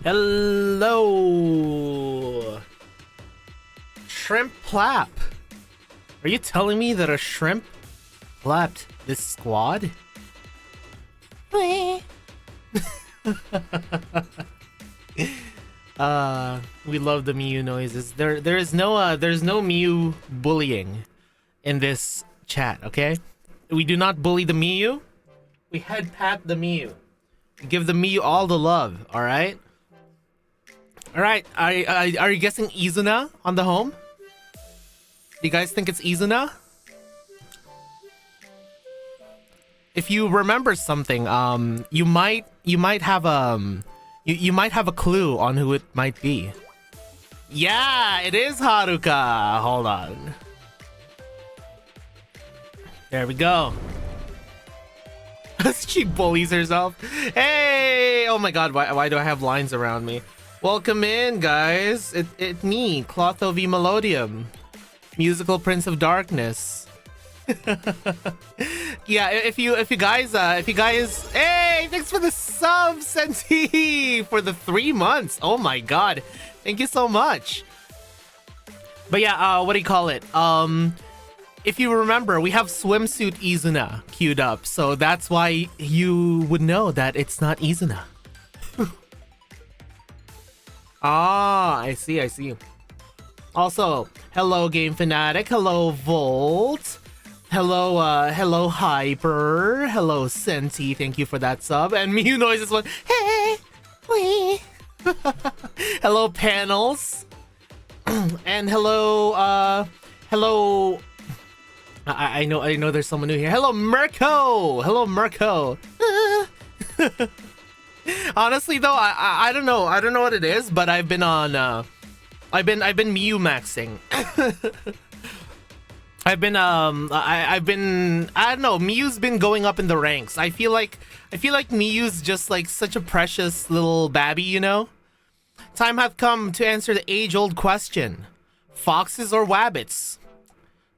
Hello! Shrimp plap. Are you telling me that a shrimp plapped this squad? We love the Mew noises. There's no Mew bullying in this chat, okay? We do not bully the Mew. We head pat the Mew. We give the Mew all the love, alright? Alright, are you guessing Izuna on the home? Do you guys think it's Izuna? If you remember something, you might have you might have a clue on who it might be. Yeah, it is Haruka. Hold on. There we go. She bullies herself. Hey! Oh my god, why do I have lines around me? Welcome in, guys. It me, Clotho V Melodium, musical prince of darkness. Yeah, if you guys, hey, thanks for the sub, Sensei, for the 3 months. Oh my god, thank you so much. But yeah, what do you call it? If you remember, we have swimsuit Izuna queued up, so that's why you would know that it's not Izuna. Ah, I see. Also, hello Game Fanatic, hello Volt, hello Hyper, hello Senti, thank you for that sub, and Mew Noises one, hey, wee. Hello Panels, and hello, I know there's someone new here. Hello Mirko. Honestly though, I don't know what it is, but I've been on I've been Mew maxing. I don't know, Mew's been going up in the ranks. I feel like Mew's just like such a precious little babby, you know? Time hath come to answer the age-old question. Foxes or wabbits?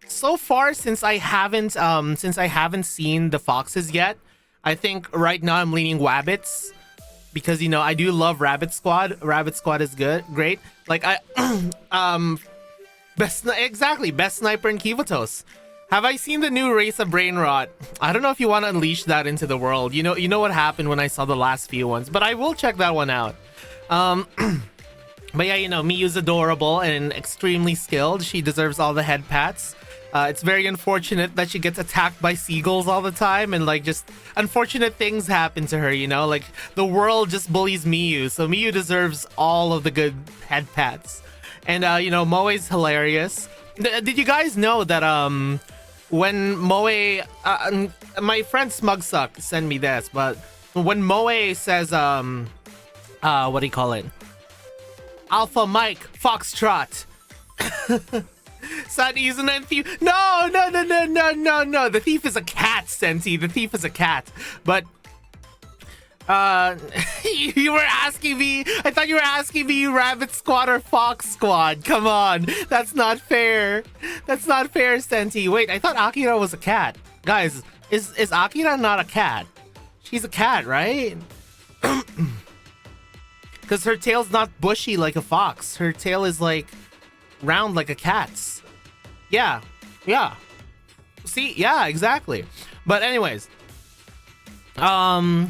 So far, since I haven't seen the foxes yet, I think right now I'm leaning wabbits. Because, you know, I do love Rabbit Squad. Rabbit Squad is great. Like, best sniper in Kivatos. Have I seen the new race of brain rot? I don't know if you want to unleash that into the world. You know what happened when I saw the last few ones, but I will check that one out. But yeah, you know, Miyu's adorable and extremely skilled. She deserves all the head pats. It's very unfortunate that she gets attacked by seagulls all the time, and like just unfortunate things happen to her, you know, like the world just bullies Miyu, so Miyu deserves all of the good head pats. And you know, Moe's hilarious. Did you guys know that when Moe, my friend Smugsuck sent me this, but when Moe says what do you call it? Alpha Mike Foxtrot. Sad Izuna and Thief. No. The thief is a cat, Senti. The thief is a cat. But you were asking me. I thought you were asking me Rabbit Squad or Fox Squad. Come on. That's not fair. That's not fair, Senti. Wait, I thought Akira was a cat. Guys, is Akira not a cat? She's a cat, right? Because her tail's not bushy like a fox. Her tail is like round like a cat's. Yeah. See, yeah, exactly. But anyways, yeah,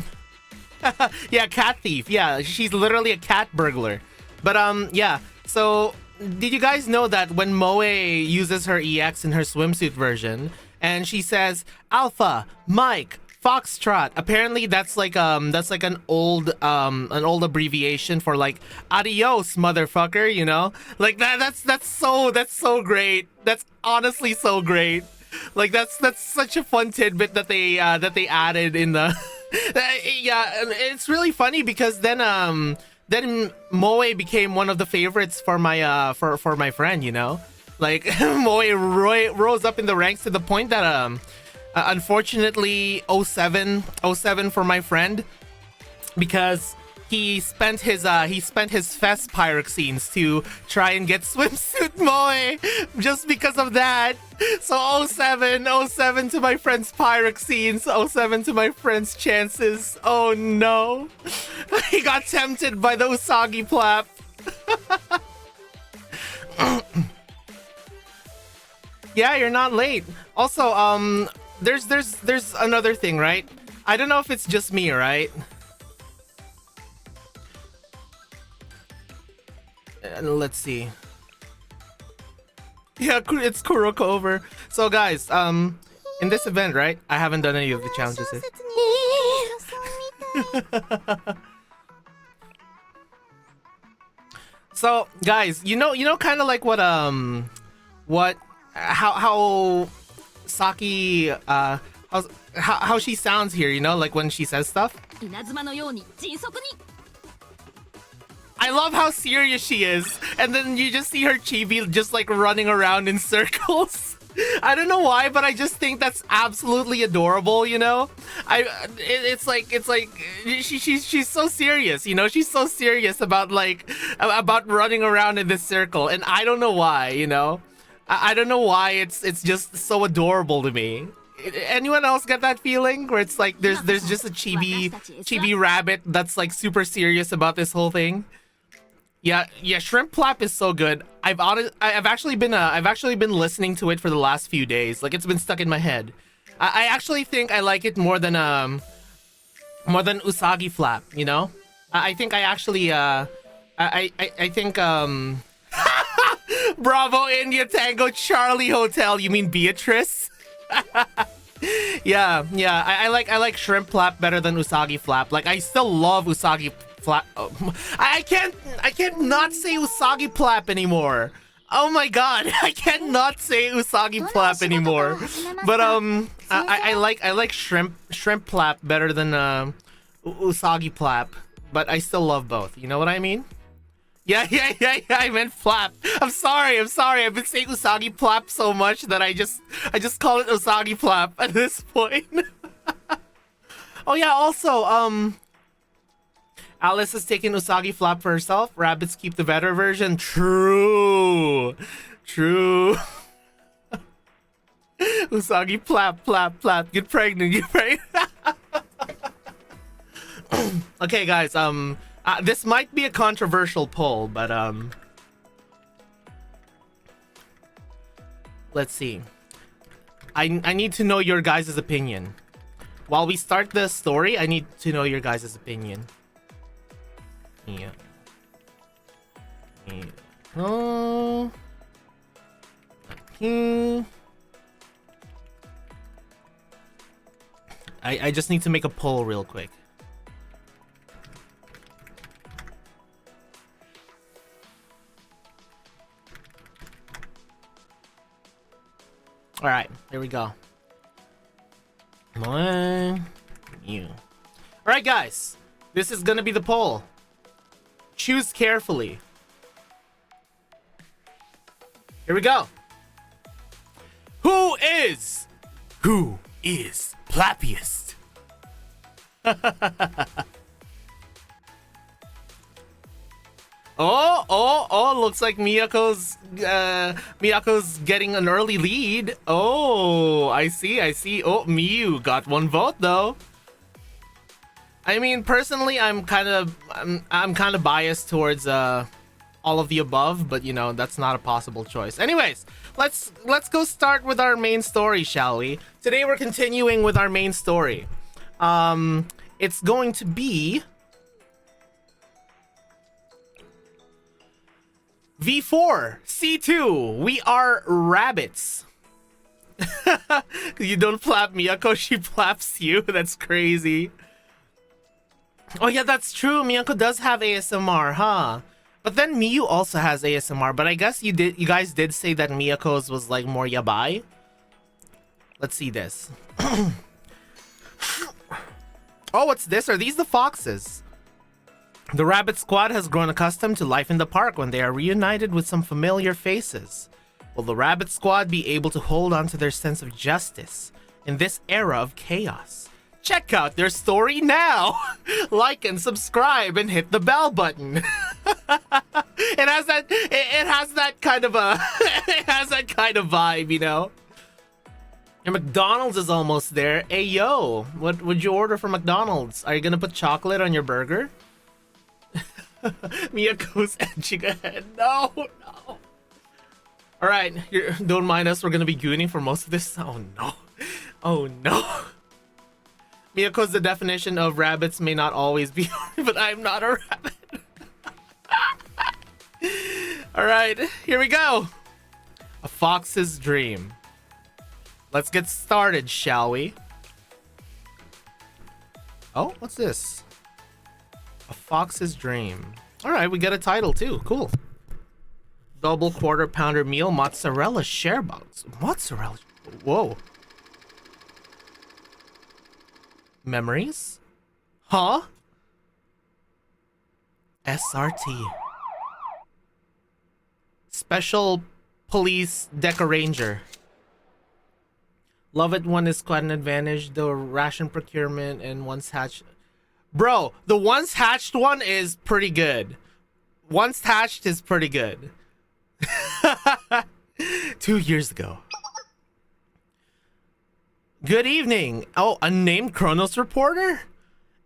cat thief. Yeah, she's literally a cat burglar. But yeah. So did you guys know that when Moe uses her EX in her swimsuit version, and she says Alpha Mike Foxtrot, apparently that's like an old abbreviation for like adios motherfucker, you know? Like that's so great. That's honestly so great. Like that's such a fun tidbit that they added in the yeah, it's really funny because then Moe became one of the favorites for my for my friend, you know? Like Moe rose up in the ranks to the point that unfortunately 07 for my friend, because he spent his fest pyroxenes to try and get swimsuit moe just because of that. So 07 to my friend's pyroxenes, 07 to my friend's chances. Oh no. He got tempted by the Usagi plap. Yeah, you're not late. Also, there's another thing, right? I don't know if it's just me, right? Let's see. Yeah, it's Kuroko over. So guys, in this event, right? I haven't done any of the challenges yet. So guys, you know kind of like how Saki how she sounds here, you know, like when she says stuff. I love how serious she is, and then you just see her chibi just like running around in circles. I don't know why, but I just think that's absolutely adorable, you know. It's like she's so serious, you know. She's so serious about running around in this circle, and I don't know why, you know. I don't know why it's just so adorable to me. Anyone else get that feeling where it's like there's just a chibi rabbit that's like super serious about this whole thing? Yeah, Shrimp Plap is so good. I've actually been listening to it for the last few days. Like, it's been stuck in my head. I actually think I like it more than Usagi Flap, you know? I think I actually I think Bravo India Tango Charlie Hotel, you mean Beatrice? yeah, I like Shrimp Flap better than Usagi Flap. Like, I still love Usagi Flap. Oh, I can't not say Usagi Plap anymore. Oh my god, I can't not say Usagi Plap anymore. But I like Shrimp Plap better than Usagi Plap. But I still love both. You know what I mean? Yeah, I meant Flap. I'm sorry. I've been saying Usagi Plap so much that I just call it Usagi Plap at this point. Oh yeah, also Alice has taken Usagi Flap for herself. Rabbits keep the better version. True. Usagi Plap. Get pregnant. Okay, guys. This might be a controversial poll, but let's see. I need to know your guys' opinion. While we start the story, I need to know your guys' opinion. Yeah. Oh. I just need to make a poll real quick. All right, here we go. All right, guys, this is gonna be the poll. Choose carefully. Here we go. Who is plappiest? Oh, looks like Miyako's getting an early lead. Oh, I see. Oh, Miyu got one vote though. I mean, personally, I'm kind of biased towards all of the above, but you know, that's not a possible choice. Anyways, let's go start with our main story, shall we? Today we're continuing with our main story. It's going to be V4C2. We are rabbits. You don't flap Miyako, she flaps you. That's crazy. Oh yeah, that's true. Miyako does have ASMR, huh? But then Miyu also has ASMR. But I guess you guys did say that Miyako's was like more yabai. Let's see this. Oh, what's this? Are these the foxes? The rabbit squad has grown accustomed to life in the park when they are reunited with some familiar faces. Will the rabbit squad be able to hold on to their sense of justice in this era of chaos? Check out their story now. Like and subscribe and hit the bell button. It has that kind of vibe, you know. And McDonald's is almost there. Hey yo, what would you order from McDonald's? Are you gonna put chocolate on your burger? Miyako's edging ahead. No. All right, don't mind us. We're gonna be gooning for most of this. Oh no. Miyako's the definition of rabbits may not always be, but I'm not a rabbit. All right, here we go. A fox's dream. Let's get started, shall we? Oh, what's this? A fox's dream. All right, we get a title too. Cool. Double quarter pounder meal, mozzarella share box. Mozzarella. Whoa. Memories? Huh? SRT. Special Police Deca Ranger. Love it when it's quite an advantage. The ration procurement and once hatched. Bro, the once hatched one is pretty good. Once hatched is pretty good. 2 years ago. Good evening. Oh, unnamed Kronos reporter?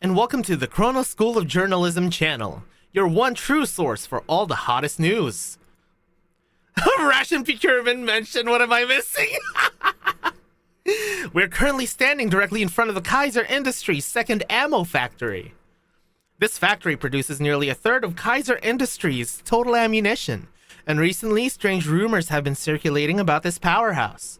And welcome to the Kronos School of Journalism channel, your one true source for all the hottest news. Ration procurement mentioned, what am I missing? We're currently standing directly in front of the Kaiser Industries' second ammo factory. This factory produces nearly a third of Kaiser Industries' total ammunition, and recently strange rumors have been circulating about this powerhouse.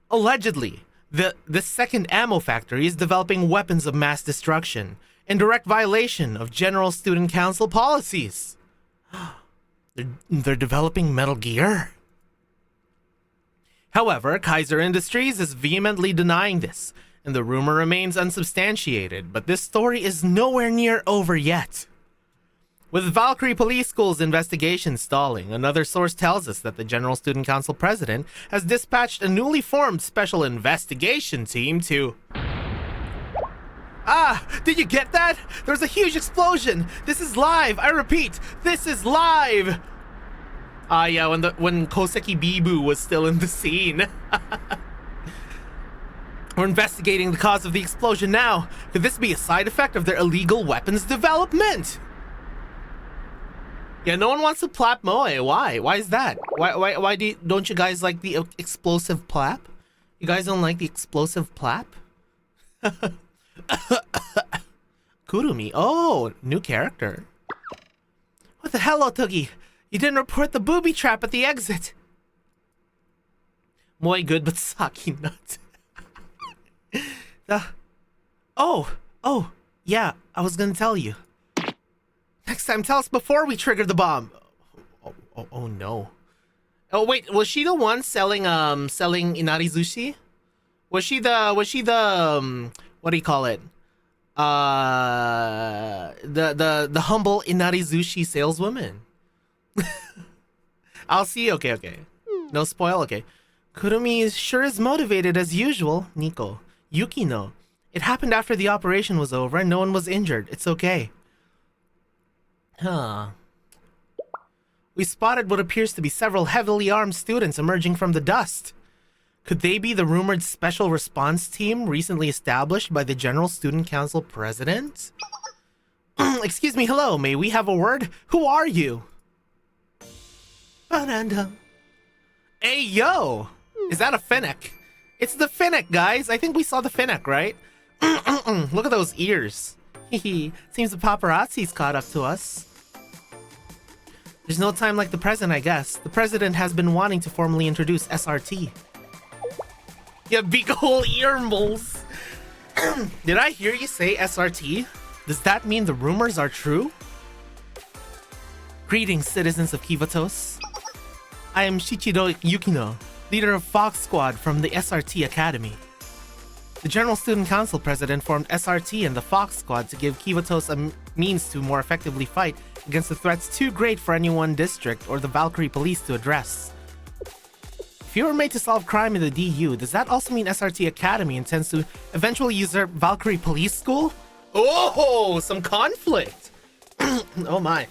Allegedly, this second ammo factory is developing weapons of mass destruction in direct violation of General Student Council policies. They're developing Metal Gear? However, Kaiser Industries is vehemently denying this, and the rumor remains unsubstantiated, but this story is nowhere near over yet. With Valkyrie Police School's investigation stalling, another source tells us that the General Student Council president has dispatched a newly formed special investigation team to... Ah! Did you get that? There's a huge explosion! This is live! I repeat, this is live! Ah, yeah, when Koseki Bibu was still in the scene. We're investigating the cause of the explosion now. Could this be a side effect of their illegal weapons development? Yeah, no one wants to plap Moe. Why? Why is that? Why don't you guys like the explosive plap? You guys don't like the explosive plap? Kurumi. Oh, new character. What the hell, Otogi? You didn't report the booby trap at the exit. Moe good, but Saki nut. Oh, yeah, I was gonna tell you. Next time, tell us before we trigger the bomb. Oh no. Oh wait, was she the one selling inari sushi? Was she the what do you call it? The humble inari sushi saleswoman. I'll see. Okay. No spoil. Okay. Kurumi sure is motivated as usual. Nico. Yukino. It happened after the operation was over and no one was injured. It's okay. Huh. We spotted what appears to be several heavily armed students emerging from the dust. Could they be the rumored special response team recently established by the General Student Council president? Excuse me, hello, may we have a word? Who are you? Bananda. Hey, yo! Is that a Finnick? It's the Finnick, guys! I think we saw the Finnick, right? Look at those ears. Hehe, seems the paparazzi's caught up to us. There's no time like the present, I guess. The president has been wanting to formally introduce SRT. Yeah, big ol' ear moles. Did I hear you say SRT? Does that mean the rumors are true? Greetings, citizens of Kivatos. I am Shichiro Yukino, leader of Fox Squad from the SRT Academy. The General Student Council president formed SRT and the Fox Squad to give Kivatos a means to more effectively fight against the threats too great for any one district or the Valkyrie police to address. If you were made to solve crime in the DU, does that also mean SRT Academy intends to eventually usurp Valkyrie Police School? Oh, some conflict. Oh my.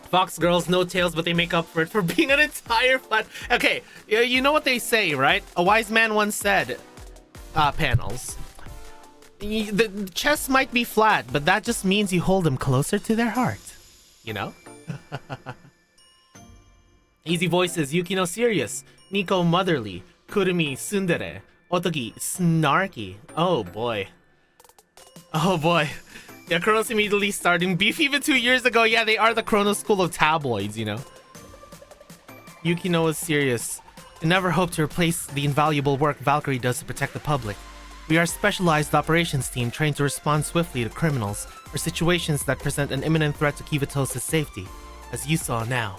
Fox girls, no tails, but they make up for it for being an entire flat. Okay, you know what they say, right? A wise man once said, panels. The chest might be flat, but that just means you hold them closer to their heart. You know? Easy voices, Yukino serious, Nico motherly, Kurumi tsundere, Otogi snarky. Oh boy. Oh boy. Yeah, Chronos immediately starting beef even 2 years ago. Yeah, they are the Chronos school of tabloids, you know. Yukino is serious. I never hope to replace the invaluable work Valkyrie does to protect the public. We are a specialized operations team trained to respond swiftly to criminals or situations that present an imminent threat to Kivatos' safety, as you saw now.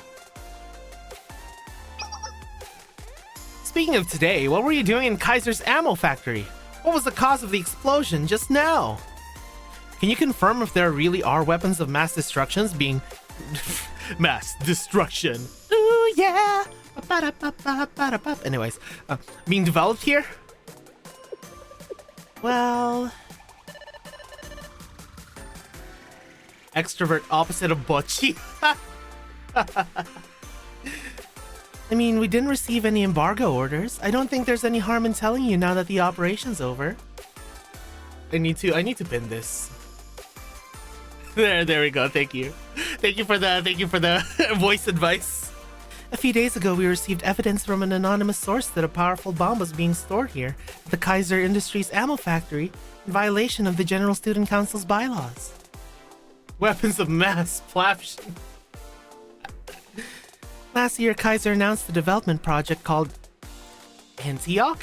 Speaking of today, what were you doing in Kaiser's ammo factory? What was the cause of the explosion just now? Can you confirm if there really are weapons of mass destructions being... mass destruction. Ooh, yeah! Anyways, being developed here? Well... Extrovert opposite of butchy. I mean, we didn't receive any embargo orders. I don't think there's any harm in telling you now that the operation's over. I need to pin this. There we go. Thank you for the voice advice. A few days ago, we received evidence from an anonymous source that a powerful bomb was being stored here at the Kaiser Industries ammo factory in violation of the General Student Council's bylaws. Weapons of mass destruction. Last year, Kaiser announced a development project called Antioch?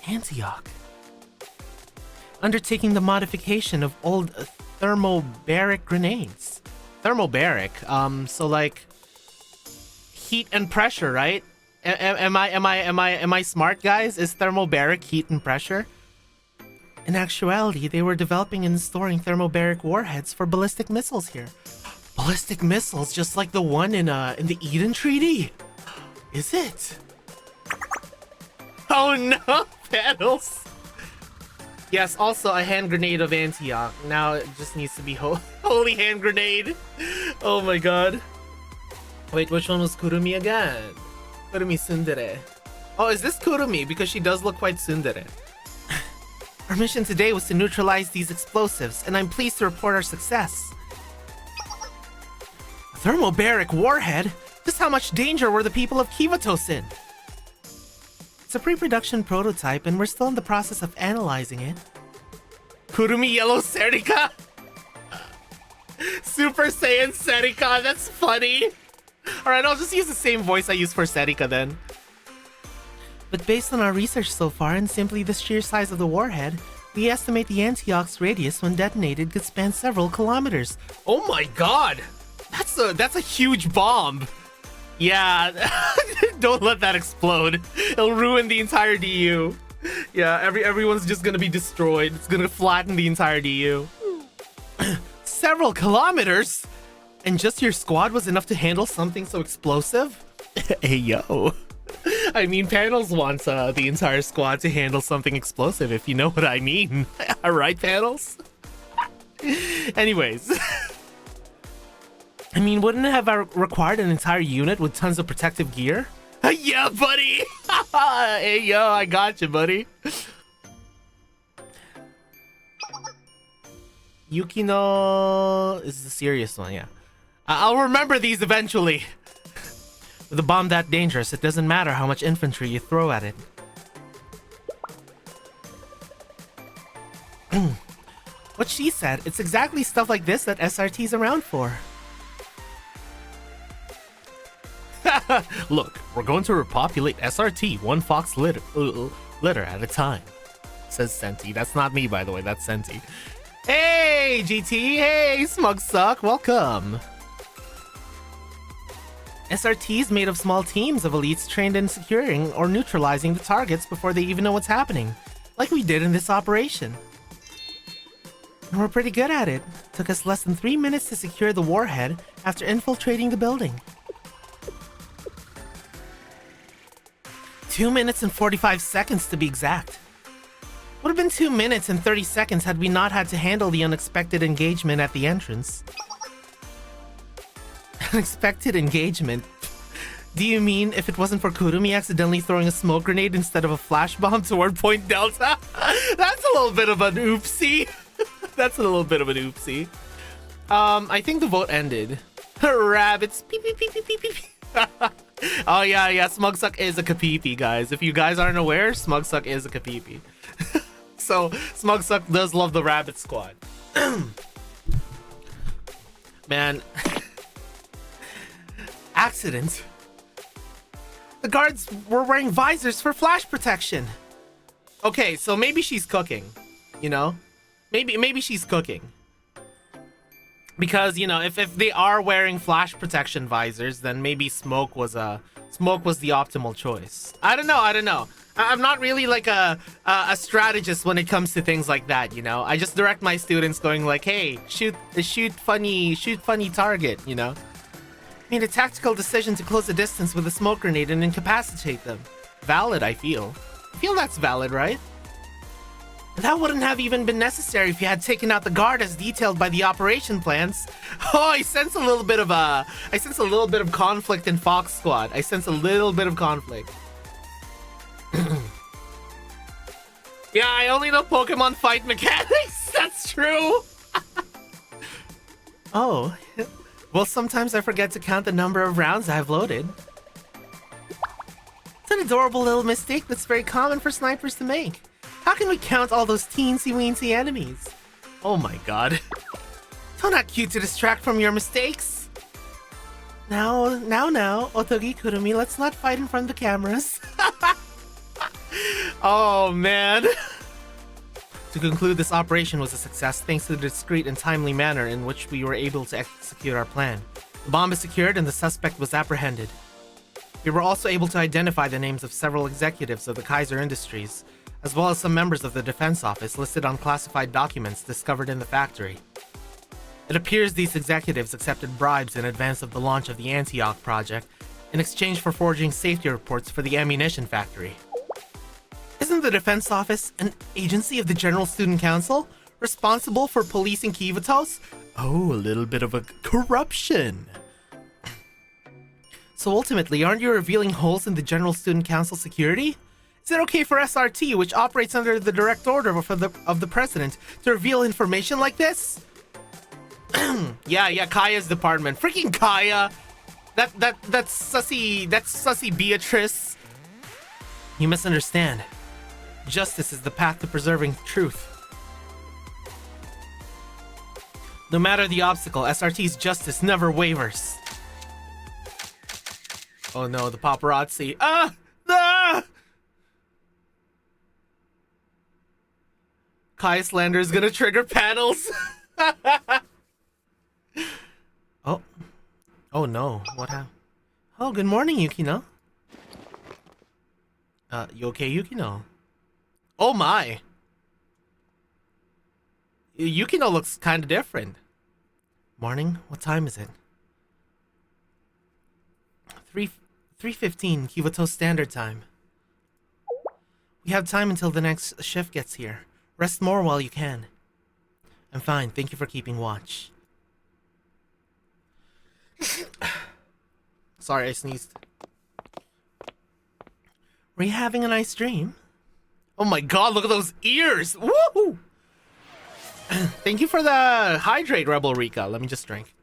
Antioch. Undertaking the modification of old thermobaric grenades. Thermobaric, so like heat and pressure, right? Am I smart, guys? Is thermobaric heat and pressure? In actuality, they were developing and storing thermobaric warheads for ballistic missiles here. Ballistic missiles, just like the one in the Eden Treaty? Is it? Oh no, panels! Yes, also a hand grenade of Antioch. Now it just needs to be holy hand grenade. Oh my god. Wait, which one was Kurumi again? Kurumi tsundere. Oh, is this Kurumi? Because she does look quite tsundere. Our mission today was to neutralize these explosives, and I'm pleased to report our success. A thermobaric warhead? Just how much danger were the people of Kivatos in? It's a pre-production prototype, and we're still in the process of analyzing it. Kurumi Yellow Serika? Super Saiyan Serika, that's funny. Alright, I'll just use the same voice I used for Serika then. But based on our research so far and simply the sheer size of the warhead, we estimate the Antioch's radius when detonated could span several kilometers. Oh my god! That's a huge bomb! Yeah, don't let that explode. It'll ruin the entire DU. Yeah, everyone's just gonna be destroyed. It's gonna flatten the entire DU. Several kilometers? And just your squad was enough to handle something so explosive? Hey, yo. I mean, Panels wants the entire squad to handle something explosive, if you know what I mean. Alright, Panels? Anyways. I mean, wouldn't it have required an entire unit with tons of protective gear? Yeah, buddy! Hey, yo, I got you, buddy. Yukino is the serious one, yeah. I'll remember these eventually. With a bomb that dangerous, it doesn't matter how much infantry you throw at it. What she said, it's exactly stuff like this that SRT's around for. Look, we're going to repopulate SRT one fox litter at a time, says Sensei. That's not me, by the way, that's Sensei. Hey, GT! Hey, Smug Suck! Welcome! SRT is made of small teams of elites trained in securing or neutralizing the targets before they even know what's happening, like we did in this operation. And we're pretty good at it. Took us less than 3 minutes to secure the warhead after infiltrating the building. 2 minutes and 45 seconds to be exact. Would have been 2 minutes and 30 seconds had we not had to handle the unexpected engagement at the entrance. Unexpected engagement? Do you mean if it wasn't for Kurumi accidentally throwing a smoke grenade instead of a flash bomb toward Point Delta? That's a little bit of an oopsie. That's a little bit of an oopsie. I think the vote ended. Rabbits. Beep, beep, beep, beep, beep, beep. Oh yeah, Smugsuck is a kapipi, guys. If you guys aren't aware, Smugsuck is a kapipi. So Smugsuck does love the rabbit squad. Man. Accident. The guards were wearing visors for flash protection. Okay, so maybe she's cooking, you know? Maybe she's cooking. Because, you know, if they are wearing flash protection visors, then maybe smoke was the optimal choice. I don't know. I'm not really like a strategist when it comes to things like that, you know? I just direct my students going like, hey, shoot funny target, you know? Made a tactical decision to close the distance with a smoke grenade and incapacitate them. Valid, I feel. I feel that's valid, right? That wouldn't have even been necessary if you had taken out the guard as detailed by the operation plans. Oh, I sense a little bit of conflict in Fox Squad. I sense a little bit of conflict. Yeah, I only know Pokemon fight mechanics. That's true. Oh. Well, sometimes I forget to count the number of rounds I've loaded. It's an adorable little mistake that's very common for snipers to make. How can we count all those teensy-weensy enemies? Oh my god. So not cute to distract from your mistakes. Now, Otogi Kurumi, let's not fight in front of the cameras. Oh man. To conclude, this operation was a success thanks to the discreet and timely manner in which we were able to execute our plan. The bomb is secured and the suspect was apprehended. We were also able to identify the names of several executives of the Kaiser Industries, as well as some members of the Defense Office listed on classified documents discovered in the factory. It appears these executives accepted bribes in advance of the launch of the Antioch project in exchange for forging safety reports for the ammunition factory. Isn't the Defense Office an agency of the General Student Council, responsible for policing Kivatos? Oh, a little bit of a corruption. So ultimately, aren't you revealing holes in the General Student Council security? Is it okay for SRT, which operates under the direct order of the president, to reveal information like this? Yeah, Kaya's department. Freaking Kaya! That's sussy Beatrice. You misunderstand. Justice is the path to preserving truth. No matter the obstacle, SRT's justice never wavers. Oh no, the paparazzi. Ah! Kai Slander is gonna trigger panels. Oh no, what happened? Oh, good morning, Yukino. You okay, Yukino? Oh my. Yukino looks kind of different. Morning, what time is it? 3:15 Kivato Standard Time. We have time until the next shift gets here. Rest more while you can. I'm fine, thank you for keeping watch. Sorry, I sneezed. Were you having a nice dream? Oh my god, look at those ears! Woo! Thank you for the hydrate, Rebel Rika. Let me just drink.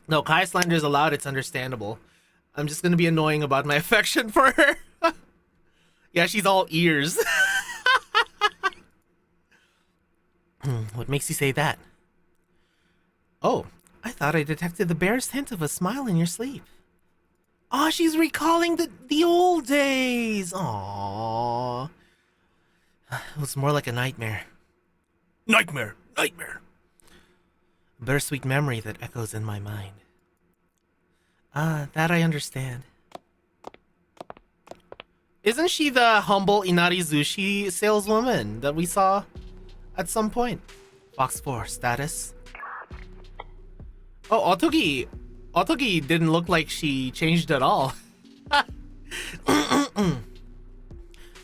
No, Kai Slander is allowed, it's understandable. I'm just gonna be annoying about my affection for her. Yeah, she's all ears. What makes you say that? Oh, I thought I detected the barest hint of a smile in your sleep. Oh, she's recalling the old days. Aww. It was more like a nightmare. Nightmare! A bittersweet memory that echoes in my mind. That I understand. Isn't she the humble Inarizushi saleswoman that we saw at some point? Fox 4, status. Oh, Otogi. Otogi didn't look like she changed at all.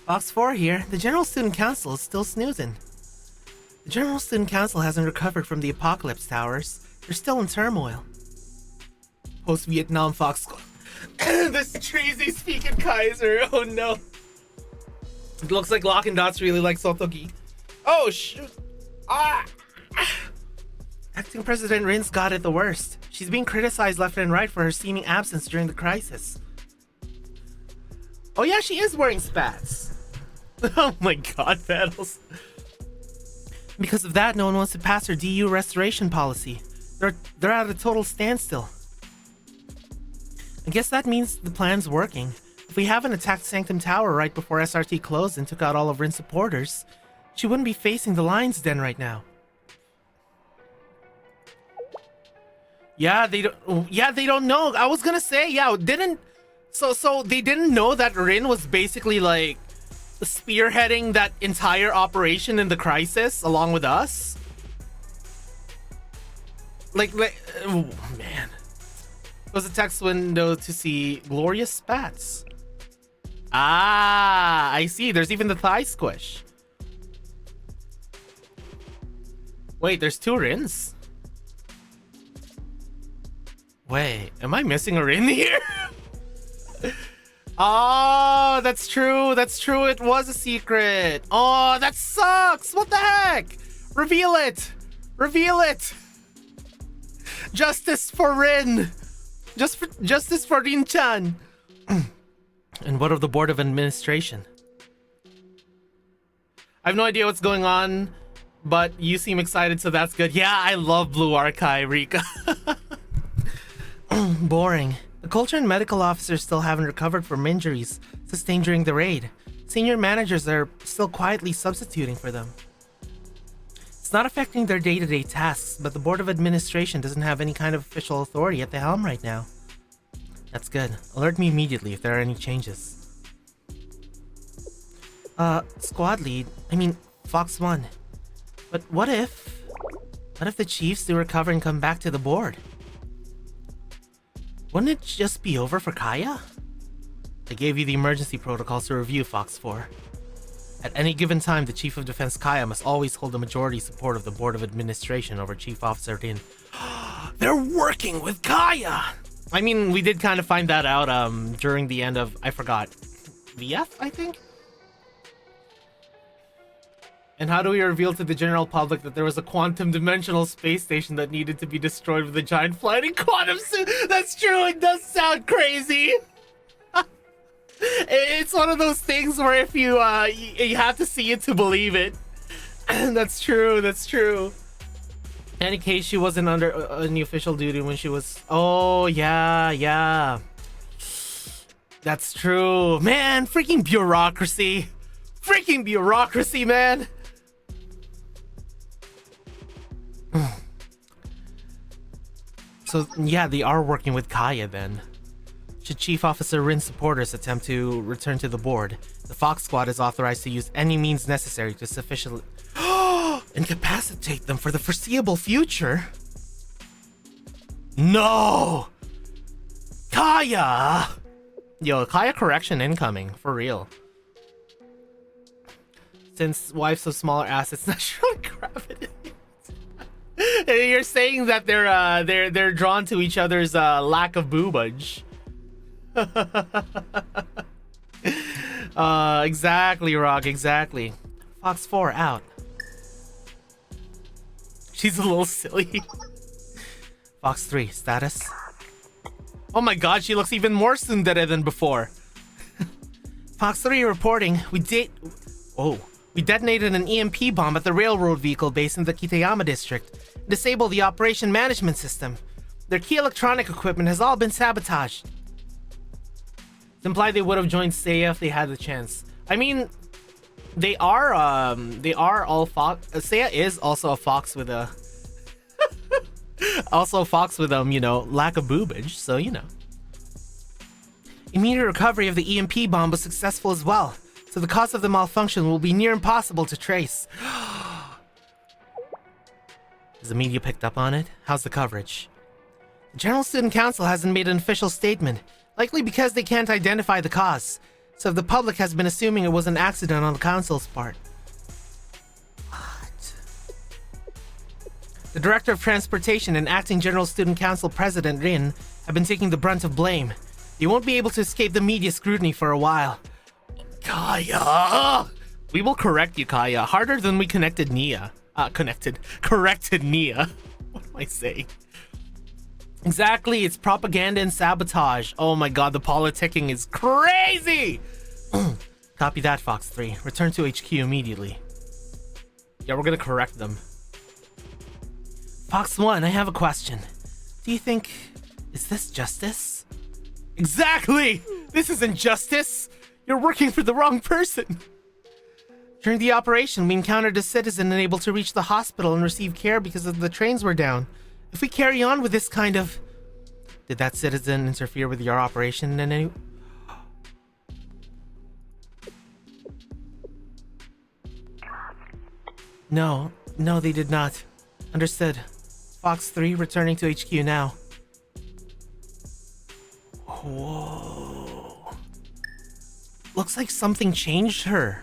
Box 4 here. The General Student Council is still snoozing. The General Student Council hasn't recovered from the Apocalypse Towers. They're still in turmoil. Post-Vietnam Fox Squad. This treasy speaking Kaiser. Oh no. It looks like Lock and Dots really likes Otogi. Oh shoot. Ah. Acting President Rin's got it the worst. She's being criticized left and right for her seeming absence during the crisis. Oh yeah, she is wearing spats. Oh my god, Battles. Because of that, no one wants to pass her DU restoration policy. They're at a total standstill. I guess that means the plan's working. If we haven't attacked Sanctum Tower right before SRT closed and took out all of Rin's supporters, she wouldn't be facing the Lion's Den right now. Yeah, they don't know. I was gonna say, yeah, so they didn't know that Rin was basically like spearheading that entire operation in the crisis along with us. Like oh man. It was a text window to see glorious spats. Ah, I see. There's even the thigh squish. Wait, there's 2 Rins? Wait, am I missing a Rin here? Oh, that's true. That's true. It was a secret. Oh, that sucks. What the heck? Reveal it. Reveal it. Justice for Rin. Justice for Rin-chan. And what of the Board of Administration? I have no idea what's going on, but you seem excited, so that's good. Yeah, I love Blue Archive, Rika. Boring. The culture and medical officers still haven't recovered from injuries sustained during the raid. Senior managers are still quietly substituting for them. It's not affecting their day-to-day tasks, but the Board of Administration doesn't have any kind of official authority at the helm right now. That's good. Alert me immediately if there are any changes. Squad lead, Fox 1. But what if the chiefs do recover and come back to the board? Wouldn't it just be over for Kaya? I gave you the emergency protocols to review, Fox 4. At any given time, the Chief of Defense Kaya must always hold the majority support of the Board of Administration over Chief Officer Rin. They're working with Kaya! I mean, we did kind of find that out during the end of, I forgot, VF, I think? And how do we reveal to the general public that there was a quantum dimensional space station that needed to be destroyed with a giant flying quantum suit? That's true, it does sound crazy! It's one of those things where if you have to see it to believe it. That's true, that's true. In any case, she wasn't under any official duty when she was... Oh, yeah. That's true. Man, freaking bureaucracy. Freaking bureaucracy, man. So, yeah, they are working with Kaya then. Should Chief Officer Rin's supporters attempt to return to the board, the Fox Squad is authorized to use any means necessary to sufficiently incapacitate them for the foreseeable future. No! Kaya! Yo, Kaya correction incoming, for real. Since wives of smaller assets naturally gravitate. You're saying that they're drawn to each other's lack of boobage. Exactly, Rock, exactly. Fox 4 out. She's a little silly. Fox 3 status. Oh my god, she looks even more tsundere than before. Fox 3 reporting. We detonated an EMP bomb at the railroad vehicle base in the Kitayama district. Disabled the operation management system. Their key electronic equipment has all been sabotaged. It's implied they would have joined Seiya if they had the chance. I mean, they are all fox. Seiya is also a fox with a also a fox with lack of boobage, so Immediate recovery of the EMP bomb was successful as well, so the cause of the malfunction will be near impossible to trace. Has the media picked up on it? How's the coverage? The General Student Council hasn't made an official statement, likely because they can't identify the cause. So the public has been assuming it was an accident on the council's part. What? The Director of Transportation and Acting General Student Council President Rin have been taking the brunt of blame. They won't be able to escape the media scrutiny for a while. Kaya! We will correct you, Kaya. Harder than we corrected Nia. Corrected Nia. What am I saying? Exactly, it's propaganda and sabotage. Oh my god, the politicking is crazy! Copy that, Fox 3. Return to HQ immediately. Yeah, we're gonna correct them. Fox 1, I have a question. Do you think... is this justice? Exactly! This isn't justice! You're working for the wrong person! During the operation, we encountered a citizen unable to reach the hospital and receive care because the trains were down. If we carry on with this kind of... Did that citizen interfere with your operation in any... No, they did not. Understood. Fox 3, returning to HQ now. Whoa. Looks like something changed her.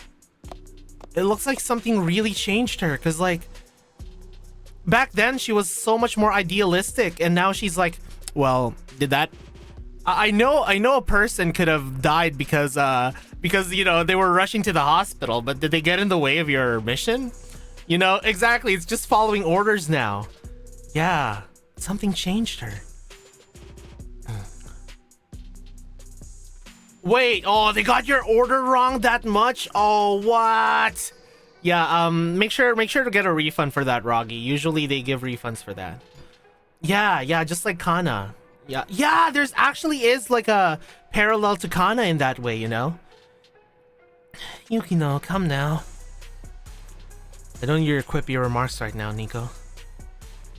It looks like something really changed her, because, like... back then, she was so much more idealistic, and now she's like, well, did that... I know a person could have died because, you know, they were rushing to the hospital, but did they get in the way of your mission? You know, exactly, it's just following orders now. Yeah, something changed her. Wait, oh, they got your order wrong that much? Oh, what? Yeah, make sure to get a refund for that, Roggy. Usually they give refunds for that. Yeah, just like Kana. Yeah, there's actually is like a parallel to Kana in that way, you know? Yukino, come now. I don't hear your quippy remarks right now, Nico.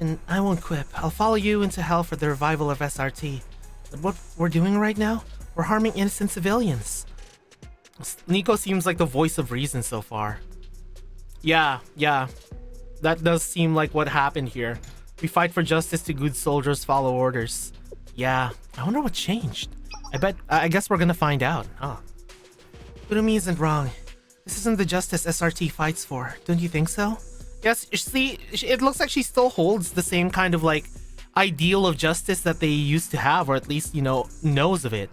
And I won't quip. I'll follow you into hell for the revival of SRT. But what we're doing right now? We're harming innocent civilians. Nico seems like the voice of reason so far. Yeah. That does seem like what happened here. We fight for justice to good soldiers follow orders. Yeah, I wonder what changed. I guess we're gonna find out, huh? Urumi isn't wrong. This isn't the justice SRT fights for. Don't you think so? Yes, see, it looks like she still holds the same kind of like ideal of justice that they used to have, or at least, you know, knows of it.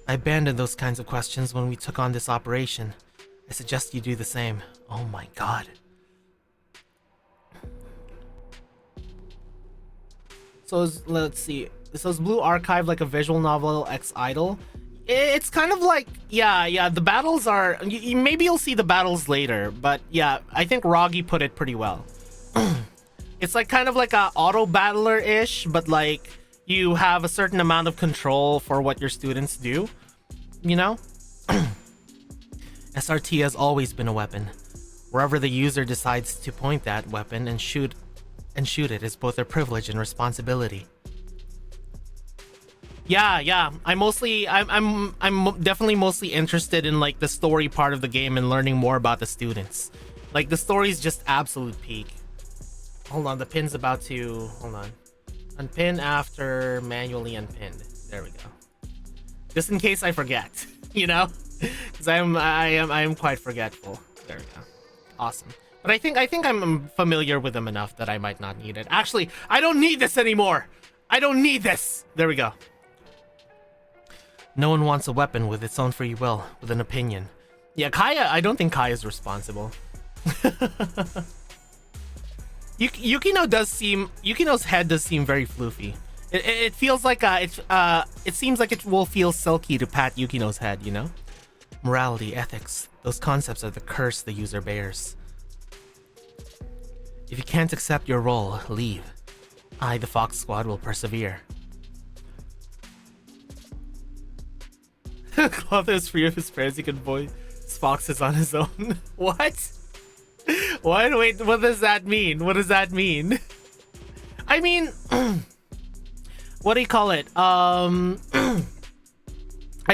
I abandoned those kinds of questions when we took on this operation. I suggest you do the same. Oh my god. So let's see. So is Blue Archive like a visual novel X Idol? It's kind of like, yeah, the battles are... maybe you'll see the battles later, but yeah, I think Roggy put it pretty well. It's like kind of like a auto battler-ish, but like you have a certain amount of control for what your students do, you know? SRT has always been a weapon. Wherever the user decides to point that weapon and shoot it is both a privilege and responsibility. Yeah. I'm definitely mostly interested in like the story part of the game and learning more about the students. Like the story's just absolute peak. Hold on, the pin's about to... hold on. Unpin after manually unpinned. There we go. Just in case I forget, you know? Because I am quite forgetful. There we go. Awesome. But I think I'm familiar with them enough that I might not need it. Actually, I don't need this anymore. I don't need this. There we go. No one wants a weapon with its own free will, with an opinion. Yeah, Kaya, I don't think Kaya's responsible. Yukino's head does seem very floofy. It feels like it seems like it will feel silky to pat Yukino's head, you know? Morality, ethics, those concepts are the curse the user bears. If you can't accept your role, leave. I, the Fox Squad, will persevere. Clotho is free of his friends, he can voice Foxes on his own. What? What? Wait, what does that mean? What does that mean? I mean, what do you call it? I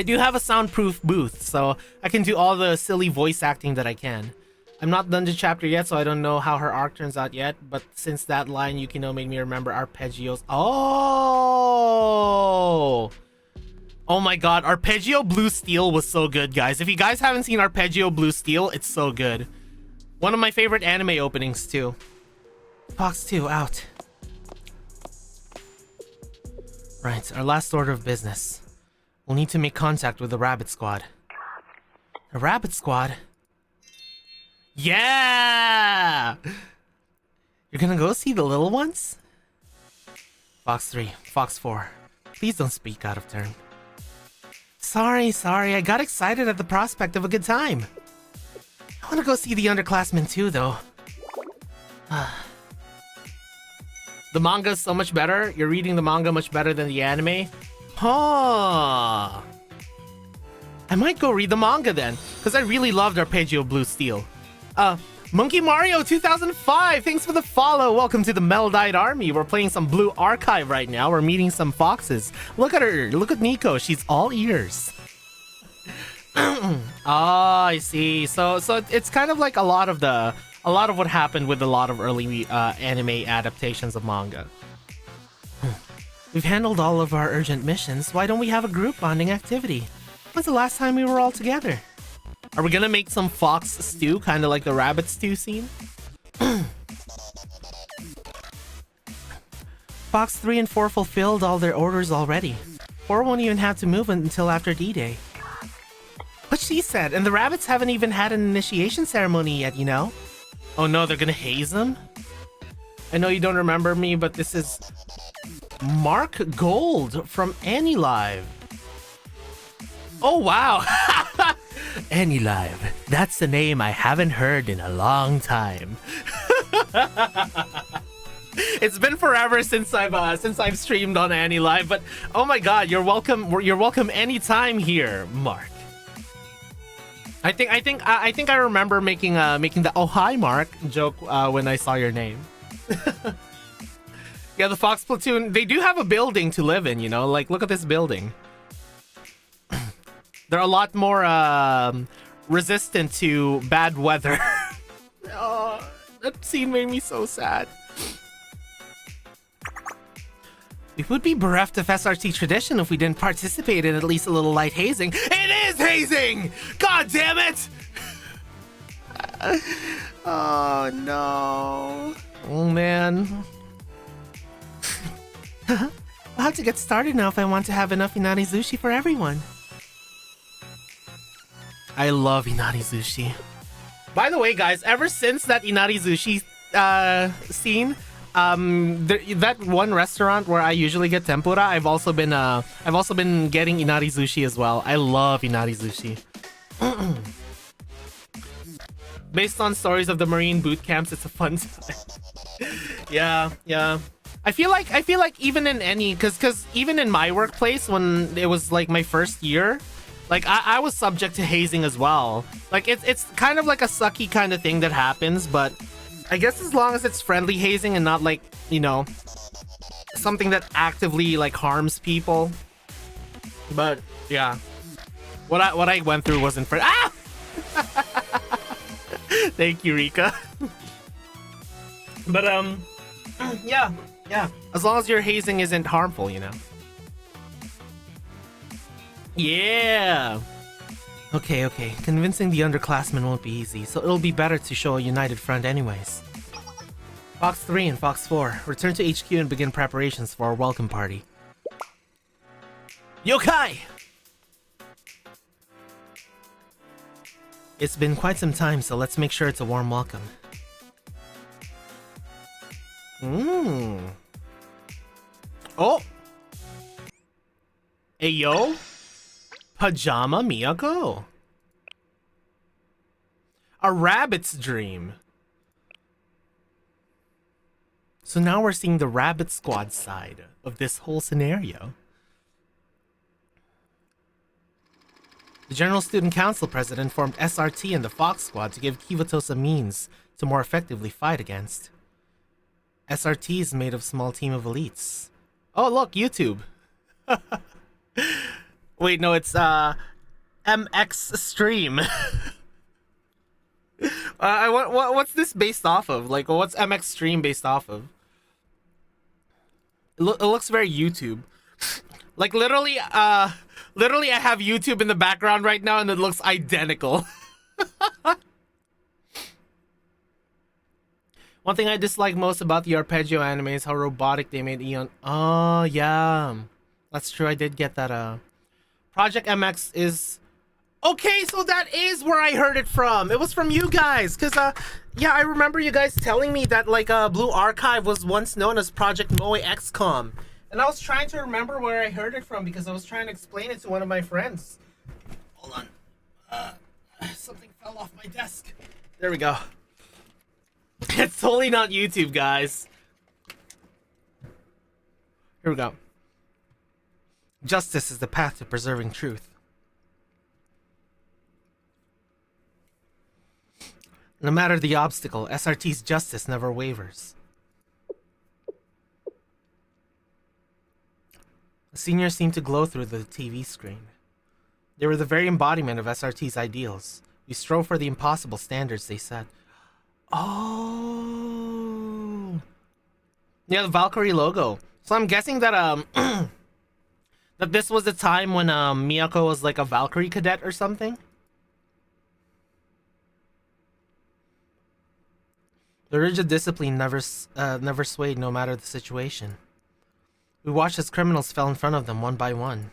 do have a soundproof booth, so I can do all the silly voice acting that I can. I'm not done the chapter yet, so I don't know how her arc turns out yet. But since that line, Yukino made me remember arpeggios. Oh! Oh my god, Arpeggio Blue Steel was so good, guys. If you guys haven't seen Arpeggio Blue Steel, it's so good. One of my favorite anime openings, too. Fox 2, out. Right, our last order of business. We'll need to make contact with the Rabbit Squad. The Rabbit Squad? Yeah! You're gonna go see the little ones? Fox 3, Fox 4. Please don't speak out of turn. Sorry, I got excited at the prospect of a good time. I wanna go see the underclassmen too, though. The manga's so much better. You're reading the manga much better than the anime. Huh. I might go read the manga then, because I really loved Arpeggio Blue Steel. Monkey Mario 2005, thanks for the follow. Welcome to the Meldite Army. We're playing some Blue Archive right now. We're meeting some foxes. Look at her. Look at Nico. She's all ears. Ah, I see. So it's kind of like a lot of what happened with a lot of early anime adaptations of manga. We've handled all of our urgent missions. Why don't we have a group bonding activity? When's the last time we were all together? Are we gonna make some fox stew, kind of like the rabbit stew scene? Fox 3 and 4 fulfilled all their orders already. 4 won't even have to move until after D-Day. What she said, and the rabbits haven't even had an initiation ceremony yet, you know? Oh no, they're gonna haze them? I know you don't remember me, but this is Mark Gold from Anilive. Oh wow! Anilive. That's the name I haven't heard in a long time. It's been forever since I've streamed on Anilive, but oh my god, you're welcome. You're welcome anytime here, Mark. I think I remember making the "Oh hi, Mark" joke when I saw your name. Yeah, the Fox Platoon. They do have a building to live in, you know. Like, look at this building. They're a lot more resistant to bad weather. Oh, that scene made me so sad. We would be bereft of SRT tradition if we didn't participate in at least a little light hazing. It is hazing! God damn it! Oh no. Oh man. I'll have to get started now if I want to have enough Inari Zushi for everyone. I love Inari Zushi. By the way, guys, ever since that Inari Zushi scene, that one restaurant where I usually get tempura, I've also been getting Inari Zushi as well. I love Inari Zushi. Based on stories of the Marine boot camps, it's a fun time. Yeah. I feel like even in any, cause even in my workplace when it was like my first year, like I was subject to hazing as well. Like it's kind of like a sucky kind of thing that happens, but I guess as long as it's friendly hazing and not like, you know, something that actively like harms people. But yeah, what I went through wasn't for ah. Thank you, Rika. But yeah. As long as your hazing isn't harmful, you know. Yeah. Okay. Convincing the underclassmen won't be easy, so it'll be better to show a united front anyways. Fox 3 and Fox 4, return to HQ and begin preparations for our welcome party. Yokai! It's been quite some time, so let's make sure it's a warm welcome. Oh! Hey yo! Pajama Miyako! A rabbit's dream! So now we're seeing the Rabbit Squad side of this whole scenario. The General Student Council President formed SRT and the Fox Squad to give Kivatos a means to more effectively fight against. SRT is made of a small team of elites. Oh look, YouTube! Wait, no, it's MX Stream. What's this based off of? Like, what's MX Stream based off of? It looks very YouTube. Like literally, literally, I have YouTube in the background right now, and it looks identical. One thing I dislike most about the arpeggio anime is how robotic they made Eon. Oh yeah, that's true. I did get that. Project MX is okay. So that is where I heard it from. It was from you guys, cause yeah, I remember you guys telling me that like Blue Archive was once known as Project Moe XCOM, and I was trying to remember where I heard it from because I was trying to explain it to one of my friends. Hold on, something fell off my desk. There we go. It's totally not YouTube, guys. Here we go. Justice is the path to preserving truth. No matter the obstacle, SRT's justice never wavers. The seniors seemed to glow through the TV screen. They were the very embodiment of SRT's ideals. We strove for the impossible standards they set. Oh, yeah, the Valkyrie logo. So I'm guessing that that this was the time when Miyako was like a Valkyrie cadet or something. The rigid discipline never swayed, no matter the situation. We watched as criminals fell in front of them one by one,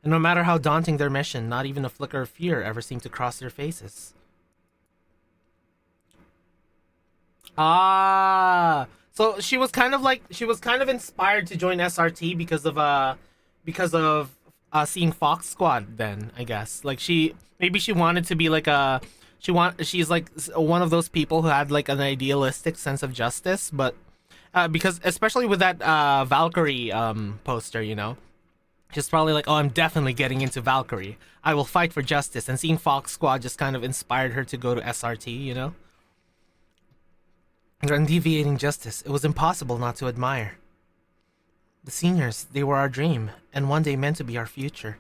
and no matter how daunting their mission, not even a flicker of fear ever seemed to cross their faces. Ah, so she was kind of inspired to join SRT because of seeing Fox Squad. Then I guess like she wanted to be like she's like one of those people who had like an idealistic sense of justice, but because especially with that Valkyrie poster, you know, she's probably like, oh, I'm definitely getting into Valkyrie. I will fight for justice, and seeing Fox Squad just kind of inspired her to go to SRT, you know. Their undeviating justice, it was impossible not to admire. The seniors, they were our dream, and one day meant to be our future.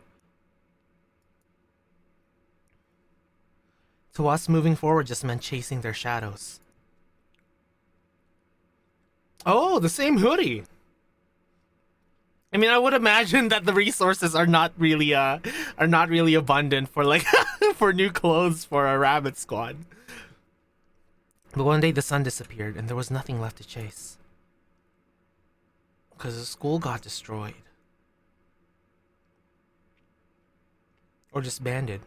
To us, moving forward just meant chasing their shadows. Oh, the same hoodie! I mean, I would imagine that the resources are not really abundant for like for new clothes for a rabbit squad. But one day the sun disappeared and there was nothing left to chase. Because the school got destroyed. Or disbanded.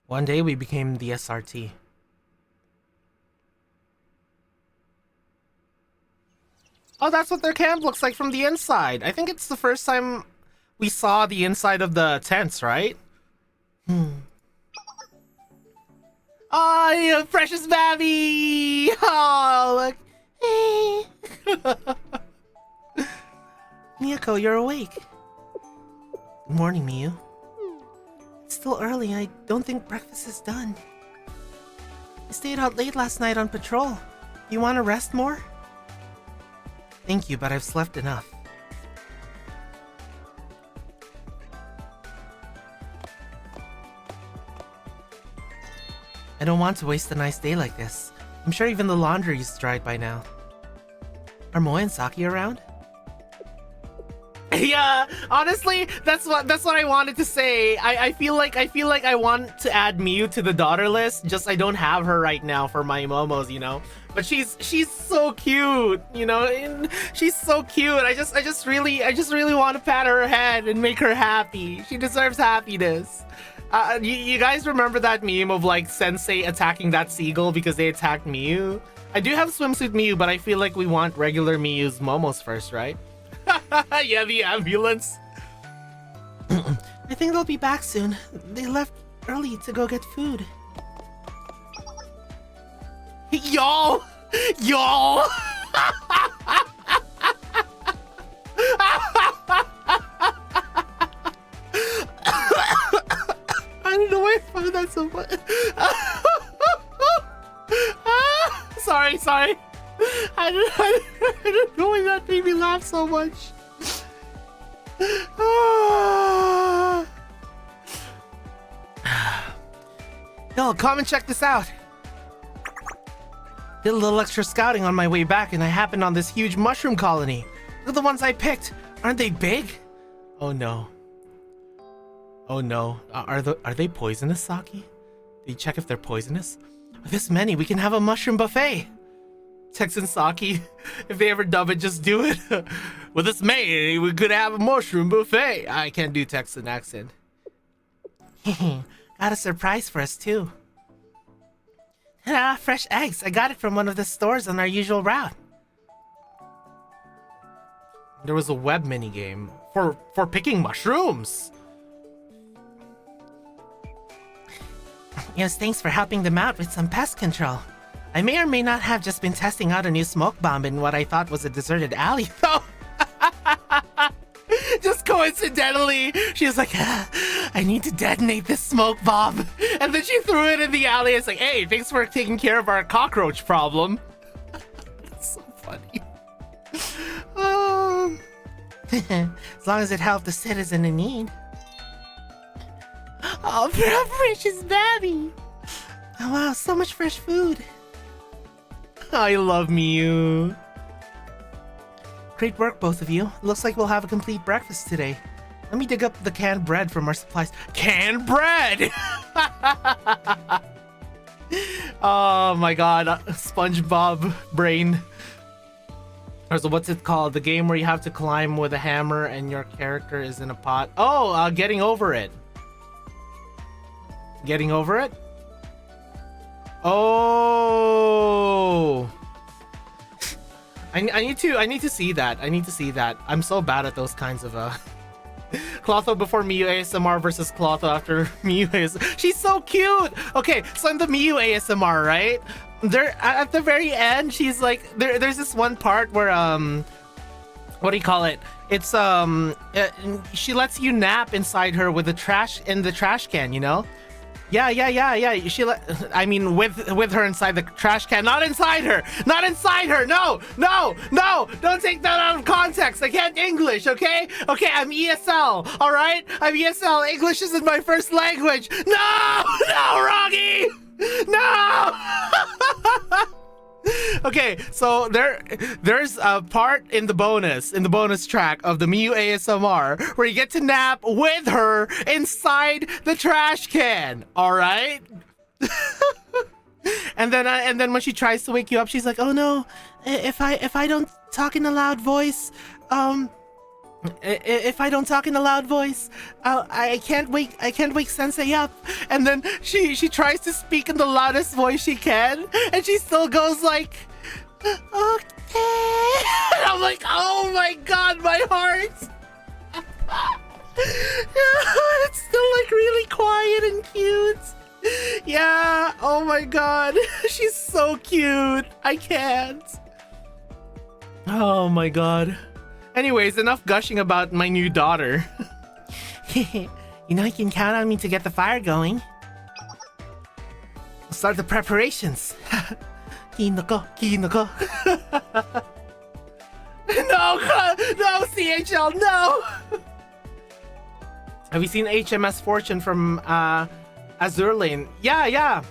One day we became the SRT. Oh, that's what their camp looks like from the inside. I think it's the first time we saw the inside of the tents, right? Oh, you precious babby! Oh, look. Hey. Miyako, you're awake. Good morning, Miyu. It's still early. I don't think breakfast is done. I stayed out late last night on patrol. You want to rest more? Thank you, but I've slept enough. I don't want to waste a nice day like this. I'm sure even the laundry is dried by now. Are Moe and Saki around? Yeah, honestly, that's what I wanted to say. I feel like I want to add Miyu to the daughter list. Just I don't have her right now for my momos, you know. But she's so cute, you know. And she's so cute. I just really want to pat her head and make her happy. She deserves happiness. You guys remember that meme of like Sensei attacking that seagull because they attacked Miyu? I do have swimsuit Miyu, but I feel like we want regular Miyu's momos first, right? Yeah, the ambulance. I think they'll be back soon. They left early to go get food. Y'all! Y'all! I don't know why I found that so funny. Sorry. I don't know why that made me laugh so much. Yo, come and check this out. Did a little extra scouting on my way back and I happened on this huge mushroom colony. Look at the ones I picked. Aren't they big? Oh no. Oh no. Are they poisonous, Saki? Did you check if they're poisonous? With this many, we can have a mushroom buffet. Tex and Saki, if they ever dub it, just do it. With this many, we could have a mushroom buffet. I can't do Texan accent. Got a surprise for us too. Ah, fresh eggs. I got it from one of the stores on our usual route. There was a web minigame for picking mushrooms. Yes, thanks for helping them out with some pest control. I may or may not have just been testing out a new smoke bomb in what I thought was a deserted alley, though. Just coincidentally, she was like, I need to detonate this smoke bomb. And then she threw it in the alley. It's like, hey, thanks for taking care of our cockroach problem. That's so funny. As long as it helped the citizen in need. Oh, precious baby. Oh, wow, so much fresh food. I love Miu. Great work, both of you. Looks like we'll have a complete breakfast today. Let me dig up the canned bread from our supplies. Canned bread! Oh my god, SpongeBob brain. Or so what's it called? The game where you have to climb with a hammer and your character is in a pot. Oh, Getting Over It. Getting Over It? Oh, I need to see that. I need to see that. I'm so bad at those kinds of Clotho before Miu ASMR versus Clotho after Miu ASMR. She's so cute. Okay, so in the Miu ASMR, right? There at the very end, she's like there's this one part where what do you call it? It's she lets you nap inside her with the trash can, you know? Yeah. I mean, with her inside the trash can, not inside her. No. Don't take that out of context. I can't English, okay? Okay, I'm ESL, all right? I'm ESL. English isn't my first language. No, Rocky, no. Okay, so there's a part in the bonus track of the Miu ASMR where you get to nap with her inside the trash can. All right. and then when she tries to wake you up, she's like, "Oh no, if I don't talk in a loud voice, if I don't talk in a loud voice, I can't wake Sensei up." And then she tries to speak in the loudest voice she can, and she still goes like, "Okay." And I'm like, oh my god, my heart. It's still like really quiet and cute. Yeah, oh my god, she's so cute. I can't. Oh my god. Anyways, enough gushing about my new daughter. You know, you can count on me to get the fire going. We'll start the preparations. Kinoko. No, CHL, no! Have you seen HMS Fortune from Azur Lane? Yeah.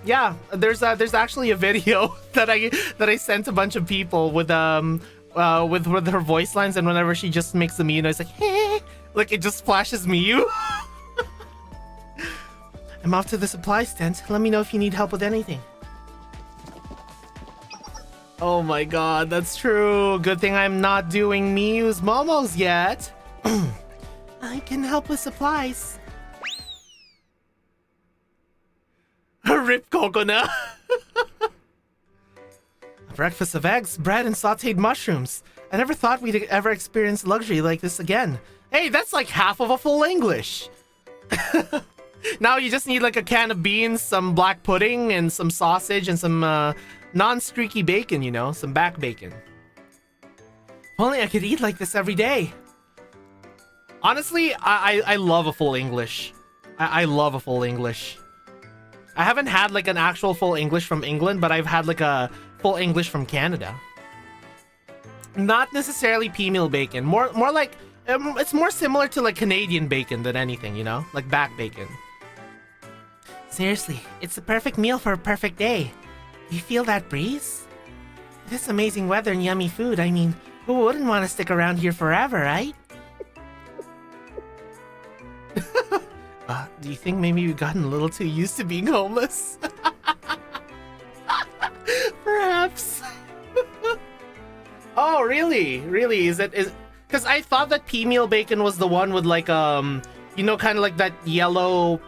There's actually a video that I sent a bunch of people with her voice lines, and whenever she just makes a Miu noise, like, hey, like it just flashes Miu. I'm off to the supplies tent. Let me know if you need help with anything. Oh my god, that's true. Good thing I'm not doing Miu's Momos yet. I can help with supplies. Rip coconut. A breakfast of eggs, bread, and sauteed mushrooms. I never thought we'd ever experience luxury like this again. Hey, that's like half of a full English. Now you just need like a can of beans, some black pudding, and some sausage, and some non-streaky bacon, you know, some back bacon. If only I could eat like this every day. Honestly, I love a full English. I love a full English. I haven't had like an actual full English from England, but I've had like a full English from Canada. Not necessarily pea meal bacon. More like it's more similar to like Canadian bacon than anything, you know, like back bacon. Seriously, it's the perfect meal for a perfect day. Do you feel that breeze? This amazing weather and yummy food, I mean, who wouldn't want to stick around here forever, right? Do you think maybe we've gotten a little too used to being homeless? Perhaps. Oh, really? Really? Is because I thought that pea meal bacon was the one with like you know, kind of like that yellow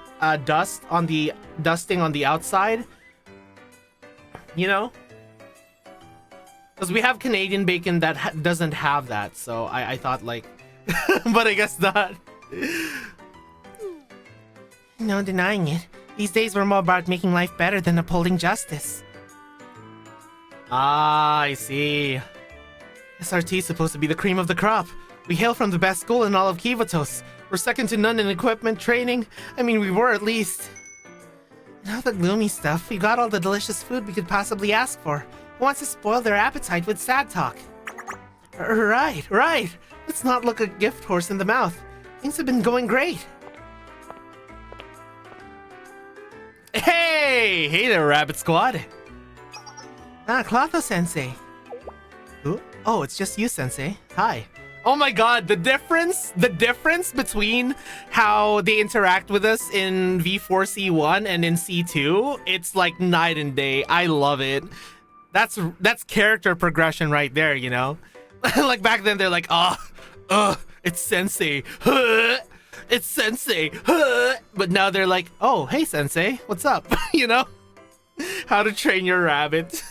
dusting on the outside. You know? Because we have Canadian bacon that doesn't have that, so I thought like, but I guess not. No denying it. These days we're more about making life better than upholding justice. Ah, I see. SRT is supposed to be the cream of the crop. We hail from the best school in all of Kivatos. We're second to none in equipment, training. I mean, we were at least. And all the gloomy stuff, we got all the delicious food we could possibly ask for. Who wants to spoil their appetite with sad talk? Right. Let's not look a gift horse in the mouth. Things have been going great. Hey there, Rabbit Squad. Clotho Sensei. Ooh. Oh, it's just you, Sensei. Hi. Oh my god, the difference between how they interact with us in V4C1 and in C2, it's like night and day. I love it. That's character progression right there, you know? Like back then they're like, it's Sensei. It's Sensei. But now they're like, oh, hey Sensei, what's up? You know? How to train your rabbit.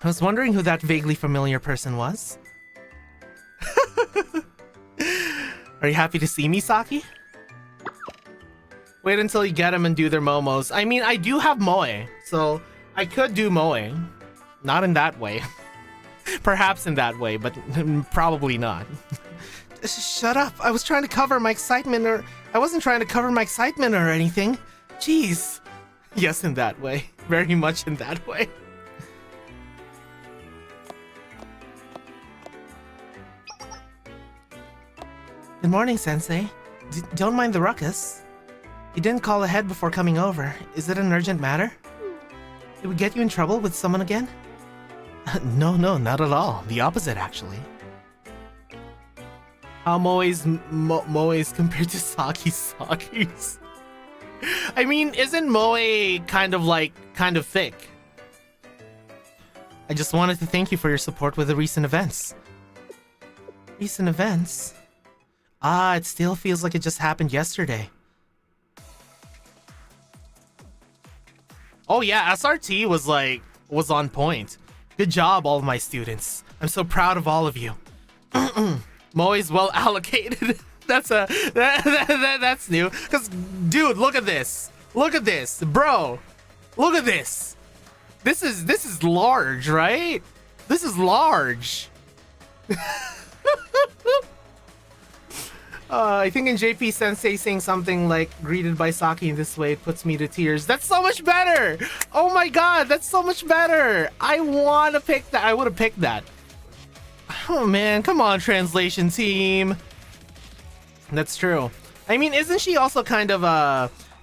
I was wondering who that vaguely familiar person was. Are you happy to see me, Saki? Wait until you get them and do their momos. I mean, I do have moe, so I could do moe. Not in that way. Perhaps in that way, but probably not. Shut up. I was trying to cover my excitement, or I wasn't trying to cover my excitement or anything. Jeez. Yes, in that way. Very much in that way. Good morning, Sensei. Don't mind the ruckus. You didn't call ahead before coming over. Is it an urgent matter? Did we get you in trouble with someone again? No, not at all. The opposite, actually. How Moe's compared to Saki's? I mean, isn't Moe kind of thick? I just wanted to thank you for your support with the recent events. Recent events? It still feels like it just happened yesterday. Oh yeah, SRT was on point. Good job, all of my students. I'm so proud of all of you. Moe's well allocated. That's new. Cause dude, look at this. Look at this, bro. Look at this. This is large, right? This is large. I think in JP Sensei saying something like greeted by Saki in this way, it puts me to tears. That's so much better. Oh my god, that's so much better. I want to pick that. I would have picked that. Oh man, come on, translation team. That's true. I mean, isn't she also kind of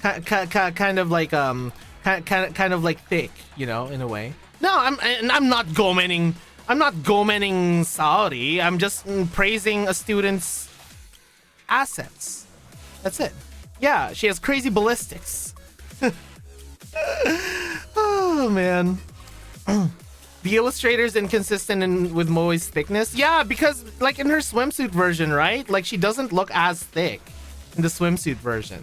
kind of like thick, you know, in a way? No, I'm not gomening. I'm not gomening Saori. I'm just praising a student's assets. That's it. Yeah, she has crazy ballistics. Oh man. The illustrator's inconsistent with Moe's thickness. Yeah, because like in her swimsuit version, right? Like she doesn't look as thick in the swimsuit version.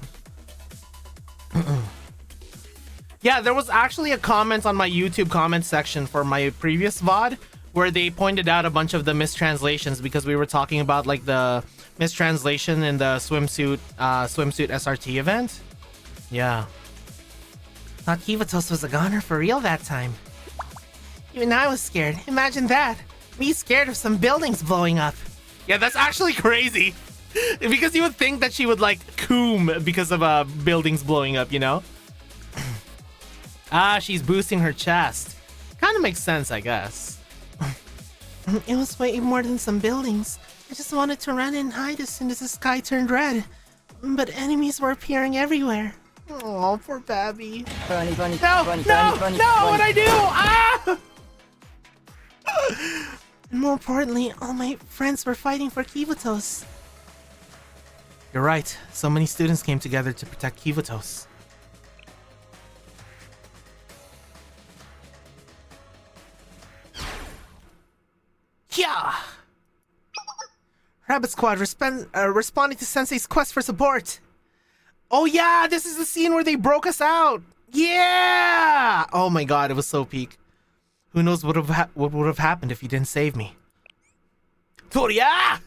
Yeah, there was actually a comment on my YouTube comment section for my previous VOD where they pointed out a bunch of the mistranslations because we were talking about like the mistranslation in the swimsuit SRT event. Yeah. Thought Kivatos was a goner for real that time. Even I was scared. Imagine that. Me scared of some buildings blowing up. Yeah, that's actually crazy. Because you would think that she would like coom because of buildings blowing up, you know? She's boosting her chest. Kind of makes sense, I guess. It was way more than some buildings. I just wanted to run and hide as soon as the sky turned red. But enemies were appearing everywhere. Oh, poor Babby. Bunny, bunny, No, bunny, no, bunny, bunny, no, bunny. what'd I do? Ah! And more importantly, all my friends were fighting for Kivatos. You're right. So many students came together to protect Kivatos. Yeah! Rabbit Squad responding to Sensei's quest for support. Oh yeah, this is the scene where they broke us out. Yeah! Oh my god, it was so peak. Who knows what would have happened if you didn't save me? Toria!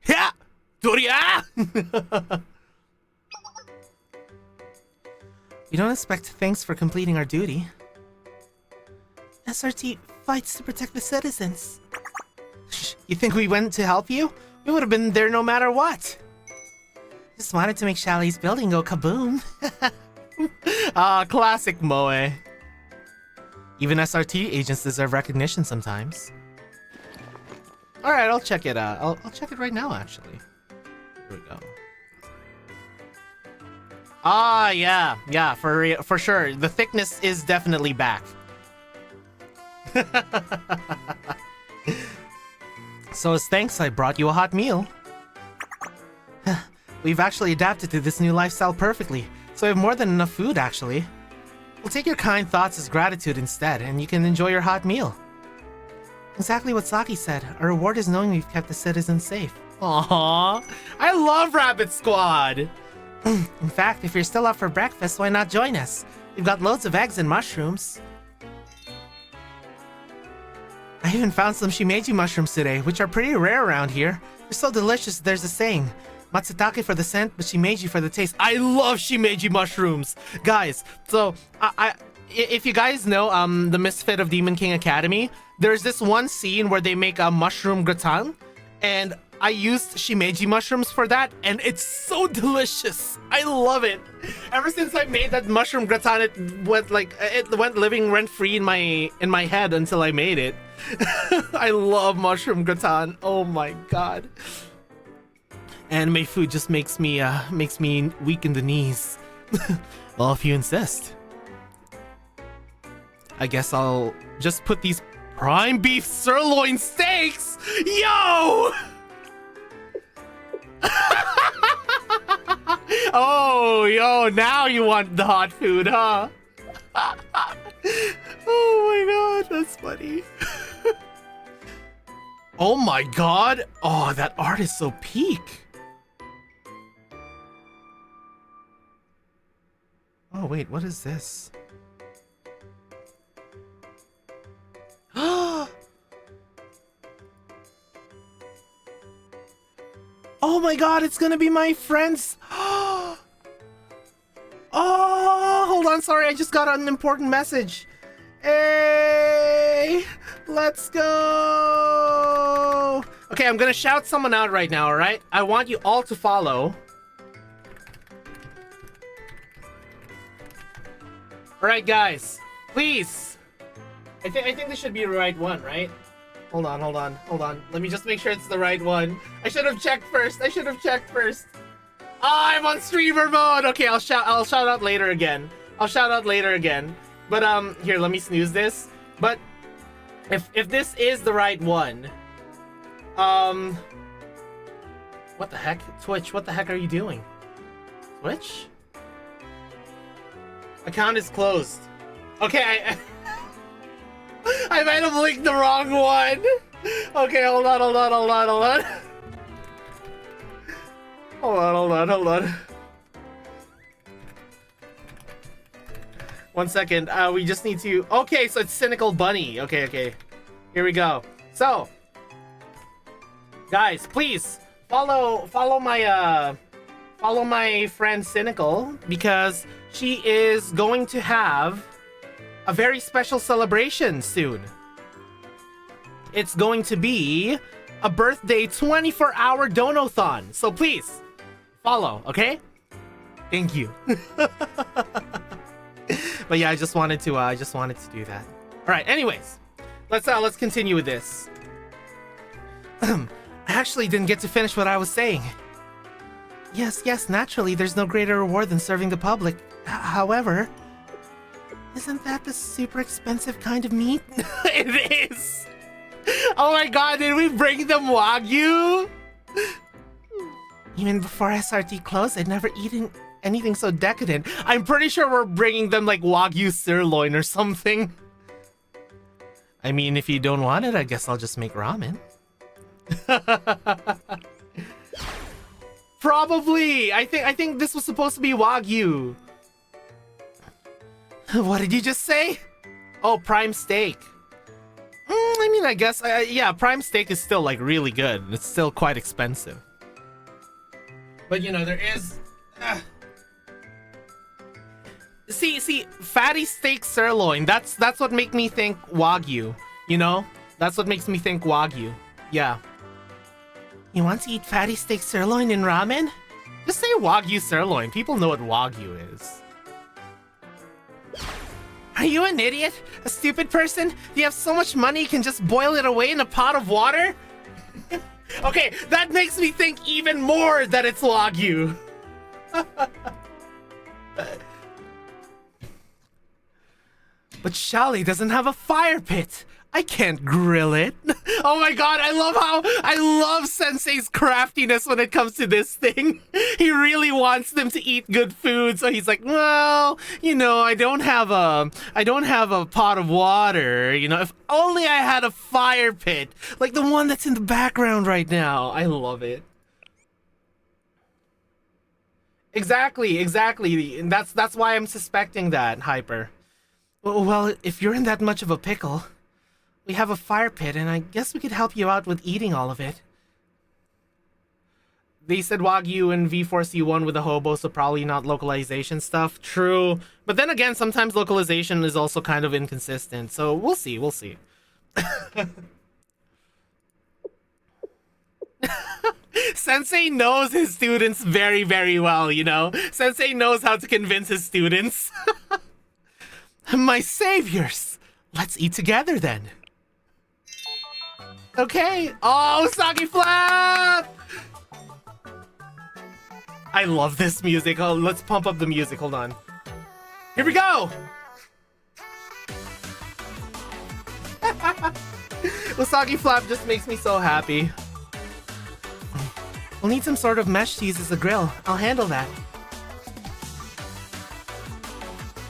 Yeah! Toria! We don't expect thanks for completing our duty. SRT fights to protect the citizens. You think we went to help you? We would have been there no matter what. Just wanted to make Chalet's building go kaboom. Ah, classic Moe. Even SRT agents deserve recognition sometimes. Alright, I'll check it out. I'll check it right now, actually. Here we go. Ah, yeah, for sure. The thickness is definitely back. So as thanks, I brought you a hot meal. We've actually adapted to this new lifestyle perfectly, so we have more than enough food, actually. We'll take your kind thoughts as gratitude instead, and you can enjoy your hot meal. Exactly what Saki said. Our reward is knowing we've kept the citizens safe. Aww, I love Rabbit Squad! In fact, if you're still up for breakfast, why not join us? We've got loads of eggs and mushrooms. I even found some shimeji mushrooms today, which are pretty rare around here. They're so delicious, there's a saying. Matsutake for the scent, but shimeji for the taste. I love shimeji mushrooms! Guys, so, if you guys know the Misfit of Demon King Academy, there's this one scene where they make a mushroom gratin, and I used shimeji mushrooms for that, and it's so delicious. I love it. Ever since I made that mushroom gratin, it went living rent free in my head until I made it. I love mushroom gratin. Oh my god. Anime food just makes me weak in the knees. Well, if you insist. I guess I'll just put these prime beef sirloin steaks. Yo! Oh, yo, now you want the hot food, huh? Oh my god, that's funny. Oh my god. Oh, that art is so peak. Oh wait, what is this? Oh my god, it's gonna be my friends. Oh, hold on, sorry, I just got an important message. Hey, let's go. Okay, I'm gonna shout someone out right now, alright? I want you all to follow. Alright, guys, please. I think this should be the right one, right? Hold on. Let me just make sure it's the right one. I should have checked first. I'm on streamer mode. Okay, I'll shout out later again. But here, let me snooze this. But if this is the right one, what the heck? Twitch, what the heck are you doing? Twitch? Account is closed. Okay, I might have linked the wrong one. Okay, hold on. Hold on. 1 second. We just need to. Okay, so it's Cynical Bunny. Okay. Here we go. So, guys, please follow my friend Cynical, because she is going to have a very special celebration soon. It's going to be a birthday 24-hour donathon. So please follow, okay? Thank you. But yeah, I just wanted to do that. All right, anyways, let's continue with this. I actually didn't get to finish what I was saying. Yes, naturally, there's no greater reward than serving the public. However, isn't that the super expensive kind of meat? It is! Oh my god, did we bring them Wagyu? Even before SRT closed, I'd never eaten anything so decadent. I'm pretty sure we're bringing them like Wagyu sirloin or something. I mean, if you don't want it, I guess I'll just make ramen. Probably. I think this was supposed to be Wagyu. What did you just say? Oh, prime steak. I mean, I guess, yeah, prime steak is still like really good. It's still quite expensive. But you know, there is... See, fatty steak sirloin, that's what makes me think Wagyu, you know? That's what makes me think Wagyu. Yeah. You want to eat fatty steak sirloin in ramen? Just say Wagyu sirloin. People know what Wagyu is. Are you an idiot? A stupid person? Do you have so much money you can just boil it away in a pot of water? Okay, that makes me think even more that it's Wagyu. But Shali doesn't have a fire pit. I can't grill it. Oh my god, I love Sensei's craftiness when it comes to this thing. He really wants them to eat good food, so he's like, well, you know, I don't have a pot of water, you know, if only I had a fire pit, like the one that's in the background right now. I love it. Exactly. And that's why I'm suspecting that, Hyper. Well, if you're in that much of a pickle, we have a fire pit, and I guess we could help you out with eating all of it. They said Wagyu and V4C1 with the hobo, so probably not localization stuff. True. But then again, sometimes localization is also kind of inconsistent, so we'll see. Sensei knows his students very, very well, you know? Sensei knows how to convince his students. My saviors! Let's eat together then. Okay. Oh, Soggy Flap! I love this music. Oh, let's pump up the music. Hold on. Here we go! Usagi Flap just makes me so happy. We'll need some sort of mesh to use as a grill. I'll handle that.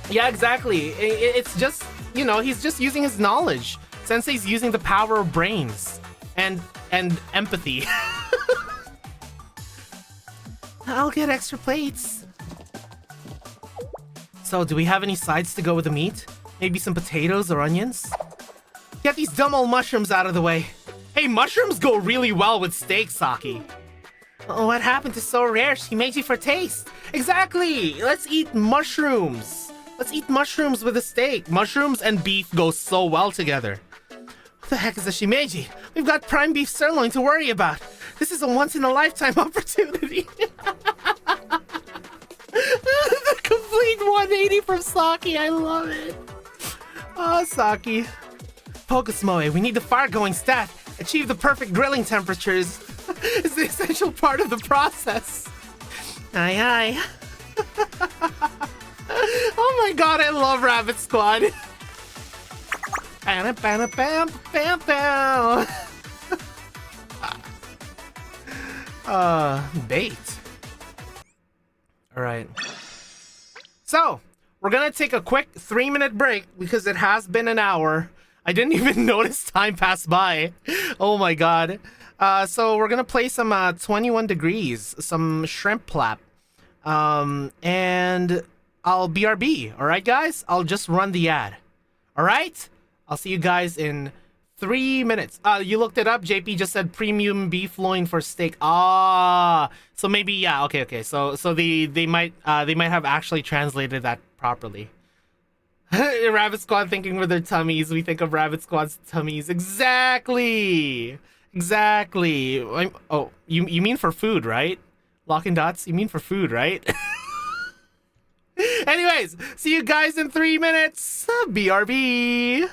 Yeah, exactly. It's just, you know, he's just using his knowledge. Sensei's using the power of brains and empathy. I'll get extra plates. So, do we have any sides to go with the meat? Maybe some potatoes or onions? Get these dumb old mushrooms out of the way. Hey, mushrooms go really well with steak, Saki. Oh, what happened to So Rare? She made you for taste. Exactly! Let's eat mushrooms. Let's eat mushrooms with a steak. Mushrooms and beef go so well together. What the heck is a shimeji? We've got prime beef sirloin to worry about. This is a once-in-a-lifetime opportunity. The complete 180 from Saki. I love it. Oh, Saki. Pokesmoe, we need the fire-going stat. Achieve the perfect grilling temperatures. It's the essential part of the process. Aye. Oh my god, I love Rabbit Squad. Bait. Alright. So, we're gonna take a quick 3-minute break because it has been an hour. I didn't even notice time pass by. Oh my god. So we're gonna play some 21 Degrees, some Shrimp Plap. And I'll BRB, alright guys? I'll just run the ad. Alright? I'll see you guys in 3 minutes. You looked it up? JP just said premium beef loin for steak. Ah, so maybe, yeah, okay. So they might have actually translated that properly. Rabbit Squad thinking with their tummies. We think of Rabbit Squad's tummies. Exactly. Oh, you mean for food, right? Lock and Dots, you mean for food, right? Anyways, see you guys in 3 minutes. BRB.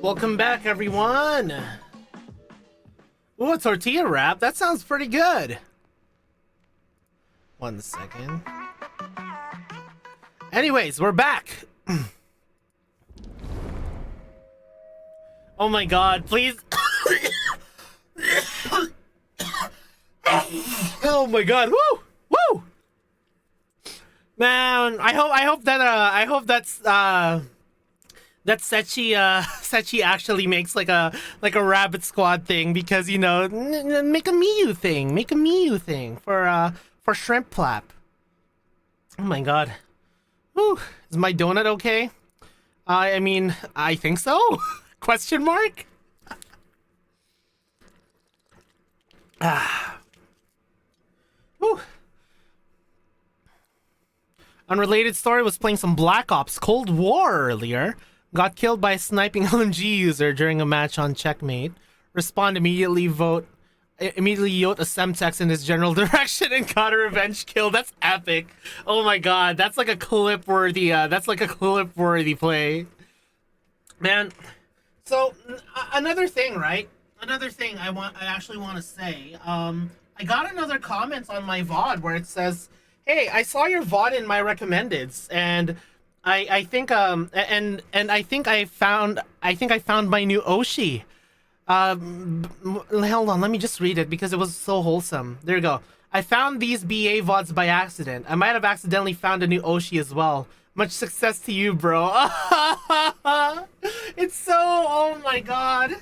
Welcome back, everyone. Ooh, a tortilla wrap. That sounds pretty good. 1 second. Anyways, we're back. Oh my god, please. Oh my god. Woo! Woo! Man, I hope that's that Sechi actually makes like a rabbit squad thing, because you know, make a Miyu thing for shrimp plap. Oh my god. Whew. Is my donut okay? I mean, I think so. Question mark? Whew. Unrelated story, was playing some Black Ops Cold War earlier. Got killed by a sniping LMG user during a match on Checkmate. Respond immediately, yote a Semtex in his general direction and got a revenge kill. That's epic. Oh my god, that's like a clip worthy play. Man, so another thing, right? Another thing I actually want to say. I got another comment on my VOD where it says, "Hey, I saw your VOD in my recommendeds, and I think I think I found my new Oshi." Hold on, let me just read it because it was so wholesome. There you go. "I found these BA VODs by accident. I might have accidentally found a new Oshi as well. Much success to you, bro." It's so, oh my god.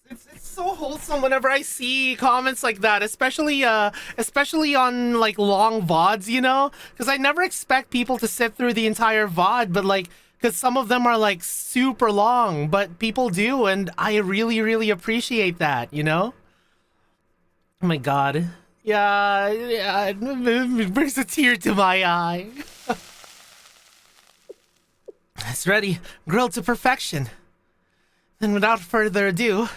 It's so wholesome whenever I see comments like that, especially on like long VODs, you know, because I never expect people to sit through the entire VOD, but like, because some of them are like super long, but people do, and I really appreciate that, you know. Oh my god. Yeah, it brings a tear to my eye. It's ready, grilled to perfection. Then without further ado,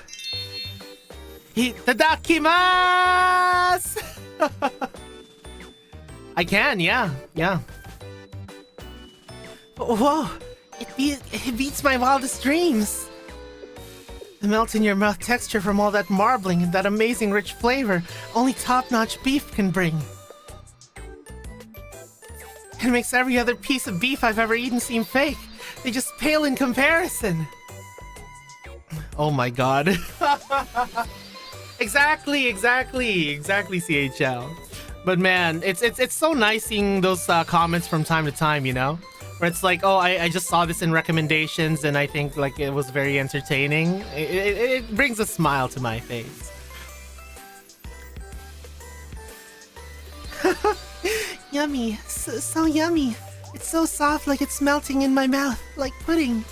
itadakimasu! I can, yeah. Whoa, it beats my wildest dreams. The melt in your mouth texture from all that marbling and that amazing rich flavor only top-notch beef can bring. It makes every other piece of beef I've ever eaten seem fake. They just pale in comparison. Oh my god. Exactly, CHL. But man, it's so nice seeing those comments from time to time, you know? Where it's like, oh, I just saw this in recommendations and I think like it was very entertaining. It brings a smile to my face. Yummy, so yummy. It's so soft, like it's melting in my mouth, like pudding.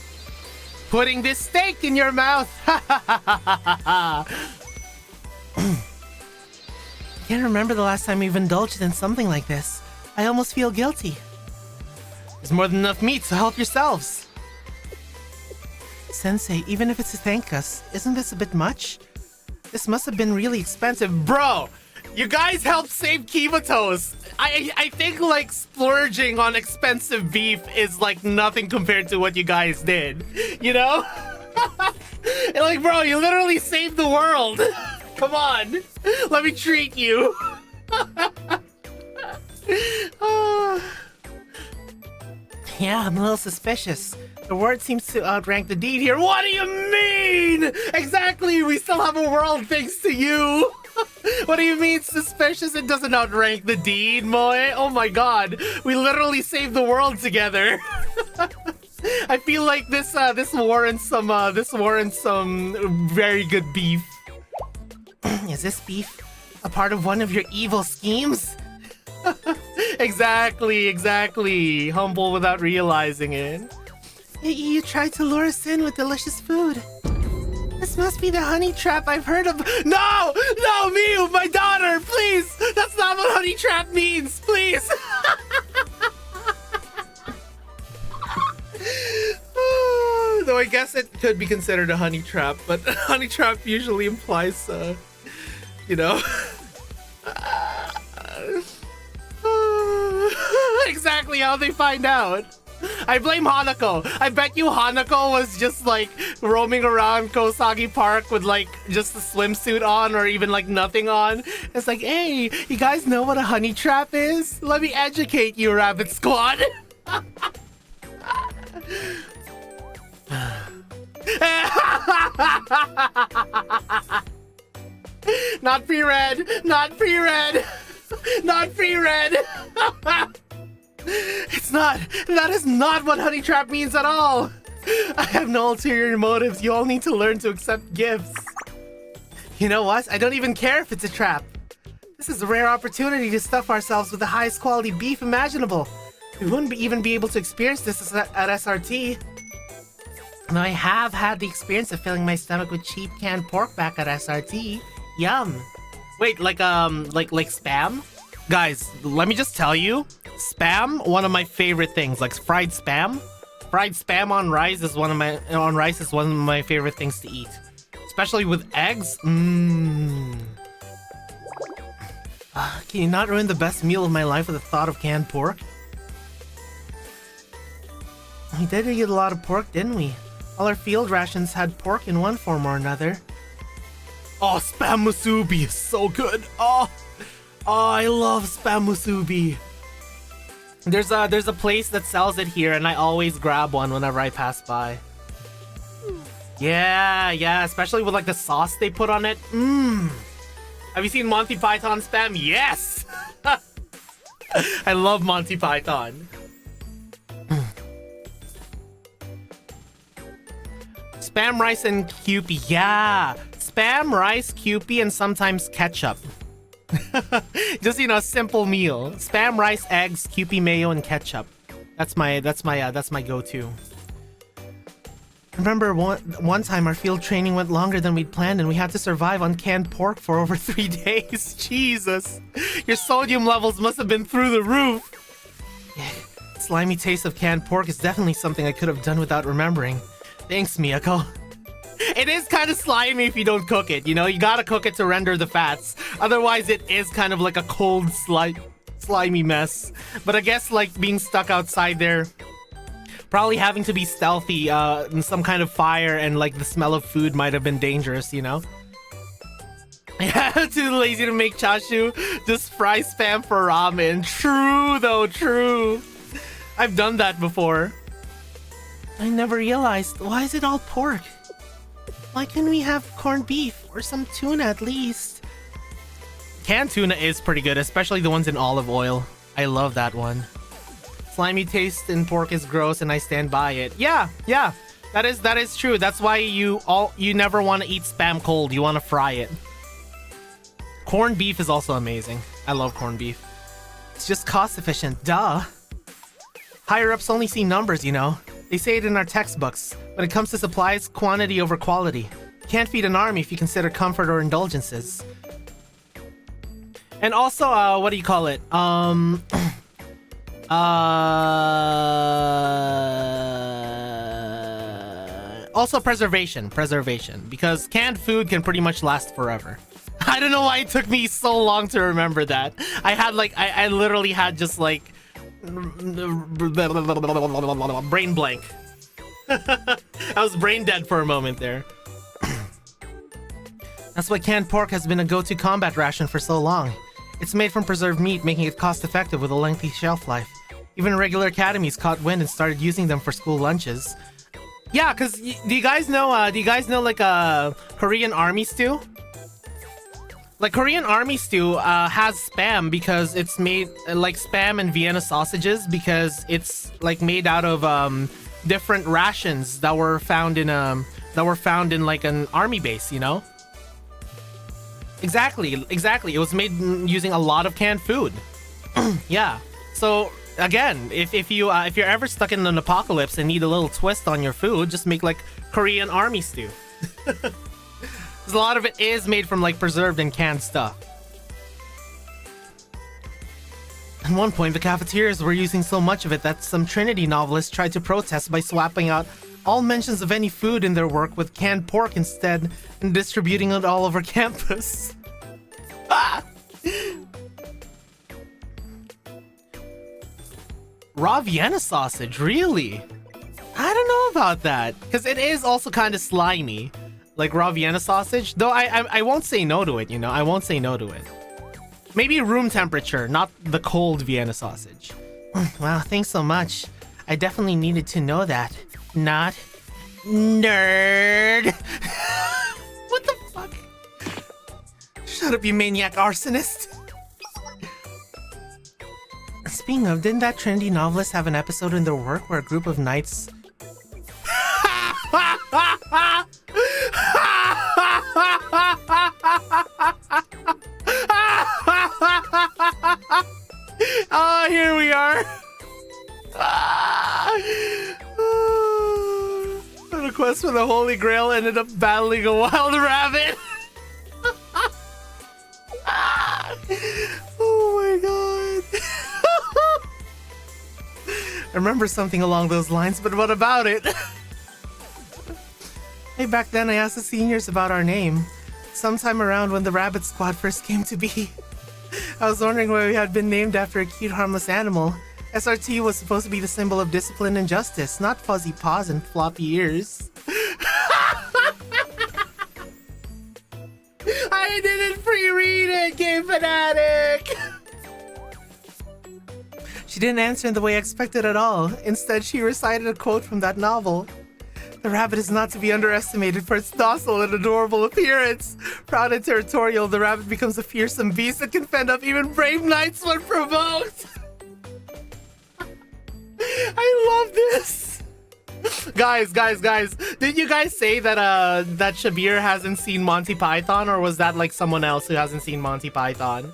Putting this steak in your mouth. Can't remember the last time we've indulged in something like this. I almost feel guilty. There's more than enough meat, so help yourselves. Sensei, even if it's to thank us, isn't this a bit much? This must have been really expensive. Bro, you guys helped save Kimatos. I think like splurging on expensive beef is like nothing compared to what you guys did. You know? Like, bro, you literally saved the world. Come on. Let me treat you. Yeah, I'm a little suspicious. The word seems to outrank the deed here. What do you mean? Exactly, we still have a world thanks to you. What do you mean suspicious? It doesn't outrank the deed, Moe. Oh my god, we literally saved the world together. I feel like this warrants some very good beef. Is this beef a part of one of your evil schemes? Exactly. Humble without realizing it. You tried to lure us in with delicious food. This must be the honey trap I've heard of. No, Miu, my daughter, please. That's not what honey trap means, please. Though I guess it could be considered a honey trap, but honey trap usually implies, you know. Exactly how they find out. I blame Hanako. I bet you Hanako was just like roaming around Kosagi Park with like just a swimsuit on or even like nothing on. It's like, hey, you guys know what a honey trap is? Let me educate you, Rabbit Squad. Not pre-read. Not pre-read. Not pre-read. It's not. That is not what honey trap means at all. I have no ulterior motives. You all need to learn to accept gifts. You know what? I don't even care if it's a trap. This is a rare opportunity to stuff ourselves with the highest quality beef imaginable. We wouldn't even be able to experience this at SRT. Now I have had the experience of filling my stomach with cheap canned pork back at SRT. Yum. Wait, like Spam? Guys, let me just tell you, Spam, one of my favorite things. Like fried Spam. Fried Spam on rice is one of my favorite things to eat. Especially with eggs. Mmm. Can you not ruin the best meal of my life with the thought of canned pork? We did eat a lot of pork, didn't we? All our field rations had pork in one form or another. Oh, Spam Musubi is so good. Oh, I love Spam Musubi. There's a place that sells it here, and I always grab one whenever I pass by. Yeah, especially with like the sauce they put on it. Mmm. Have you seen Monty Python Spam? Yes! I love Monty Python. Spam rice and Kewpie. Yeah! Spam, rice, Kewpie, and sometimes ketchup. Just, you know, a simple meal. Spam, rice, eggs, Kewpie, mayo, and ketchup. That's my go-to. Remember one time our field training went longer than we'd planned and we had to survive on canned pork for over 3 days. Jesus. Your sodium levels must have been through the roof. Yeah, slimy taste of canned pork is definitely something I could have done without remembering. Thanks, Miyako. It is kind of slimy if you don't cook it, you know? You gotta cook it to render the fats. Otherwise, it is kind of like a cold, slimy mess. But I guess, like, being stuck outside there, probably having to be stealthy in some kind of fire and, like, the smell of food might have been dangerous, you know? Yeah, too lazy to make chashu. Just fry Spam for ramen. True, though, true. I've done that before. I never realized. Why is it all pork? Why can't we have corned beef or some tuna at least? Canned tuna is pretty good, especially the ones in olive oil. I love that one. Slimy taste in pork is gross and I stand by it. Yeah. That is true. That's why you never want to eat Spam cold. You want to fry it. Corned beef is also amazing. I love corned beef. It's just cost efficient. Duh. Higher ups only see numbers, you know. They say it in our textbooks. When it comes to supplies, quantity over quality. You can't feed an army if you consider comfort or indulgences. And also, what do you call it? Also preservation, because canned food can pretty much last forever. I don't know why it took me so long to remember that. I literally had just like brain blank. I was brain dead for a moment there. That's why canned pork has been a go-to combat ration for so long. It's made from preserved meat, making it cost-effective with a lengthy shelf life. Even regular academies caught wind and started using them for school lunches. Yeah, cause do you guys know like Korean army stew? Like Korean army stew has Spam because it's made like Spam and Vienna sausages because it's like made out of different rations that were found in like an army base, you know? Exactly. It was made using a lot of canned food. Yeah. So again, if you're ever stuck in an apocalypse and need a little twist on your food, just make like Korean army stew. A lot of it is made from like preserved and canned stuff. At one point, the cafeterias were using so much of it that some Trinity novelists tried to protest by swapping out all mentions of any food in their work with canned pork instead and distributing it all over campus. Raw Vienna sausage, really? I don't know about that, because it is also kind of slimy, like raw Vienna sausage. Though I won't say no to it, you know. I won't say no to it. Maybe room temperature, not the cold Vienna sausage. Wow, thanks so much. I definitely needed to know that. Not nerd. What the fuck? Shut up, you maniac arsonist. Speaking of, didn't that trendy novelist have an episode in their work where a group of knights... Oh, here we are. The quest for the Holy Grail ended up battling a wild rabbit. Oh my god. I remember something along those lines, but what about it? Hey, back then I asked the seniors about our name. Sometime around when the Rabbit Squad first came to be. I was wondering why we had been named after a cute, harmless animal. SRT was supposed to be the symbol of discipline and justice, not fuzzy paws and floppy ears. I didn't pre-read it, Game Fanatic! She didn't answer in the way I expected at all. Instead, she recited a quote from that novel. The rabbit is not to be underestimated for its docile and adorable appearance. Proud and territorial, the rabbit becomes a fearsome beast that can fend off even brave knights when provoked. I love this. Guys, did you guys say that that Shabir hasn't seen Monty Python, or was that like someone else who hasn't seen Monty Python?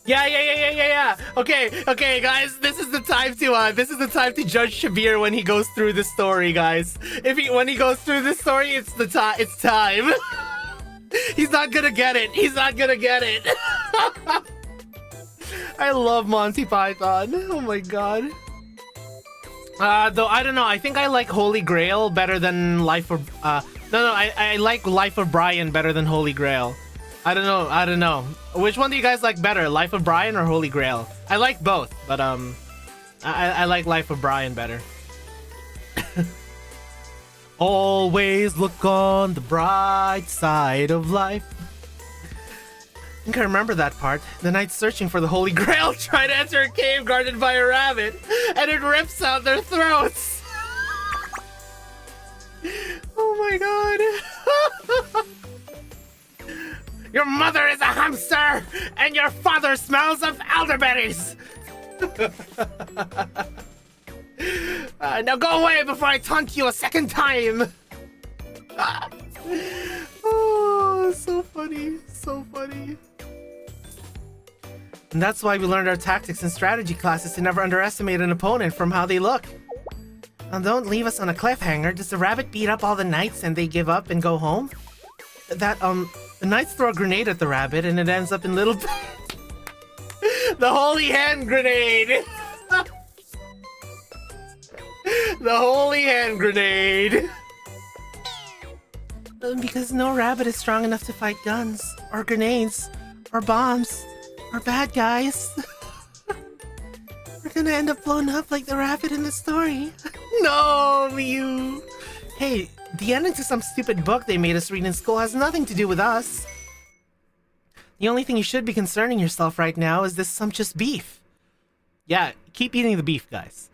Yeah. Okay, guys, this is the time to judge Shabir when he goes through the story, guys. When he goes through the story, it's time. He's not gonna get it. I love Monty Python. Oh my god. Though I don't know. I think I like Holy Grail better than Life of. I like Life of Brian better than Holy Grail. I don't know. Which one do you guys like better, Life of Brian or Holy Grail? I like both, but I like Life of Brian better. Always look on the bright side of life. I think I remember that part. The knights searching for the Holy Grail try to enter a cave guarded by a rabbit, and it rips out their throats. Oh my god. Your mother is a hamster, and your father smells of elderberries. Now go away before I taunt you a second time. Oh, so funny. And that's why we learned our tactics and strategy classes to never underestimate an opponent from how they look. Now don't leave us on a cliffhanger. Does the rabbit beat up all the knights and they give up and go home? The knights throw a grenade at the rabbit and it ends up in little... The holy hand grenade! The holy hand grenade! Because no rabbit is strong enough to fight guns, or grenades, or bombs, or bad guys. We're gonna end up blown up like the rabbit in the story. No, Mew! Hey, the ending to some stupid book they made us read in school has nothing to do with us. The only thing you should be concerning yourself right now is this sumptuous beef. Yeah, keep eating the beef, guys.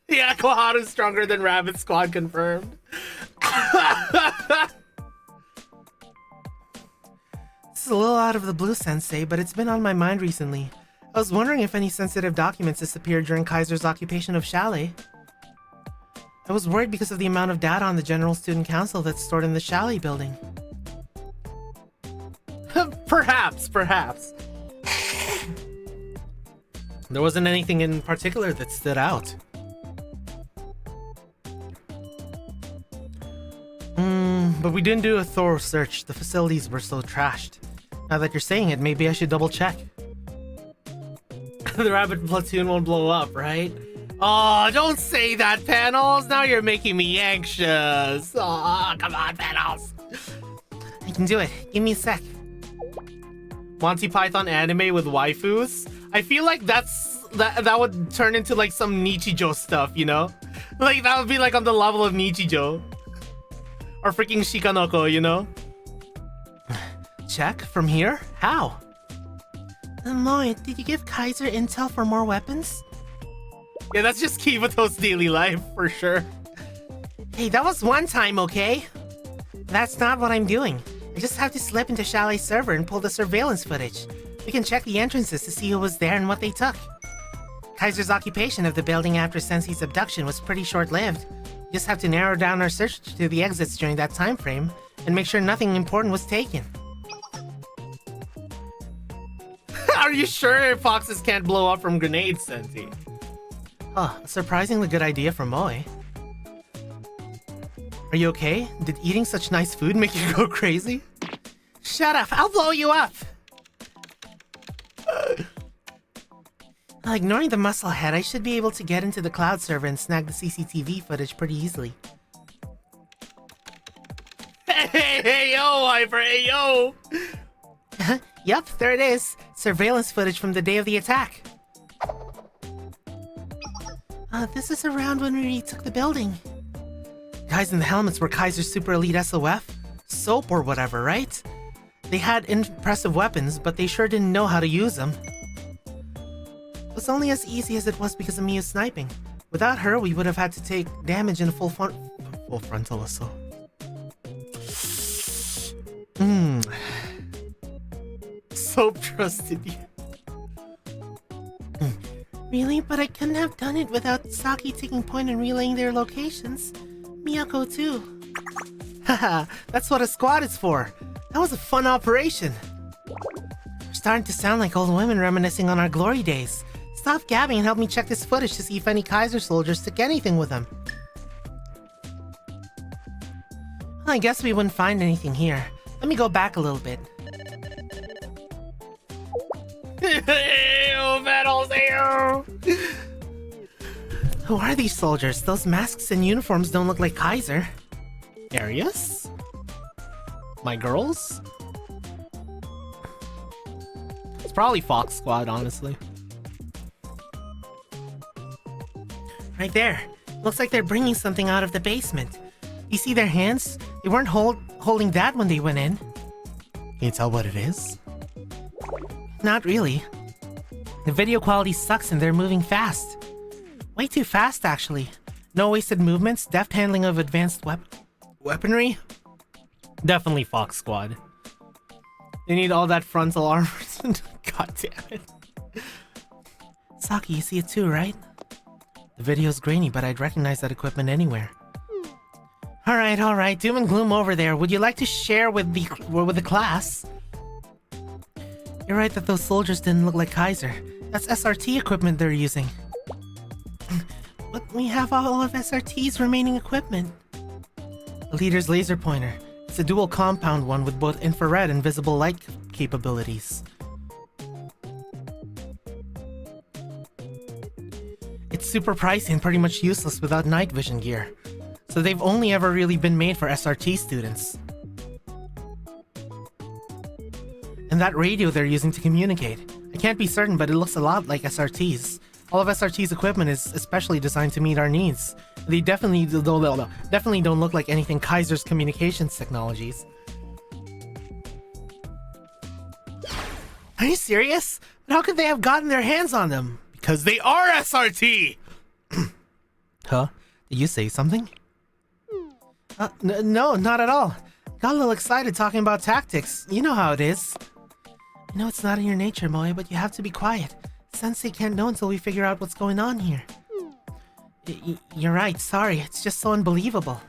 Yeah, Koharu's stronger than Rabbit Squad confirmed. This is a little out of the blue, Sensei, but it's been on my mind recently. I was wondering if any sensitive documents disappeared during Kaiser's occupation of Chalet. I was worried because of the amount of data on the General Student Council that's stored in the Chalet building. Perhaps. There wasn't anything in particular that stood out. But we didn't do a thorough search. The facilities were so trashed. Now that you're saying it, maybe I should double check. The rabbit platoon won't blow up, right? Oh, don't say that, Panels! Now you're making me anxious! Oh, come on, Panels! I can do it. Give me a sec. Monty Python anime with waifus? I feel like that's That would turn into like some Nichijou stuff, you know? Like that would be like on the level of Nichijou. Or freaking Shikanoko, you know? Check from here? How? Lloyd, did you give Kaiser intel for more weapons? Yeah, that's just Kibato's daily life, for sure. Hey, that was one time, okay? That's not what I'm doing. I just have to slip into Chalet's server and pull the surveillance footage. We can check the entrances to see who was there and what they took. Kaiser's occupation of the building after Sensei's abduction was pretty short-lived. We just have to narrow down our search to the exits during that time frame and make sure nothing important was taken. Are you sure foxes can't blow up from grenades, Sensei? Huh, a surprisingly good idea from Moe. Are you okay? Did eating such nice food make you go crazy? Shut up, I'll blow you up! Ignoring the muscle head, I should be able to get into the cloud server and snag the CCTV footage pretty easily. Hey, yo, Hyper, hey, yo! Yup, there it is. Surveillance footage from the day of the attack. This is around when we retook the building. Guys in the helmets were Kaiser's super elite SOF? Soap or whatever, right? They had impressive weapons, but they sure didn't know how to use them. It was only as easy as it was because of Miu's sniping. Without her, we would have had to take damage in a full frontal assault. Soap trusted you. Really? But I couldn't have done it without Saki taking point and relaying their locations. Miyako too. Haha, that's what a squad is for. That was a fun operation. We're starting to sound like old women reminiscing on our glory days. Stop gabbing and help me check this footage to see if any Kaiser soldiers took anything with them. Well, I guess we wouldn't find anything here. Let me go back a little bit. Ew, medals, ew! Who are these soldiers? Those masks and uniforms don't look like Kaiser. Arius? My girls? It's probably Fox Squad, honestly. Right there. Looks like they're bringing something out of the basement. You see their hands? They weren't holding that when they went in. Can you tell what it is? Not really. The video quality sucks and they're moving fast. Way too fast, actually. No wasted movements, deft handling of advanced weaponry. Definitely Fox Squad. They need all that frontal armor. God damn it. Saki, you see it too, right? The video's grainy, but I'd recognize that equipment anywhere. Alright. Doom and gloom over there. Would you like to share with the class? You're right that those soldiers didn't look like Kaiser. That's SRT equipment they're using. But we have all of SRT's remaining equipment. The leader's laser pointer. It's a dual compound one with both infrared and visible light capabilities. It's super pricey and pretty much useless without night vision gear. So they've only ever really been made for SRT students. And that radio they're using to communicate. I can't be certain, but it looks a lot like SRT's. All of SRT's equipment is especially designed to meet our needs. They definitely don't look like anything Kaiser's communications technologies. Are you serious? But how could they have gotten their hands on them? Because they are SRT! Huh? Did you say something? No, not at all. Got a little excited talking about tactics. You know how it is. I know it's not in your nature, Moe, but you have to be quiet. Sensei can't know until we figure out what's going on here. You're right, sorry. It's just so unbelievable.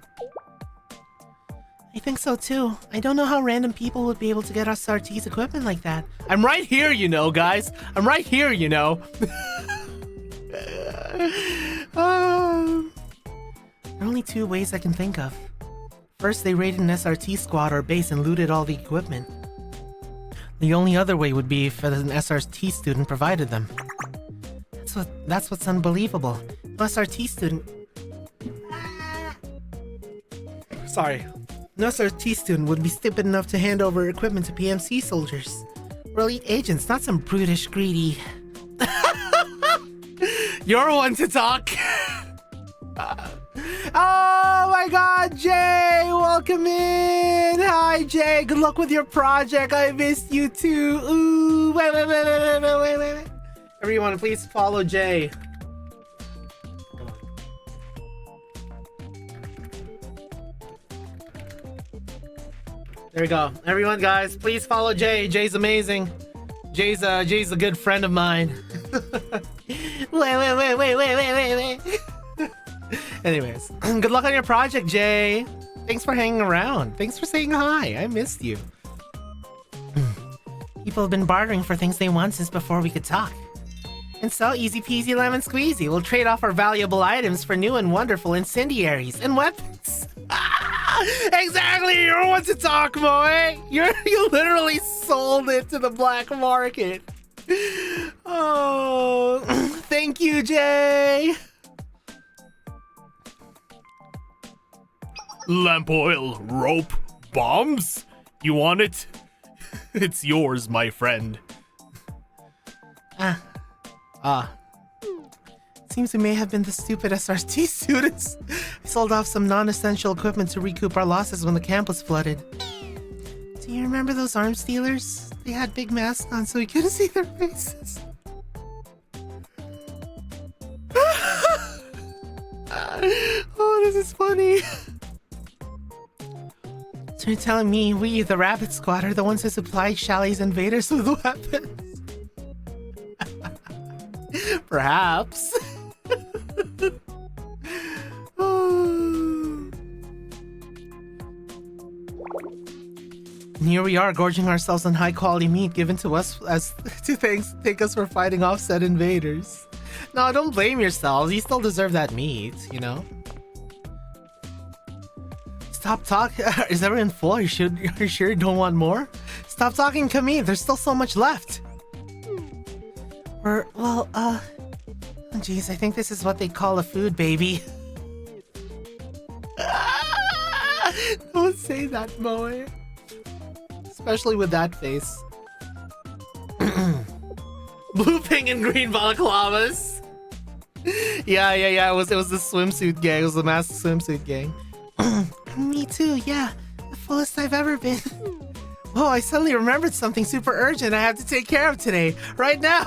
I think so too. I don't know how random people would be able to get SRT's equipment like that. I'm right here, you know, guys. I'm right here, you know. There are only two ways I can think of. First, they raided an SRT squad or base and looted all the equipment. The only other way would be if an SRT student provided them. That's what's unbelievable. No SRT student... Sorry. No SRT student would be stupid enough to hand over equipment to PMC soldiers. We're elite agents, not some brutish, greedy... You're one to talk. Oh my god, Jay! Welcome in! Hi, Jay. Good luck with your project. I missed you too. Ooh, wait. Everyone, please follow Jay. There we go. Everyone, guys, please follow Jay. Jay's amazing. Jay's a good friend of mine. Wait. Anyways, good luck on your project, Jay. Thanks for hanging around. Thanks for saying hi. I missed you. People have been bartering for things they want since before we could talk. And so, easy peasy lemon squeezy. We'll trade off our valuable items for new and wonderful incendiaries and weapons. Exactly! You're one to talk, boy! You literally sold it to the black market. Oh, thank you, Jay. Lamp oil, rope, bombs? You want it? It's yours, my friend. Seems we may have been the stupid SRT students. We sold off some non-essential equipment to recoup our losses when the camp was flooded. Do you remember those arms dealers? They had big masks on so we couldn't see their faces. Oh, this is funny. So you're telling me we, the Rabbit Squad, are the ones who supplied Shelly's invaders with weapons? Perhaps. And here we are, gorging ourselves on high-quality meat given to us as to thank us for fighting off said invaders. No, don't blame yourselves. You still deserve that meat, you know? Stop talking. Is everyone full? Are you sure you don't want more? Stop talking, come eat. There's still so much left. Geez, I think this is what they call a food baby. Don't say that, Moe. Especially with that face. Blue, pink, and green balaclavas. Yeah. It was the swimsuit gang. It was the masked swimsuit gang. Me too, yeah. The fullest I've ever been. Oh, I suddenly remembered something super urgent I have to take care of today. Right now.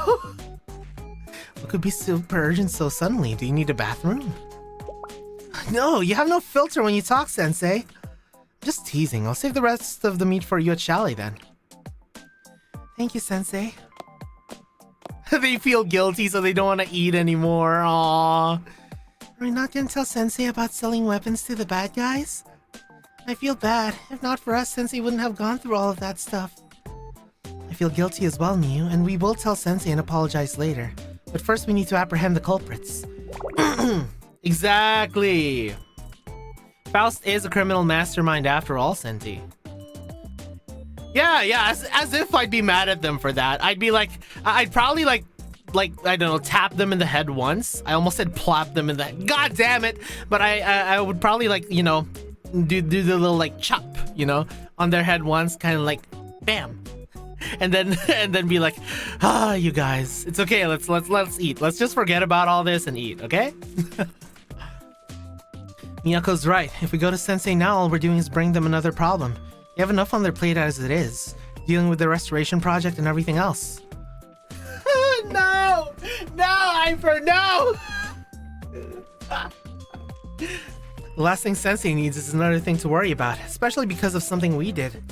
What could be super urgent so suddenly? Do you need a bathroom? No, you have no filter when you talk, Sensei. Just teasing. I'll save the rest of the meat for you at Chalet then. Thank you, Sensei. They feel guilty, so they don't want to eat anymore. Aww. Are we not gonna tell Sensei about selling weapons to the bad guys? I feel bad. If not for us, Sensei wouldn't have gone through all of that stuff. I feel guilty as well, Miyu, and we will tell Sensei and apologize later. But first we need to apprehend the culprits. Exactly! Faust is a criminal mastermind after all, Senti. Yeah, as if I'd be mad at them for that. I'd be like, I'd probably like, I don't know, tap them in the head once. I almost said plop them in the head. God damn it! But I would probably like, you know, do the little like chop, you know, on their head once, kind of like, bam. And then be like, you guys, it's okay, let's eat. Let's just forget about all this and eat, okay? Miyako's right. If we go to Sensei now, all we're doing is bring them another problem. They have enough on their plate as it is, dealing with the restoration project and everything else. No, Hyper, no! The last thing Sensei needs is another thing to worry about, especially because of something we did.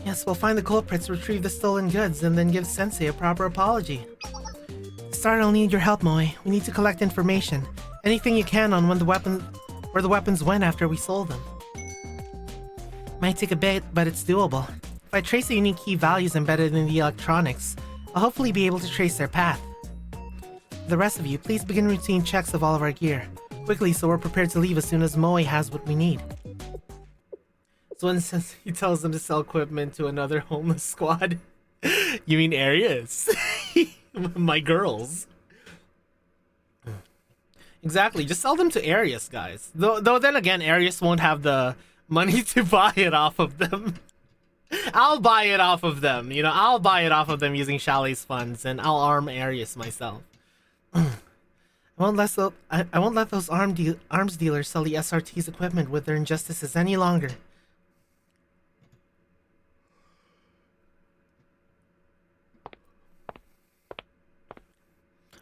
Yes, we'll find the culprits, retrieve the stolen goods, and then give Sensei a proper apology. To start, I'll need your help, Moe. We need to collect information. Anything you can on where the weapons went after we sold them. Might take a bit, but it's doable. If I trace the unique key values embedded in the electronics, I'll hopefully be able to trace their path. For the rest of you, please begin routine checks of all of our gear. Quickly, so we're prepared to leave as soon as Moe has what we need. So when he tells them to sell equipment to another homeless squad, you mean Arius? My girls. Exactly, just sell them to Arius, guys. Though then again, Arius won't have the money to buy it off of them. I'll buy it off of them, you know, I'll buy it off of them using Chalet's funds, and I'll arm Arius myself. I won't let those arms dealers sell the SRT's equipment with their injustices any longer.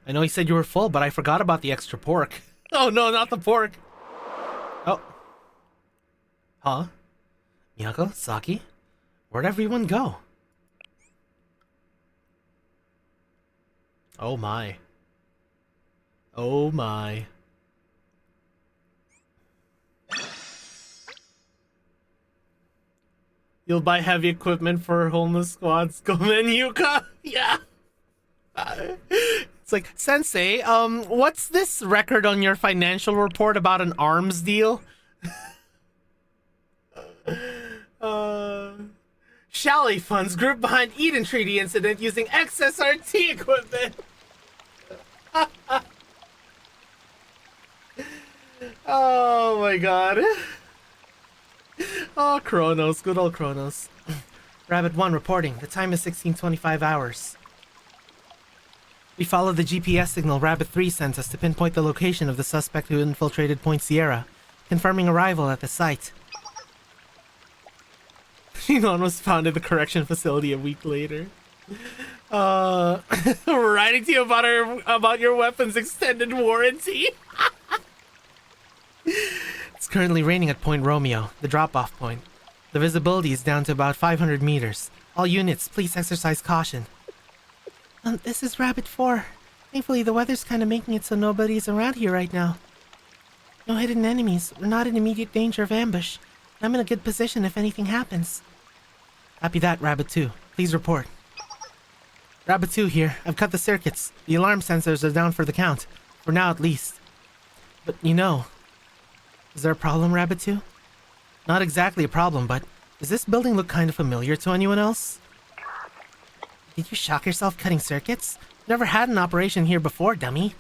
I know he said you were full, but I forgot about the extra pork. Oh no, not the pork. Oh. Huh? Miyako? Saki? Where'd everyone go? Oh my. Oh my. You'll buy heavy equipment for homeless squads. Go Yuka. Yeah. It's like, Sensei, what's this record on your financial report about an arms deal? Shally funds group behind Eden Treaty incident using XSRT equipment. Oh my god. Oh, Kronos. Good old Kronos. Rabbit 1 reporting. The time is 16:25 hours. We followed the GPS signal Rabbit 3 sent us to pinpoint the location of the suspect who infiltrated Point Sierra, confirming arrival at the site. Shinon was found in the correction facility a week later. Writing to you about your weapon's extended warranty. It's currently raining at Point Romeo, the drop-off point. The visibility is down to about 500 meters. All units, please exercise caution. This is Rabbit 4. Thankfully, the weather's kind of making it so nobody's around here right now. No hidden enemies. We're not in immediate danger of ambush. I'm in a good position if anything happens. Copy that, Rabbit 2. Please report. Rabbit 2 here. I've cut the circuits. The alarm sensors are down for the count. For now, at least. But, is there a problem, Rabbit 2? Not exactly a problem, but does this building look kind of familiar to anyone else? Did you shock yourself cutting circuits? Never had an operation here before, dummy.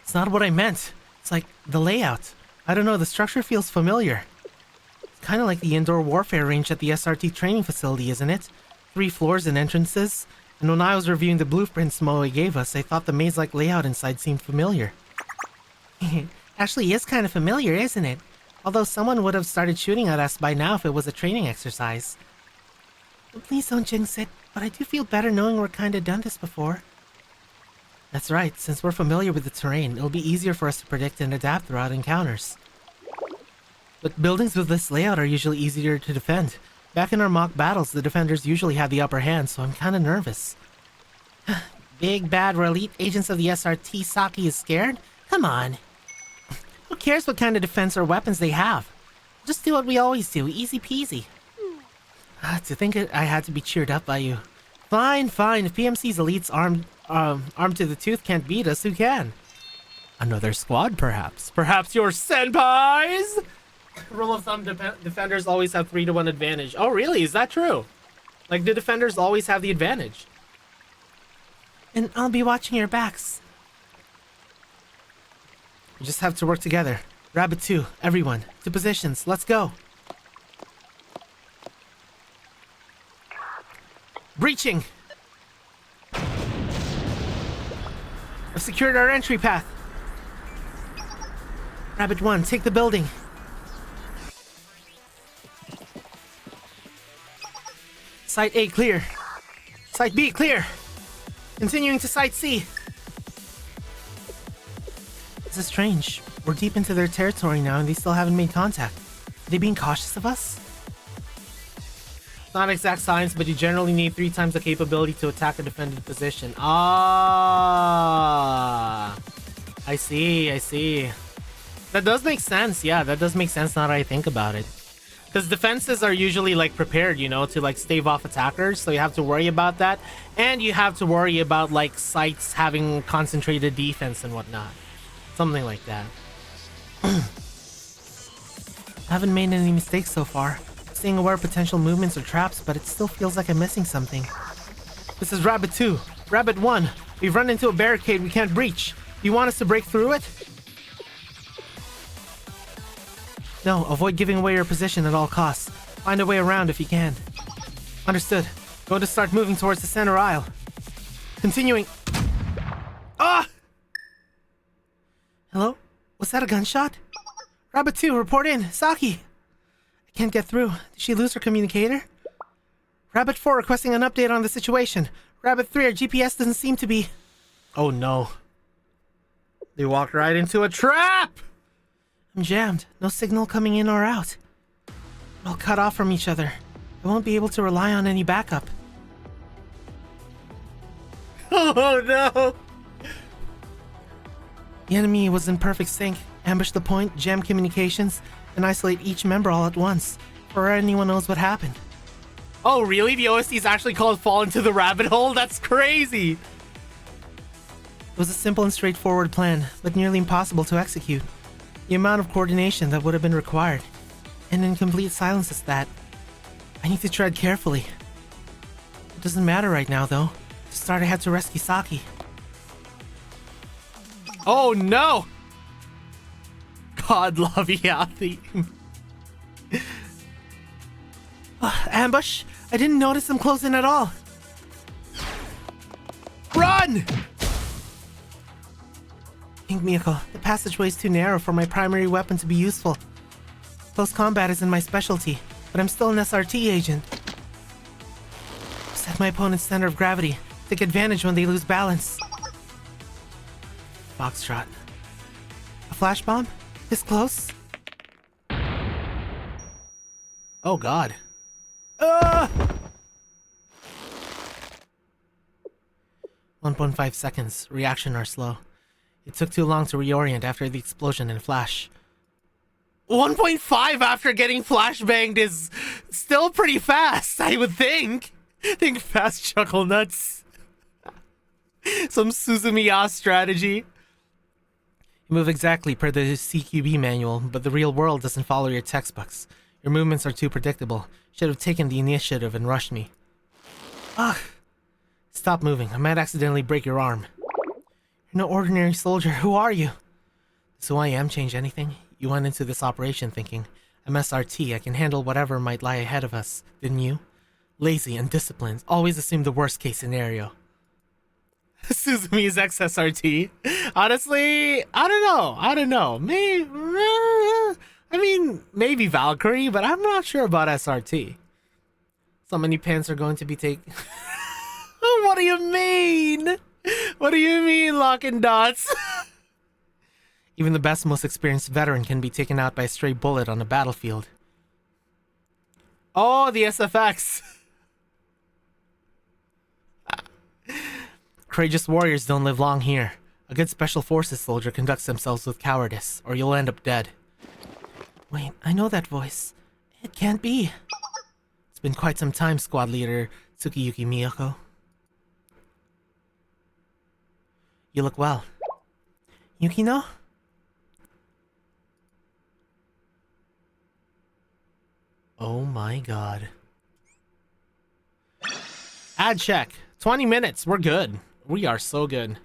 It's not what I meant. It's like the layout. I don't know, the structure feels familiar. It's kind of like the indoor warfare range at the SRT training facility, isn't it? 3 floors and entrances. And when I was reviewing the blueprints Moe gave us, I thought the maze-like layout inside seemed familiar. Actually is kind of familiar, isn't it? Although someone would have started shooting at us by now if it was a training exercise. Please don't jinx it, but I do feel better knowing we're kinda done this before. That's right, since we're familiar with the terrain, it'll be easier for us to predict and adapt throughout encounters. But buildings with this layout are usually easier to defend. Back in our mock battles, the defenders usually have the upper hand, so I'm kinda nervous. Big bad elite agents of the SRT Saki is scared? Come on. Who cares what kind of defense or weapons they have? Just do what we always do, easy peasy. To think I had to be cheered up by you. Fine. If PMC's elites armed to the tooth can't beat us, who can? Another squad, perhaps. Perhaps your senpais? Rule of thumb, defenders always have 3-to-1 advantage. Oh, really? Is that true? Like, the defenders always have the advantage. And I'll be watching your backs. We just have to work together. Rabbit 2, everyone, to positions. Let's go. Breaching! I've secured our entry path. Rabbit 1, take the building. Site A clear. Site B clear. Continuing to Site C. This is strange. We're deep into their territory now and they still haven't made contact. Are they being cautious of us? It's not exact science, but you generally need 3 times the capability to attack a defended position. Ah, I see. That does make sense. Yeah, that does make sense now that I think about it. Because defenses are usually like prepared, to like stave off attackers, so you have to worry about that. And you have to worry about like sites having concentrated defense and whatnot. Something like that. I haven't made any mistakes so far. Staying aware of potential movements or traps, but it still feels like I'm missing something. This is Rabbit 2. Rabbit 1. We've run into a barricade we can't breach. Do you want us to break through it? No, avoid giving away your position at all costs. Find a way around if you can. Understood. Going to start moving towards the center aisle. Continuing. Ah! Was that a gunshot? Rabbit 2, report in. Saki! I can't get through. Did she lose her communicator? Rabbit 4 requesting an update on the situation. Rabbit 3, our GPS doesn't seem to be... Oh no. They walked right into a trap! I'm jammed. No signal coming in or out. We're all cut off from each other. I won't be able to rely on any backup. Oh no! The enemy was in perfect sync. Ambush the point, jam communications, and isolate each member all at once, before anyone knows what happened. Oh really? The OST is actually called Fall into the Rabbit Hole? That's crazy! It was a simple and straightforward plan, but nearly impossible to execute. The amount of coordination that would have been required, and in complete silence is that. I need to tread carefully. It doesn't matter right now though. To start, I had to rescue Saki. Oh no! God love Yathi. Ambush? I didn't notice them close in at all. Run! King Miyako, the passageway is too narrow for my primary weapon to be useful. Close combat isn't my specialty, but I'm still an SRT agent. Set my opponent's center of gravity. Take advantage when they lose balance. Foxtrot. A flash bomb? This close? Oh god. 1.5 seconds. Reaction are slow. It took too long to reorient after the explosion and flash. 1.5 after getting flashbanged is still pretty fast, I would think. Think fast, chuckle nuts. Some Suzumiya strategy. You move exactly per the CQB manual, but the real world doesn't follow your textbooks. Your movements are too predictable. Should have taken the initiative and rushed me. Ugh. Stop moving. I might accidentally break your arm. You're no ordinary soldier. Who are you? Does who I am change anything? You went into this operation thinking, I'm SRT, I can handle whatever might lie ahead of us, didn't you? Lazy, undisciplined, always assume the worst case scenario. Suzumi's ex-SRT. Honestly, I don't know. Maybe Valkyrie, but I'm not sure about SRT. So many pants are going to be taken. What do you mean? What do you mean, Lock and Dots? Even the best, most experienced veteran can be taken out by a stray bullet on a battlefield. Oh, the SFX. Courageous warriors don't live long here. A good special forces soldier conducts themselves with cowardice, or you'll end up dead. Wait, I know that voice. It can't be. It's been quite some time, squad leader Tsukiyuki Miyako. You look well. Yukino? Oh my god. Ad check. 20 minutes. We're good. We are so good.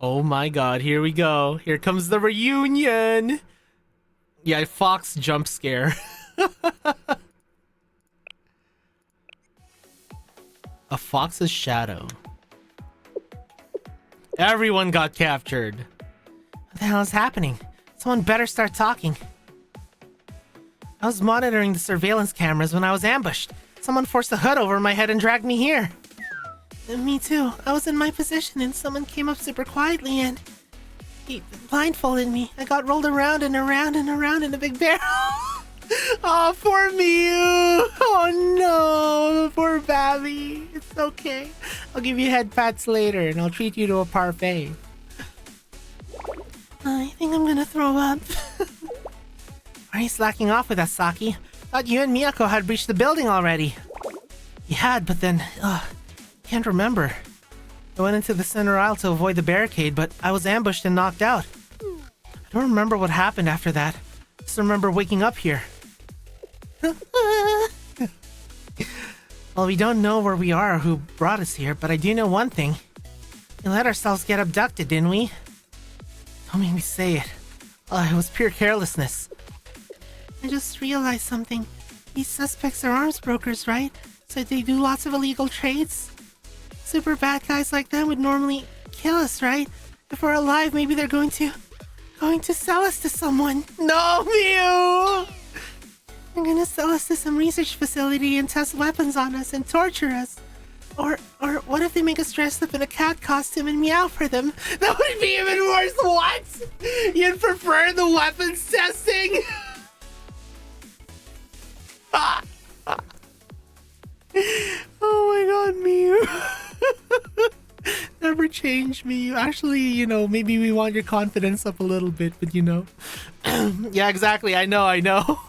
Oh my god. Here we go. Here comes the reunion. Yeah, Fox jump scare. A fox's shadow. Everyone got captured. What the hell is happening? Someone better start talking. I was monitoring the surveillance cameras when I was ambushed. Someone forced a hood over my head and dragged me here. Me too. I was in my position and someone came up super quietly and he blindfolded me. I got rolled around and around and around in a big barrel. Oh, poor Miu. Oh no, poor Babby. It's okay. I'll give you head pats later and I'll treat you to a parfait. I think I'm gonna throw up. Why are you slacking off with us, Saki? Thought you and Miyako had breached the building already. You had, but then, can't remember. I went into the center aisle to avoid the barricade, but I was ambushed and knocked out. I don't remember what happened after that. Just remember waking up here. Well, we don't know where we are or who brought us here, but I do know one thing. We let ourselves get abducted, didn't we? Don't make me say it. It was pure carelessness. I just realized something. These suspects are arms brokers, right? So they do lots of illegal trades? Super bad guys like them would normally kill us, right? If we're alive, maybe they're going to... Going to sell us to someone. No, Mew! They're gonna sell us to some research facility and test weapons on us and torture us. Or what if they make us dressed up in a cat costume and meow for them? That would be even worse. What? You'd prefer the weapons testing? Oh my god, Mew. Never change, Mew. Actually, you know, maybe we want your confidence up a little bit, but you know. Yeah, exactly. I know.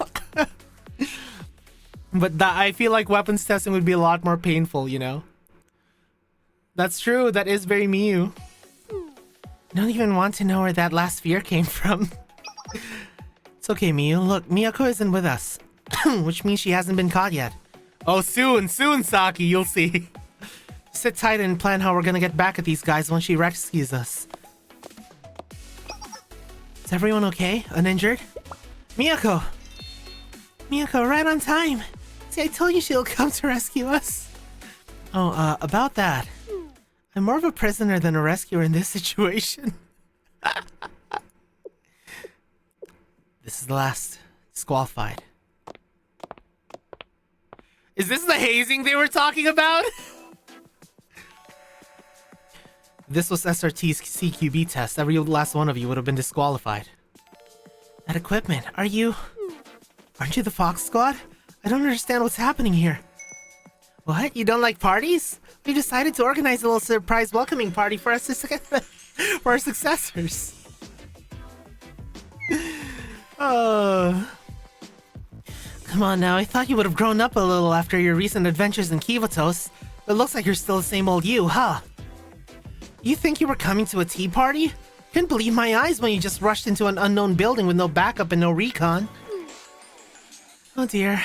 But I feel like weapons testing would be a lot more painful, you know? That's true. That is very Mew. I don't even want to know where that last fear came from. It's okay, Mew. Look, Miyako isn't with us. Which means she hasn't been caught yet. Oh, soon, Saki, you'll see. Sit tight and plan how we're gonna get back at these guys when she rescues us. Is everyone okay? Uninjured? Miyako! Miyako, right on time! See, I told you she'll come to rescue us. Oh, about that. I'm more of a prisoner than a rescuer in this situation. This is the last. Disqualified. Is this the hazing they were talking about? This was SRT's CQB test. Every last one of you would have been disqualified. That equipment, aren't you the Fox Squad? I don't understand what's happening here. What? You don't like parties? We decided to organize a little surprise welcoming party for us for our successors. Come on now, I thought you would have grown up a little after your recent adventures in Kivatos. But it looks like you're still the same old you, huh? You think you were coming to a tea party? Couldn't believe my eyes when you just rushed into an unknown building with no backup and no recon. Oh dear.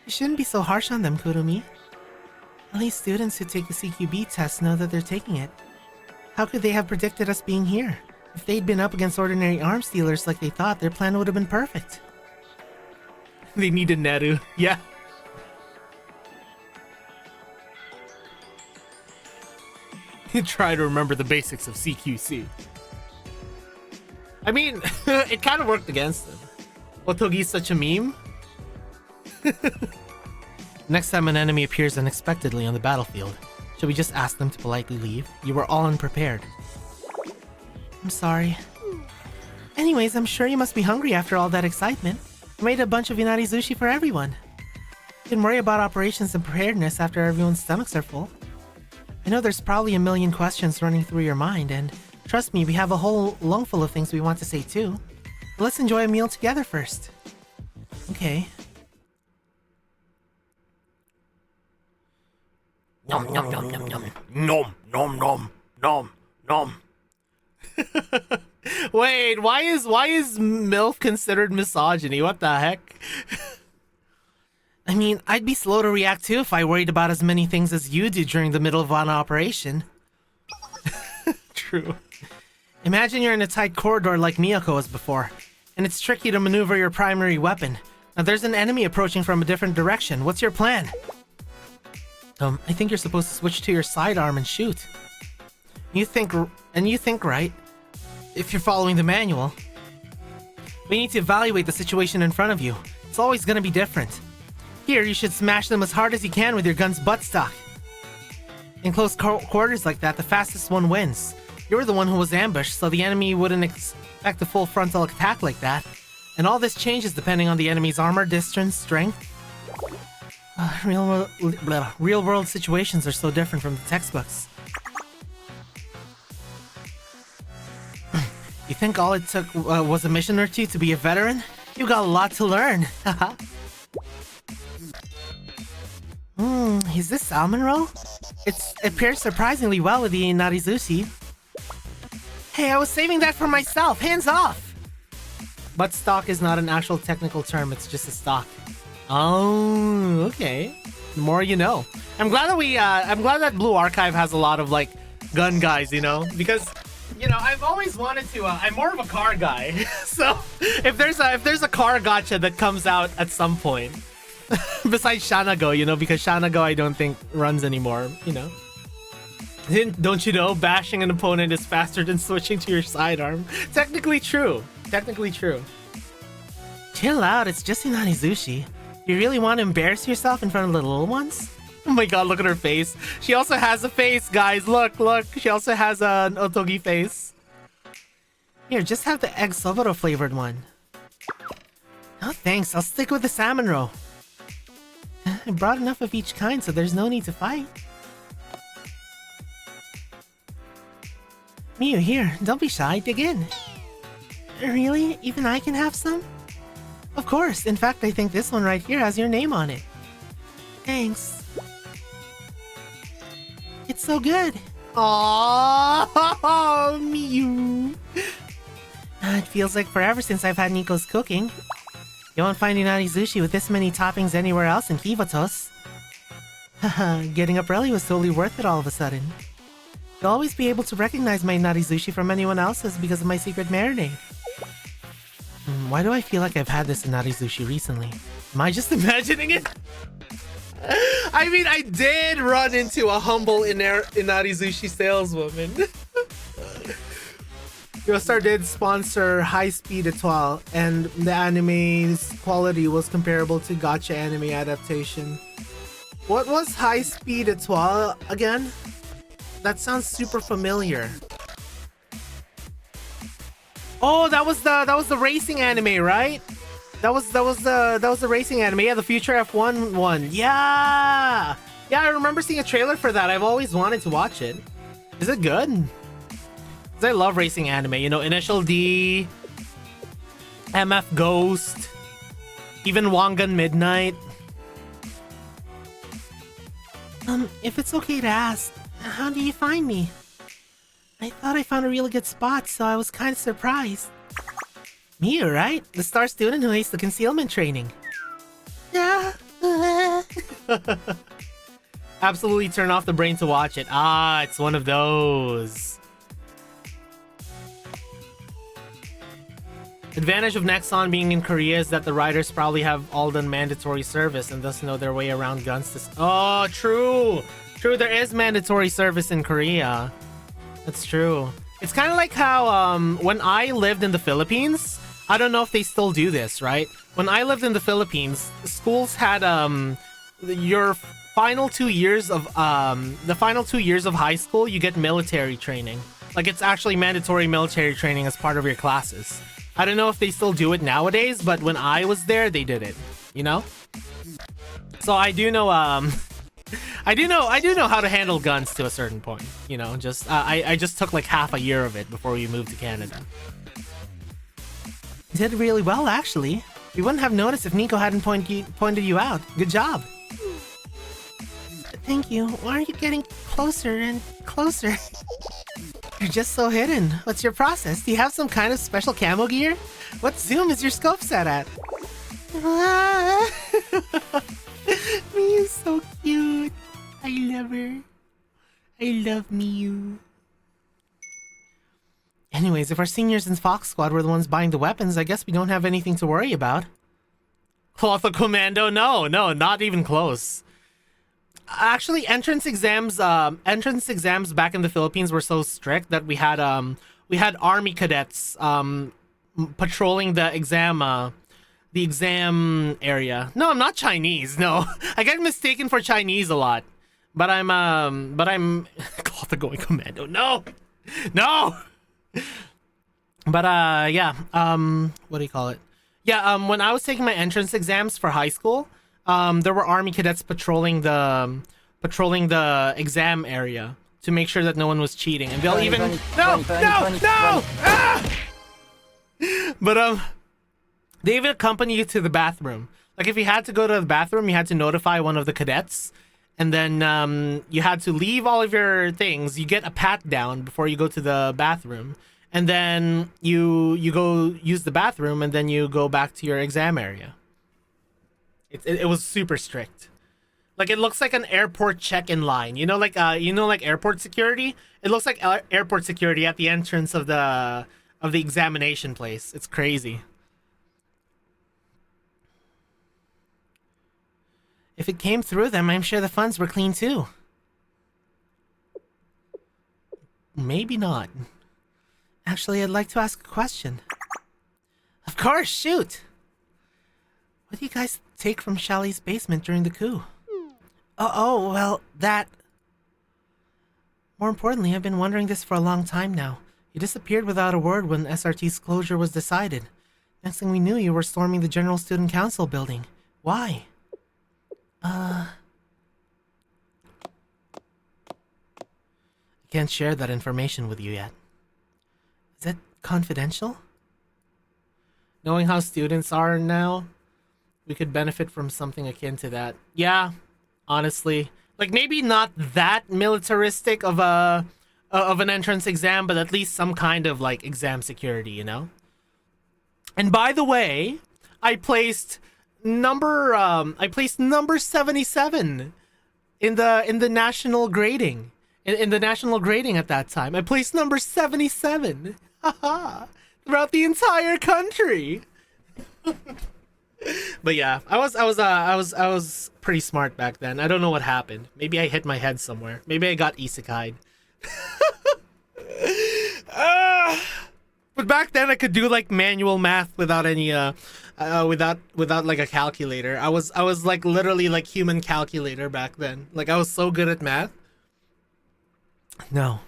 You shouldn't be so harsh on them, Kurumi. At least students who take the CQB test know that they're taking it. How could they have predicted us being here? If they'd been up against ordinary arms dealers like they thought, their plan would have been perfect. They needed Neru. Yeah. You try to remember the basics of CQC. I mean, it kind of worked against them. Otogi's such a meme. Next time an enemy appears unexpectedly on the battlefield, should we just ask them to politely leave? You were all unprepared. I'm sorry. Anyways, I'm sure you must be hungry after all that excitement. I made a bunch of Inari sushi for everyone. You can worry about operations and preparedness after everyone's stomachs are full. I know there's probably a million questions running through your mind, and trust me, we have a whole lungful of things we want to say too. But let's enjoy a meal together first. Okay. Nom nom nom nom nom. Nom nom nom nom nom. Wait, why is MILF considered misogyny? What the heck? I mean, I'd be slow to react too if I worried about as many things as you do during the middle of an operation. True. Imagine you're in a tight corridor like Miyako was before, and it's tricky to maneuver your primary weapon. Now there's an enemy approaching from a different direction. What's your plan? I think you're supposed to switch to your sidearm and shoot. You think right, if you're following the manual. We need to evaluate the situation in front of you. It's always gonna be different. Here, you should smash them as hard as you can with your gun's buttstock. In close quarters like that, the fastest one wins. You were the one who was ambushed, so the enemy wouldn't expect a full frontal attack like that. And all this changes depending on the enemy's armor, distance, strength. Real-world situations are so different from the textbooks. You think all it took was a mission or two to be a veteran? You got a lot to learn. Is this salmon roll? It pairs surprisingly well with the narizushi. Hey, I was saving that for myself. Hands off! But stock is not an actual technical term. It's just a stock. Oh, okay. The more you know. I'm glad that Blue Archive has a lot of like gun guys, you know, because you know I've always wanted to. I'm more of a car guy, so if there's a car gacha that comes out at some point, besides Shanago, you know, because Shanago I don't think runs anymore, you know. Don't you know, bashing an opponent is faster than switching to your sidearm? Technically true. Technically true. Chill out, it's just Inarizushi. You really want to embarrass yourself in front of the little ones? Oh my god, look at her face. She also has a face, guys. Look, look. She also has an Otogi face. Here, just have the egg Soboro flavored one. No thanks, I'll stick with the salmon roe. I brought enough of each kind, so there's no need to fight. Miyu, here, don't be shy, dig in. Really? Even I can have some? Of course, in fact I think this one right here has your name on it. Thanks. It's so good. Aww, Miyu. It feels like forever since I've had Nico's cooking. You won't find Inarizushi with this many toppings anywhere else in Kivatos. Haha, getting up early was totally worth it all of a sudden. You'll always be able to recognize my Inarizushi from anyone else's because of my secret marinade. Why do I feel like I've had this Inarizushi recently? Am I just imagining it? I mean, I did run into a humble Inarizushi saleswoman. Yostar did sponsor High Speed Etoile, and the anime's quality was comparable to gacha anime adaptation. What was High Speed Etoile again? That sounds super familiar. Oh, that was the racing anime, right? That was the racing anime. Yeah, the Future F1 one. Yeah, yeah, I remember seeing a trailer for that. I've always wanted to watch it. Is it good? 'Cause I love racing anime. You know, Initial D, MF Ghost, even Wangan Midnight. If it's okay to ask, how do you find me? I thought I found a really good spot, so I was kind of surprised. Miyu, right? The star student who aced the concealment training. Yeah. Absolutely turn off the brain to watch it. Ah, it's one of those. Advantage of Nexon being in Korea is that the riders probably have all done mandatory service and thus know their way around guns to... Oh, true! True, there is mandatory service in Korea. That's true. It's kind of like how, when I lived in the Philippines, I don't know if they still do this, right? When I lived in the Philippines, schools had, your final 2 years of, the final 2 years of high school, you get military training. Like, it's actually mandatory military training as part of your classes. I don't know if they still do it nowadays, but when I was there, they did it, you know? So I do know, I do know how to handle guns to a certain point, you know, just, I just took like half a year of it before we moved to Canada. You did really well, actually. We wouldn't have noticed if Nico hadn't pointed you out. Good job. Thank you. Why are you getting closer and closer? You're just so hidden. What's your process? Do you have some kind of special camo gear? What zoom is your scope set at? Miyu's so cute. I love her. I love Miyu. Anyways, if our seniors in Fox Squad were the ones buying the weapons, I guess we don't have anything to worry about. Cloth of Commando? No, not even close. Actually, entrance exams back in the Philippines were so strict that we had army cadets patrolling the exam area. No, I'm not Chinese. No, I get mistaken for Chinese a lot, but I'm Cloth of Going Commando. No. But yeah, what do you call it? Yeah, when I was taking my entrance exams for high school, there were army cadets patrolling the exam area to make sure that no one was cheating, and they'll even no. Ah! But they even accompany you to the bathroom. Like if you had to go to the bathroom, you had to notify one of the cadets, and then you had to leave all of your things. You get a pat down before you go to the bathroom, and then you go use the bathroom, and then you go back to your exam area. It was super strict. Like it looks like an airport check-in line. You know, like airport security. It looks like airport security at the entrance of the examination place. It's crazy. If it came through them, I'm sure the funds were clean too. Maybe not. Actually, I'd like to ask a question. Of course, shoot! What do you guys take from Shelly's basement during the coup? Well, that... More importantly, I've been wondering this for a long time now. You disappeared without a word when SRT's closure was decided. Next thing we knew, you were storming the General Student Council building. Why? I can't share that information with you yet. Is it confidential? Knowing how students are now, we could benefit from something akin to that. Yeah, honestly. Like, maybe not that militaristic of an entrance exam, but at least some kind of, like, exam security, you know? And by the way, I placed number 77 in the national grading. In the national grading at that time. I placed number 77. Haha. Throughout the entire country. But yeah, I was pretty smart back then. I don't know what happened. Maybe I hit my head somewhere. Maybe I got isekai'd. But back then I could do like manual math without any without like a calculator. I was like literally like human calculator back then. Like I was so good at math. No.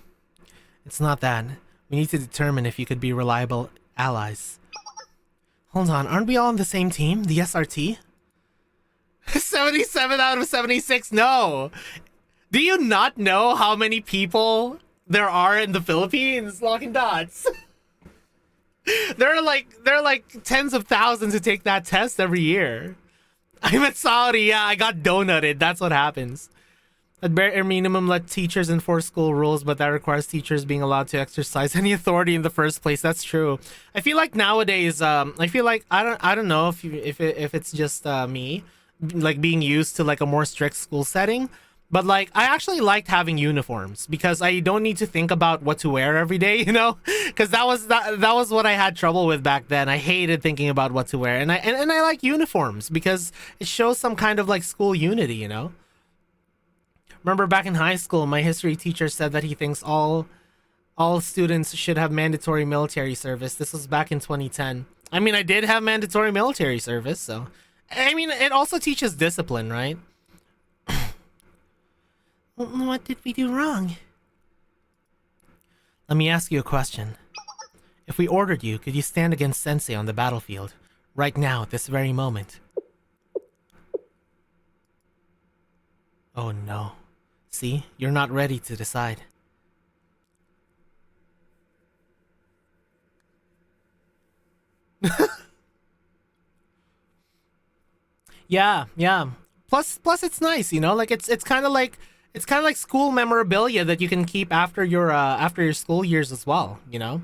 It's not that. We need to determine if you could be reliable allies. Hold on, aren't we all on the same team? The SRT? 77 out of 76? No! Do you not know how many people there are in the Philippines? Locking dots. There are like tens of thousands who take that test every year. I'm at Saudi, yeah, I got donutted. That's what happens. At bare minimum, let teachers enforce school rules, but that requires teachers being allowed to exercise any authority in the first place. That's true. I feel like nowadays, I feel like I don't know if it's just me, like being used to like a more strict school setting, but like I actually liked having uniforms because I don't need to think about what to wear every day, you know, because that was what I had trouble with back then. I hated thinking about what to wear, and I like uniforms because it shows some kind of like school unity, you know. Remember back in high school, my history teacher said that he thinks all students should have mandatory military service. This was back in 2010. I mean, I did have mandatory military service, so... I mean, it also teaches discipline, right? What did we do wrong? Let me ask you a question. If we ordered you, could you stand against Sensei on the battlefield? Right now, at this very moment. Oh no. See, you're not ready to decide. Yeah. Plus it's nice, you know? Like it's kind of like school memorabilia that you can keep after your school years as well, you know?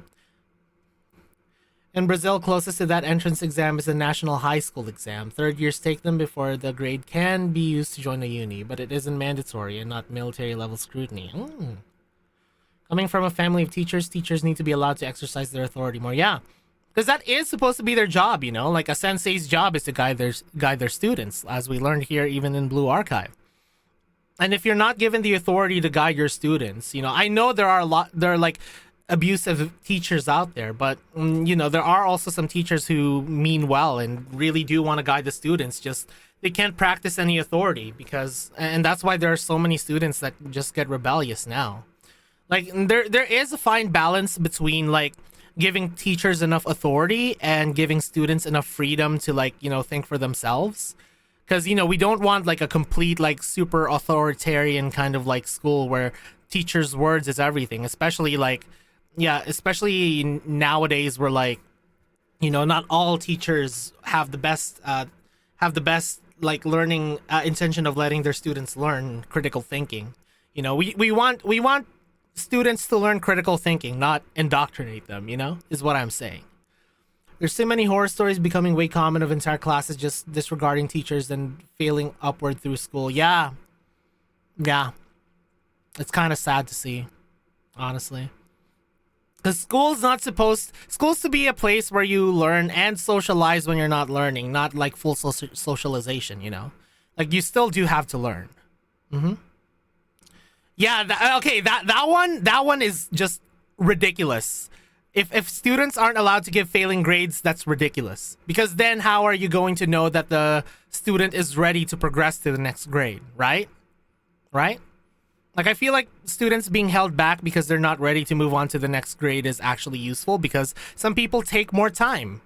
In Brazil, closest to that entrance exam is the national high school exam. Third years take them before the grade can be used to join a uni, but it isn't mandatory and not military level scrutiny. Coming from a family of teachers, teachers need to be allowed to exercise their authority more. Yeah, because that is supposed to be their job, you know? Like a sensei's job is to guide their students, as we learned here even in Blue Archive. And if you're not given the authority to guide your students, you know, I know there are like abusive teachers out there, but you know, there are also some teachers who mean well and really do want to guide the students, just they can't practice any authority and that's why there are so many students that just get rebellious now. Like there is a fine balance between like giving teachers enough authority and giving students enough freedom to like, you know, think for themselves, because you know, we don't want like a complete like super authoritarian kind of like school where teachers' words is everything, especially nowadays where like, you know, not all teachers have the best like learning intention of letting their students learn critical thinking. You know, we want students to learn critical thinking, not indoctrinate them, you know, is what I'm saying. There's so many horror stories becoming way common of entire classes just disregarding teachers and failing upward through school. Yeah. It's kind of sad to see, honestly. Because school's to be a place where you learn and socialize when you're not learning, not like full socialization, you know? Like, you still do have to learn. Yeah, okay, that one is just ridiculous. If students aren't allowed to give failing grades, that's ridiculous. Because then how are you going to know that the student is ready to progress to the next grade, right? Right? Like, I feel like students being held back because they're not ready to move on to the next grade is actually useful, because some people take more time.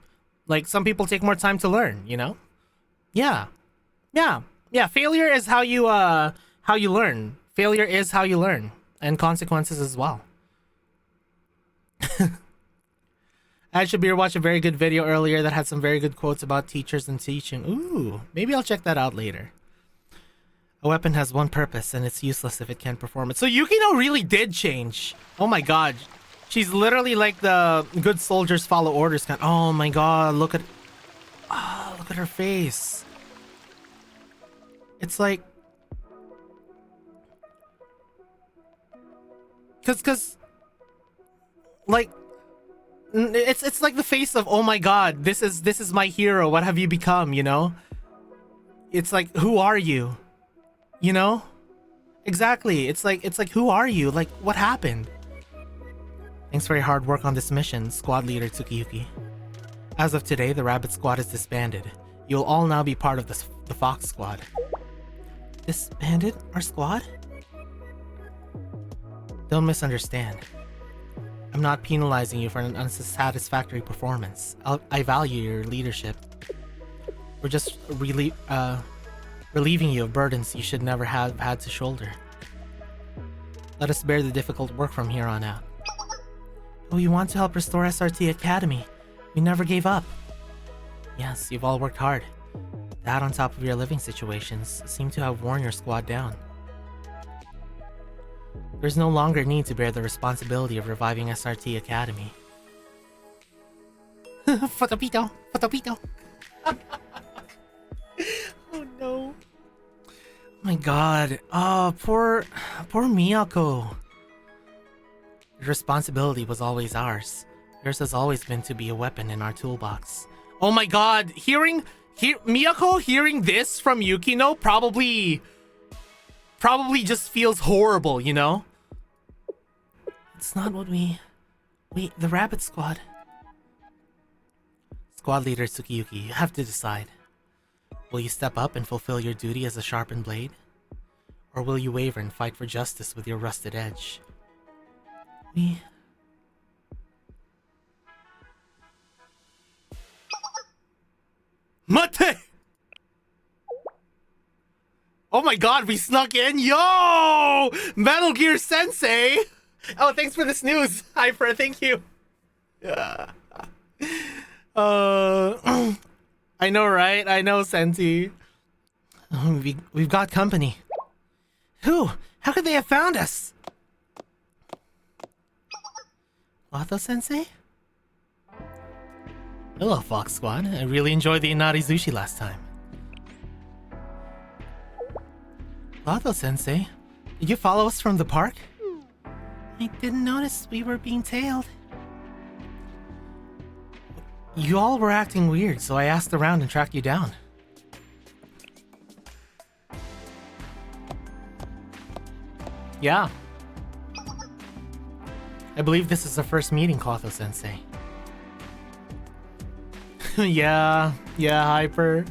Like, some people take more time to learn, you know? Yeah. Yeah. Yeah, failure is how you learn. Failure is how you learn, and consequences as well. I should be watched a very good video earlier that had some very good quotes about teachers and teaching. Ooh, maybe I'll check that out later. A weapon has one purpose, and it's useless if it can't perform it. So Yukino really did change. Oh my god. She's literally like the good soldiers follow orders kind. Oh my god, look at her face. It's like, cause like, it's like the face of, oh my god, this is my hero, what have you become, you know? It's like, who are you? You know? Exactly. It's like who are you? Like, what happened? Thanks for your hard work on this mission, squad leader Tsukiyuki. As of today, the Rabbit Squad is disbanded. You'll all now be part of the Fox Squad. Disbanded? Our squad? Don't misunderstand. I'm not penalizing you for an unsatisfactory performance. I value your leadership. We're just relieving you of burdens you should never have had to shoulder. Let us bear the difficult work from here on out. But we want to help restore SRT Academy. We never gave up. Yes, you've all worked hard. That on top of your living situations seem to have worn your squad down. There's no longer need to bear the responsibility of reviving SRT Academy. Fotopito! Fotopito! Oh no. Oh my god. Oh, poor Miyako. Your responsibility was always ours. Yours has always been to be a weapon in our toolbox. Oh my god, Miyako hearing this from Yukino probably just feels horrible, you know? It's not what the Rabbit Squad. Squad leader Tsukiyuki, you have to decide. Will you step up and fulfill your duty as a sharpened blade? Or will you waver and fight for justice with your rusted edge? Mate! Oh my god, we snuck in! Yo! Metal Gear Sensei! Oh, thanks for this news, Hyper, thank you. I know, right? I know, Sensei. We've got company. Who? How could they have found us? Watho Sensei? Hello, Fox Squad. I really enjoyed the Inari Sushi last time. Watho Sensei, did you follow us from the park? I didn't notice we were being tailed. You all were acting weird, so I asked around and tracked you down. Yeah. I believe this is our first meeting, Watho Sensei. Yeah, Hyper.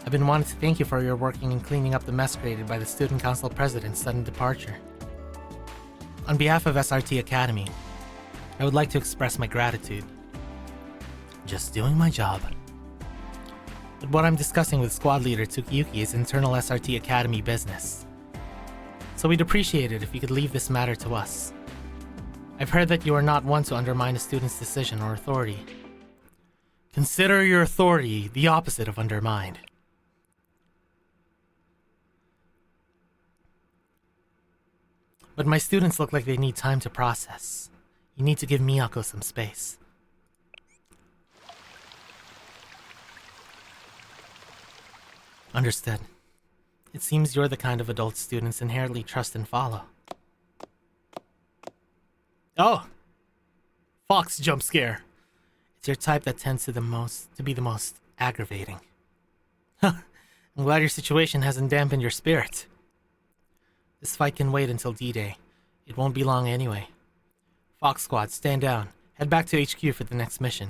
I've been wanting to thank you for your working in cleaning up the mess created by the Student Council President's sudden departure. On behalf of SRT Academy, I would like to express my gratitude. Just doing my job. But what I'm discussing with Squad Leader Tsukiyuki is internal SRT Academy business. So we'd appreciate it if you could leave this matter to us. I've heard that you are not one to undermine a student's decision or authority. Consider your authority the opposite of undermined. But my students look like they need time to process. You need to give Miyako some space. Understood. It seems you're the kind of adult students inherently trust and follow. Oh! Fox jump scare. It's your type that tends to be the most aggravating. I'm glad your situation hasn't dampened your spirit. This fight can wait until D-Day. It won't be long anyway. Fox Squad, stand down. Head back to HQ for the next mission.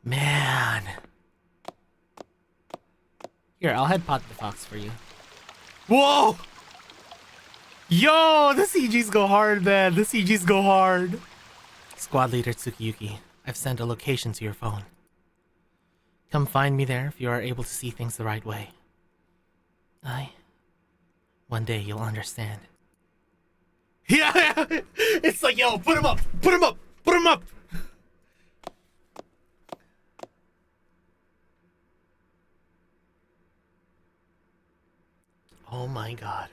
Man. Here, I'll head pot the Fox for you. Whoa! Yo, the CGs go hard, man. The CGs go hard. Squad leader Tsukiyuki, I've sent a location to your phone. Come find me there if you are able to see things the right way. One day you'll understand. Yeah, it's like, yo, put him up, put him up, put him up. Oh my god.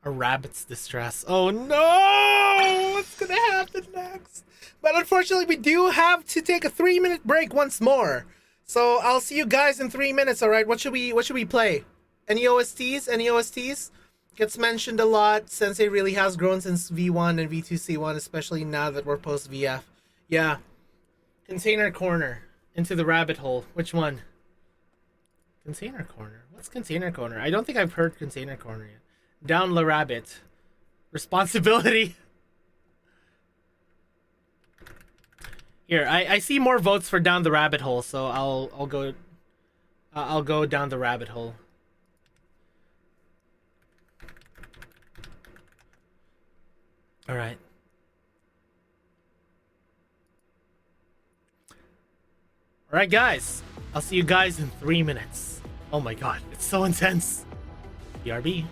A rabbit's distress. Oh no! What's gonna happen next? But unfortunately, we do have to take a 3-minute break once more. So I'll see you guys in 3 minutes. All right. What should we play? Any OSTs? Any OSTs? Gets mentioned a lot. Sensei really has grown since V1 and V2C1, especially now that we're post VF. Yeah. Container Corner. Into the Rabbit Hole. Which one? Container Corner. What's Container Corner? I don't think I've heard Container Corner yet. Down the Rabbit. Responsibility. Here, I see more votes for Down the Rabbit Hole, so I'll go down the rabbit hole. All right. All right, guys. I'll see you guys in 3 minutes. Oh my god, it's so intense. BRB.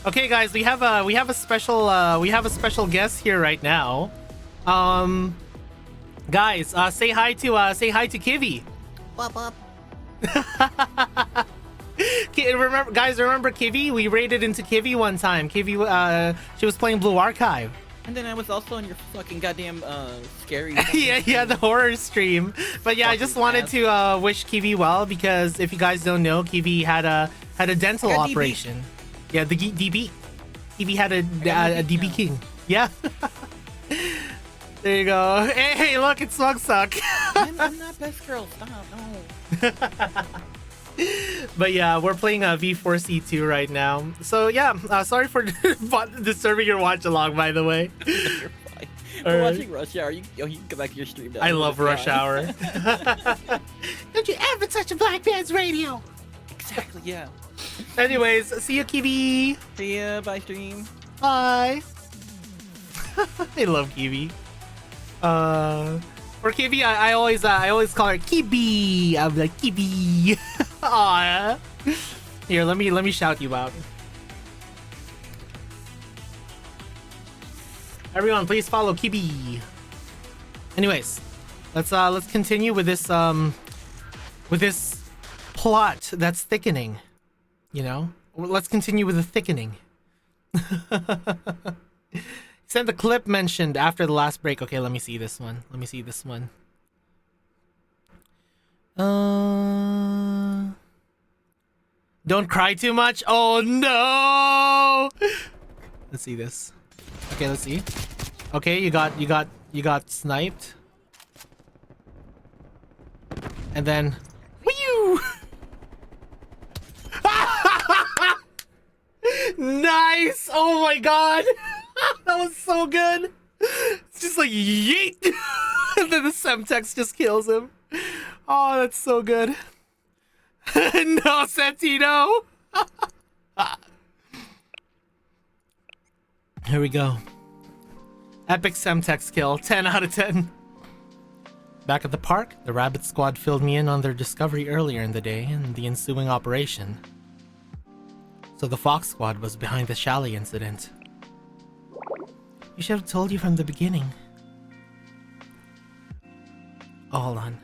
Okay, guys, we have a special guest here right now. Guys, say hi to Kivi. Wop. Remember Kivi? We raided into Kivi one time. Kivi, she was playing Blue Archive. And then I was also on your fucking goddamn scary. yeah, the horror stream. But yeah, I just wanted to wish Kiwi well, because if you guys don't know, Kiwi had a dental operation. DB. Yeah, the DB. Kiwi had a DB King. Yeah. There you go. Hey, look, it's Smug Suck. I'm not best girl. Stop. No. But yeah, we're playing V4C2 right now. So yeah, sorry for disturbing your watch along, by the way. You're fine. We're watching Rush Hour. You can go back to your stream now. I love Rush Hour. Don't you ever touch a black man's radio. Exactly, yeah. Anyways, see you, Kiwi. See ya, bye stream. Bye. I love Kiwi. For Kiwi, I always call her Kibi. I'm like Kibi. Aw. Here, let me shout you out. Everyone, please follow Kibi. Anyways, let's continue with this plot that's thickening. You know, let's continue with the thickening. Send the clip mentioned after the last break. Okay, let me see this one. Don't cry too much. Oh no! Let's see this. Okay, let's see. Okay, you got sniped. And then whew! Nice! Oh my god! That was so good! It's just like yeet! And then the Semtex just kills him. Oh, that's so good. No, Santino! Here we go. Epic Semtex kill, 10 out of 10. Back at the park, the Rabbit Squad filled me in on their discovery earlier in the day and the ensuing operation. So the Fox Squad was behind the chalet incident. You should have told you from the beginning. Oh, hold on.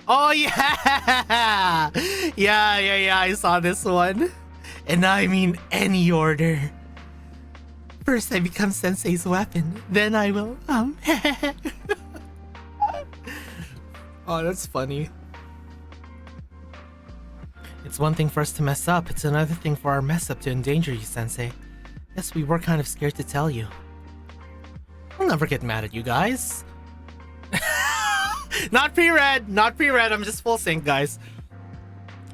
Oh, yeah! Yeah, I saw this one. And I mean any order. First I become Sensei's weapon, then I will, Oh, that's funny. It's one thing for us to mess up, it's another thing for our mess up to endanger you, Sensei. Yes, we were kind of scared to tell you. I'll never get mad at you guys. Not pre-read, I'm just full sync, guys.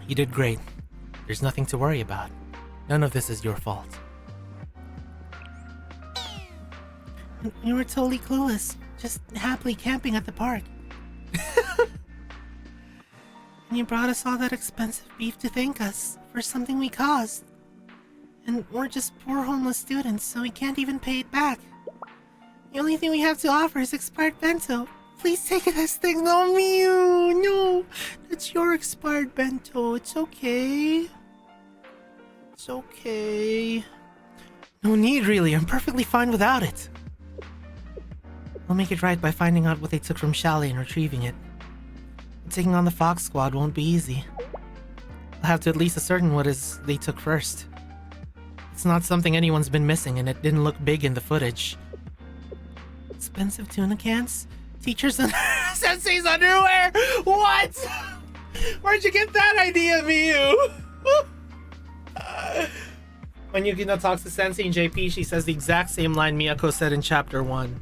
You did great. There's nothing to worry about. None of this is your fault. You were totally clueless, just happily camping at the park. And you brought us all that expensive beef to thank us for something we caused. And we're just poor homeless students, so we can't even pay it back. The only thing we have to offer is expired bento. Please take it as things. No, Mew! No! That's your expired bento. It's okay. It's okay. No need, really. I'm perfectly fine without it. I'll make it right by finding out what they took from Chalet and retrieving it. But taking on the Fox Squad won't be easy. I'll have to at least ascertain what they took first. It's not something anyone's been missing, and it didn't look big in the footage. Expensive tuna cans? Teachers and Sensei's underwear? What? Where'd you get that idea, Miyu? When Yukino talks to Sensei and JP, she says the exact same line Miyako said in chapter 1.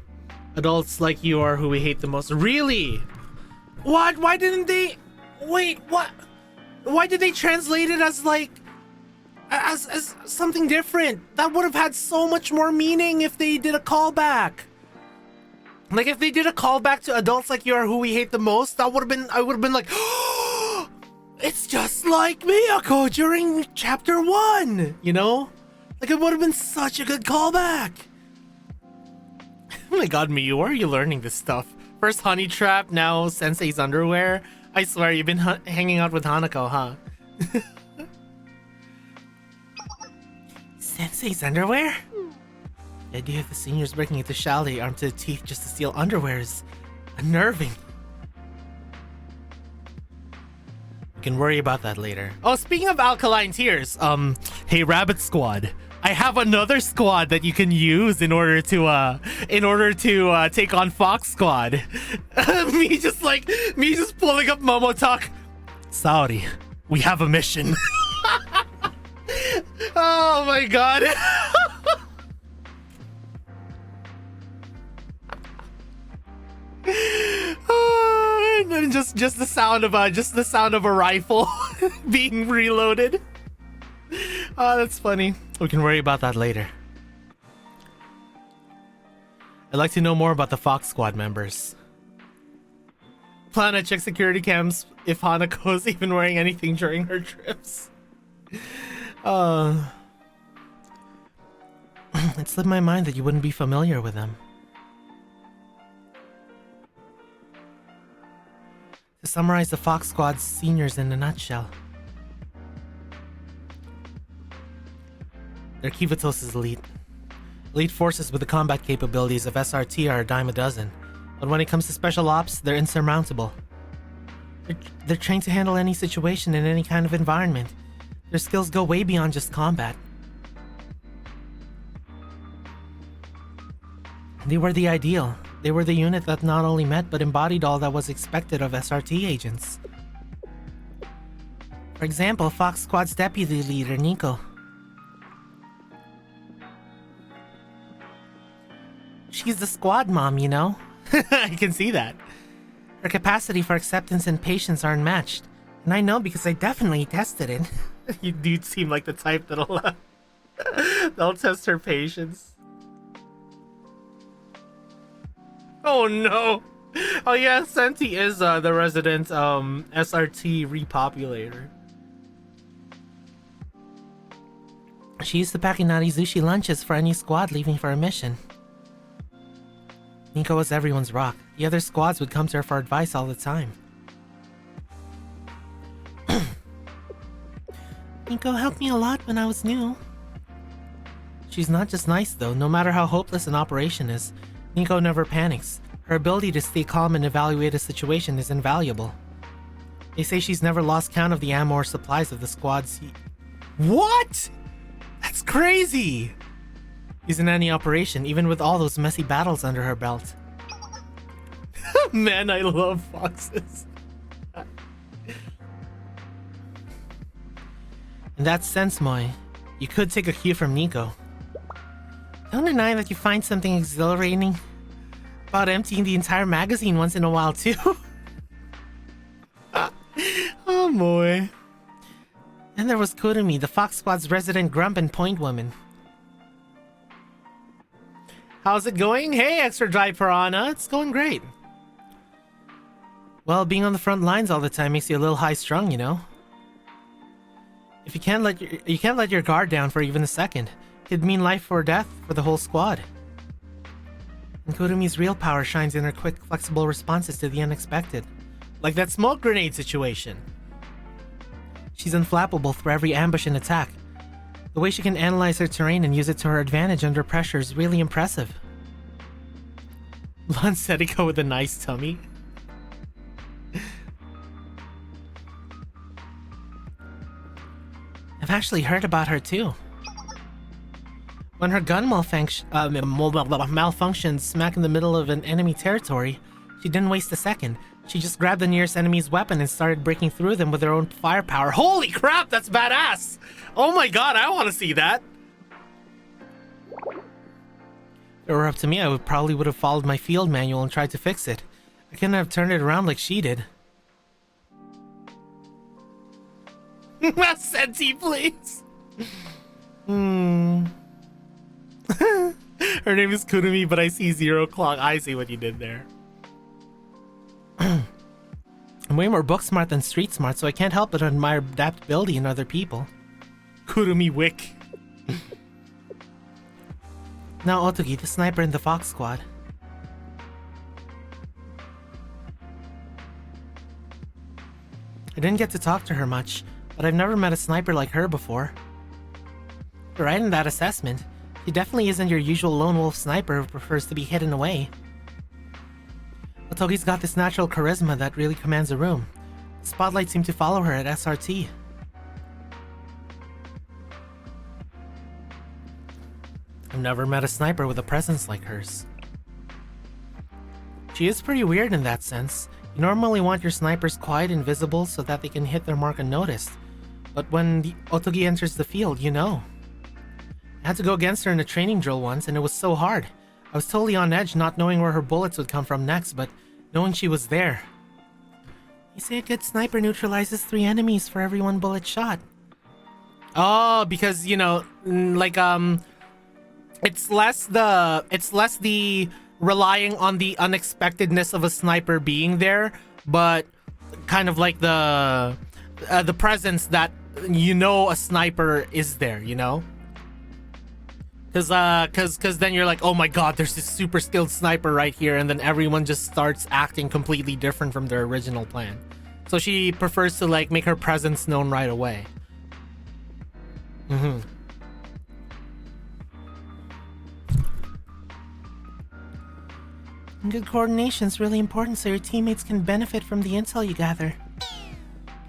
Adults like you are who we hate the most. Really? What? Why didn't they... Wait, what? Why did they translate it as like... As something different? That would have had so much more meaning if they did a callback. Like, if they did a callback to adults like you are who we hate the most, that would have been... I would have been like... Oh, it's just like Miyako during chapter 1, you know? Like, it would have been such a good callback. Oh my god, Miyu, where are you learning this stuff? First Honey Trap, now Sensei's underwear. I swear, you've been hanging out with Hanako, huh? Sensei's underwear? The idea of the seniors breaking into chalet armed to the teeth just to steal underwear is unnerving. We can worry about that later. Oh, speaking of alkaline tears, hey Rabbit Squad, I have another squad that you can use in order to take on Fox Squad. me just pulling up Momo talk. Sorry, we have a mission. Oh my god. And then just the sound of a rifle being reloaded. Oh, that's funny. We can worry about that later. I'd like to know more about the Fox Squad members. Plan to check security cams if Hanako's even wearing anything during her trips. It slipped my mind that you wouldn't be familiar with them. To summarize the Fox Squad's seniors in a nutshell. They're Kivatos' elite. Elite forces with the combat capabilities of SRT are a dime a dozen, but when it comes to special ops, they're insurmountable. They're trained to handle any situation in any kind of environment. Their skills go way beyond just combat. They were the ideal. They were the unit that not only met but embodied all that was expected of SRT agents. For example, Fox Squad's deputy leader, Nico. She's the squad mom, you know? I can see that. Her capacity for acceptance and patience are unmatched. And I know because I definitely tested it. You do seem like the type that'll test her patience. Oh no! Oh yeah, Sensei is the resident SRT repopulator. She used to pack Inarizushi lunches for any squad leaving for a mission. Nico was everyone's rock. The other squads would come to her for advice all the time. Nico helped me a lot when I was new. She's not just nice though. No matter how hopeless an operation is, Nico never panics. Her ability to stay calm and evaluate a situation is invaluable. They say she's never lost count of the ammo or supplies of the squad's... What? That's crazy! Using any operation, even with all those messy battles under her belt. Man, I love foxes. In that sense, Moi, you could take a cue from Nico. Don't deny that you find something exhilarating about emptying the entire magazine once in a while, too. Oh, boy. Then there was Kurumi, the Fox Squad's resident grump and point woman. How's it going? Hey, Extra Dry Piranha. It's going great. Well, being on the front lines all the time makes you a little high-strung, you know? If you can't let your guard down for even a second, it'd mean life or death for the whole squad. And Kurumi's real power shines in her quick, flexible responses to the unexpected. Like that smoke grenade situation. She's unflappable for every ambush and attack. The way she can analyze her terrain and use it to her advantage under pressure is really impressive. Lon Setiko with a nice tummy. I've actually heard about her too. When her gun malfunctioned smack in the middle of an enemy territory, she didn't waste a second. She just grabbed the nearest enemy's weapon and started breaking through them with her own firepower. Holy crap, that's badass! Oh my god, I want to see that! If it were up to me, I probably would have followed my field manual and tried to fix it. I couldn't have turned it around like she did. Sensei, please! Her name is Kurumi, but I see 0 o'clock. I see what you did there. I'm way more book smart than street smart, so I can't help but admire adaptability in other people. Kurumi Wick. Now Otogi, the sniper in the Fox Squad. I didn't get to talk to her much, but I've never met a sniper like her before. You're right in that assessment. She definitely isn't your usual lone wolf sniper who prefers to be hidden away. Otogi's got this natural charisma that really commands a room. The spotlight seemed to follow her at SRT. I've never met a sniper with a presence like hers. She is pretty weird in that sense. You normally want your snipers quiet and visible so that they can hit their mark unnoticed. But when the Otogi enters the field, you know. I had to go against her in a training drill once, and it was so hard. I was totally on edge, not knowing where her bullets would come from next, but knowing she was there. You say a good sniper neutralizes 3 enemies for every 1 bullet shot. Oh, because, you know, like, it's less the relying on the unexpectedness of a sniper being there, but kind of like the presence that, you know, a sniper is there, you know? Cause then you're like, oh my god, there's this super skilled sniper right here, and then everyone just starts acting completely different from their original plan. So she prefers to like make her presence known right away. Good coordination is really important so your teammates can benefit from the intel you gather.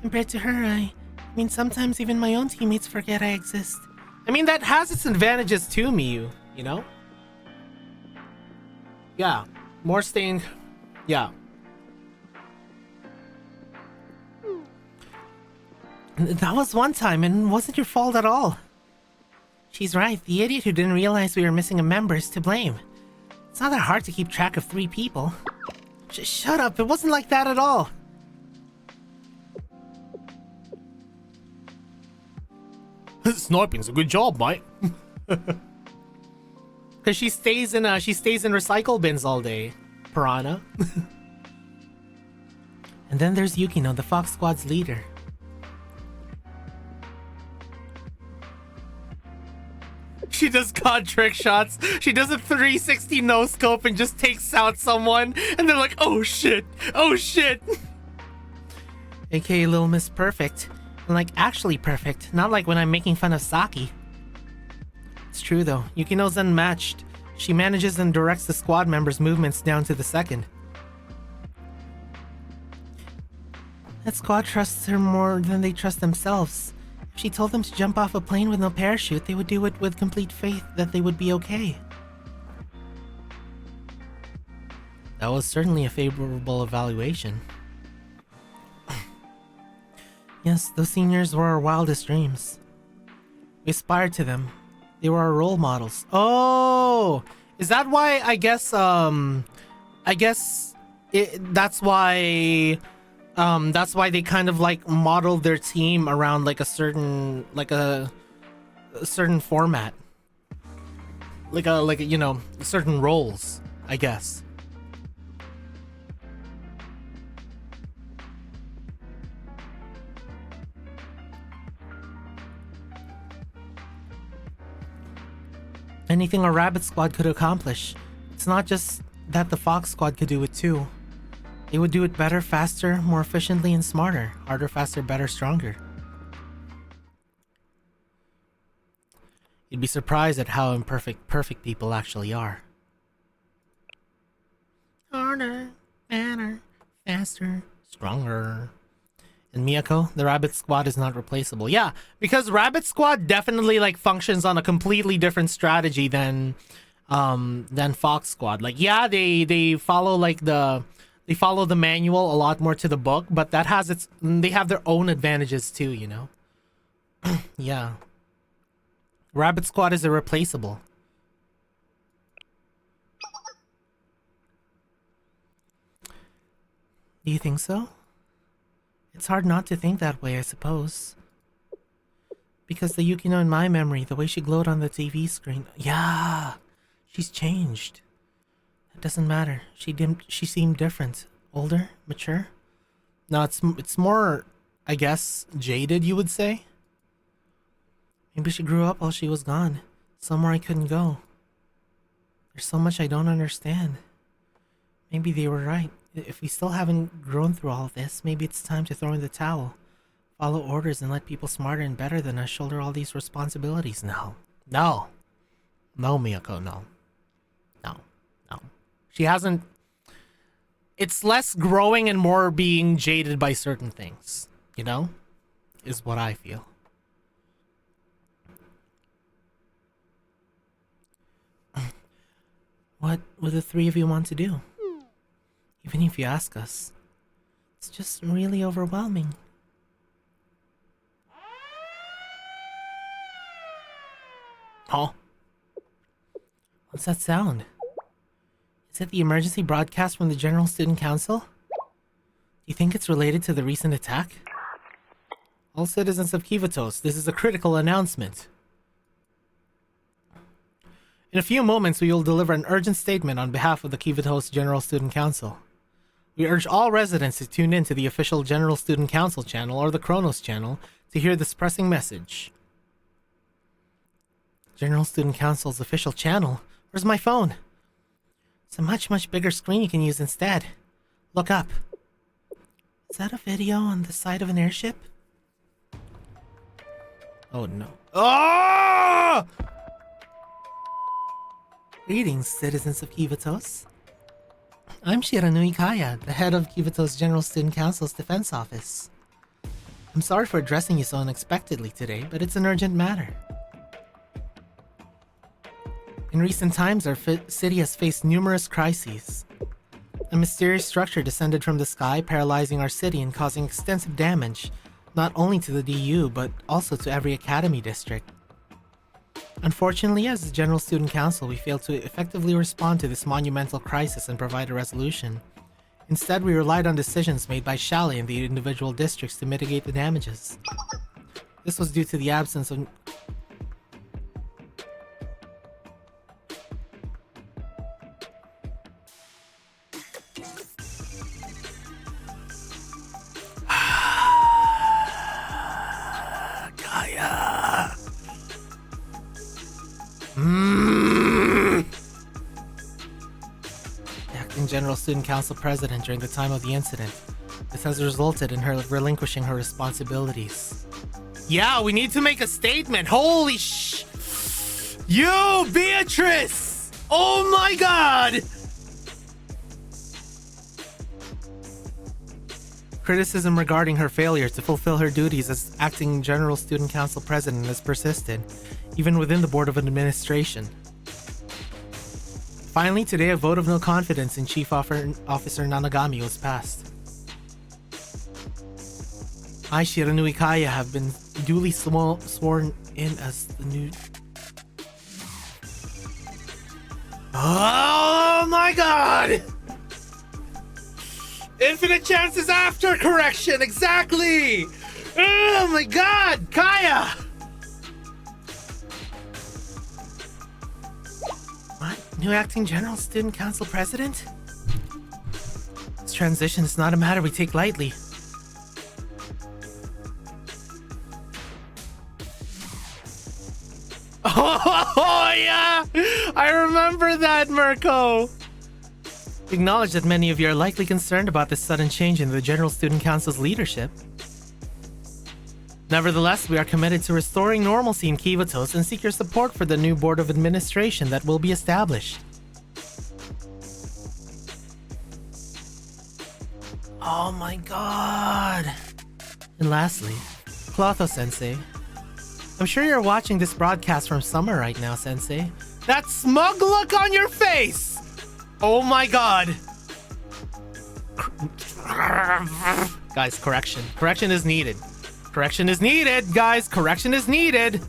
Compared to her, I mean, sometimes even my own teammates forget I exist. I mean, that has its advantages too, Miyu, you know? Yeah, more staying... Yeah. That was one time, and it wasn't your fault at all. She's right, the idiot who didn't realize we were missing a member is to blame. It's not that hard to keep track of 3 people. Shut up, it wasn't like that at all. Sniping's a good job, mate. Cause she stays in recycle bins all day, Piranha. And then there's Yukino, the Fox Squad's leader. She does god trick shots. She does a 360 no scope and just takes out someone, and they're like, "Oh shit! Oh shit!" AKA Little Miss Perfect. And like actually perfect, not like when I'm making fun of Saki. It's true though, Yukino's unmatched. She manages and directs the squad members' movements down to the second. That squad trusts her more than they trust themselves. If she told them to jump off a plane with no parachute, they would do it with complete faith that they would be okay. That was certainly a favorable evaluation. Yes, those seniors were our wildest dreams. We aspired to them. They were our role models. Oh! Is that why, that's why they kind of like modeled their team around like a certain format. Like a, you know, certain roles, I guess. Anything a rabbit squad could accomplish. It's not just that the fox squad could do it too. They would do it better, faster, more efficiently, and smarter. Harder, faster, better, stronger. You'd be surprised at how perfect people actually are. Harder, better, faster, stronger. And Miyako, the Rabbit Squad is not replaceable. Yeah, because Rabbit Squad definitely like functions on a completely different strategy than Fox Squad. Like, yeah, they follow like the manual a lot more to the book, but that has they have their own advantages too, you know. Yeah. Rabbit Squad is irreplaceable. Do you think so? It's hard not to think that way, I suppose. Because the Yukino in my memory, the way she glowed on the TV screen... Yeah! She's changed. It doesn't matter. She seemed different. Older? Mature? No, it's more, I guess, jaded, you would say? Maybe she grew up while she was gone. Somewhere I couldn't go. There's so much I don't understand. Maybe they were right. If we still haven't grown through all of this, maybe it's time to throw in the towel. Follow orders and let people smarter and better than us shoulder all these responsibilities. No. No. No, Miyako, no. No. No. She hasn't... It's less growing and more being jaded by certain things, you know? Is what I feel. What would the three of you want to do? Even if you ask us. It's just really overwhelming. Oh. What's that sound? Is it the emergency broadcast from the General Student Council? Do you think it's related to the recent attack? All citizens of Kivatos, this is a critical announcement. In a few moments, we will deliver an urgent statement on behalf of the Kivatos General Student Council. We urge all residents to tune in to the official General Student Council channel or the Kronos channel to hear this pressing message. General Student Council's official channel? Where's my phone? It's a much bigger screen you can use instead. Look up. Is that a video on the side of an airship? Oh no. Oh! Greetings, citizens of Kivatos. I'm Shiranui Kaya, the head of Kivatos General Student Council's defense office. I'm sorry for addressing you so unexpectedly today, but it's an urgent matter. In recent times, our city has faced numerous crises. A mysterious structure descended from the sky, paralyzing our city and causing extensive damage, not only to the DU, but also to every academy district. Unfortunately, as the General Student Council, we failed to effectively respond to this monumental crisis and provide a resolution. Instead, we relied on decisions made by Shally and the individual districts to mitigate the damages. This was due to the absence of... Kaya... The acting General Student Council President during the time of the incident. This has resulted in her relinquishing her responsibilities. Yeah, we need to make a statement. Holy sh... You, Beatrice! Oh my god! Criticism regarding her failure to fulfill her duties as acting General Student Council President has persisted, even within the Board of Administration. Finally, today a vote of no confidence in Chief Officer Nanagami was passed. I, Shiranui Kaya, have been duly sworn in as the new... Oh my god! Infinite chances after correction, exactly! Oh my god, Kaya! What? New acting General Student Council President? This transition is not a matter we take lightly. Oh yeah! I remember that, Mirko! Acknowledge that many of you are likely concerned about this sudden change in the General Student Council's leadership. Nevertheless, we are committed to restoring normalcy in Kivatos and seek your support for the new Board of Administration that will be established. Oh my god! And lastly, Clotho Sensei. I'm sure you're watching this broadcast from somewhere right now, Sensei. That smug look on your face! Oh my god! Guys, correction. Correction is needed. Correction is needed, guys! Correction is needed!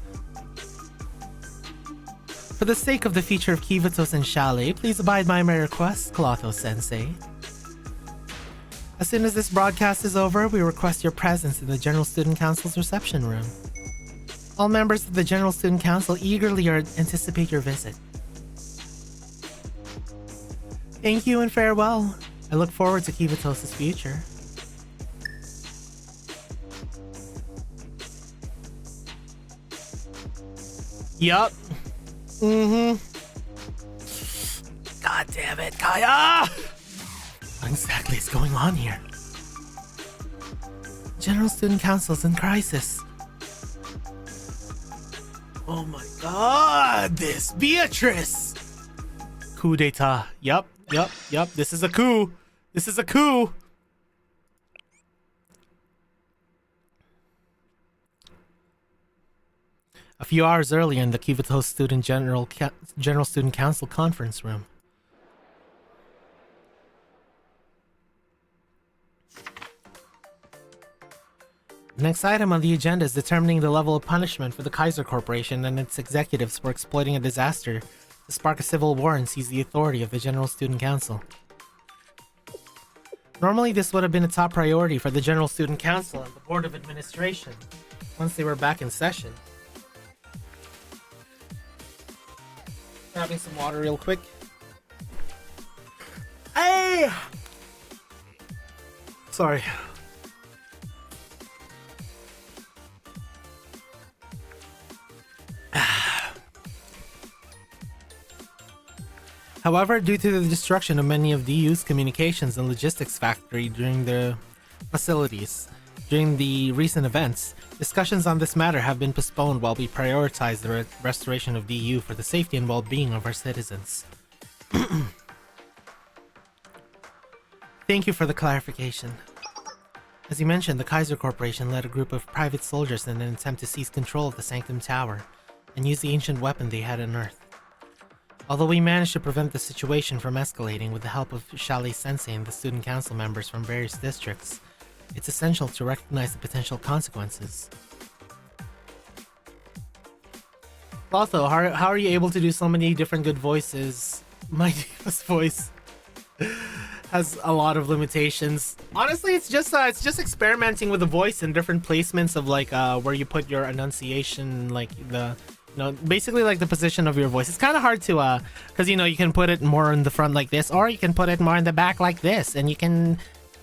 For the sake of the future of Kivatos and Shally, please abide by my request, Clotho Sensei. As soon as this broadcast is over, we request your presence in the General Student Council's reception room. All members of the General Student Council eagerly anticipate your visit. Thank you and farewell. I look forward to Kivatos' future. Yup. God damn it, Kaya! What exactly is going on here? General Student Council's in crisis. Oh my god, this Beatrice! Coup d'etat. Yup. This is a coup. This is a coup. A few hours earlier in the Kivatos Student General Student Council conference room. The next item on the agenda is determining the level of punishment for the Kaiser Corporation and its executives for exploiting a disaster to spark a civil war and seize the authority of the General Student Council. Normally, this would have been a top priority for the General Student Council and the Board of Administration once they were back in session. Grabbing some water real quick. Hey! Sorry. However, due to the destruction of many of DU's communications and logistics factory during the facilities during the recent events, discussions on this matter have been postponed while we prioritize the restoration of DU for the safety and well-being of our citizens. Thank you for the clarification. As you mentioned, the Kaiser Corporation led a group of private soldiers in an attempt to seize control of the Sanctum Tower and use the ancient weapon they had unearthed. Although we managed to prevent the situation from escalating with the help of Chalet Sensei and the student council members from various districts, it's essential to recognize the potential consequences. Also, how are you able to do so many different good voices? My Diva's voice has a lot of limitations. Honestly, it's just experimenting with the voice and different placements of like where you put your enunciation, like the basically like the position of your voice. It's kind of hard to because you can put it more in the front like this, or you can put it more in the back like this, and you can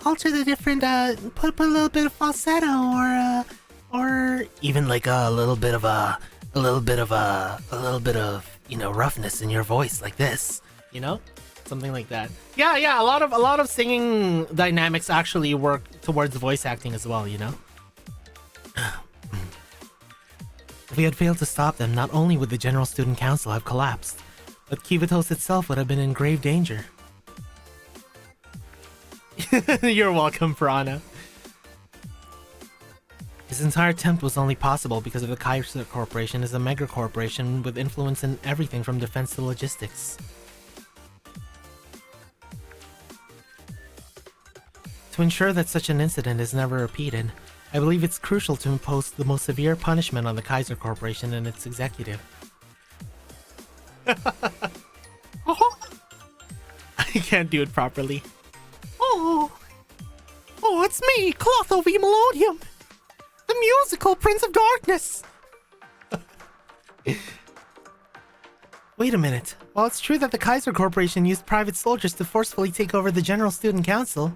alter the different put a little bit of falsetto or even like a little bit of roughness in your voice like this, something like that. Yeah, a lot of singing dynamics actually work towards voice acting as well, If we had failed to stop them, not only would the General Student Council have collapsed, but Kivatos itself would have been in grave danger. You're welcome, Piranha. This entire attempt was only possible because of the Kaiser Corporation is a mega corporation with influence in everything from defense to logistics. To ensure that such an incident is never repeated, I believe it's crucial to impose the most severe punishment on the Kaiser Corporation and its executive. I can't do it properly. Oh, it's me, Clotho V. Melodium, the musical Prince of Darkness. Wait a minute. While it's true that the Kaiser Corporation used private soldiers to forcefully take over the General Student Council,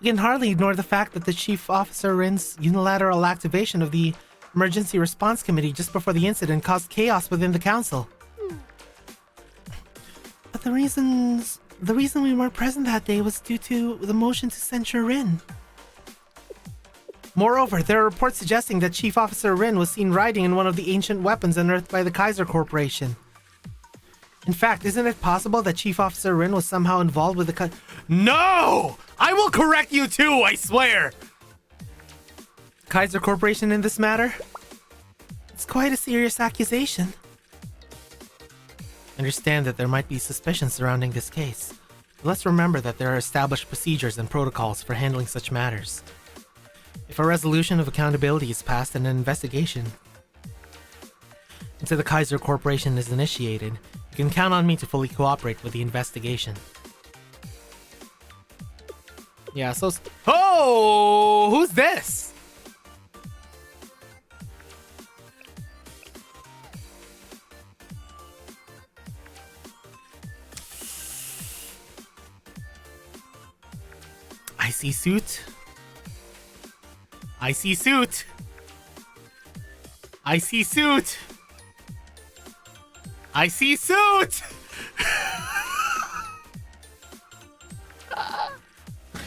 we can hardly ignore the fact that the Chief Officer Rin's unilateral activation of the Emergency Response Committee just before the incident caused chaos within the Council. But the reason we weren't present that day was due to the motion to censure Rin. Moreover, there are reports suggesting that Chief Officer Rin was seen riding in one of the ancient weapons unearthed by the Kaiser Corporation. In fact, isn't it possible that Chief Officer Rin was somehow involved with the No! I will correct you too, I swear! Kaiser Corporation in this matter? It's quite a serious accusation. Understand that there might be suspicions surrounding this case. But let's remember that there are established procedures and protocols for handling such matters. If a resolution of accountability is passed and an investigation into the Kaiser Corporation is initiated, you can count on me to fully cooperate with the investigation. Yeah, so... Oh! Who's this? Icy suit. Icy suit. Icy suit. Icy suit.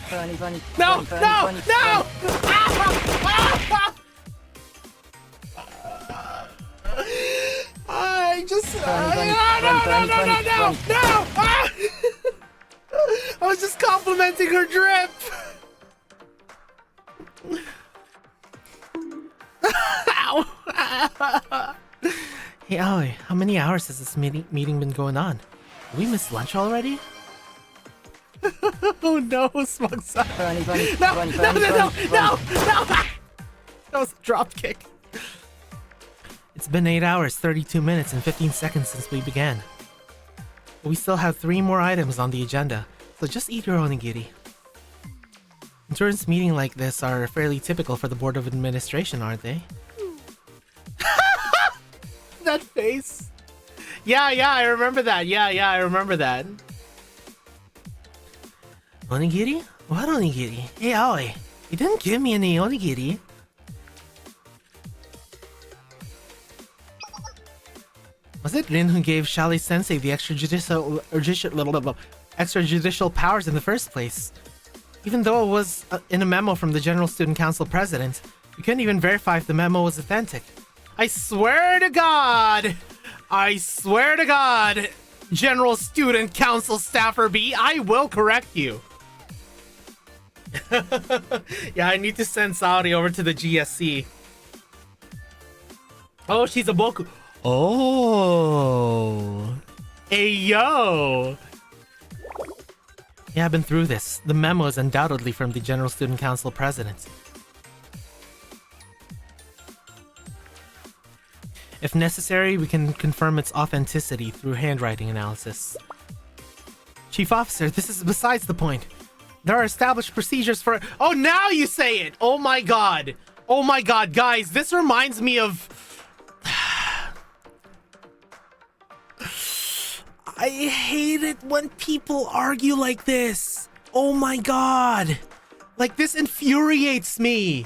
Funny. No! Funny, No! funny, No! funny. Ah! I was just complimenting her drip. Ow. Hey, Ollie, how many hours has this meeting been going on? Did we miss lunch already? Oh no, Smug Suck. No. That was a drop kick. It's been 8 hours, 32 minutes, and 15 seconds since we began. But we still have 3 more items on the agenda, so just eat your onigiri. Endurance meetings like this are fairly typical for the Board of Administration, aren't they? That face. Yeah, I remember that. Yeah, I remember that. Onigiri? What onigiri? Hey, Aoi, you didn't give me any onigiri. Was it Rin who gave Shali Sensei the extrajudicial powers in the first place? Even though it was in a memo from the General Student Council President, we couldn't even verify if the memo was authentic. I swear to God, General Student Council Staffer B, I will correct you. Yeah, I need to send Saori over to the GSC. Oh, she's a Boku. Oh. Hey, yo. Yeah, I've been through this. The memo is undoubtedly from the General Student Council President. If necessary, we can confirm its authenticity through handwriting analysis. Chief Officer, this is besides the point. There are established procedures for— Oh, now you say it! Oh my god! Oh my god, guys, this reminds me of— I hate it when people argue like this. Oh my god. Like, this infuriates me.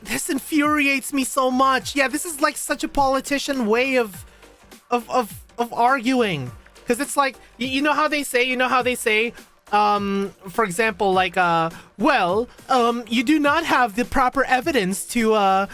This infuriates me so much. Yeah, this is like such a politician way of arguing. Because it's like, you know how they say, for example, like, you do not have the proper evidence to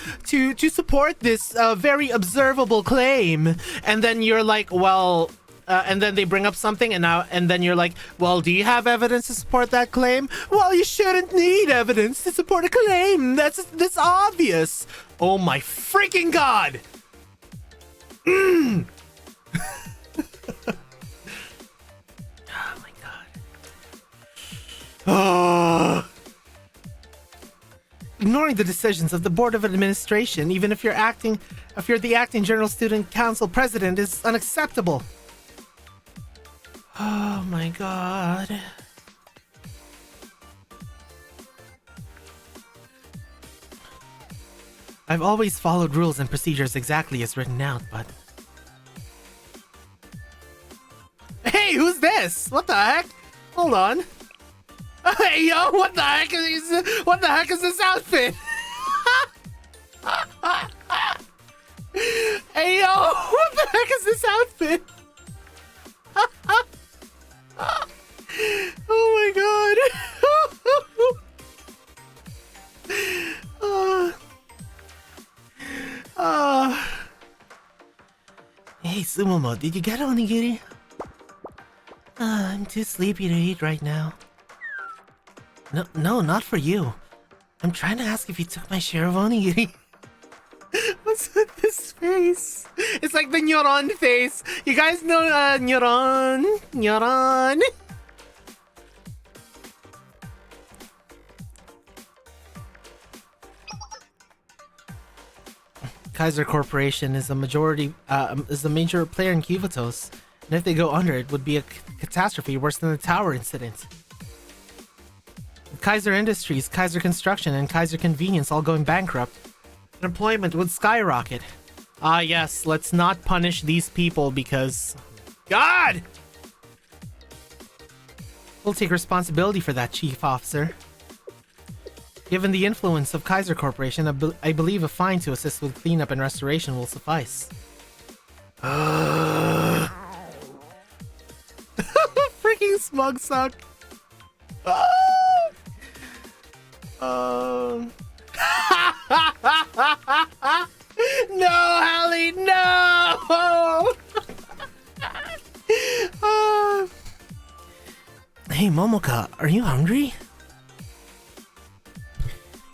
support this very observable claim. And then you're like, well, and then they bring up something, and then you're like, well, do you have evidence to support that claim? Well, you shouldn't need evidence to support a claim. That's obvious. Oh my freaking god. Ignoring the decisions of the Board of Administration, even if you're the acting General Student Council President, is unacceptable. Oh my god. I've always followed rules and procedures exactly as written out, but... Hey, who's this? What the heck? Hold on. Hey, yo, what the heck is this outfit? Hey, yo, what the heck is this outfit? Oh my god. Hey, Sumomo, did you get onigiri? I'm too sleepy to eat right now. No, not for you. I'm trying to ask if you took my share of onigiri. What's with this face? It's like the Nyoron face. You guys know Nyoron. Kaiser Corporation is a major player in Kivatos, and if they go under, it would be a catastrophe worse than the tower incident. With Kaiser Industries, Kaiser Construction, and Kaiser Convenience all going bankrupt, unemployment would skyrocket. Ah yes, let's not punish these people because... God! We'll take responsibility for that, Chief Officer. Given the influence of Kaiser Corporation, I believe a fine to assist with cleanup and restoration will suffice. Freaking smug suck. No, Hallie, no! Hey, Momoka, are you hungry?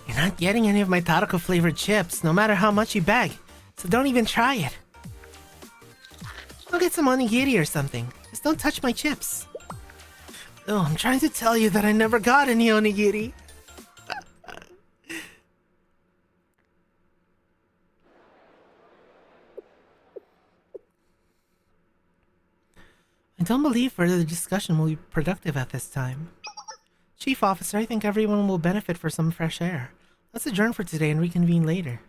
You're not getting any of my Taroko flavored chips, no matter how much you beg, so don't even try it. I'll get some onigiri or something. Just don't touch my chips. Oh, I'm trying to tell you that I never got any onigiri. I don't believe further discussion will be productive at this time. Chief Officer, I think everyone will benefit for some fresh air. Let's adjourn for today and reconvene later.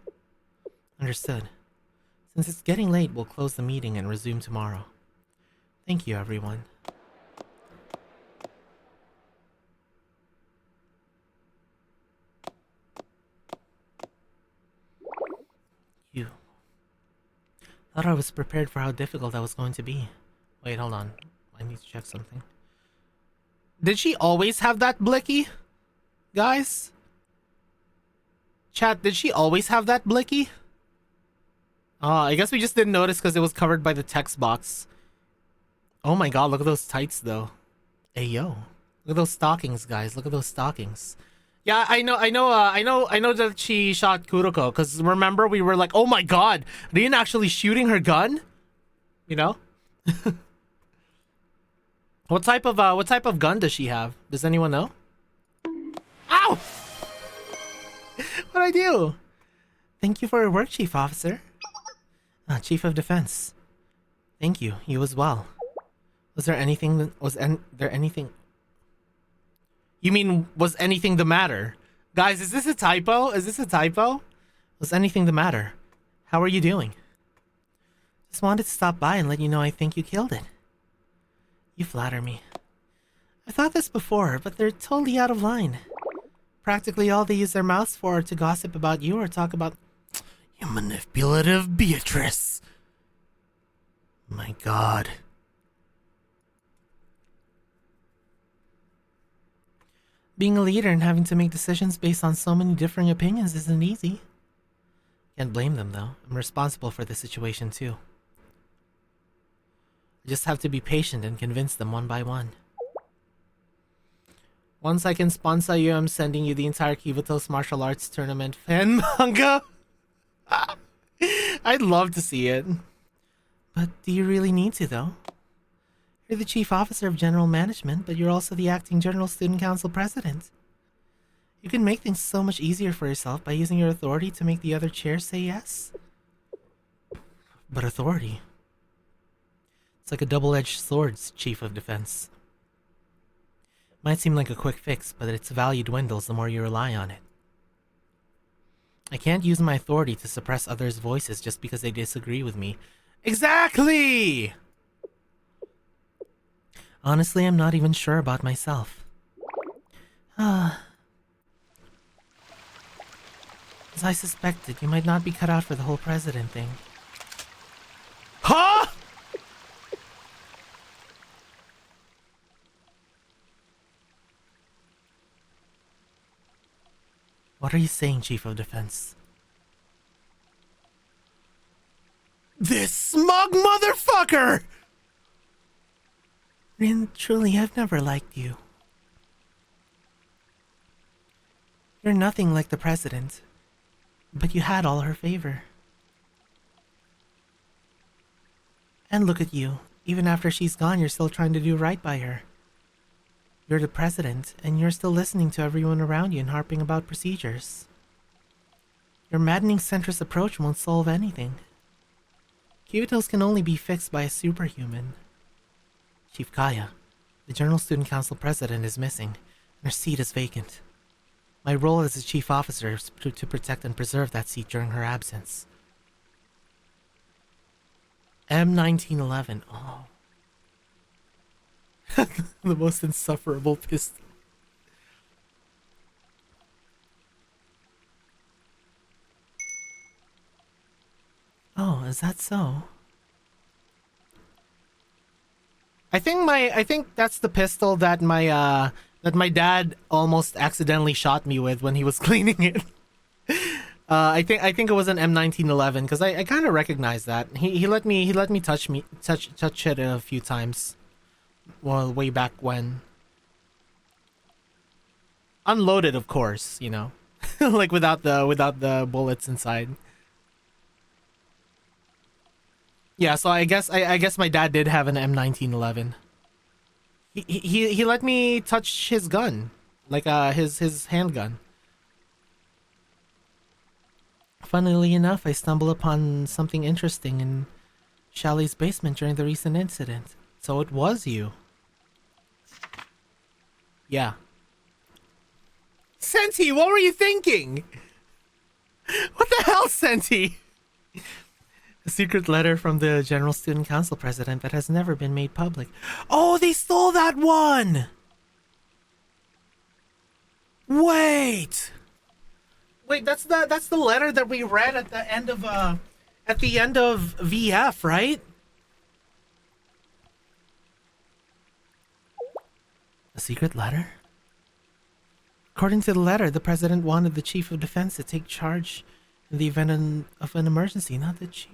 Understood. Since it's getting late, we'll close the meeting and resume tomorrow. Thank you, everyone. You. Thought I was prepared for how difficult that was going to be. Wait, hold on. I need to check something. Did she always have that blicky? Guys? Chat, did she always have that blicky? I guess we just didn't notice because it was covered by the text box. Oh my god, look at those tights though. Hey yo. Look at those stockings, guys. Look at those stockings. Yeah, I know that she shot Kuroko, because remember we were like, oh my god, Rin actually shooting her gun? You know? What type of gun does she have? Does anyone know? Ow! What'd I do? Thank you for your work, Chief Officer. Chief of Defense. Thank you. You as well. Was there anything You mean, was anything the matter? Guys, is this a typo? Is this a typo? Was anything the matter? How are you doing? Just wanted to stop by and let you know I think you killed it. You flatter me. I thought this before, but they're totally out of line. Practically all they use their mouths for are to gossip about you or talk about... You manipulative Beatrice. My god. Being a leader and having to make decisions based on so many differing opinions isn't easy. Can't blame them though. I'm responsible for the situation too. I just have to be patient and convince them one by one. Once I can sponsor you, I'm sending you the entire Kibuto's martial arts tournament fan manga. I'd love to see it. But do you really need to though? You're the Chief Officer of General Management, but you're also the Acting General Student Council President. You can make things so much easier for yourself by using your authority to make the other chairs say yes. But authority... It's like a double-edged sword, Chief of Defense. Might seem like a quick fix, but its value dwindles the more you rely on it. I can't use my authority to suppress others' voices just because they disagree with me. Exactly! Honestly, I'm not even sure about myself. As I suspected, you might not be cut out for the whole president thing. Huh?! What are you saying, Chief of Defense? This smug motherfucker! Rin, truly, I've never liked you. You're nothing like the president, but you had all her favor. And look at you. Even after she's gone, you're still trying to do right by her. You're the president, and you're still listening to everyone around you and harping about procedures. Your maddening centrist approach won't solve anything. Kyotos can only be fixed by a superhuman. Chief Kaya, the General Student Council President, is missing, and her seat is vacant. My role as a Chief Officer is to protect and preserve that seat during her absence. M1911, oh. The most insufferable pistol. Oh, is that so? I think that's the pistol that my dad almost accidentally shot me with when he was cleaning it. I think it was an M1911 because I kind of recognized that. He let me touch it a few times. Well, way back when. Unloaded, of course, you know. Like without the bullets inside. Yeah, so I guess my dad did have an M1911. He let me touch his gun, like his handgun. Funnily enough, I stumbled upon something interesting in Shelly's basement during the recent incident. So it was you. Yeah. Sensei, what were you thinking? What the hell, Sensei? A secret letter from the General Student Council president that has never been made public. Oh, they stole that one! Wait, that's the letter that we read at the end of VF, right? A secret letter? According to the letter, the president wanted the chief of defense to take charge in the event of an emergency, not the chief.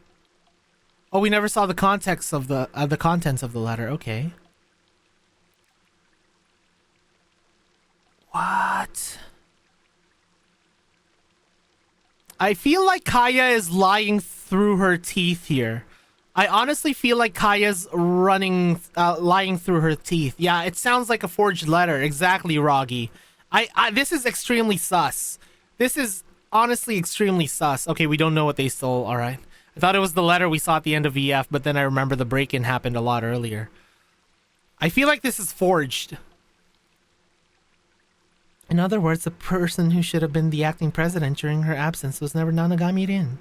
Oh, we never saw the context of the contents of the letter. Okay. What? I feel like Kaya is lying through her teeth here. I honestly feel like Kaya's lying through her teeth. Yeah, it sounds like a forged letter. Exactly, Roggy. This is extremely sus. This is honestly extremely sus. Okay, we don't know what they stole. All right. I thought it was the letter we saw at the end of VF, but then I remember the break-in happened a lot earlier. I feel like this is forged. In other words, the person who should have been the acting president during her absence was never Nanagami Rin.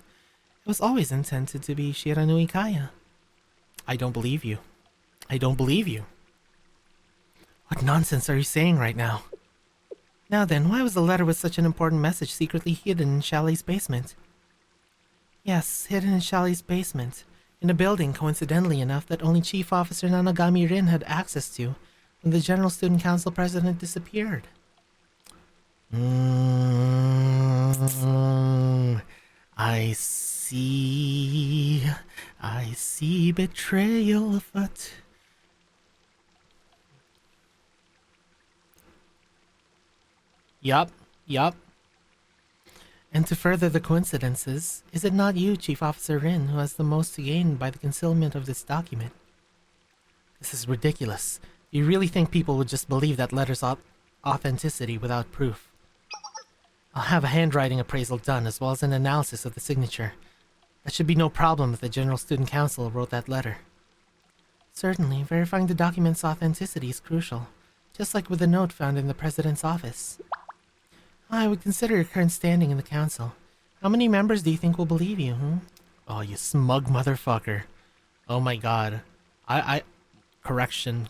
It was always intended to be Shiranui Kaya. I don't believe you. I don't believe you. What nonsense are you saying right now? Now then, why was the letter with such an important message secretly hidden in Shelly's basement? Yes, hidden in Shelly's basement. In a building, coincidentally enough, that only Chief Officer Nanagami Rin had access to when the General Student Council president disappeared. I see betrayal afoot. Yup. And to further the coincidences, is it not you, Chief Officer Rin, who has the most to gain by the concealment of this document? This is ridiculous. You really think people would just believe that letter's authenticity without proof? I'll have a handwriting appraisal done, as well as an analysis of the signature. That should be no problem if the General Student Council wrote that letter. Certainly, verifying the document's authenticity is crucial, just like with the note found in the President's office. I would consider your current standing in the Council. How many members do you think will believe you, Oh, you smug motherfucker. Oh my god. Correction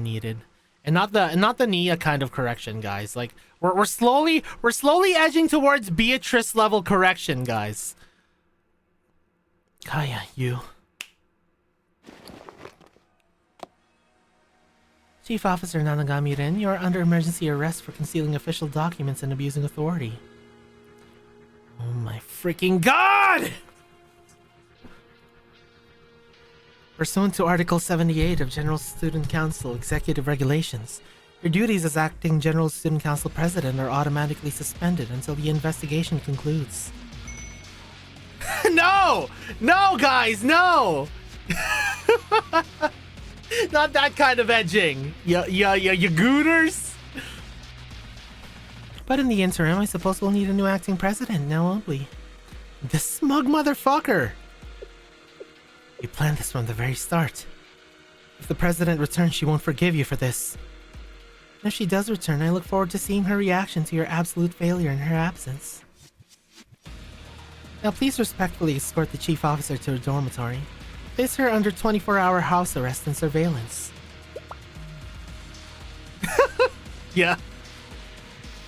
needed. And not the Nia kind of correction, guys. Like, we're slowly edging towards Beatrice level correction, guys. Kaya, you. Chief Officer Nanagami Rin, you are under emergency arrest for concealing official documents and abusing authority. Oh my freaking god! Pursuant to Article 78 of General Student Council Executive Regulations, your duties as acting General Student Council President are automatically suspended until the investigation concludes. No! No, guys, no! Not that kind of edging. You gooners. But in the interim, I suppose we'll need a new acting president now, won't we? This smug motherfucker. You planned this from the very start. If the president returns, she won't forgive you for this. And if she does return, I look forward to seeing her reaction to your absolute failure in her absence. Now please respectfully escort the chief officer to her dormitory. Place her under 24-hour house arrest and surveillance. Yeah.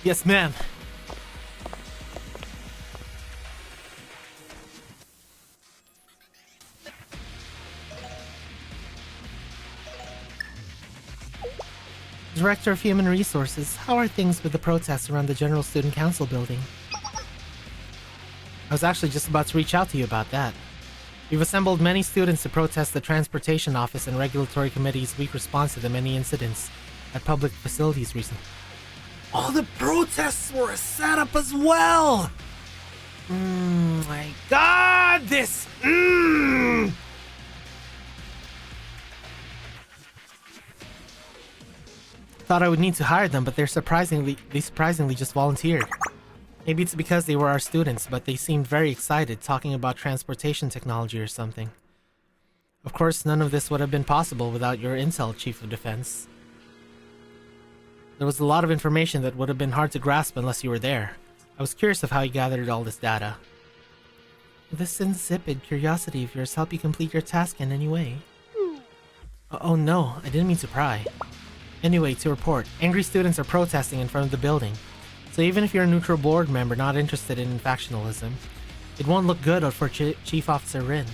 Yes, ma'am. Director of Human Resources, how are things with the protests around the General Student Council building? I was actually just about to reach out to you about that. We've assembled many students to protest the Transportation Office and Regulatory Committee's weak response to the many incidents at public facilities recently. All the protests were a setup as well! My god, this... Thought I would need to hire them, but they surprisingly just volunteered. Maybe it's because they were our students, but they seemed very excited talking about transportation technology or something. Of course, none of this would have been possible without your intel, Chief of Defense. There was a lot of information that would have been hard to grasp unless you were there. I was curious of how you gathered all this data. This insipid curiosity of yours help you complete your task in any way? Oh no, I didn't mean to pry. Anyway, to report, angry students are protesting in front of the building. So even if you're a neutral board member not interested in factionalism, it won't look good for Chief Officer Rin.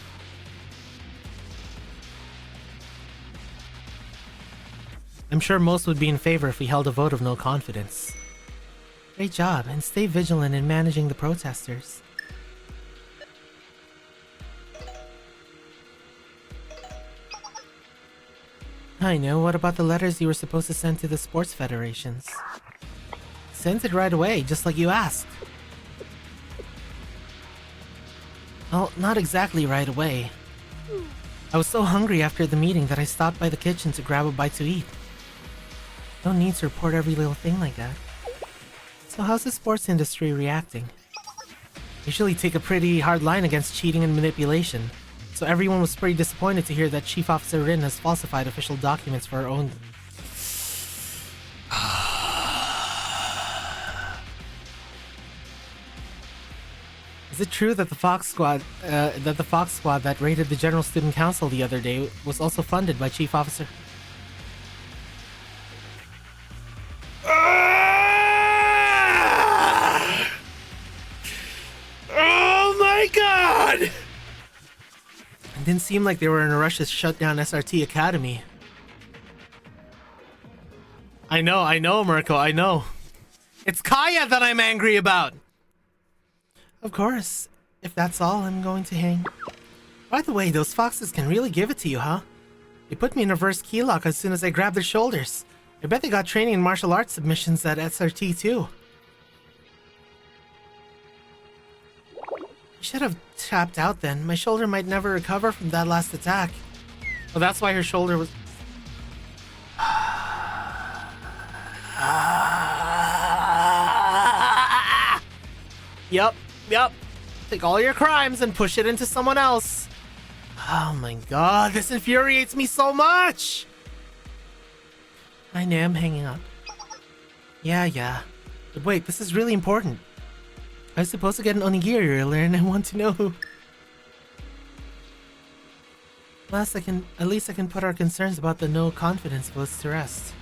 I'm sure most would be in favor if we held a vote of no confidence. Great job, and stay vigilant in managing the protesters. I know, what about the letters you were supposed to send to the sports federations? Sent it right away, just like you asked. Well, not exactly right away. I was so hungry after the meeting that I stopped by the kitchen to grab a bite to eat. No need to report every little thing like that. So how's the sports industry reacting? Usually take a pretty hard line against cheating and manipulation, so everyone was pretty disappointed to hear that Chief Officer Rin has falsified official documents for her own... Is it true that the Fox Squad that raided the General Student Council the other day was also funded by Chief Officer? Oh my god! It didn't seem like they were in a rush to shut down SRT Academy. I know, Mirko, I know. It's Kaya that I'm angry about! Of course. If that's all, I'm going to hang. By the way, those foxes can really give it to you, huh? They put me in reverse key lock as soon as I grabbed their shoulders. I bet they got training in martial arts submissions at SRT too. I should have tapped out then. My shoulder might never recover from that last attack. Well, that's why her shoulder was... Yep. Take all your crimes and push it into someone else. Oh my god, this infuriates me so much! I know, I'm hanging up. Yeah. But wait, this is really important. I was supposed to get an onigiri earlier and I want to know who. At least I can put our concerns about the no confidence votes to rest.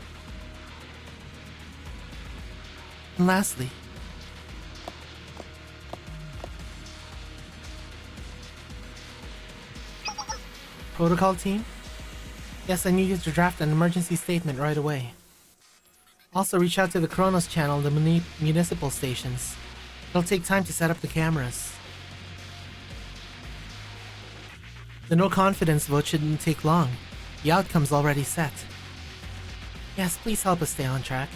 And lastly, protocol team? Yes, I need you to draft an emergency statement right away. Also reach out to the Kronos channel and the municipal stations. It'll take time to set up the cameras. The no confidence vote shouldn't take long. The outcome's already set. Yes, please help us stay on track.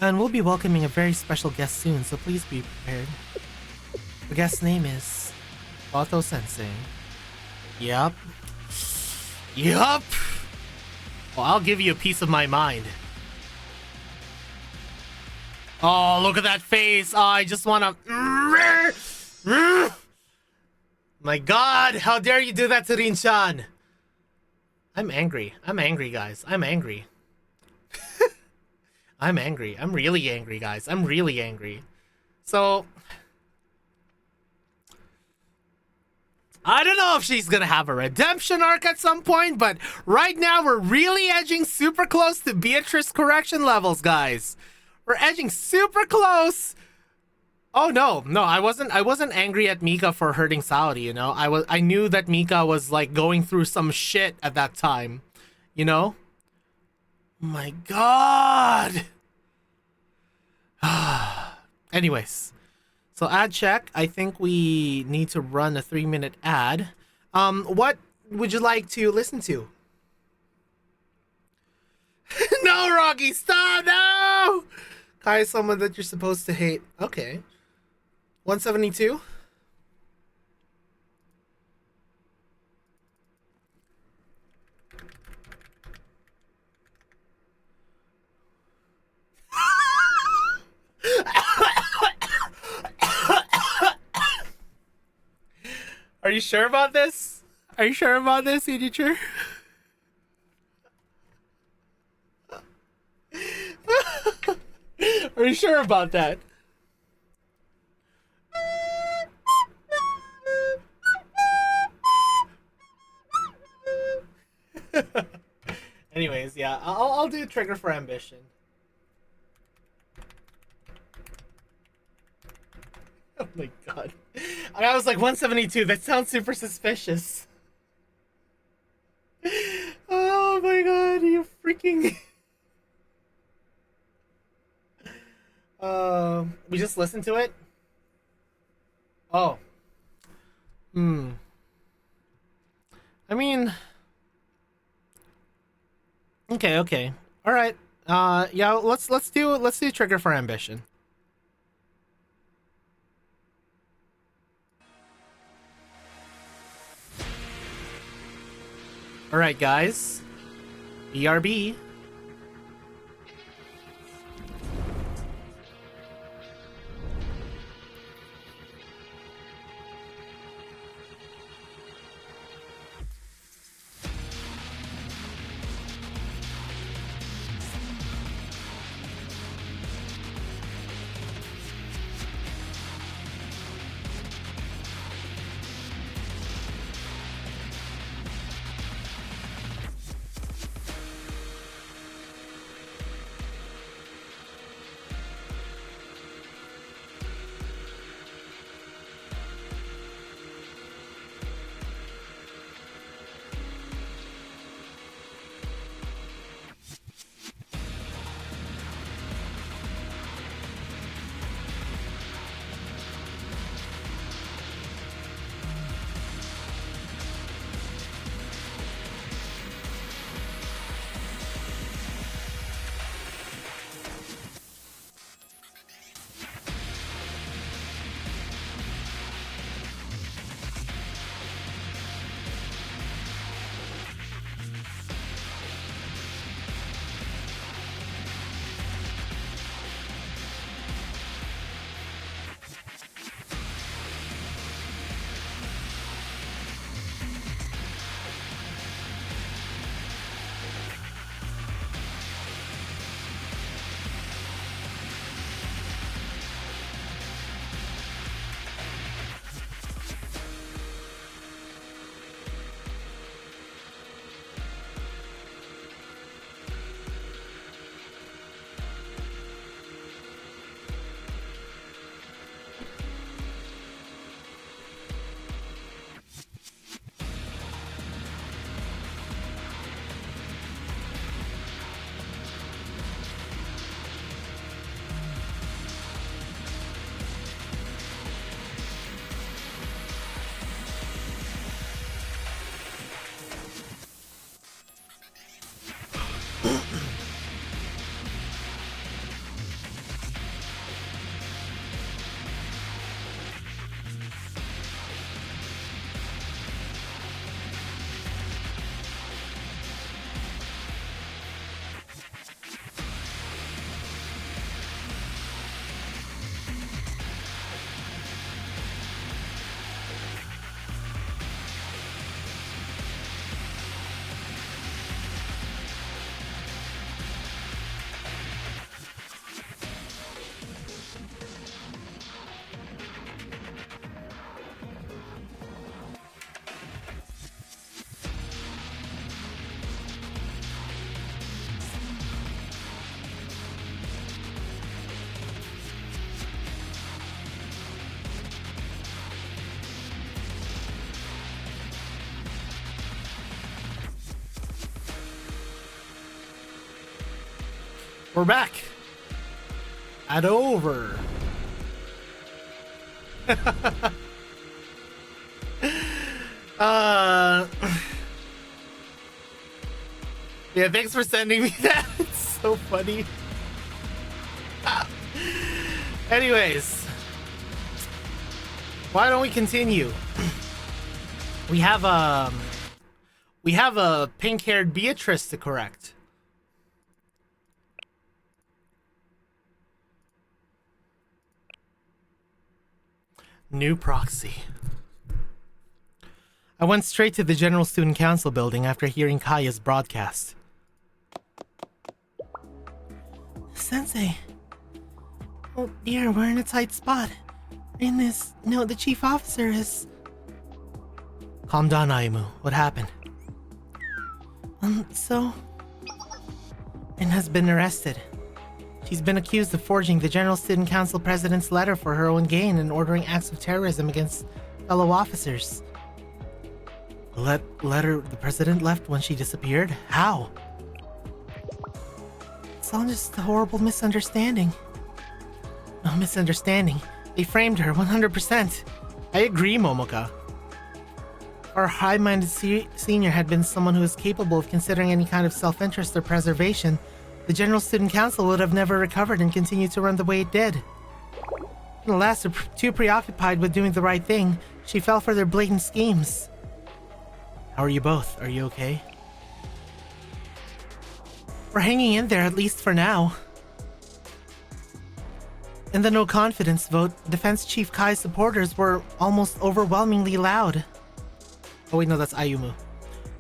And we'll be welcoming a very special guest soon, so please be prepared. The guest's name is... Otto Sensei. Yup. Well, I'll give you a piece of my mind. Oh, look at that face. Oh, I just wanna... My god, how dare you do that to Rin-chan? I'm angry, guys. I'm angry. I'm angry. I'm really angry, guys. I'm really angry. So... I don't know if she's gonna have a redemption arc at some point, but right now we're really edging super close to Beatrice correction levels, guys. We're edging super close. Oh no, I wasn't angry at Mika for hurting Saudi, you know. I knew that Mika was like going through some shit at that time, you know? My god. Anyways, So ad check. I think we need to run a 3-minute ad. What would you like to listen to? No, Rocky, stop! No! Kai is someone that you're supposed to hate. Okay. 172? Are you sure about this? Are you sure about this, teacher? Are you sure about that? Anyways, yeah, I'll do Trigger for Ambition. Oh my god. I was like 172, that sounds super suspicious. Oh my god, you freaking... we just listened to it? Oh. I mean... Okay. Alright. Yeah, let's do Trigger for Ambition. Alright, guys. BRB. We're back. Ad over. Yeah, thanks for sending me that. It's so funny. Anyways, why don't we continue? We have a pink-haired Beatrice to correct. New proxy. I went straight to the General Student Council building after hearing Kaya's broadcast. Sensei. Oh dear, we're in a tight spot. In this, no, the chief officer is... Calm down, Ayumu. What happened? So... Rin has been arrested. She's been accused of forging the General Student Council president's letter for her own gain and ordering acts of terrorism against fellow officers. The letter the president left when she disappeared? How? It's all just a horrible misunderstanding. No misunderstanding. They framed her 100%. I agree, Momoka. Our high-minded senior had been someone who was capable of considering any kind of self-interest or preservation, the General Student Council would have never recovered and continued to run the way it did. Alas, too preoccupied with doing the right thing, she fell for their blatant schemes. How are you both? Are you okay? We're hanging in there, at least for now. In the no confidence vote, Defense Chief Kai's supporters were almost overwhelmingly loud. Oh wait, no, that's Ayumu.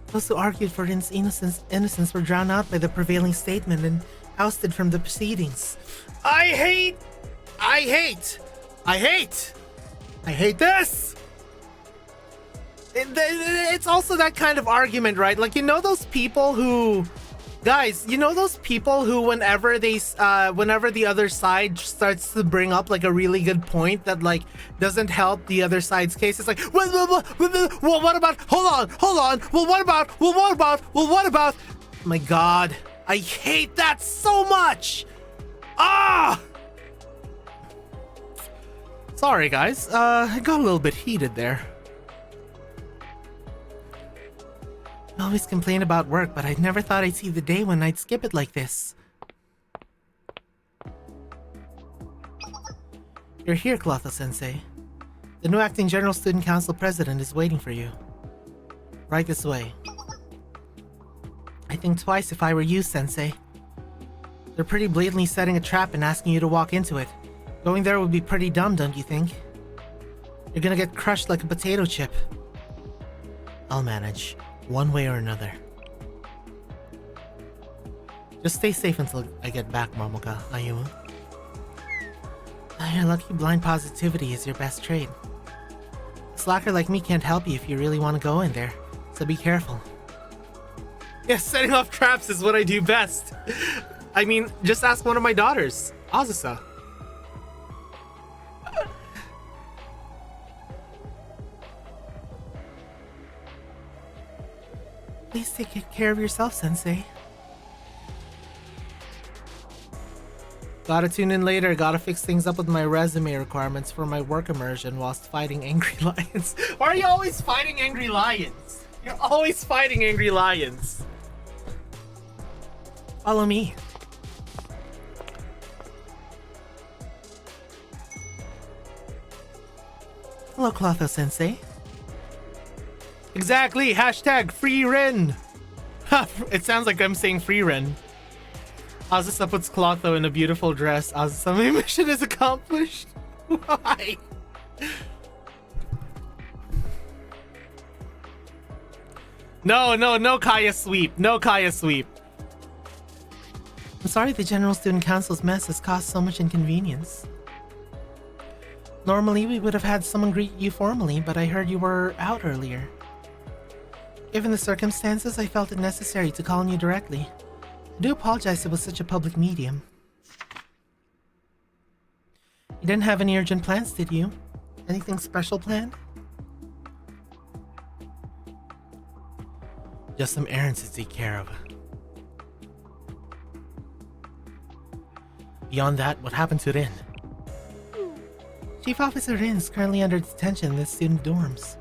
Those who argued for Rin's innocence were drowned out by the prevailing statement and ousted from the proceedings. I hate this! It's also that kind of argument, right? Like, you know those people who... Guys, you know those people who whenever the other side starts to bring up like a really good point that like doesn't help the other side's case, it's like, well, what about, hold on, well, what about, oh my god, I hate that so much. Sorry guys, I got a little bit heated there. I always complain about work, but I never thought I'd see the day when I'd skip it like this. You're here, Clotho-sensei. The new acting General Student Council president is waiting for you. Right this way. I'd think twice if I were you, Sensei. They're pretty blatantly setting a trap and asking you to walk into it. Going there would be pretty dumb, don't you think? You're gonna get crushed like a potato chip. I'll manage. One way or another. Just stay safe until I get back, Momoka, Ayumu. Your lucky blind positivity is your best trait. A slacker like me can't help you if you really want to go in there, so be careful. Yeah, setting off traps is what I do best. I mean, just ask one of my daughters, Azusa. Please take care of yourself, Sensei. Gotta tune in later. Gotta fix things up with my resume requirements for my work immersion whilst fighting angry lions. Why are you always fighting angry lions? You're always fighting angry lions. Follow me. Hello, Clotho-sensei. Exactly! Hashtag free Rin! It sounds like I'm saying free Rin. Azusa puts Clotho in a beautiful dress. Azusa, my mission is accomplished. Why? No Kaya sweep. No Kaya sweep. I'm sorry the General Student Council's mess has caused so much inconvenience. Normally we would have had someone greet you formally, but I heard you were out earlier. Given the circumstances, I felt it necessary to call on you directly. I do apologize it was such a public medium. You didn't have any urgent plans, did you? Anything special planned? Just some errands to take care of. Beyond that, what happened to Rin? Chief Officer Rin is currently under detention in the student dorms.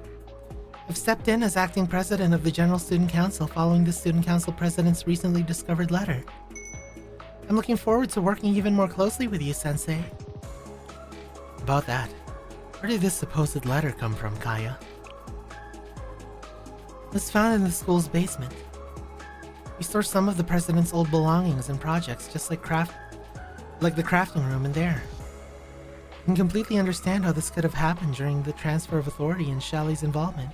I've stepped in as acting president of the General Student Council following the Student Council president's recently discovered letter. I'm looking forward to working even more closely with you, Sensei. About that, where did this supposed letter come from, Kaya? It was found in the school's basement. We store some of the president's old belongings and projects, just like the crafting room in there. I can completely understand how this could have happened during the transfer of authority and Shalley's involvement.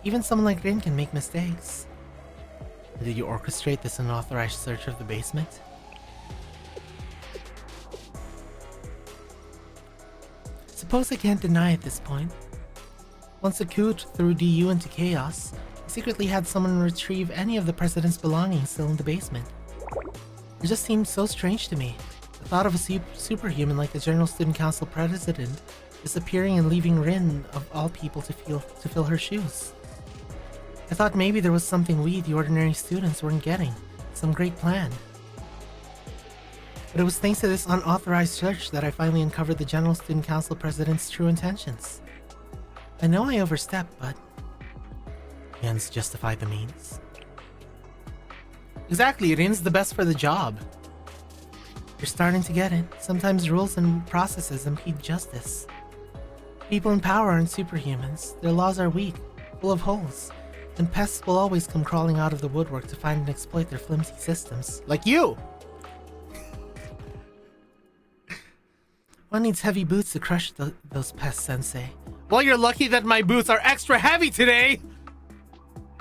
Even someone like Rin can make mistakes. Did you orchestrate this unauthorized search of the basement? Suppose I can't deny at this point. Once the coup threw DU into chaos, I secretly had someone retrieve any of the president's belongings still in the basement. It just seemed so strange to me. The thought of a superhuman like the General Student Council president disappearing and leaving Rin, of all people, to fill her shoes. I thought maybe there was something we, the ordinary students, weren't getting. Some great plan. But it was thanks to this unauthorized search that I finally uncovered the General Student Council president's true intentions. I know I overstepped, but the ends justify the means. Exactly, Rin's the best for the job. You're starting to get it. Sometimes rules and processes impede justice. People in power aren't superhumans. Their laws are weak, full of holes, and pests will always come crawling out of the woodwork to find and exploit their flimsy systems. Like you! One needs heavy boots to crush those pests, Sensei. Well, you're lucky that my boots are extra heavy today!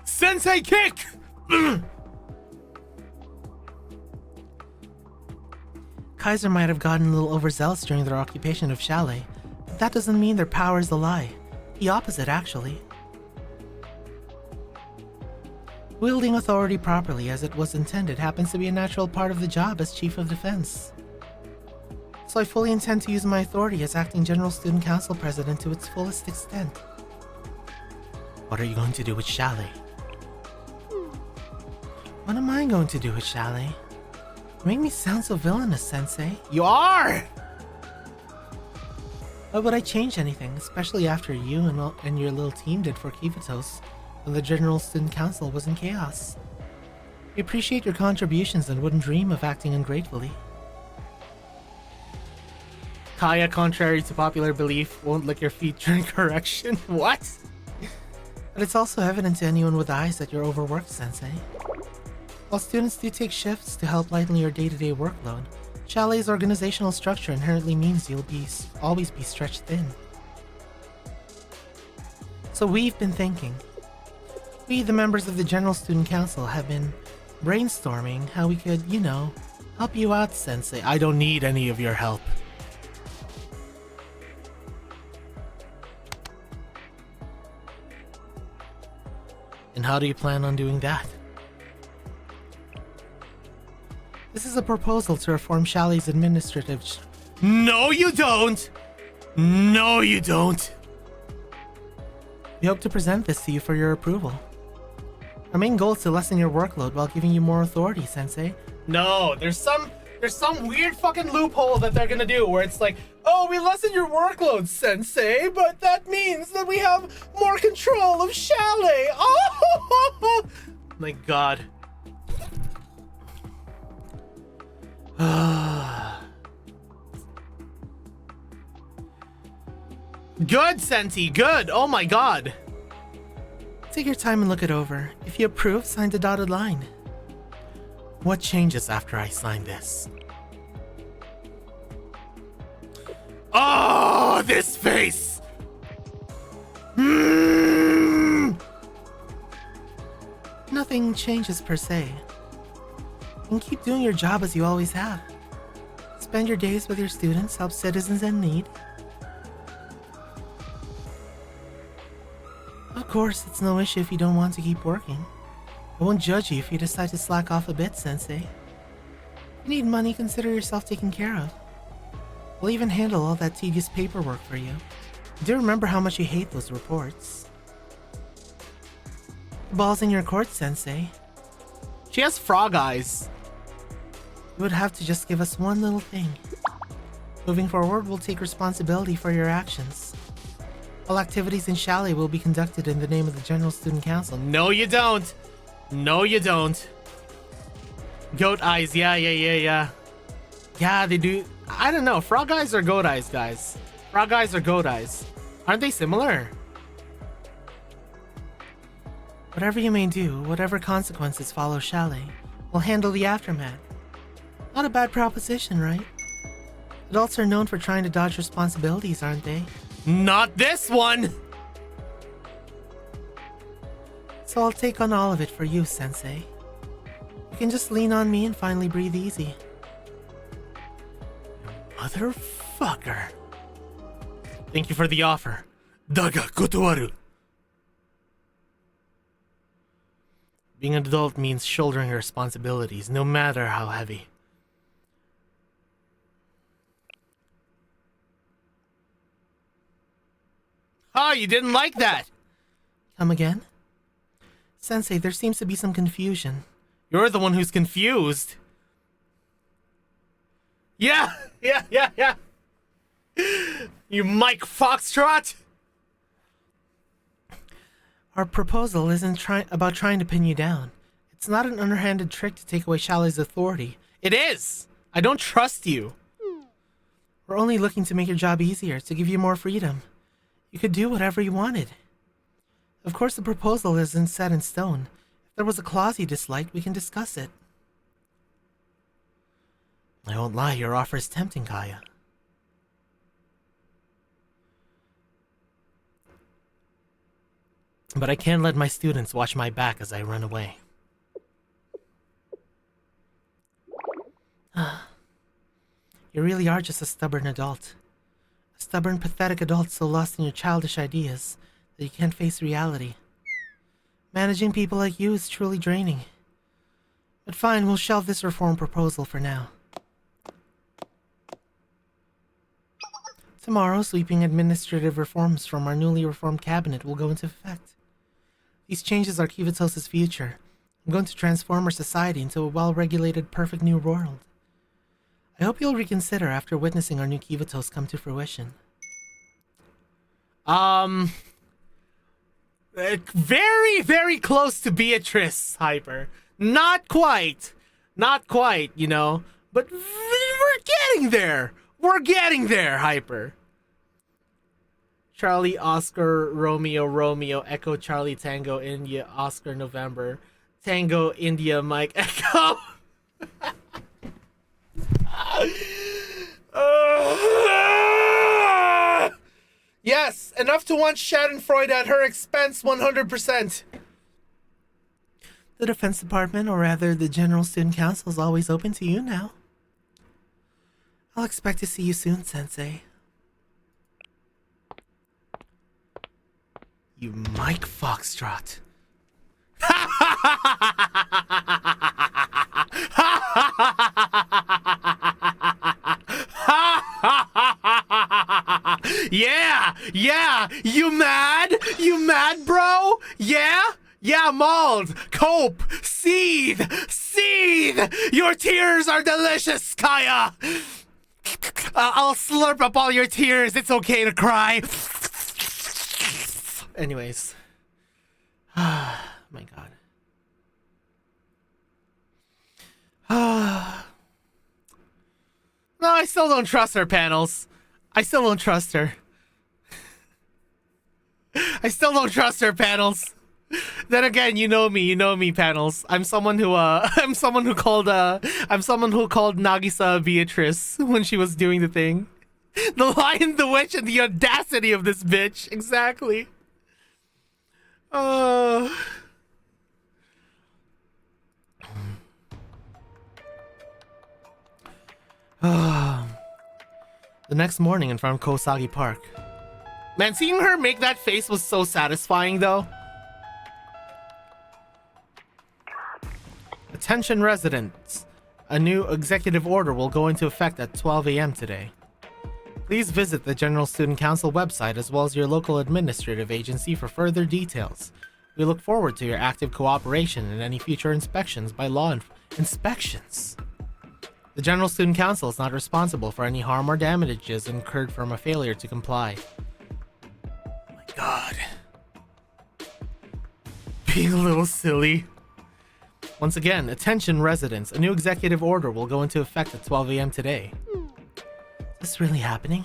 Sensei kick! Kaiser might have gotten a little overzealous during their occupation of Chalet, but that doesn't mean their power is a lie. The opposite, actually. Wielding authority properly as it was intended happens to be a natural part of the job as Chief of Defense. So I fully intend to use my authority as acting General Student Council President to its fullest extent. What are you going to do with Chalet? What am I going to do with Chalet? You make me sound so villainous, Sensei. You are! Why would I change anything, especially after you and your little team did for Kivatos when the General Student Council was in chaos? We appreciate your contributions and wouldn't dream of acting ungratefully. Kaya, contrary to popular belief, won't lick your feet during correction. What? But it's also evident to anyone with eyes that you're overworked, Sensei. While students do take shifts to help lighten your day-to-day workload, Chalet's organizational structure inherently means you'll always be stretched thin. So we've been thinking. We, the members of the General Student Council, have been brainstorming how we could, help you out, Sensei. I don't need any of your help. And how do you plan on doing that? This is a proposal to reform Chalet's administrative... No, you don't! No, you don't! We hope to present this to you for your approval. Our main goal is to lessen your workload while giving you more authority, Sensei. No, there's some weird fucking loophole that they're gonna do where it's like, oh, we lessen your workload, Sensei, but that means that we have more control of Chalet. Oh, my God. Good, Sensei, good. Oh my God. Take your time and look it over. If you approve, sign the dotted line. What changes after I sign this? Oh, this face! Nothing changes per se. You can keep doing your job as you always have. Spend your days with your students, help citizens in need. Of course, it's no issue if you don't want to keep working. I won't judge you if you decide to slack off a bit, Sensei. If you need money, consider yourself taken care of. We'll even handle all that tedious paperwork for you. Do remember how much you hate those reports. The ball's in your court, Sensei. She has frog eyes. You would have to just give us one little thing. Moving forward, we'll take responsibility for your actions. All activities in Chalet will be conducted in the name of the General Student Council. No, you don't. No, you don't. Goat eyes. Yeah. Yeah, they do. I don't know. Frog eyes or goat eyes, guys? Frog eyes or goat eyes? Aren't they similar? Whatever you may do, whatever consequences follow Chalet, we'll handle the aftermath. Not a bad proposition, right? Adults are known for trying to dodge responsibilities, aren't they? Not this one! So I'll take on all of it for you, Sensei. You can just lean on me and finally breathe easy. Motherfucker. Thank you for the offer. Daga kotowaru. Being an adult means shouldering responsibilities, no matter how heavy. Oh, you didn't like that! Come again? Sensei, there seems to be some confusion. You're the one who's confused. Yeah! You Mike Foxtrot! Our proposal isn't about trying to pin you down. It's not an underhanded trick to take away Chalet's authority. It is! I don't trust you. We're only looking to make your job easier, to give you more freedom. You could do whatever you wanted. Of course, the proposal isn't set in stone. If there was a clause you disliked, we can discuss it. I won't lie, your offer is tempting, Kaya. But I can't let my students watch my back as I run away. You really are just a stubborn adult. A stubborn, pathetic adult so lost in your childish ideas that you can't face reality. Managing people like you is truly draining. But fine, we'll shelve this reform proposal for now. Tomorrow, sweeping administrative reforms from our newly reformed cabinet will go into effect. These changes are Kivatos' future. I'm going to transform our society into a well-regulated, perfect new world. I hope you'll reconsider after witnessing our new Kivatos come to fruition. Very, very close to Beatrice, Hyper. Not quite, you know, but we're getting there. We're getting there, Hyper. Charlie, Oscar, Romeo, Romeo, Echo, Charlie, Tango, India, Oscar, November, Tango, India, Mike, Echo. Yes, enough to want Schadenfreude at her expense 100%. The Defense Department, or rather the General Student Council, is always open to you now. I'll expect to see you soon, Sensei. You Mike Foxtrot. Yeah, you mad? You mad, bro? Yeah, mauled, cope, seethe, your tears are delicious, Kaya. I'll slurp up all your tears, it's okay to cry. Anyways. My god. No, I still don't trust her, Panels. I still don't trust her. Panels. Then again, you know me, Panels. I'm someone who called Nagisa Beatrice when she was doing the thing. The Lion, the Witch, and the audacity of this bitch. Exactly. The next morning in front of Kosagi Park. Man, seeing her make that face was so satisfying, though. Attention residents. A new executive order will go into effect at 12 a.m. today. Please visit the General Student Council website as well as your local administrative agency for further details. We look forward to your active cooperation in any future inspections by inspections? The General Student Council is not responsible for any harm or damages incurred from a failure to comply. Oh my god. Being a little silly. Once again, attention residents. A new executive order will go into effect at 12 a.m. today. Is this really happening?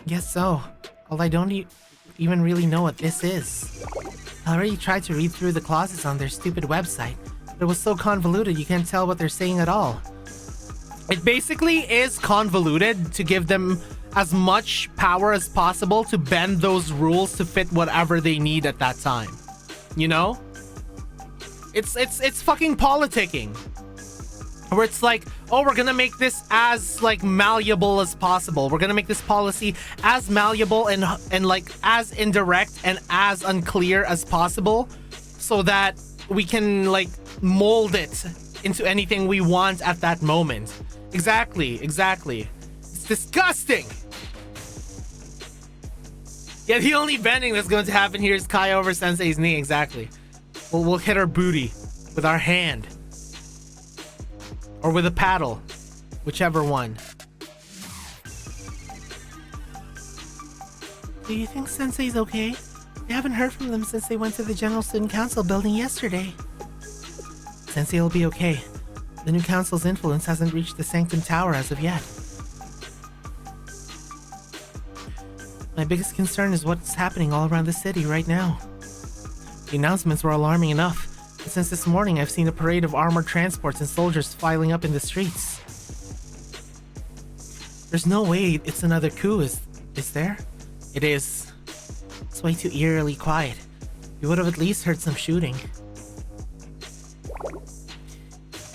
Guess so. Although I don't even really know what this is. I already tried to read through the clauses on their stupid website, but it was so convoluted you can't tell what they're saying at all. It basically is convoluted to give them as much power as possible to bend those rules to fit whatever they need at that time. You know? It's fucking politicking. Where it's like, oh, we're gonna make this as like malleable as possible. We're gonna make this policy as malleable and like as indirect and as unclear as possible, so that we can like mold it into anything we want at that moment. Exactly. It's disgusting. Yeah, the only bending that's going to happen here is Kai over Sensei's knee. Exactly. We'll hit our booty with our hand. Or with a paddle. Whichever one. Do you think Sensei's okay? I haven't heard from them since they went to the General Student Council building yesterday. Sensei will be okay. The new council's influence hasn't reached the Sanctum Tower as of yet. My biggest concern is what's happening all around the city right now. The announcements were alarming enough, but since this morning I've seen a parade of armored transports and soldiers filing up in the streets. There's no way it's another coup, is there? It is. It's way too eerily quiet. You would have at least heard some shooting.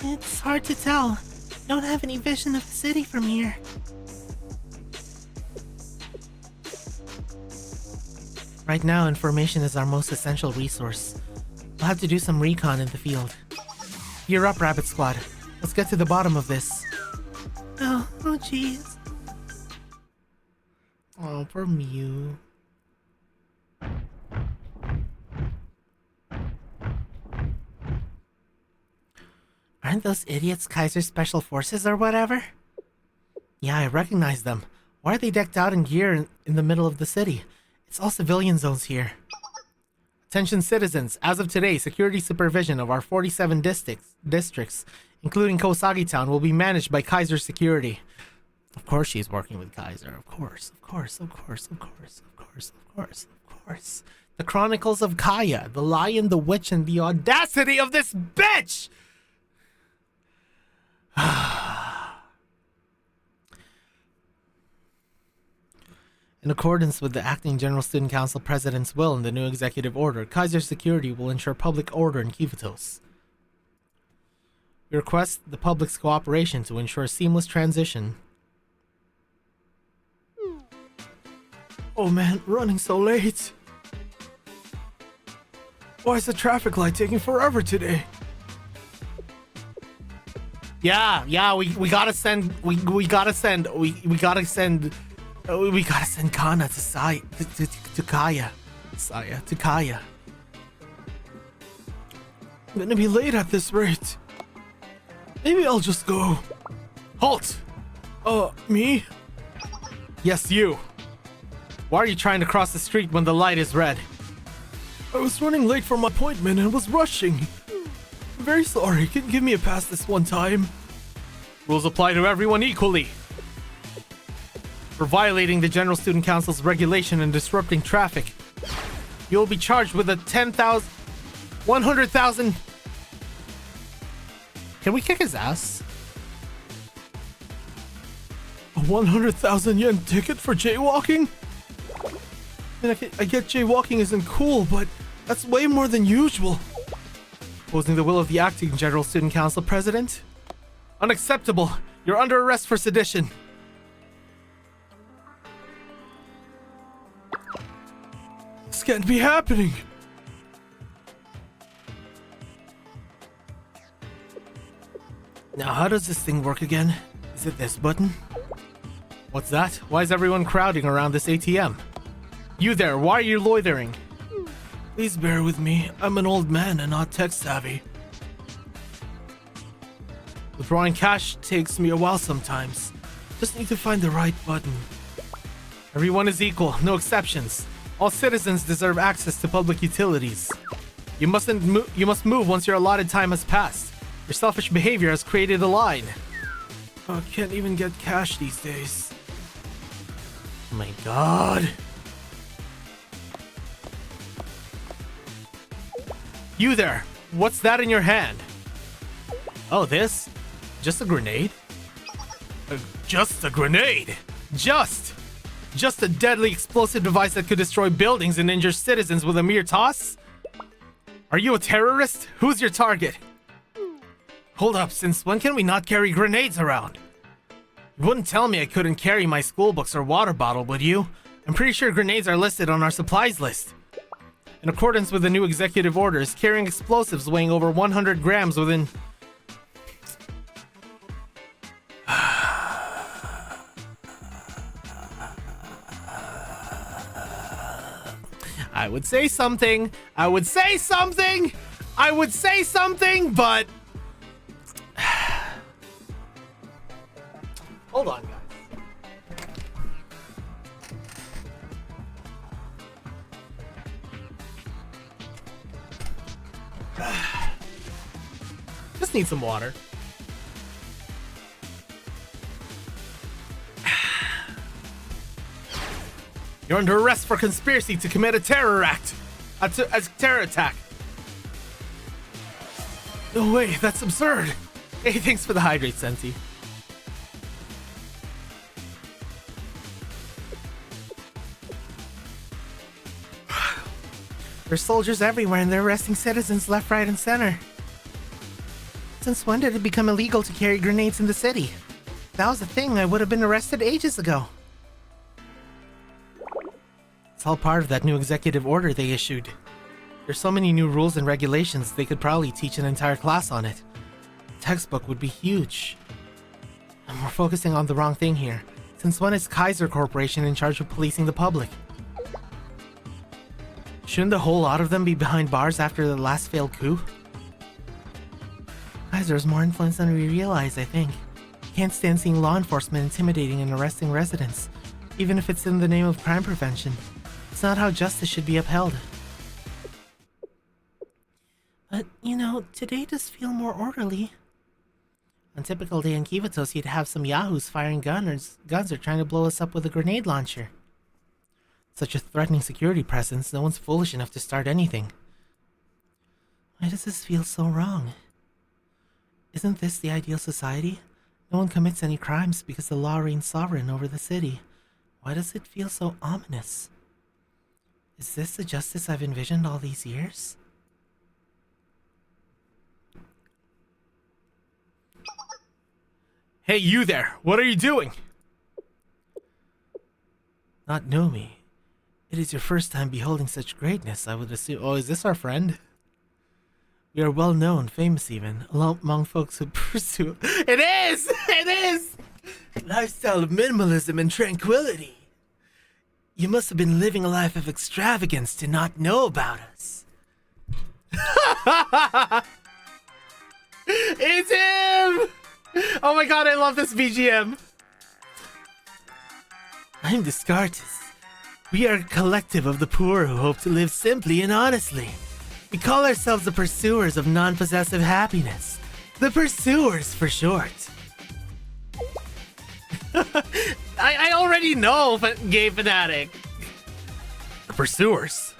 It's hard to tell. I don't have any vision of the city from here. Right now, information is our most essential resource. We'll have to do some recon in the field. You're up, Rabbit Squad. Let's get to the bottom of this. Oh jeez. Oh, poor Mew. Aren't those idiots Kaiser Special Forces or whatever? Yeah, I recognize them. Why are they decked out in gear in the middle of the city? It's all civilian zones here. Attention citizens, as of today, security supervision of our 47 districts, including Kosagi Town, will be managed by Kaiser Security. Of course she's working with Kaiser. Of course. The Chronicles of Kaya, the Lion, the Witch, and the audacity of this bitch! In accordance with the Acting General Student Council President's will and the new executive order, Kaiser Security will ensure public order in Kivatos. We request the public's cooperation to ensure a seamless transition. Oh man, running so late. Why is the traffic light taking forever today? Yeah, we gotta send Kana to Kaya. To Kaya. I'm gonna be late at this rate. Maybe I'll just go. Halt! Me? Yes, you. Why are you trying to cross the street when the light is red? I was running late for my appointment and was rushing. I'm very sorry. Can you give me a pass this one time? Rules apply to everyone equally. For violating the General Student Council's regulation and disrupting traffic, you'll be charged with a 100,000. Can we kick his ass? A 100,000 yen ticket for jaywalking? I mean, I get jaywalking isn't cool, but that's way more than usual. Opposing the will of the Acting General Student Council President? Unacceptable. You're under arrest for sedition. This can't be happening. Now, how does this thing work again? Is it this button? What's that? Why is everyone crowding around this ATM? You there, why are you loitering? Please bear with me. I'm an old man and not tech savvy. Withdrawing cash takes me a while sometimes. Just need to find the right button. Everyone is equal, no exceptions. All citizens deserve access to public utilities. You must move once your allotted time has passed. Your selfish behavior has created a line. Oh, I can't even get cash these days. Oh my god. You there! What's that in your hand? Oh, this? Just a grenade? Just a grenade! Just a deadly explosive device that could destroy buildings and injure citizens with a mere toss? Are you a terrorist? Who's your target? Hold up, since when can we not carry grenades around? You wouldn't tell me I couldn't carry my school books or water bottle, would you? I'm pretty sure grenades are listed on our supplies list. In accordance with the new executive orders, carrying explosives weighing over 100 grams within... I would say something, but... Hold on, guys. Just need some water. You're under arrest for conspiracy to commit a terror act. A terror attack. No way, that's absurd. Hey, thanks for the hydrate, Sensei. There's soldiers everywhere and they're arresting citizens left, right, and center. Since when did it become illegal to carry grenades in the city? If that was a thing, I would have been arrested ages ago. It's all part of that new executive order they issued. There's so many new rules and regulations, they could probably teach an entire class on it. The textbook would be huge. And we're focusing on the wrong thing here. Since when is Kaiser Corporation in charge of policing the public? Shouldn't the whole lot of them be behind bars after the last failed coup? Kaiser has more influence than we realize, I think. Can't stand seeing law enforcement intimidating and arresting residents, even if it's in the name of crime prevention. It's not how justice should be upheld. But, you know, today does feel more orderly. On typical day in Kivatos, you'd have some yahoos firing guns or trying to blow us up with a grenade launcher. Such a threatening security presence, no one's foolish enough to start anything. Why does this feel so wrong? Isn't this the ideal society? No one commits any crimes because the law reigns sovereign over the city. Why does it feel so ominous? Is this the justice I've envisioned all these years? Hey, you there! What are you doing? Not know me. It is your first time beholding such greatness, I would assume. Oh, is this our friend? We are well known, famous even, among folks who pursue... It is! It is! Lifestyle of minimalism and tranquility. You must have been living a life of extravagance to not know about us. It's him! Oh my god, I love this BGM. I'm Descartes. We are a collective of the poor who hope to live simply and honestly. We call ourselves the pursuers of non-possessive happiness. The pursuers, for short. I already know, gay fanatic. The pursuers.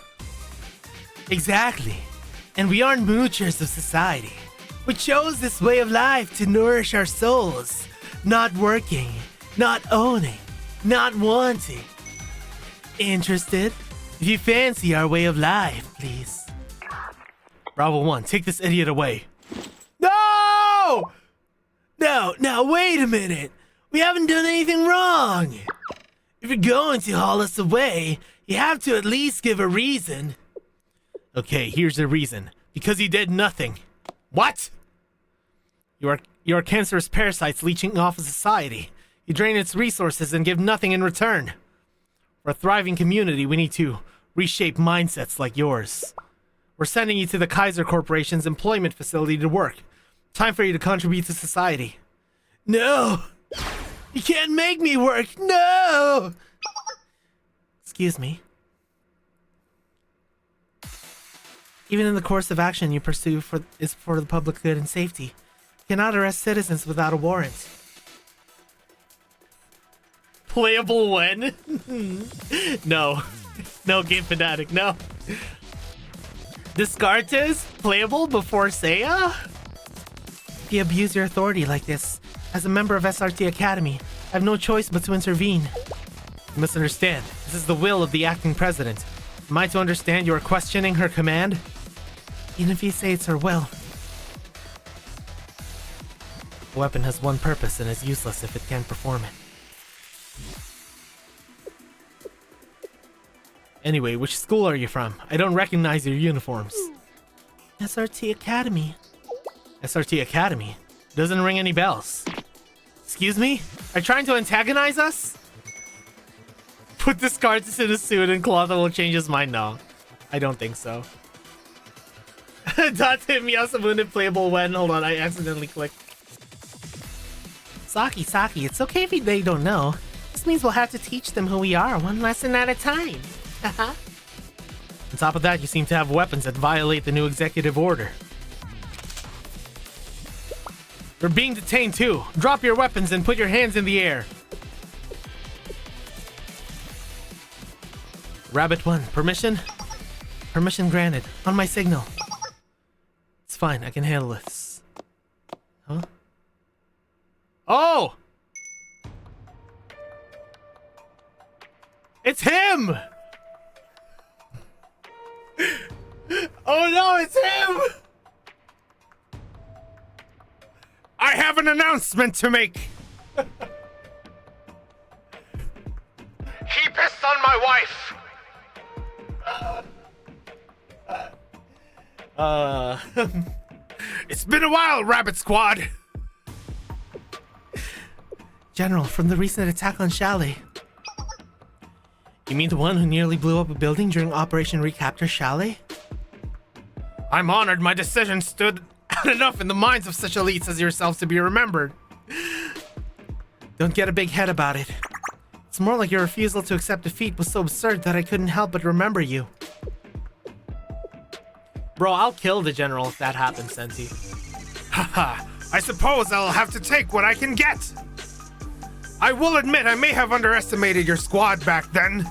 Exactly. And we aren't moochers of society. We chose this way of life to nourish our souls. Not working, not owning, not wanting. Interested? If you fancy our way of life, please. Bravo 1, take this idiot away. No! No, now wait a minute. We haven't done anything wrong. If you're going to haul us away, you have to at least give a reason. Okay, here's the reason. Because you did nothing. What? You are cancerous parasites leeching off of society. You drain its resources and give nothing in return. For a thriving community, we need to reshape mindsets like yours. We're sending you to the Kaiser Corporation's employment facility to work. Time for you to contribute to society. No! You can't make me work! No! Excuse me. Even in the course of action you pursue is for the public good and safety. You cannot arrest citizens without a warrant. Playable when? No. No, Game Fanatic, no. Descartes? Playable before Seiya? If you abuse your authority like this, as a member of SRT Academy, I have no choice but to intervene. You must understand, this is the will of the acting president. Am I to understand you are questioning her command? Even if you say it's her will. A weapon has one purpose and is useless if it can't perform it. Anyway, which school are you from? I don't recognize your uniforms. SRT Academy. SRT Academy? Doesn't ring any bells. Excuse me? Are you trying to antagonize us? Put this card in a suit and Cloth will change his mind? No. I don't think so. Dante Miyasamune playable when? Hold on, I accidentally clicked. Saki, it's okay if they don't know. This means we'll have to teach them who we are, one lesson at a time. On top of that, you seem to have weapons that violate the new executive order. You're being detained too. Drop your weapons and put your hands in the air. Rabbit 1, permission? Permission granted. On my signal. It's fine, I can handle this. Huh? Oh! It's him! Oh no, it's him! I have an announcement to make! He pissed on my wife! It's been a while, Rabbit Squad! General, from the recent attack on Chalet. You mean the one who nearly blew up a building during Operation Recapture Chalet? I'm honored my decision stood out enough in the minds of such elites as yourselves to be remembered. Don't get a big head about it. It's more like your refusal to accept defeat was so absurd that I couldn't help but remember you. Bro, I'll kill the general if that happens, Sensei. Haha, I suppose I'll have to take what I can get. I will admit I may have underestimated your squad back then.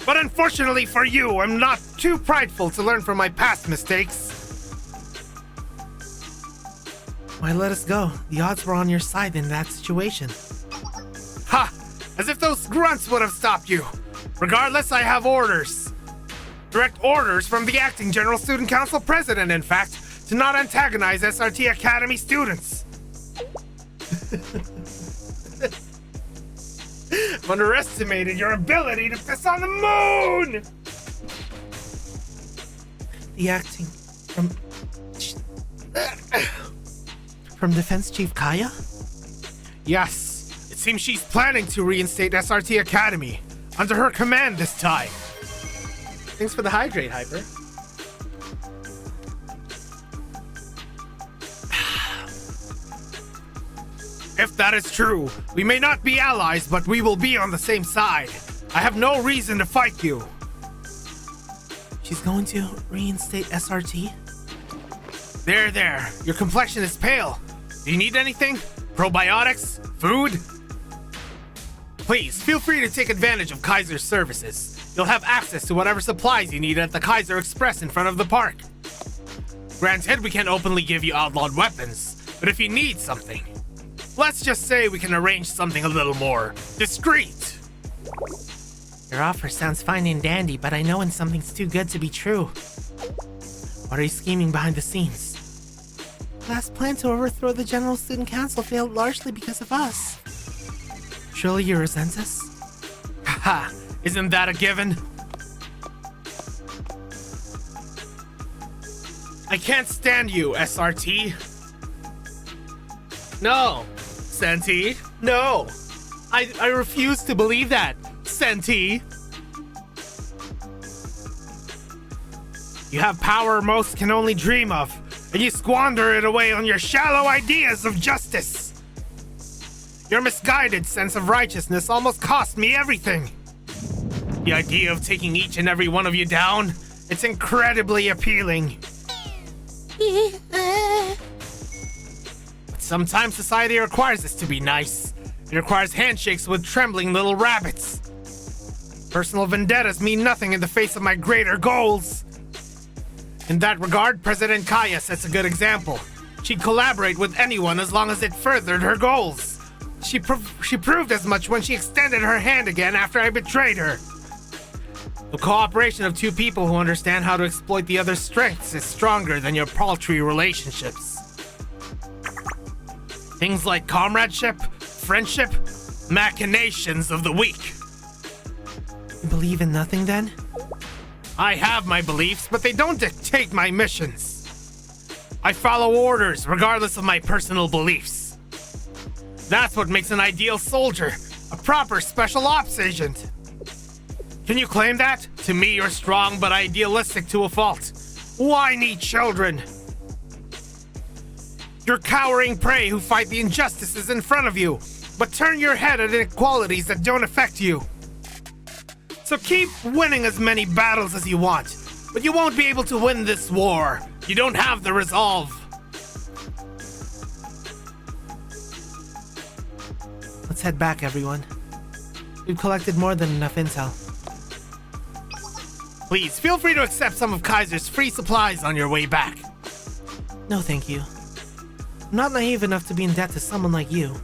But unfortunately for you, I'm not too prideful to learn from my past mistakes. Why let us go? The odds were on your side in that situation. Ha! As if those grunts would have stopped you. Regardless, I have orders. Direct orders from the acting General Student Council President, in fact, to not antagonize SRT Academy students. I've underestimated your ability to piss on the moon! The acting from Defense Chief Kaya? Yes, it seems she's planning to reinstate SRT Academy under her command this time. Thanks for the hydrate, Hyper. If that is true, we may not be allies, but we will be on the same side. I have no reason to fight you. She's going to reinstate SRT? There. Your complexion is pale. Do you need anything? Probiotics? Food? Please, feel free to take advantage of Kaiser's services. You'll have access to whatever supplies you need at the Kaiser Express in front of the park. Granted, we can't openly give you outlawed weapons, but if you need something, let's just say we can arrange something a little more discreet. Your offer sounds fine and dandy, but I know when something's too good to be true. What are you scheming behind the scenes? Last plan to overthrow the General Student Council failed largely because of us. Surely you resent us? Haha, isn't that a given? I can't stand you, SRT. No, Senti, no. I refuse to believe that, Senti. You have power most can only dream of. and you squander it away on your shallow ideas of justice. Your misguided sense of righteousness almost cost me everything. The idea of taking each and every one of you down, it's incredibly appealing. But sometimes society requires us to be nice. It requires handshakes with trembling little rabbits. Personal vendettas mean nothing in the face of my greater goals. In that regard, President Kaya sets a good example. She'd collaborate with anyone as long as it furthered her goals. She proved as much when she extended her hand again after I betrayed her. The cooperation of two people who understand how to exploit the other's strengths is stronger than your paltry relationships. Things like comradeship, friendship, machinations of the weak. You believe in nothing then? I have my beliefs, but they don't dictate my missions. I follow orders regardless of my personal beliefs. That's what makes an ideal soldier, a proper special ops agent. Can you claim that? To me, you're strong but idealistic to a fault. Why need children? You're cowering prey who fight the injustices in front of you, but turn your head at inequalities that don't affect you. So keep winning as many battles as you want, but you won't be able to win this war. You don't have the resolve. Let's head back, everyone. We've collected more than enough intel. Please, feel free to accept some of Kaiser's free supplies on your way back. No, thank you. I'm not naive enough to be in debt to someone like you.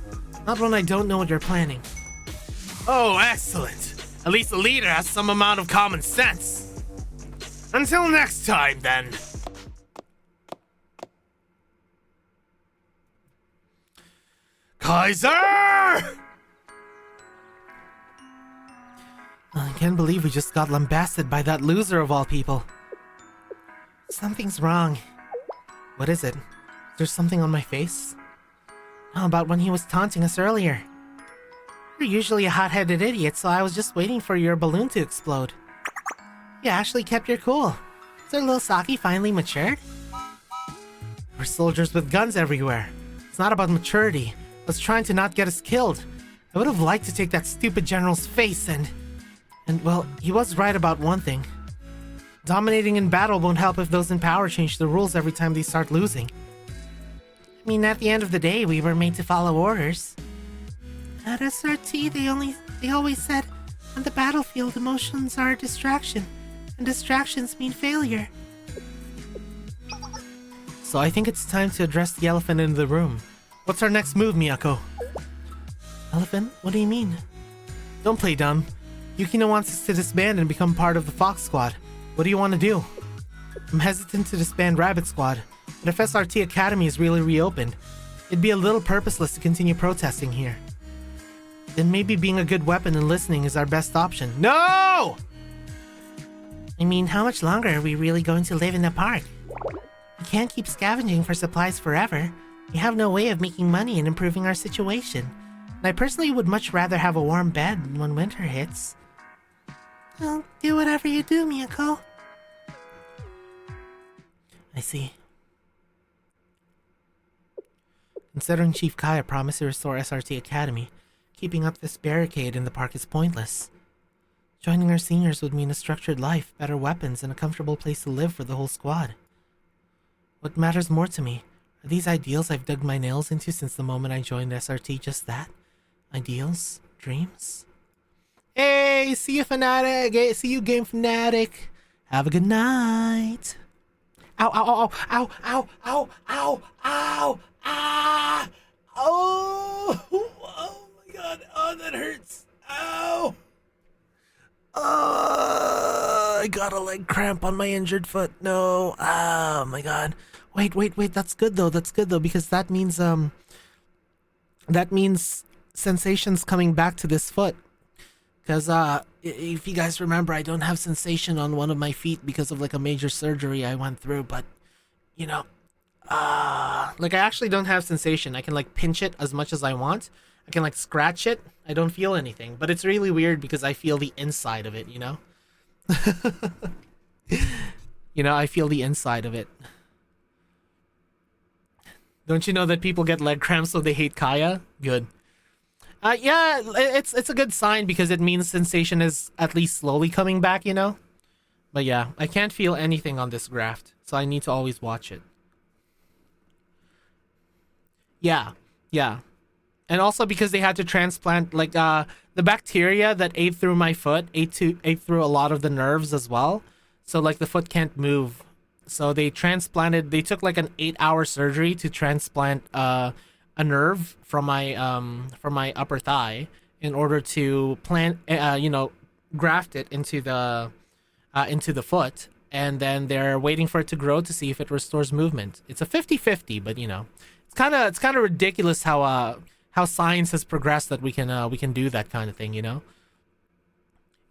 Not when I don't know what you're planning. Oh, excellent. At least the leader has some amount of common sense. Until next time, then. Kaiser! I can't believe we just got lambasted by that loser of all people. Something's wrong. What is it? Is there something on my face? How about when he was taunting us earlier? You're usually a hot-headed idiot, so I was just waiting for your balloon to explode. You actually kept your cool. Is our little Saki finally matured? We're soldiers with guns everywhere. It's not about maturity. It's trying to not get us killed. I would have liked to take that stupid general's face and well, he was right about one thing. Dominating in battle won't help if those in power change the rules every time they start losing. I mean, at the end of the day, we were made to follow orders. At SRT, they always said, on the battlefield, emotions are a distraction, and distractions mean failure. So I think it's time to address the elephant in the room. What's our next move, Miyako? Elephant? What do you mean? Don't play dumb. Yukino wants us to disband and become part of the Fox Squad. What do you want to do? I'm hesitant to disband Rabbit Squad, but if SRT Academy is really reopened, it'd be a little purposeless to continue protesting here. Then maybe being a good weapon and listening is our best option. No! I mean, how much longer are we really going to live in the park? We can't keep scavenging for supplies forever. We have no way of making money and improving our situation. And I personally would much rather have a warm bed when winter hits. Well, do whatever you do, Miyako. I see. Considering Chief Kaya promised to restore SRT Academy, keeping up this barricade in the park is pointless. Joining our seniors would mean a structured life, better weapons, and a comfortable place to live for the whole squad. What matters more to me? Are these ideals I've dug my nails into since the moment I joined SRT just that? Ideals? Dreams? Hey, see you, Fanatic! Hey, see you, Game Fanatic! Have a good night! Ow, ow, ow, ow, ow, ow, ow, ow, ah! Oh! Oh my god, oh, that hurts! Ow! I got a leg cramp on my injured foot. No, oh my god. Wait, that's good though, because that means sensation's coming back to this foot. Because, if you guys remember, I don't have sensation on one of my feet because of, like, a major surgery I went through, but, you know, like, I actually don't have sensation. I can, like, pinch it as much as I want. I can, like, scratch it. I don't feel anything, but it's really weird because I feel the inside of it, you know? You know, I feel the inside of it. Don't you know that people get leg cramps so they hate Kaya? Good. Yeah, it's a good sign because it means sensation is at least slowly coming back, you know? But yeah, I can't feel anything on this graft, so I need to always watch it. Yeah, yeah. And also because they had to transplant, like, the bacteria that ate through my foot ate through a lot of the nerves as well. So, like, the foot can't move. So they took like an 8-hour surgery to transplant a nerve from my upper thigh in order to graft it into the foot, and then they're waiting for it to grow to see if it restores movement. It's a 50-50, but you know, it's kind of ridiculous how science has progressed that we can do that kind of thing, you know.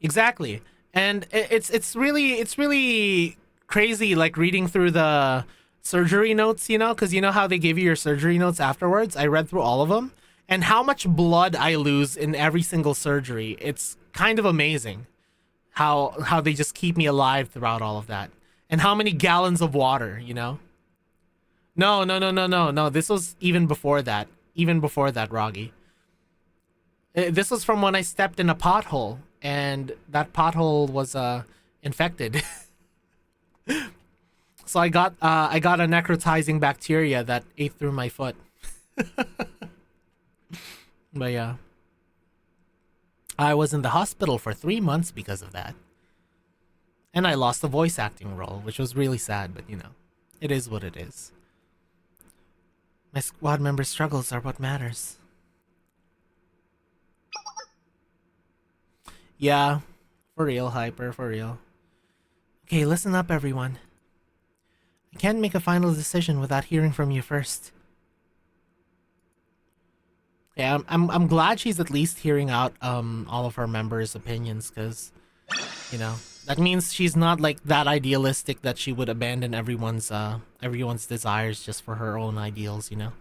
Exactly. And it's really crazy, like reading through the surgery notes, you know, because you know how they give you your surgery notes afterwards. I read through all of them, and how much blood I lose in every single surgery. It's kind of amazing how they just keep me alive throughout all of that, and how many gallons of water, you know. No. This was even before that, Roggy. This was from when I stepped in a pothole, and that pothole was infected. So I got a necrotizing bacteria that ate through my foot. But yeah, I was in the hospital for 3 months because of that, and I lost a voice acting role, which was really sad. But you know, it is what it is. My squad member struggles are what matters. Yeah, for real, Hyper, for real. Okay, listen up, everyone. I can't make a final decision without hearing from you first. Yeah, I'm glad she's at least hearing out all of her members' opinions, because you know, that means she's not like that idealistic that she would abandon everyone's desires just for her own ideals, you know.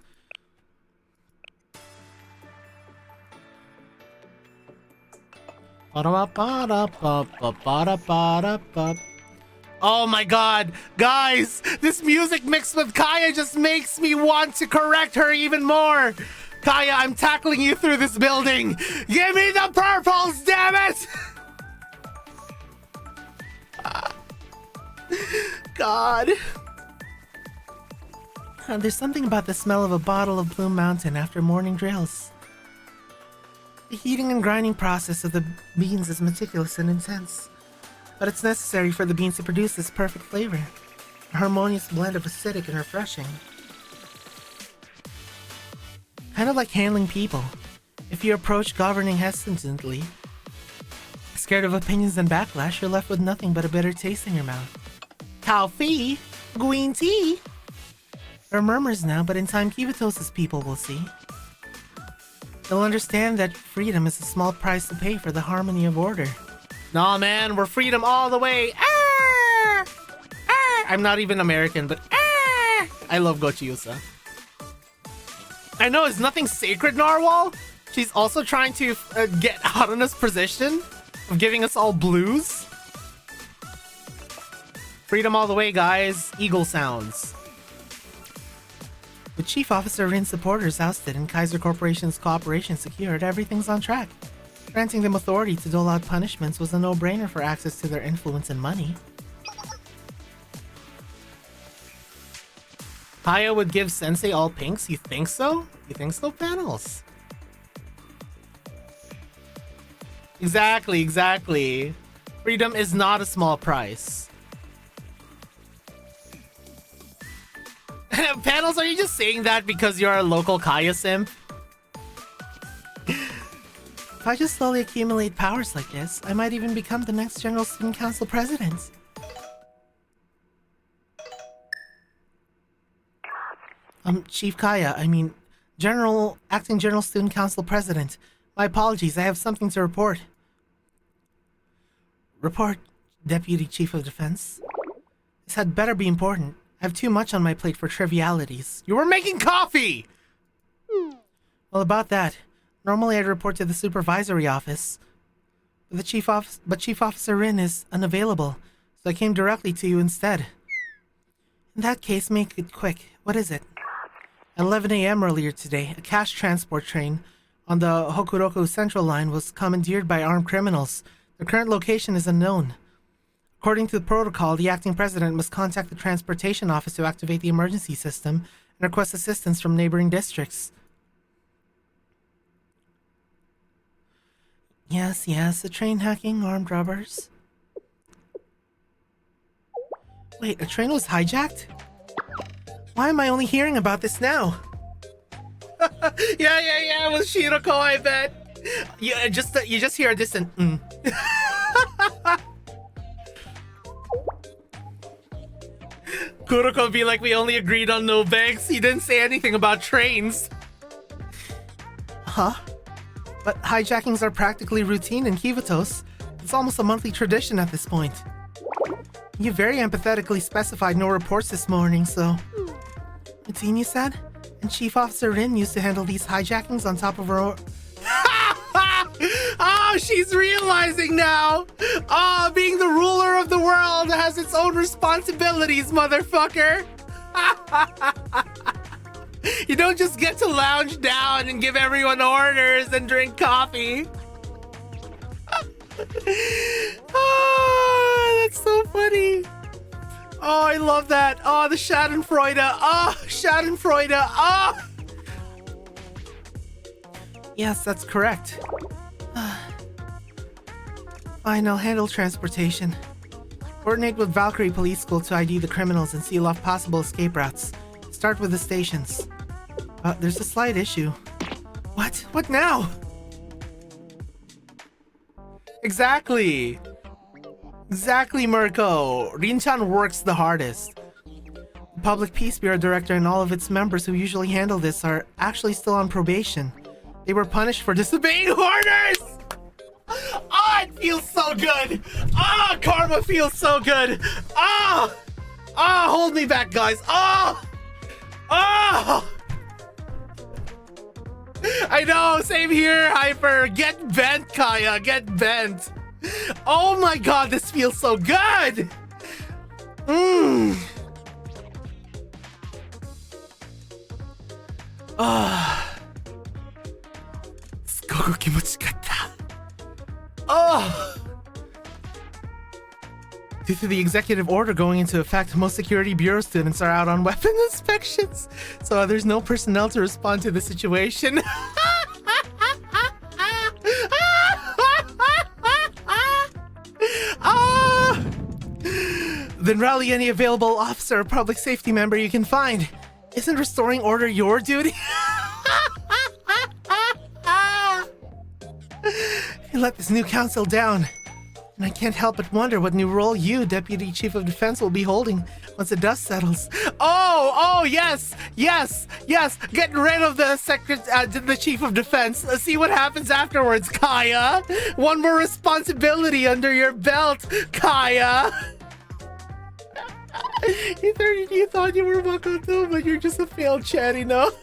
Oh my god, guys, this music mixed with Kaya just makes me want to correct her even more. Kaya, I'm tackling you through this building. Give me the purples, damn it! God. There's something about the smell of a bottle of Blue Mountain after morning drills. The heating and grinding process of the beans is meticulous and intense, but it's necessary for the beans to produce this perfect flavor. A harmonious blend of acidic and refreshing. Kind of like handling people. If you approach governing hesitantly, scared of opinions and backlash, you're left with nothing but a bitter taste in your mouth. Coffee? Green tea? There are murmurs now, but in time Kivatos' people will see. They'll understand that freedom is a small price to pay for the harmony of order. Nah, man, we're freedom all the way. Ah! Ah! I'm not even American, but ah! I love Gochiusa. I know, is nothing sacred, Narwhal? She's also trying to get out on this position of giving us all blues. Freedom all the way, guys. Eagle sounds. With Chief Officer Rin's supporters ousted and Kaiser Corporation's cooperation secured, everything's on track. Granting them authority to dole out punishments was a no-brainer for access to their influence and money. Kaya would give Sensei all pinks? You think so? You think so, Panels? Exactly. Freedom is not a small price. Panels, are you just saying that because you're a local Kaya simp? If I just slowly accumulate powers like this, I might even become the next General Student Council President. Chief Kaya, I mean, Acting General Student Council President. My apologies, I have something to report. Report, Deputy Chief of Defense. This had better be important. I have too much on my plate for trivialities. You were making coffee! Well, about that, normally I'd report to the supervisory office. But Chief Officer Rin is unavailable, so I came directly to you instead. In that case, make it quick. What is it? At 11 a.m. earlier today, a cash transport train on the Hokuroku Central Line was commandeered by armed criminals. The current location is unknown. According to the protocol, the acting president must contact the transportation office to activate the emergency system and request assistance from neighboring districts. Yes, the train hacking, armed robbers. Wait, a train was hijacked? Why am I only hearing about this now? yeah, it was Shiroko, I bet. Yeah, you just hear a distant Kuroko be like, we only agreed on no banks. He didn't say anything about trains. Huh? But hijackings are practically routine in Kivatos. It's almost a monthly tradition at this point. You very empathetically specified no reports this morning, so... Routine, you said? And Chief Officer Rin used to handle these hijackings on top of her own... Oh, she's realizing now! Oh, being the ruler of the world has its own responsibilities, motherfucker! You don't just get to lounge down and give everyone orders and drink coffee. Oh, that's so funny. Oh, I love that. Oh, the Schadenfreude. Oh, Schadenfreude. Oh! Yes, that's correct. Fine, I'll handle transportation. Coordinate with Valkyrie Police School to ID the criminals and seal off possible escape routes. Start with the stations. There's a slight issue. What? What now? Exactly, Mirko. Rin-chan works the hardest. The Public Peace Bureau Director and all of its members who usually handle this are actually still on probation. They were punished for disobeying orders! Oh, it feels so good! Oh, karma feels so good! Oh! Oh, hold me back, guys! Oh! Oh! I know, same here, Hyper. Get bent, Kaya, get bent. Oh my god, this feels so good! Ah. Sugoku kimochikatta. Oh! Due to the executive order going into effect, most security bureau students are out on weapon inspections, so there's no personnel to respond to the situation. Then rally any available officer or public safety member you can find. Isn't restoring order your duty? You let this new council down. And I can't help but wonder what new role you, Deputy Chief of Defense, will be holding once the dust settles. Oh, yes. Get rid of the Chief of Defense. See what happens afterwards, Kaya. One more responsibility under your belt, Kaya. You thought you were Makoto, but you're just a failed Charino.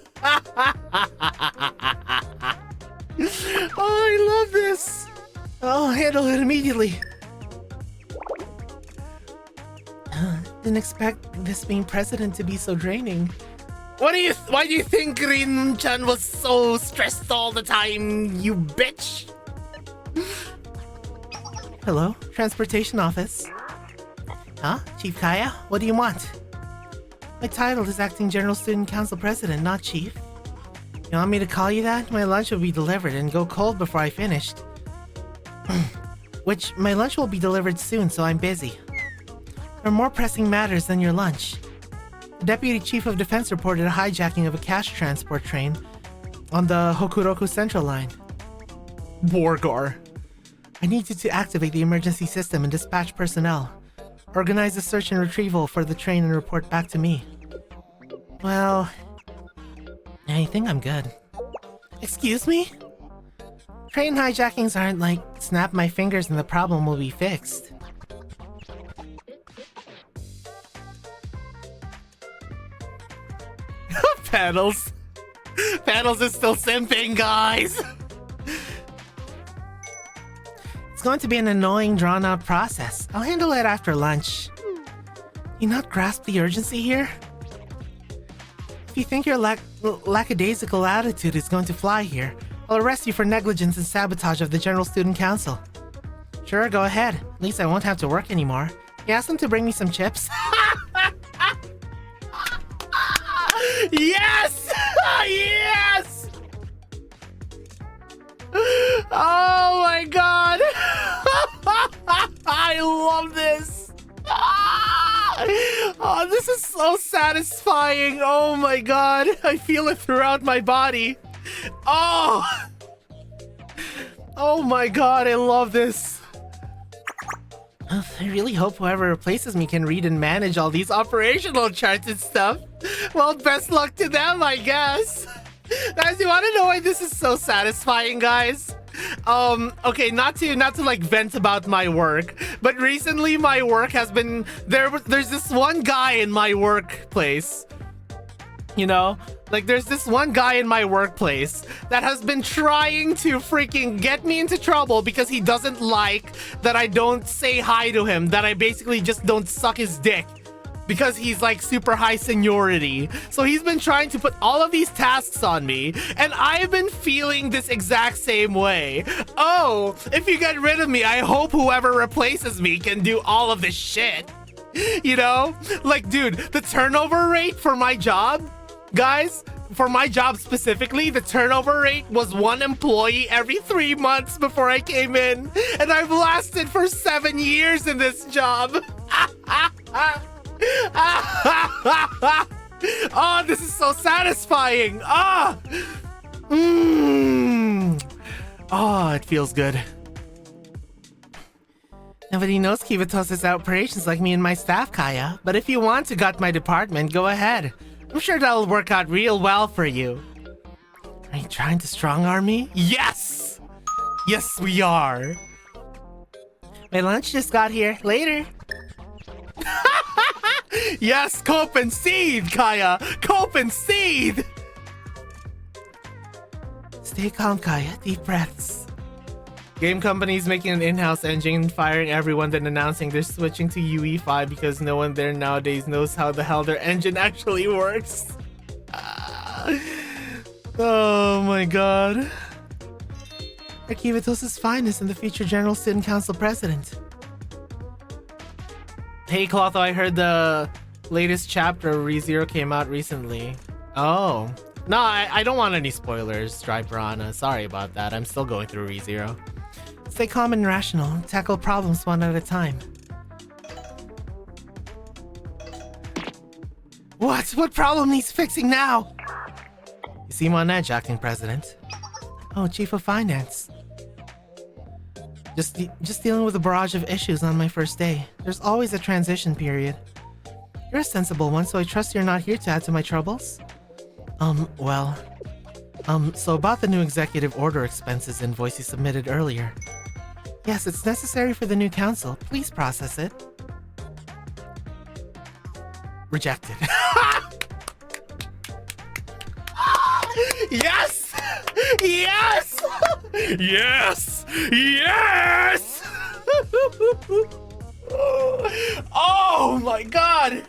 Oh, I love this. I'll handle it immediately. Didn't expect this being president to be so draining. Why do you think Rin-chan was so stressed all the time, you bitch? Hello, transportation office. Huh? Chief Kaya? What do you want? My title is Acting General Student Council President, not Chief. You want me to call you that? My lunch will be delivered and go cold before I finished. Which, my lunch will be delivered soon, so I'm busy. There are more pressing matters than your lunch. The Deputy Chief of Defense reported a hijacking of a cash transport train on the Hokuroku Central Line. Borgar. I need you to activate the emergency system and dispatch personnel. Organize a search and retrieval for the train and report back to me. Well, I think I'm good. Excuse me? Train hijackings aren't like snap my fingers and the problem will be fixed. Panels. Panels is still simping, guys. It's going to be an annoying, drawn-out process. I'll handle it after lunch. You not grasp the urgency here? If you think you're lackadaisical attitude is going to fly here. I'll arrest you for negligence and sabotage of the General Student Council. Sure, go ahead. At least I won't have to work anymore. You asked them to bring me some chips? Yes! Yes! Oh my god! I love this! Oh, this is so satisfying! Oh my god! I feel it throughout my body! Oh! Oh my god, I love this! I really hope whoever replaces me can read and manage all these operational charts and stuff. Well, best luck to them, I guess. Guys, you want to know why this is so satisfying, guys? Okay, not to like vent about my work, but recently my work has been there's this one guy in my workplace. You know, like there's this one guy in my workplace that has been trying to freaking get me into trouble because he doesn't like that I don't say hi to him, that I basically just don't suck his dick because he's like super high seniority. So he's been trying to put all of these tasks on me, and I've been feeling this exact same way. Oh, if you get rid of me, I hope whoever replaces me can do all of this shit. You know, like, dude, the turnover rate for my job, guys, for my job specifically, the turnover rate was 1 employee every 3 months before I came in, and I've lasted for 7 years in this job. Oh, this is so satisfying. Oh, oh, it feels good. Nobody knows Kivitos's operations like me and my staff, Kaya. But if you want to gut my department, go ahead. I'm sure that'll work out real well for you. Are you trying to strong-arm me? Yes! Yes, we are. My lunch just got here. Later. Yes, cope and seethe, Kaya! Cope and seethe! Stay calm, Kaya. Deep breaths. Game companies making an in-house engine, firing everyone, then announcing they're switching to UE5 because no one there nowadays knows how the hell their engine actually works. Oh my god. Akivatos' finest and the future General Student Council President. Hey Clotho, I heard the latest chapter of ReZero came out recently. Oh. No, I don't want any spoilers, Striperana. Sorry about that. I'm still going through ReZero. Stay calm and rational. Tackle problems one at a time. What? What problem needs fixing now? You seem on edge, Acting President. Oh, Chief of Finance. Just dealing with a barrage of issues on my first day. There's always a transition period. You're a sensible one, so I trust you're not here to add to my troubles? So about the new executive order expenses invoice you submitted earlier. Yes, it's necessary for the new council. Please process it. Rejected. Yes! Yes! Yes! Yes! Oh my god!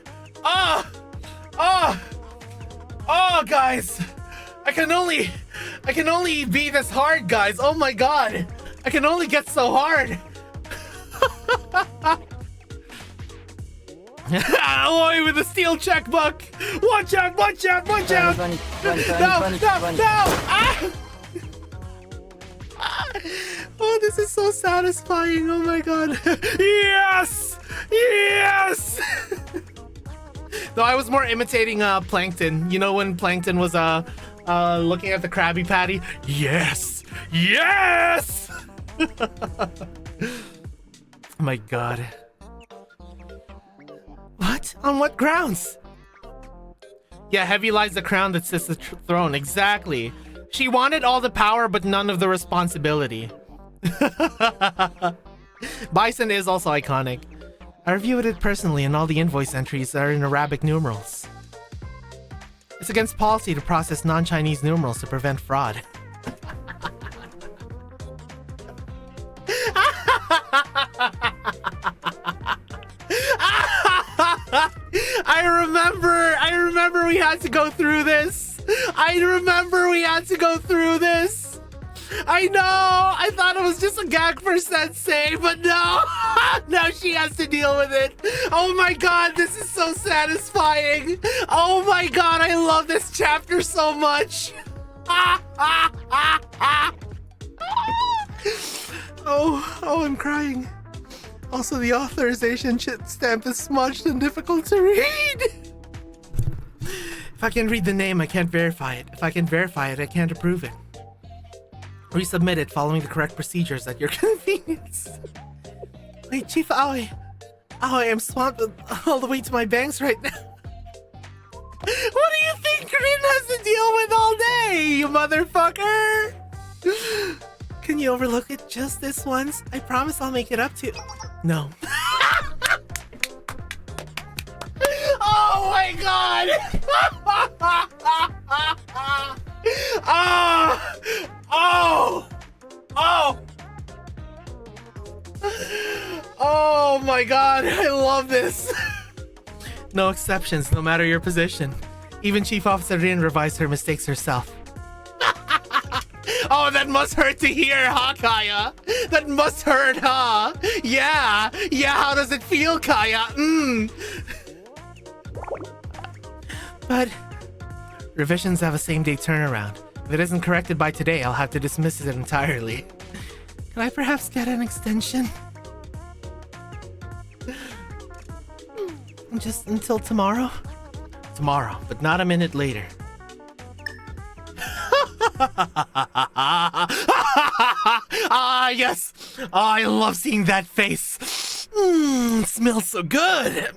Oh, guys! I can only be this hard, guys. Oh my god! I can only get so hard. Aloy with a steel checkbook. Watch out! Watch out! Watch out! Run. No! Ah! Oh, this is so satisfying. Oh my god. Yes! Yes! No, I was more imitating Plankton. You know when Plankton was looking at the Krabby Patty? Yes! Yes! Oh my god. What? On what grounds? Yeah, heavy lies the crown that sits the throne. Exactly. She wanted all the power, but none of the responsibility. Bison is also iconic. I reviewed it personally, and all the invoice entries are in Arabic numerals. It's against policy to process non-Chinese numerals to prevent fraud. I remember we had to go through this. I to go through this. I know. I thought it was just a gag for Sensei, but no. Now she has to deal with it. Oh my god, this is so satisfying. Oh my god, I love this chapter so much. Oh, I'm crying. Also, the authorization stamp is smudged and difficult to read. If I can read the name, I can't verify it. If I can verify it, I can't approve it. Resubmit it following the correct procedures at your convenience. Wait, Chief Aoi. Aoi, I'm swamped all the way to my bangs right now. What do you think Rin has to deal with all day, you motherfucker? Can you overlook it just this once? I promise I'll make it up to you. No. Oh my god! Oh my god, I love this. No exceptions, no matter your position. Even Chief Officer Rin revised her mistakes herself. Oh, that must hurt to hear, huh, Kaya? That must hurt, huh? Yeah, how does it feel, Kaya? But revisions have a same-day turnaround. If it isn't corrected by today, I'll have to dismiss it entirely. Can I perhaps get an extension? Just until tomorrow? Tomorrow, but not a minute later. Ah, yes! Oh, I love seeing that face. It smells so good.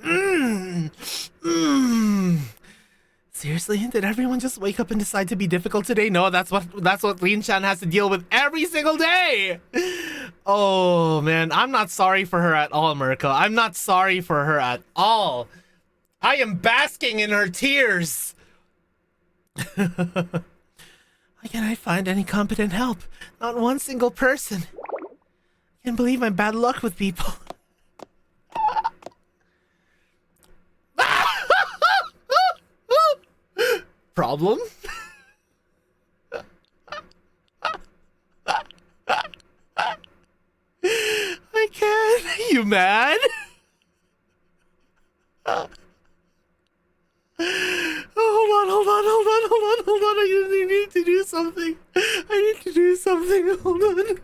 Seriously? Did everyone just wake up and decide to be difficult today? No, that's what Rin-chan has to deal with every single day. Oh, man. I'm not sorry for her at all, Mirko. I'm not sorry for her at all. I am basking in her tears. Why can't I find any competent help? Not one single person. I can't believe my bad luck with people. Problem? I can't. You mad? Hold on. I need to do something. Hold on.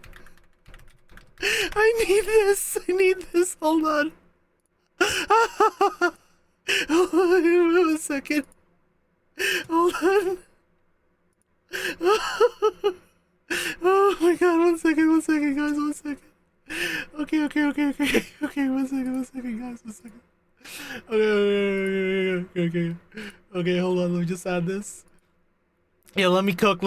I need this. Hold on. One second. Hold on. Oh my god, one second, guys, one second. Okay, one second, guys, one second. Okay, hold on, let me just add this. Yeah, let me cook.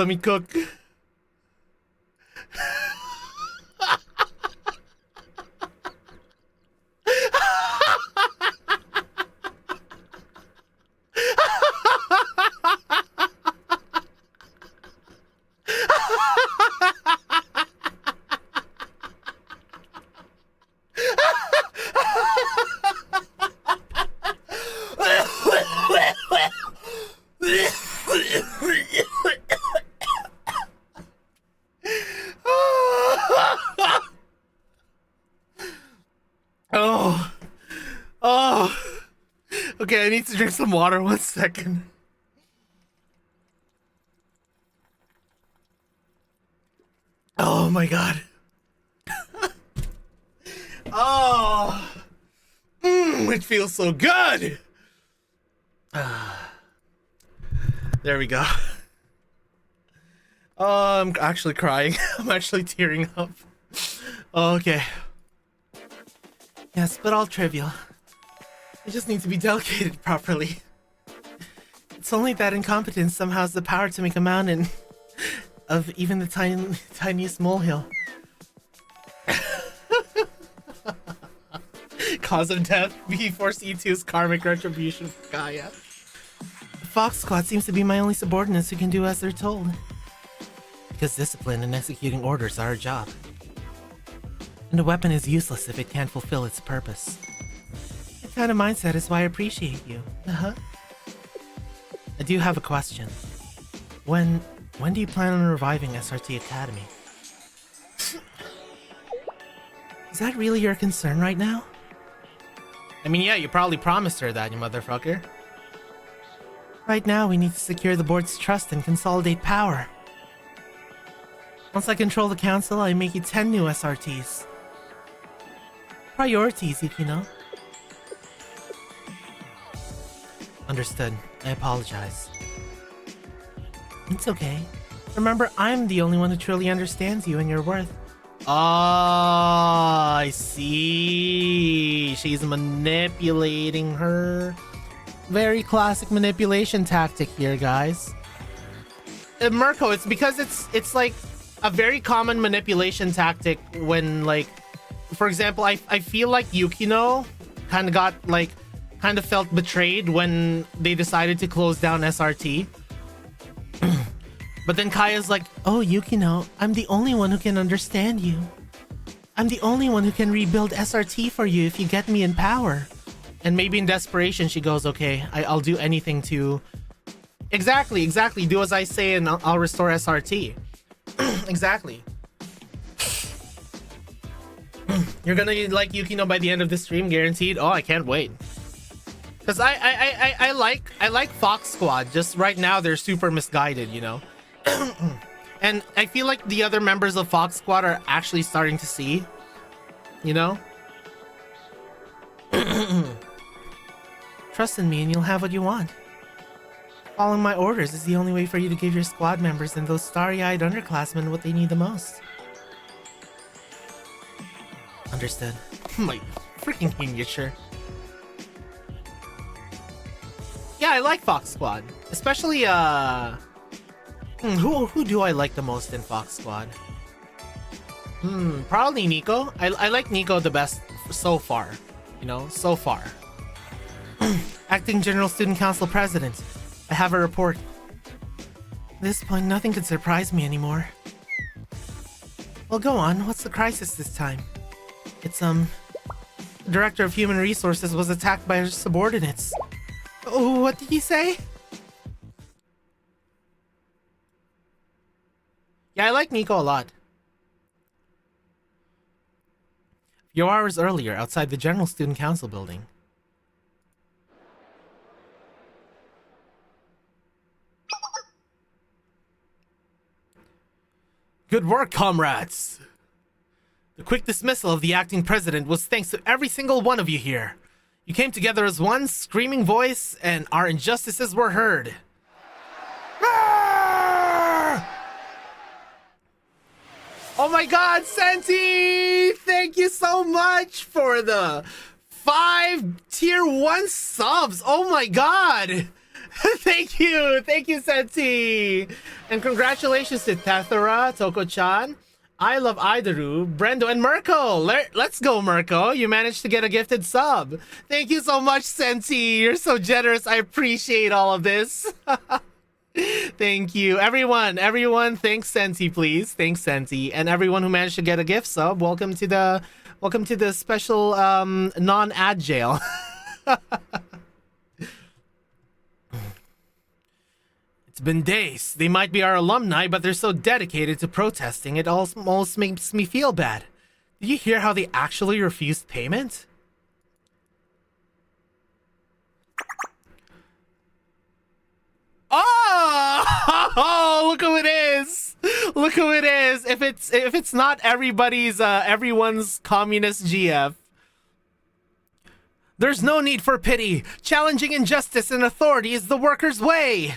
Okay, I need to drink some water. 1 second. Oh my god. It feels so good. There we go. Oh, I'm actually crying. I'm actually tearing up. Okay. Yes, but all trivial. I just need to be delegated properly. It's only that incompetence somehow has the power to make a mountain of even the tiniest molehill. Cause of death, V4C2's karmic retribution for Gaia. The Fox Squad seems to be my only subordinates who can do as they're told. Because discipline and executing orders are our job. And a weapon is useless if it can't fulfill its purpose. That kind of mindset is why I appreciate you. I do have a question. When When do you plan on reviving SRT Academy? Is that really your concern right now? I mean, yeah, you probably promised her that, you motherfucker. Right now, we need to secure the board's trust and consolidate power. Once I control the council, I make you 10 new SRTs. Priorities, Yukino. Understood. I apologize. It's okay. Remember, I'm the only one who truly understands you and your worth. Oh, I see. She's manipulating her. Very classic manipulation tactic here, guys. Mirko, it's because it's like a very common manipulation tactic when, like, for example, I feel like Yukino kind of felt betrayed when they decided to close down SRT. But then Kaya's like, oh, Yukino, I'm the only one who can understand you. I'm the only one who can rebuild SRT for you if you get me in power. And maybe in desperation, she goes, okay, I'll do anything to... Exactly. Do as I say and I'll restore SRT. Exactly. You're gonna like Yukino by the end of the stream, guaranteed. Oh, I can't wait. Because I like Fox Squad. Just right now, they're super misguided, you know? And I feel like the other members of Fox Squad are actually starting to see, you know? Trust in me and you'll have what you want. Following my orders is the only way for you to give your squad members and those starry-eyed underclassmen what they need the most. Understood. My freaking miniature. Yeah, I like Fox Squad. Especially, who do I like the most in Fox Squad? Probably Nico. I like Nico the best so far. You know, so far. Acting General Student Council President. I have a report. At this point, nothing could surprise me anymore. Well, go on. What's the crisis this time? It's, the Director of Human Resources was attacked by her subordinates. Oh, what did he say? Yeah, I like Nico a lot. A few hours earlier, outside the General Student Council building. Good work, comrades! The quick dismissal of the acting president was thanks to every single one of you here. You came together as one screaming voice, and our injustices were heard. Roar! Oh my god, Sensei! Thank you so much for the 5 tier 1 subs! Oh my god! Thank you, Sensei! And congratulations to Tethera, Toko-chan, I Love Idaru, Brendo, and Mirko! Let's go, Mirko! You managed to get a gifted sub! Thank you so much, Sensei! You're so generous, I appreciate all of this! Thank you. Everyone, thanks Sensei, please. Thanks, Sensei. And everyone who managed to get a gift sub, welcome to the special non-ad jail. It's been days. They might be our alumni, but they're so dedicated to protesting, it almost makes me feel bad. Did you hear how they actually refused payment? Oh, look who it is! Look who it is! If it's not everyone's communist GF. There's no need for pity. Challenging injustice and authority is the workers' way.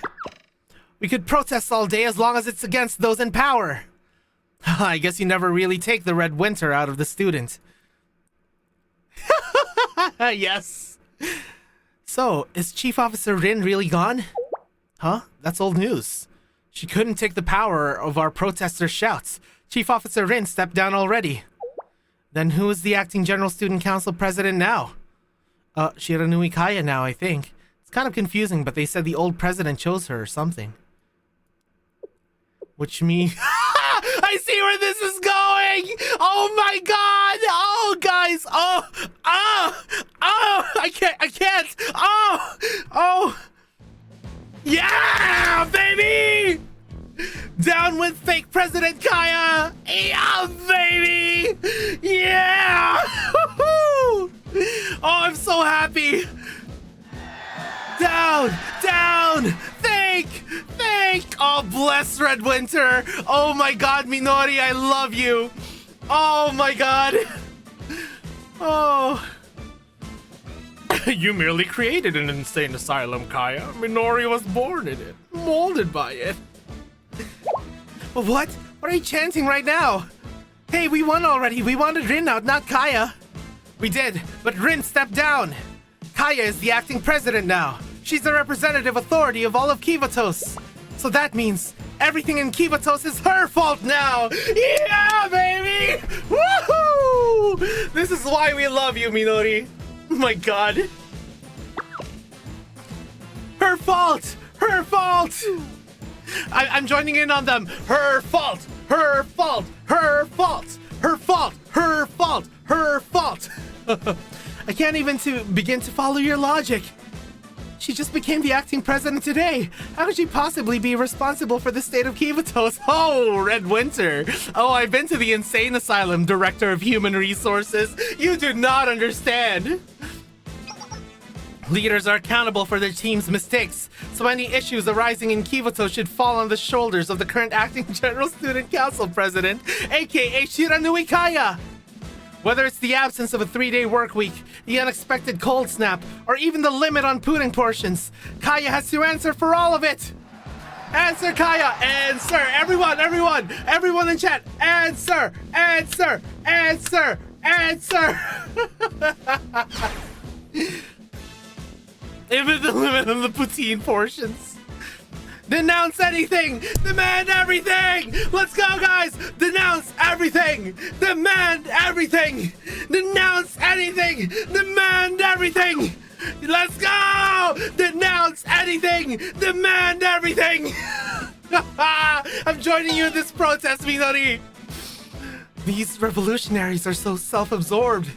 We could protest all day as long as it's against those in power. I guess you never really take the red winter out of the student. Yes. So, is Chief Officer Rin really gone? Huh? That's old news. She couldn't take the power of our protesters' shouts. Chief Officer Rin stepped down already. Then who is the acting General Student Council President now? Shiranui Kaya now, I think. It's kind of confusing, but they said the old president chose her or something. Which means... I see where this is going! Oh my god! Oh, guys! Oh! I can't! Oh! Yeah, baby! Down with fake President Kaya! Yeah, baby! Yeah! Oh, I'm so happy! Down! Down! Fake! Oh, bless Red Winter! Oh my god, Minori, I love you! Oh my god! Oh... You merely created an insane asylum, Kaya. Minori was born in it, molded by it. What? What are you chanting right now? Hey, we won already. We wanted Rin out, not Kaya. We did, but Rin stepped down. Kaya is the acting president now. She's the representative authority of all of Kivatos. So that means everything in Kivatos is her fault now. Yeah, baby! Woohoo! This is why we love you, Minori. Oh my god. Her fault! Her fault! I'm joining in on them. Her fault! Her fault! Her fault! Her fault! Her fault! Her fault! I can't even begin to follow your logic. She just became the acting president today. How could she possibly be responsible for the state of Kivatos? Oh, Red Winter. Oh, I've been to the insane asylum, Director of Human Resources. You do not understand. Leaders are accountable for their team's mistakes, so any issues arising in Kivatos should fall on the shoulders of the current acting General Student Council President, aka Shiranui Kaya. Whether it's the absence of a 3-day work week, the unexpected cold snap, or even the limit on pudding portions, Kaya has to answer for all of it! Answer, Kaya! Answer! Everyone in chat! Answer! Answer! Answer! Answer! Even the limit on the poutine portions. Denounce anything! Demand everything! Let's go, guys! Denounce everything! Demand everything! Denounce anything! Demand everything! Let's go! Denounce anything! Demand everything! I'm joining you in this protest, Minori! These revolutionaries are so self-absorbed.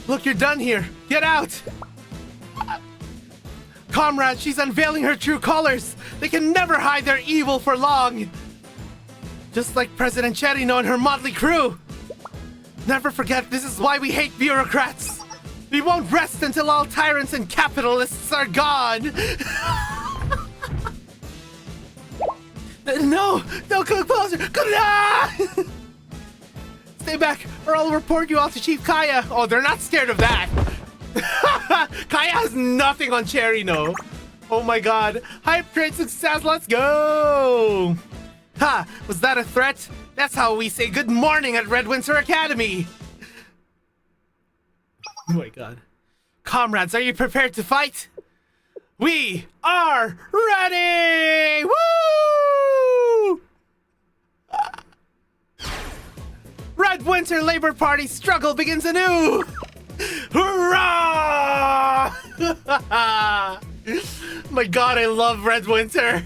Look, you're done here. Get out! Comrade, she's unveiling her true colors. They can never hide their evil for long. Just like President Cherino and her motley crew. Never forget, this is why we hate bureaucrats. We won't rest until all tyrants and capitalists are gone. No, come closer. Stay back, or I'll report you all to Chief Kaya. Oh, they're not scared of that. Kaya has nothing on Cherino. Oh my god. Hype train success, let's go! Ha! Was that a threat? That's how we say good morning at Red Winter Academy! Oh my god. Comrades, are you prepared to fight? We are ready! Woo! Red Winter Labor Party struggle begins anew! Hurrah! My god, I love Red Winter.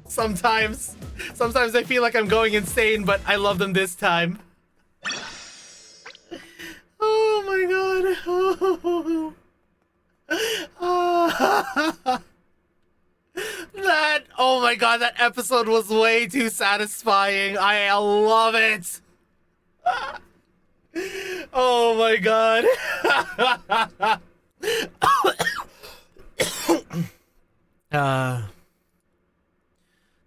Sometimes I feel like I'm going insane, but I love them this time. Oh my god. Oh my god, that episode was way too satisfying. I love it. Oh my god.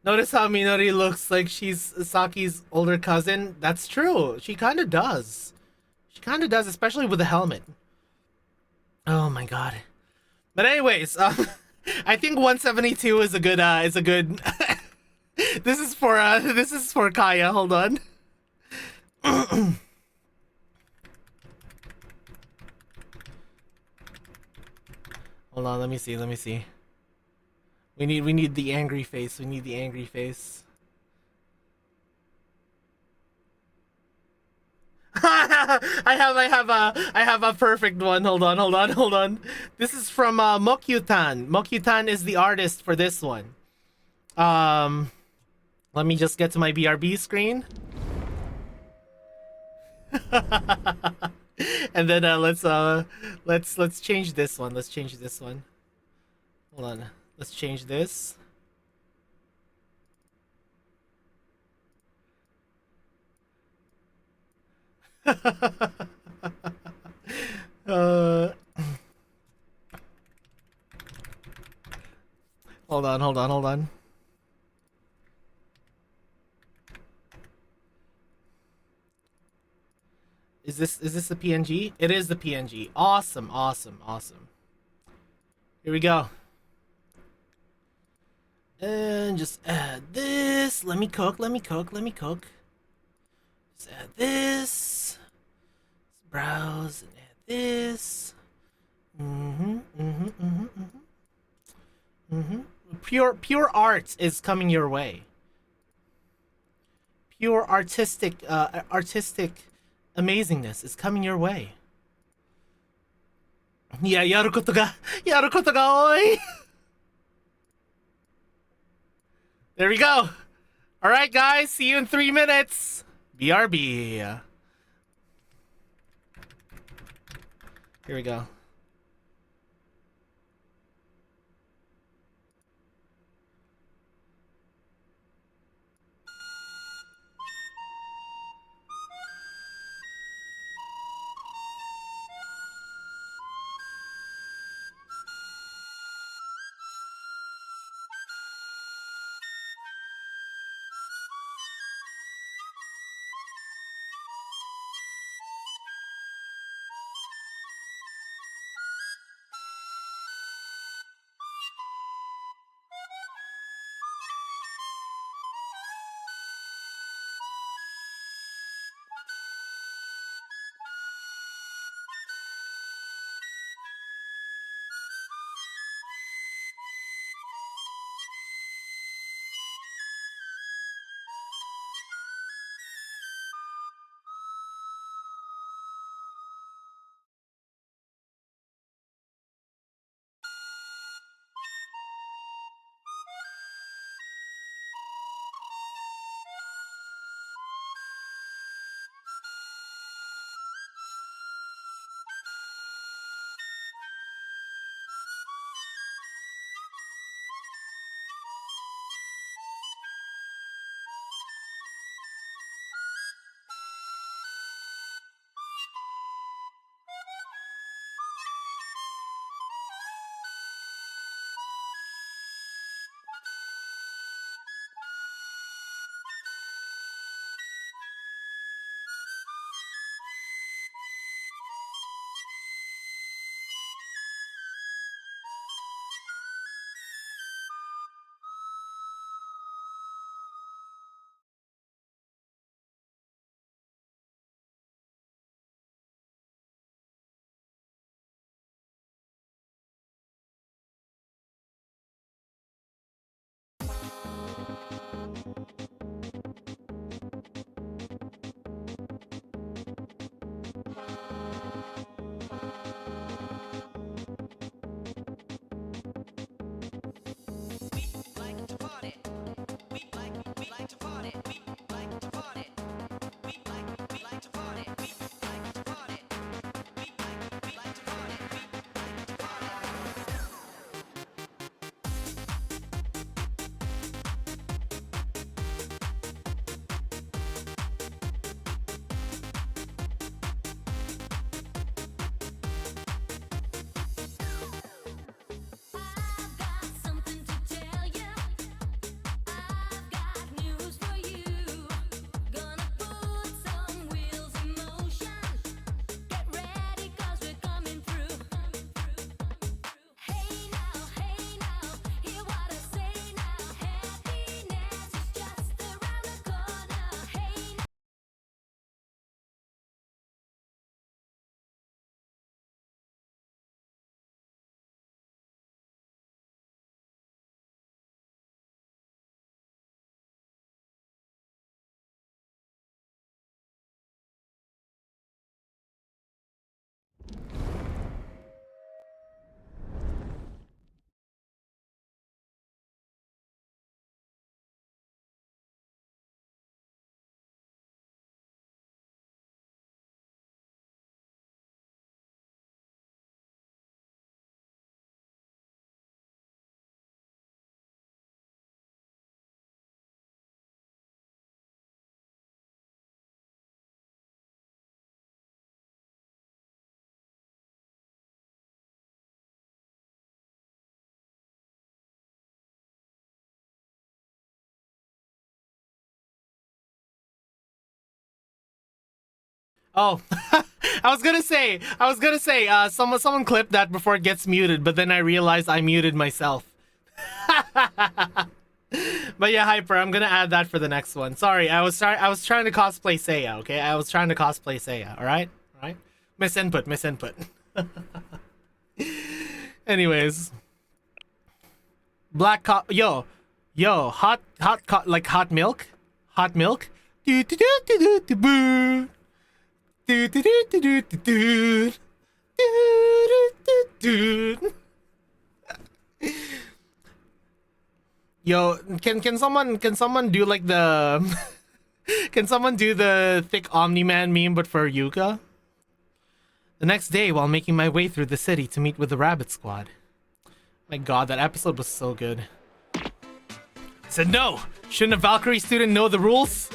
Notice how Minori looks like she's Saki's older cousin? That's true. She kind of does. She kind of does, especially with the helmet. Oh my god. But anyways, I think 172 is a good This is for Kaya. Hold on. Hold on, let me see. We need the angry face. We need the angry face. I have a perfect one. Hold on. This is from Mokyutan. Mokyutan is the artist for this one. Let me just get to my BRB screen. And then let's change this one. Let's change this one. Hold on. Let's change this. uh, hold on, hold on, hold on. Is this the PNG? It is the PNG. Awesome, awesome, awesome. Here we go. And just add this. Let me cook, let me cook, let me cook. Just add this. Browse and add this. Pure art is coming your way. Pure artistic amazingness is coming your way. Yeah, yaru koto ga oi. There we go. All right, guys. See you in 3 minutes. BRB. Here we go. Oh, I was gonna say, someone clipped that before it gets muted, but then I realized I muted myself. But yeah, Hyper, I'm gonna add that for the next one. Sorry, I was trying to cosplay Seiya, okay? I was trying to cosplay Seiya, alright? Alright? Misinput. Anyways. Yo, hot like hot milk? Hot milk? Do do do do do do boo. Do do do do do do do. Do do do. Yo, can someone do like the can someone do the thick Omni-Man meme but for Yuka? The next day, while making my way through the city to meet with the Rabbit Squad. My god, that episode was so good. I said no! Shouldn't a Valkyrie student know the rules?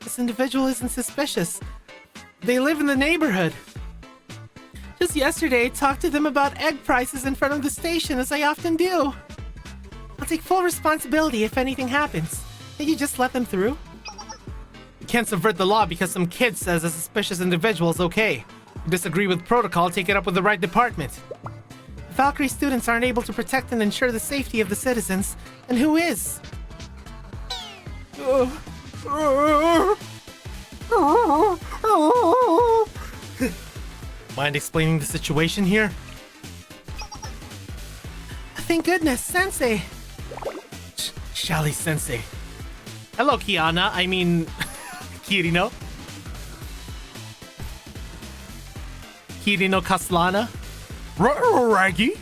This individual isn't suspicious. They live in the neighborhood. Just yesterday, I talked to them about egg prices in front of the station, as I often do. I'll take full responsibility if anything happens. Can you just let them through? You can't subvert the law because some kid says a suspicious individual is okay. If you disagree with protocol, take it up with the right department. If Valkyrie students aren't able to protect and ensure the safety of the citizens, then who is? Mind explaining the situation here? Thank goodness, Sensei! Shally Sensei. Hello, Kiana. I mean, Kirino. Kirino Kaslana. Raggy?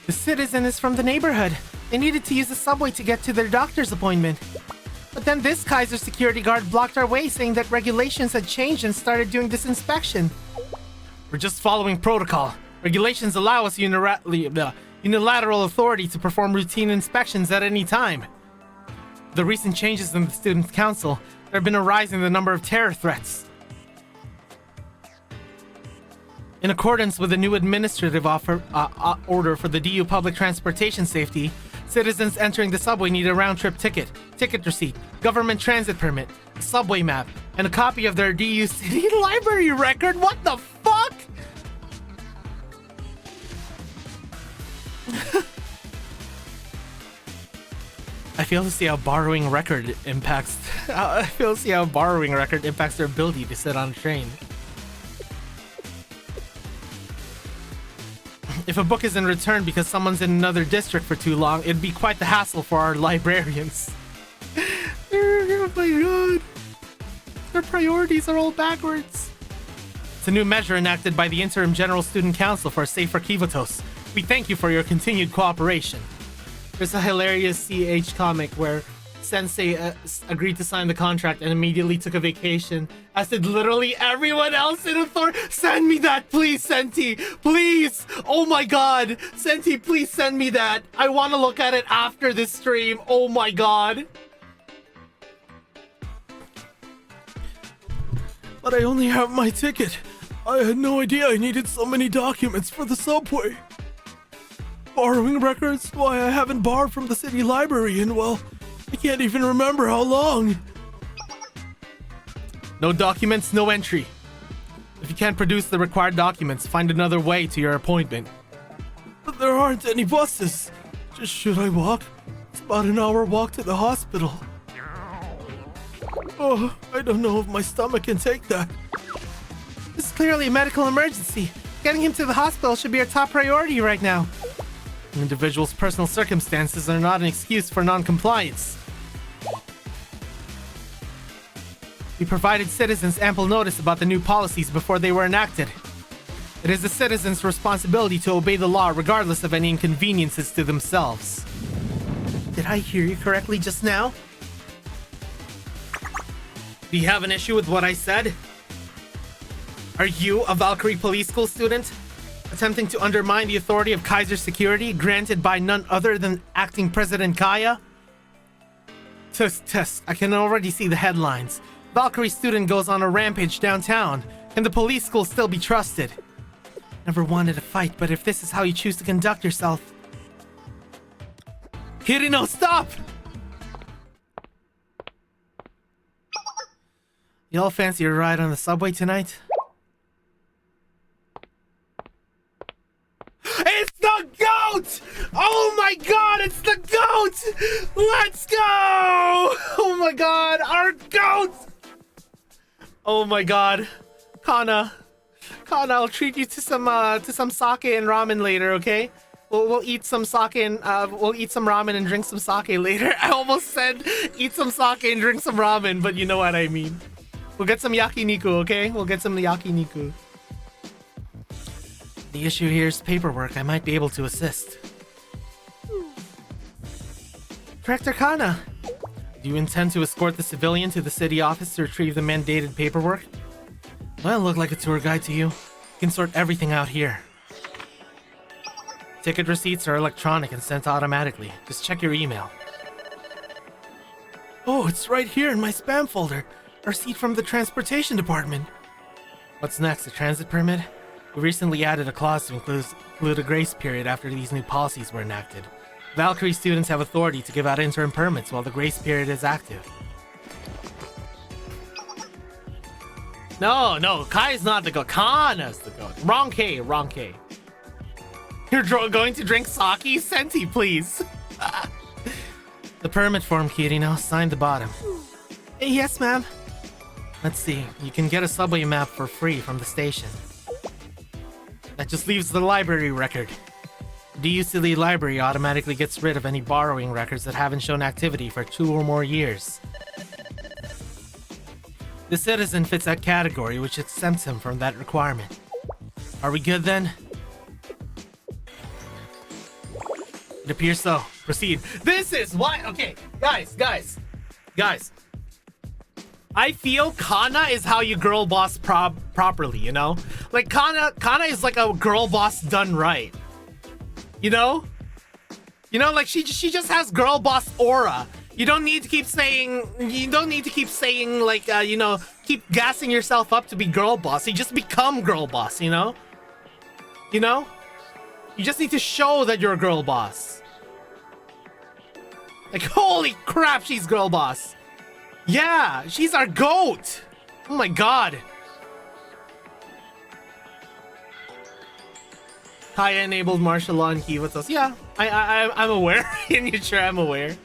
The citizen is from the neighborhood. They needed to use the subway to get to their doctor's appointment. But then this Kaiser security guard blocked our way, saying that regulations had changed and started doing this inspection. We're just following protocol. Regulations allow us unilateral authority to perform routine inspections at any time. The recent changes in the Student Council, there have been a rise in the number of terror threats. In accordance with the new administrative order for the DU Public Transportation Safety, citizens entering the subway need a round-trip ticket, ticket receipt, government transit permit, a subway map, and a copy of their DU City Library record. What the fuck? I fail to see how borrowing record impacts their ability to sit on a train. If a book isn't returned because someone's in another district for too long, it'd be quite the hassle for our librarians. Oh my god. Their priorities are all backwards. It's a new measure enacted by the Interim General Student Council for a safer Kivatos. We thank you for your continued cooperation. There's a hilarious CH comic where Sensei agreed to sign the contract and immediately took a vacation, as did literally everyone else in authority. Send me that, please, Senti! Please! Oh my god! Senti, please send me that! I want to look at it after this stream. Oh my god! But I only have my ticket. I had no idea I needed so many documents for the subway. Borrowing records? Why, I haven't borrowed from the city library in, well, I can't even remember how long. No documents, no entry. If you can't produce the required documents, find another way to your appointment. But there aren't any buses. Just should I walk? It's about an hour walk to the hospital. Oh, I don't know if my stomach can take that. This is clearly a medical emergency. Getting him to the hospital should be our top priority right now. An individual's personal circumstances are not an excuse for non-compliance. We provided citizens ample notice about the new policies before they were enacted. It is the citizens' responsibility to obey the law regardless of any inconveniences to themselves. Did I hear you correctly just now? Do you have an issue with what I said? Are you a Valkyrie Police School student? Attempting to undermine the authority of Kaiser security granted by none other than acting President Kaya? Tisk, I can already see the headlines. Valkyrie student goes on a rampage downtown. Can the police school still be trusted? Never wanted a fight, but if this is how you choose to conduct yourself... Kirino, stop! Y'all fancy a ride on the subway tonight? It's the goat! Oh my god, it's the goat! Let's go! Oh my god, our goat! Oh my god. Kana, I'll treat you to some sake and ramen later, okay? We'll eat some sake and we'll eat some ramen and drink some sake later. I almost said eat some sake and drink some ramen, but you know what I mean. We'll get some yakiniku, okay? We'll get some yakiniku. The issue here is paperwork. I might be able to assist. Director Kana, do you intend to escort the civilian to the city office to retrieve the mandated paperwork? Do I look like a tour guide to you? You can sort everything out here. Ticket receipts are electronic and sent automatically. Just check your email. Oh, it's right here in my spam folder. A receipt from the transportation department. What's next, a transit permit? We recently added a clause to include a grace period after these new policies were enacted. Valkyrie students have authority to give out interim permits while the grace period is active. No, Kai's not the goat. Kana's the goat. Wrong K. You're going to drink sake? Sensei, please. The permit form, Kirino. Sign the bottom. Yes, ma'am. Let's see. You can get a subway map for free from the station. That just leaves the library record. The UCL library automatically gets rid of any borrowing records that haven't shown activity for 2 or more years. The citizen fits that category, which exempts him from that requirement. Are we good then? It appears so. Proceed. This is why. Okay, guys. I feel Kana is how you girl boss properly, you know? Like Kana is like a girl boss done right. You know? Like she just has girl boss aura. You don't need to keep saying like keep gassing yourself up to be girl boss. You just become girl boss, you know? You just need to show that you're a girl boss. Like holy crap, she's girl boss. Yeah, she's our goat! Oh my god. Kaya enabled martial law and Kivatos. Yeah, I'm aware. I'm aware.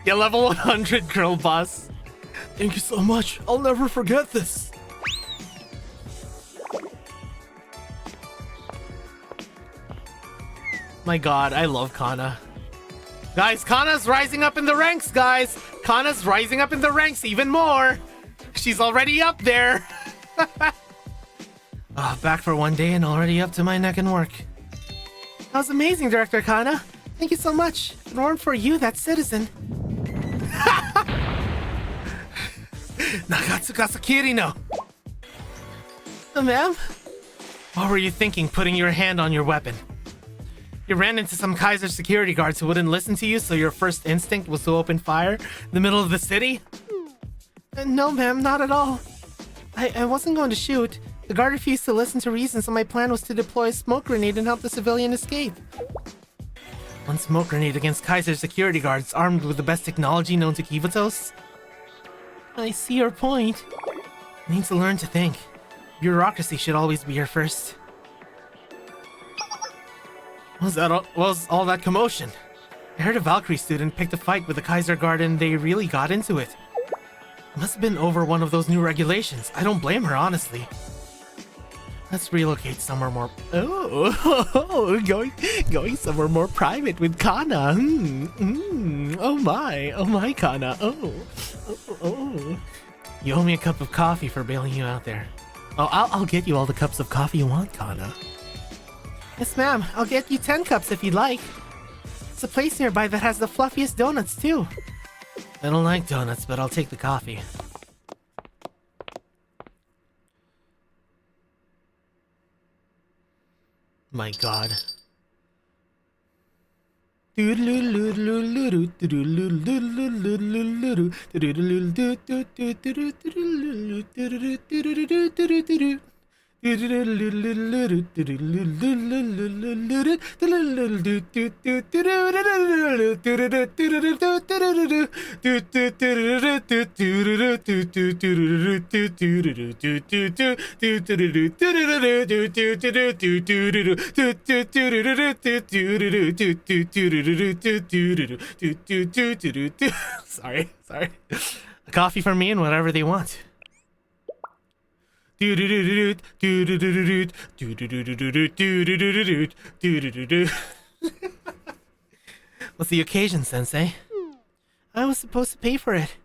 Yeah, level 100 girl boss. Thank you so much. I'll never forget this. My god, I love Kana. Guys, Kana's rising up in the ranks, guys! Kana's rising up in the ranks even more! She's already up there! Back for one day and already up to my neck in work. That was amazing, Director Kana. Thank you so much. If it weren't for you, that citizen. Nagatsukasu Kirino! Ma'am? What were you thinking, putting your hand on your weapon? You ran into some Kaiser security guards who wouldn't listen to you, so your first instinct was to open fire in the middle of the city? No, ma'am, not at all. I wasn't going to shoot. The guard refused to listen to reason, so my plan was to deploy a smoke grenade and help the civilian escape. One smoke grenade against Kaiser security guards armed with the best technology known to Kivatos? I see your point. You need to learn to think. Bureaucracy should always be your first. What was all that commotion? I heard a Valkyrie student picked a fight with the Kaiser guard and they really got into it. It must have been over one of those new regulations. I don't blame her, honestly. Let's relocate somewhere more... going somewhere more private with Kana. Oh my Kana. Oh. You owe me a cup of coffee for bailing you out there. Oh, I'll get you all the cups of coffee you want, Kana. Yes, ma'am. I'll get you 10 cups if you'd like. It's a place nearby that has the fluffiest donuts, too. I don't like donuts, but I'll take the coffee. My god. Sorry. A coffee for me and whatever they want. What's the occasion, Sensei? I was supposed to pay for it.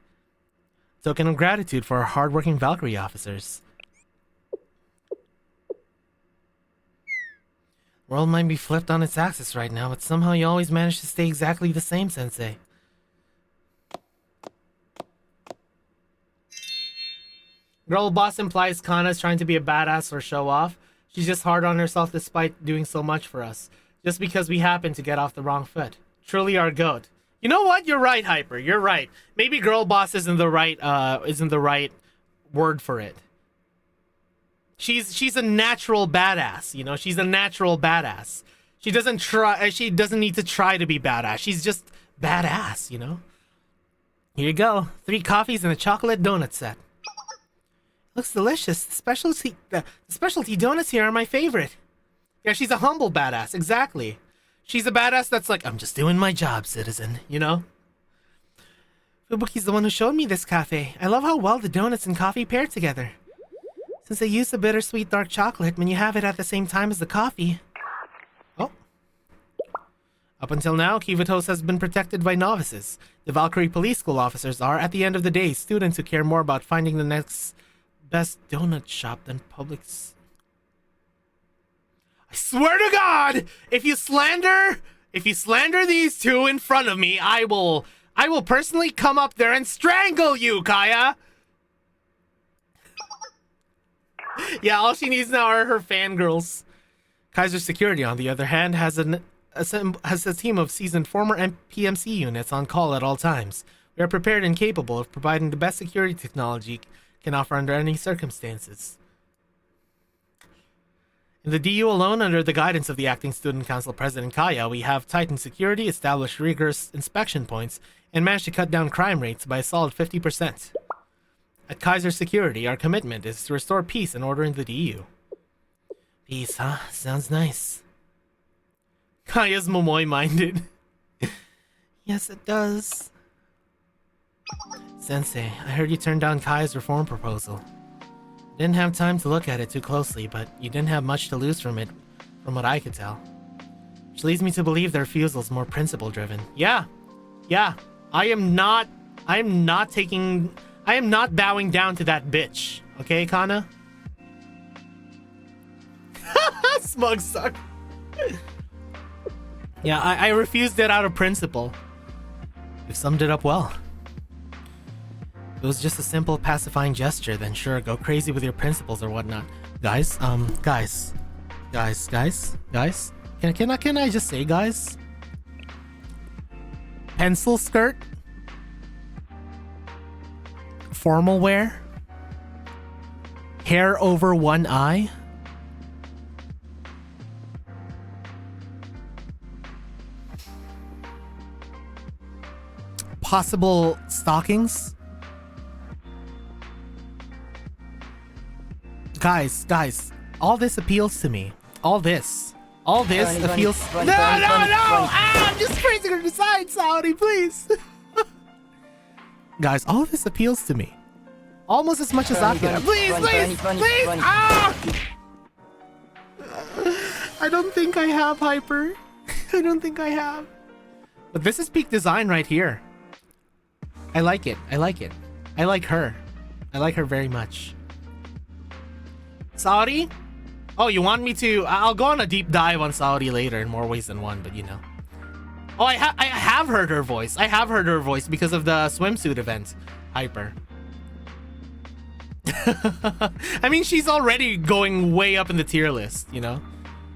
Token of gratitude for our hardworking Valkyrie officers. World might be flipped on its axis right now, but somehow you always manage to stay exactly the same, Sensei. Girl boss implies Kana is trying to be a badass or show off. She's just hard on herself despite doing so much for us. Just because we happen to get off the wrong foot. Truly our goat. You know what? You're right, Hyper. You're right. Maybe girl boss isn't the right word for it. She's a natural badass, you know? She's a natural badass. She doesn't need to try to be badass. She's just badass, you know? Here you go. 3 coffees and a chocolate donut set. Looks delicious. The specialty donuts here are my favorite. Yeah, she's a humble badass. Exactly. She's a badass that's like, I'm just doing my job, citizen. You know? Fubuki's the one who showed me this cafe. I love how well the donuts and coffee pair together. Since they use the bittersweet dark chocolate when you have it at the same time as the coffee. Oh. Up until now, Kivatos has been protected by novices. The Valkyrie Police School officers are, at the end of the day, students who care more about finding the next best donut shop than Publix. I swear to God, if you slander these two in front of me, I will personally come up there and strangle you, Kaya. Yeah, all she needs now are her fangirls. Kaiser Security, on the other hand, has a team of seasoned former PMC units on call at all times. We are prepared and capable of providing the best security technology can offer under any circumstances. In the DU alone, under the guidance of the Acting Student Council President Kaya, we have tightened security, established rigorous inspection points, and managed to cut down crime rates by a solid 50%. At Kaiser Security, our commitment is to restore peace and order in the DU. Peace, huh? Sounds nice. Kaya's Momoi-minded. Yes, it does. Sensei, I heard you turned down Kaya's reform proposal. Didn't have time to look at it too closely, but you didn't have much to lose from it, from what I could tell. Which leads me to believe their refusal's more principle-driven. Yeah. I am not bowing down to that bitch. Okay, Kana? Smug suck. Yeah, I refused it out of principle. You've summed it up well. If it was just a simple pacifying gesture, then sure, go crazy with your principles or whatnot. Guys. Can I just say, guys? Pencil skirt? Formal wear? Hair over one eye? Possible stockings? Guys, all this appeals to me. All this appeals. No! I'm just praising her design, Saudi, please. Guys, all this appeals to me. Almost as much as Akira. Please! Ah! I don't think I have, Hyper. I don't think I have. But this is peak design right here. I like it. I like her. I like her very much. Saudi? Oh, you want me to? I'll go on a deep dive on Saudi later in more ways than one, but you know. Oh, I have heard her voice. I have heard her voice because of the swimsuit event. Hyper. I mean, she's already going way up in the tier list, you know?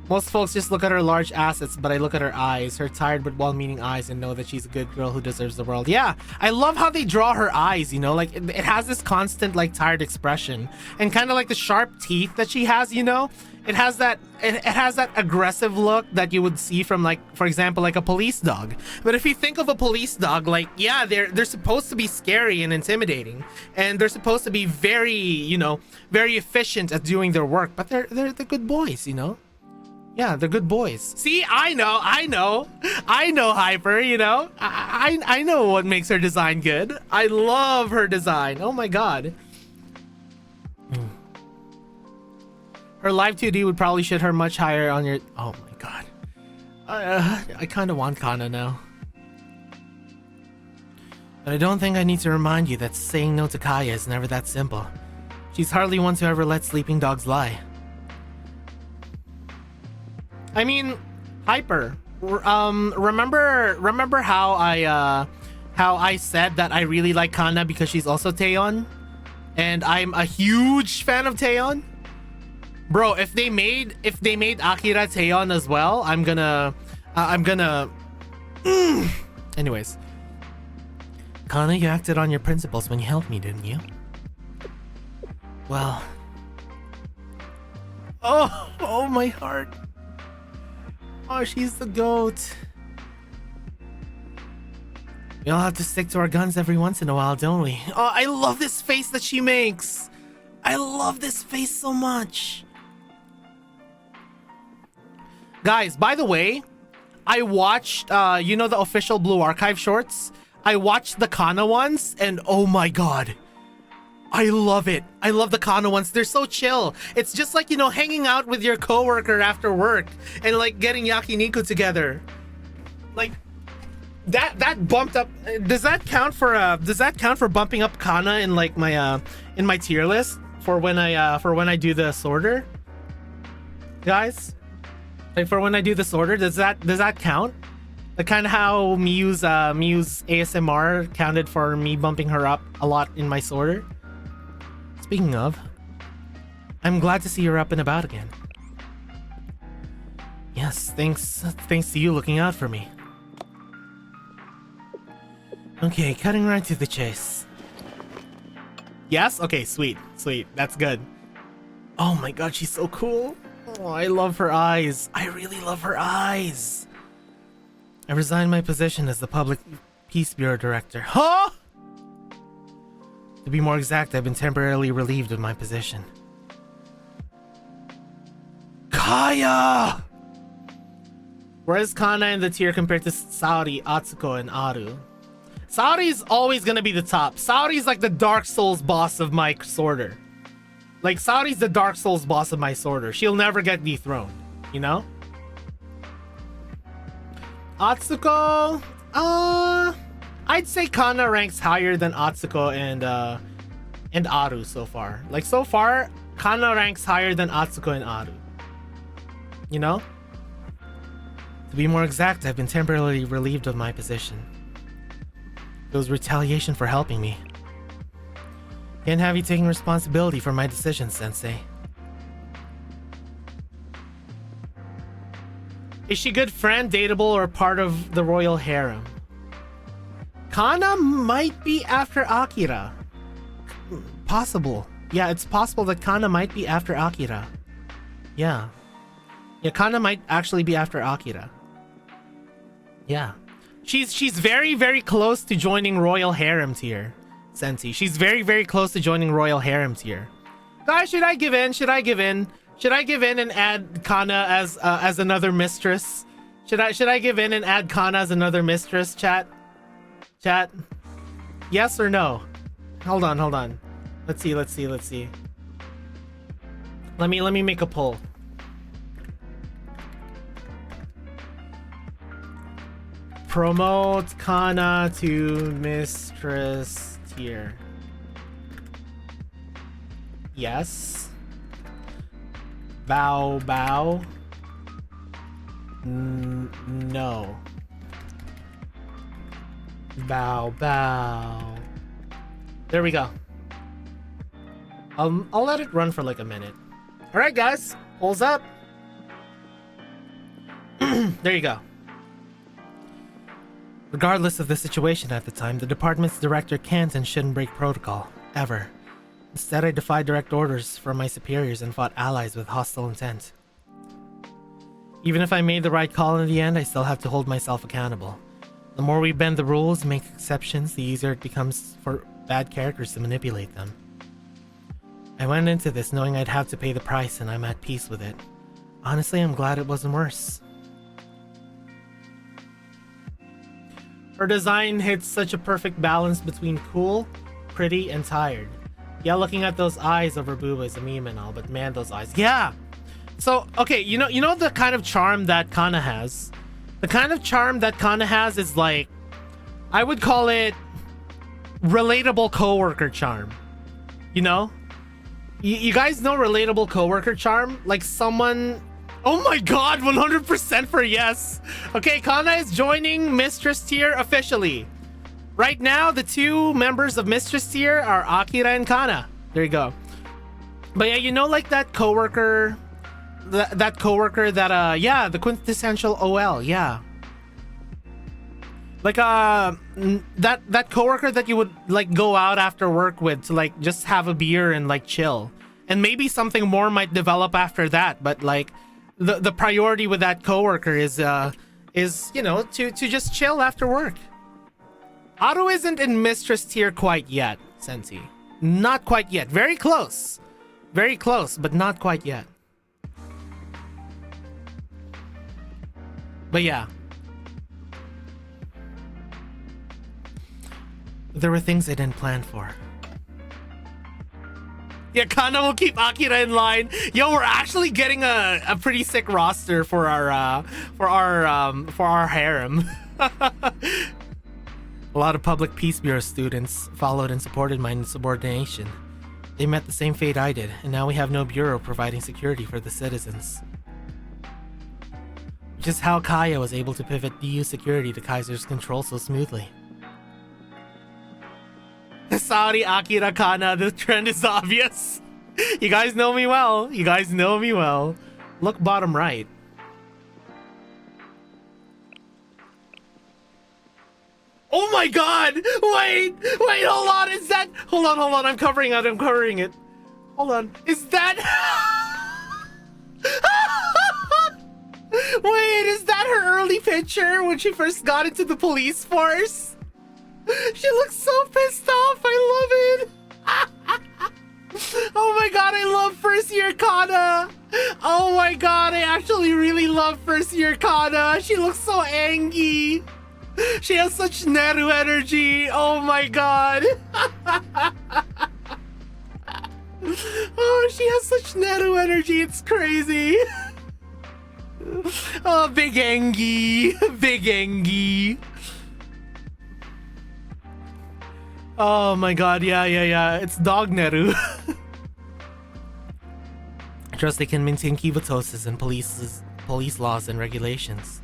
Most folks just look at her large assets, but I look at her eyes, her tired but well-meaning eyes, and know that she's a good girl who deserves the world. Yeah, I love how they draw her eyes, you know, like it has this constant like tired expression, and kind of like the sharp teeth that she has, you know. It has that aggressive look that you would see from, like, for example, like a police dog. But if you think of a police dog, like, yeah, they're supposed to be scary and intimidating, and they're supposed to be very, you know, very efficient at doing their work, but they're the good boys, you know. Yeah, they're good boys. See, I know, Hyper, you know. I know what makes her design good. I love her design. Oh my god. Her live 2D would probably shit her much higher on your... Oh my god. I kind of want Kana now. But I don't think I need to remind you that saying no to Kaya is never that simple. She's hardly one to ever let sleeping dogs lie. I mean, Hyper, remember how I said that I really like Kana because she's also Taeyeon, and I'm a huge fan of Taeyeon. Bro, if they made Akira Taeyeon as well, I'm gonna anyways. Kana, you acted on your principles when you helped me, didn't you? Well, oh my heart. Oh, she's the goat. We all have to stick to our guns every once in a while, don't we? Oh, I love this face that she makes. I love this face so much. Guys, by the way, I watched, you know, the official Blue Archive shorts? I watched the Kana ones, and oh my god. I love it. I love the Kana ones. They're so chill. It's just like, you know, hanging out with your coworker after work and like getting yakiniku together. Like that bumped up. Does that count for bumping up Kana in like my in my tier list for when I do the sorter? Guys? Like for when I do the sorter, does that count? Like kind of how Miyu's ASMR counted for me bumping her up a lot in my sorter. Speaking of, I'm glad to see you're up and about again. Yes, thanks to you looking out for me. Okay, cutting right to the chase. Yes? Okay, sweet. That's good. Oh my god, she's so cool. Oh, I love her eyes. I really love her eyes. I resigned my position as the Public Peace Bureau Director. Huh? To be more exact, I've been temporarily relieved of my position. Kaya! Where is Kana in the tier compared to Saori, Atsuko, and Aru? Saori's always gonna be the top. Saori's like the Dark Souls boss of my sorter. Like, Saori's the Dark Souls boss of my sorter. She'll never get dethroned, you know? Atsuko? I'd say Kana ranks higher than Atsuko and Aru so far. Like, so far, Kana ranks higher than Atsuko and Aru. You know? To be more exact, I've been temporarily relieved of my position. It was retaliation for helping me. Can't have you taking responsibility for my decisions, Sensei. Is she good friend, dateable, or part of the royal harem? Kana might be after Akira. Possible. Yeah, it's possible that Kana might be after Akira. Yeah. Yeah, Kana might actually be after Akira. Yeah. She's very, very close to joining royal harem tier, Sensei. She's very, very close to joining royal harem tier. Guys, should I give in? Should I give in? Should I give in and add Kana as another mistress? Should I give in and add Kana as another mistress, chat? Chat? Yes or no? Hold on. Let's see. Let me make a poll. Promote Kana to mistress tier. Yes. Bow. No. Bow. There we go. I'll let it run for like a minute. All right, guys, polls up. There you go. Regardless of the situation at the time, the department's director can't and shouldn't break protocol. Ever. Instead, I defied direct orders from my superiors and fought allies with hostile intent. Even if I made the right call in the end, I still have to hold myself accountable. The more we bend the rules, make exceptions, the easier it becomes for bad characters to manipulate them. I went into this knowing I'd have to pay the price, and I'm at peace with it. Honestly, I'm glad it wasn't worse. Her design hits such a perfect balance between cool, pretty, and tired. Yeah, looking at those eyes of her booba is a meme and all, but man, those eyes. Yeah! So, okay, you know the kind of charm that Kana has? The kind of charm that Kana has is like, I would call it relatable coworker charm. You know? You guys know relatable coworker charm? Like someone... Oh my god, 100% for yes! Okay, Kana is joining Mistress Tier officially. Right now, the two members of Mistress Tier are Akira and Kana. There you go. But yeah, you know like that coworker... That coworker that, yeah, the quintessential OL, yeah. Like, that coworker that you would, like, go out after work with to, like, just have a beer and, like, chill. And maybe something more might develop after that, but, like, the priority with that coworker is, you know, to just chill after work. Otto isn't in Mistress Tier quite yet, Sensei. Not quite yet. Very close. Very close, but not quite yet. But yeah. There were things I didn't plan for. Yeah, Kana will keep Akira in line. Yo, we're actually getting a pretty sick roster for our harem. A lot of Public Peace Bureau students followed and supported my insubordination. They met the same fate I did, and now we have no bureau providing security for the citizens. Which is how Kaya was able to pivot DU security to Kaiser's control so smoothly. Sorry, Akira Kana, the trend is obvious. You guys know me well. You guys know me well. Look bottom right. Oh my god! Wait, hold on, is that... Hold on, I'm covering it. Hold on, is that... Wait, is that her early picture when she first got into the police force? She looks so pissed off. I love it. Oh my god, I love first year Kana. Oh my god, I actually really love first year Kana. She looks so angry. She has such Neru energy. Oh my god. Oh, she has such Neru energy. It's crazy. Oh, big Engi. Big Engi. Oh my god, yeah. It's Dog Neru. I trust they can maintain kivatosis and police laws and regulations.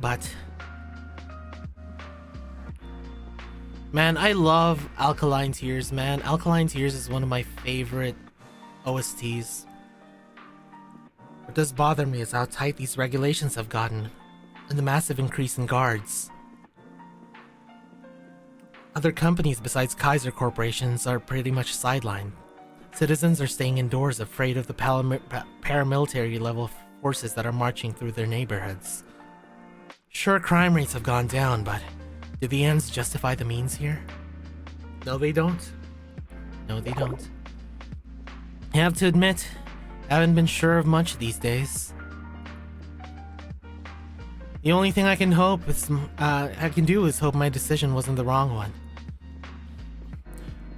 But... man, I love Alkaline Tears, man. Alkaline Tears is one of my favorite OSTs. What does bother me is how tight these regulations have gotten, and the massive increase in guards. Other companies besides Kaiser corporations are pretty much sidelined. Citizens are staying indoors afraid of the paramilitary level forces that are marching through their neighborhoods. Sure, crime rates have gone down, but do the ends justify the means here? No, they don't. No, they don't. I have to admit, I haven't been sure of much these days. The only thing I can do is hope my decision wasn't the wrong one.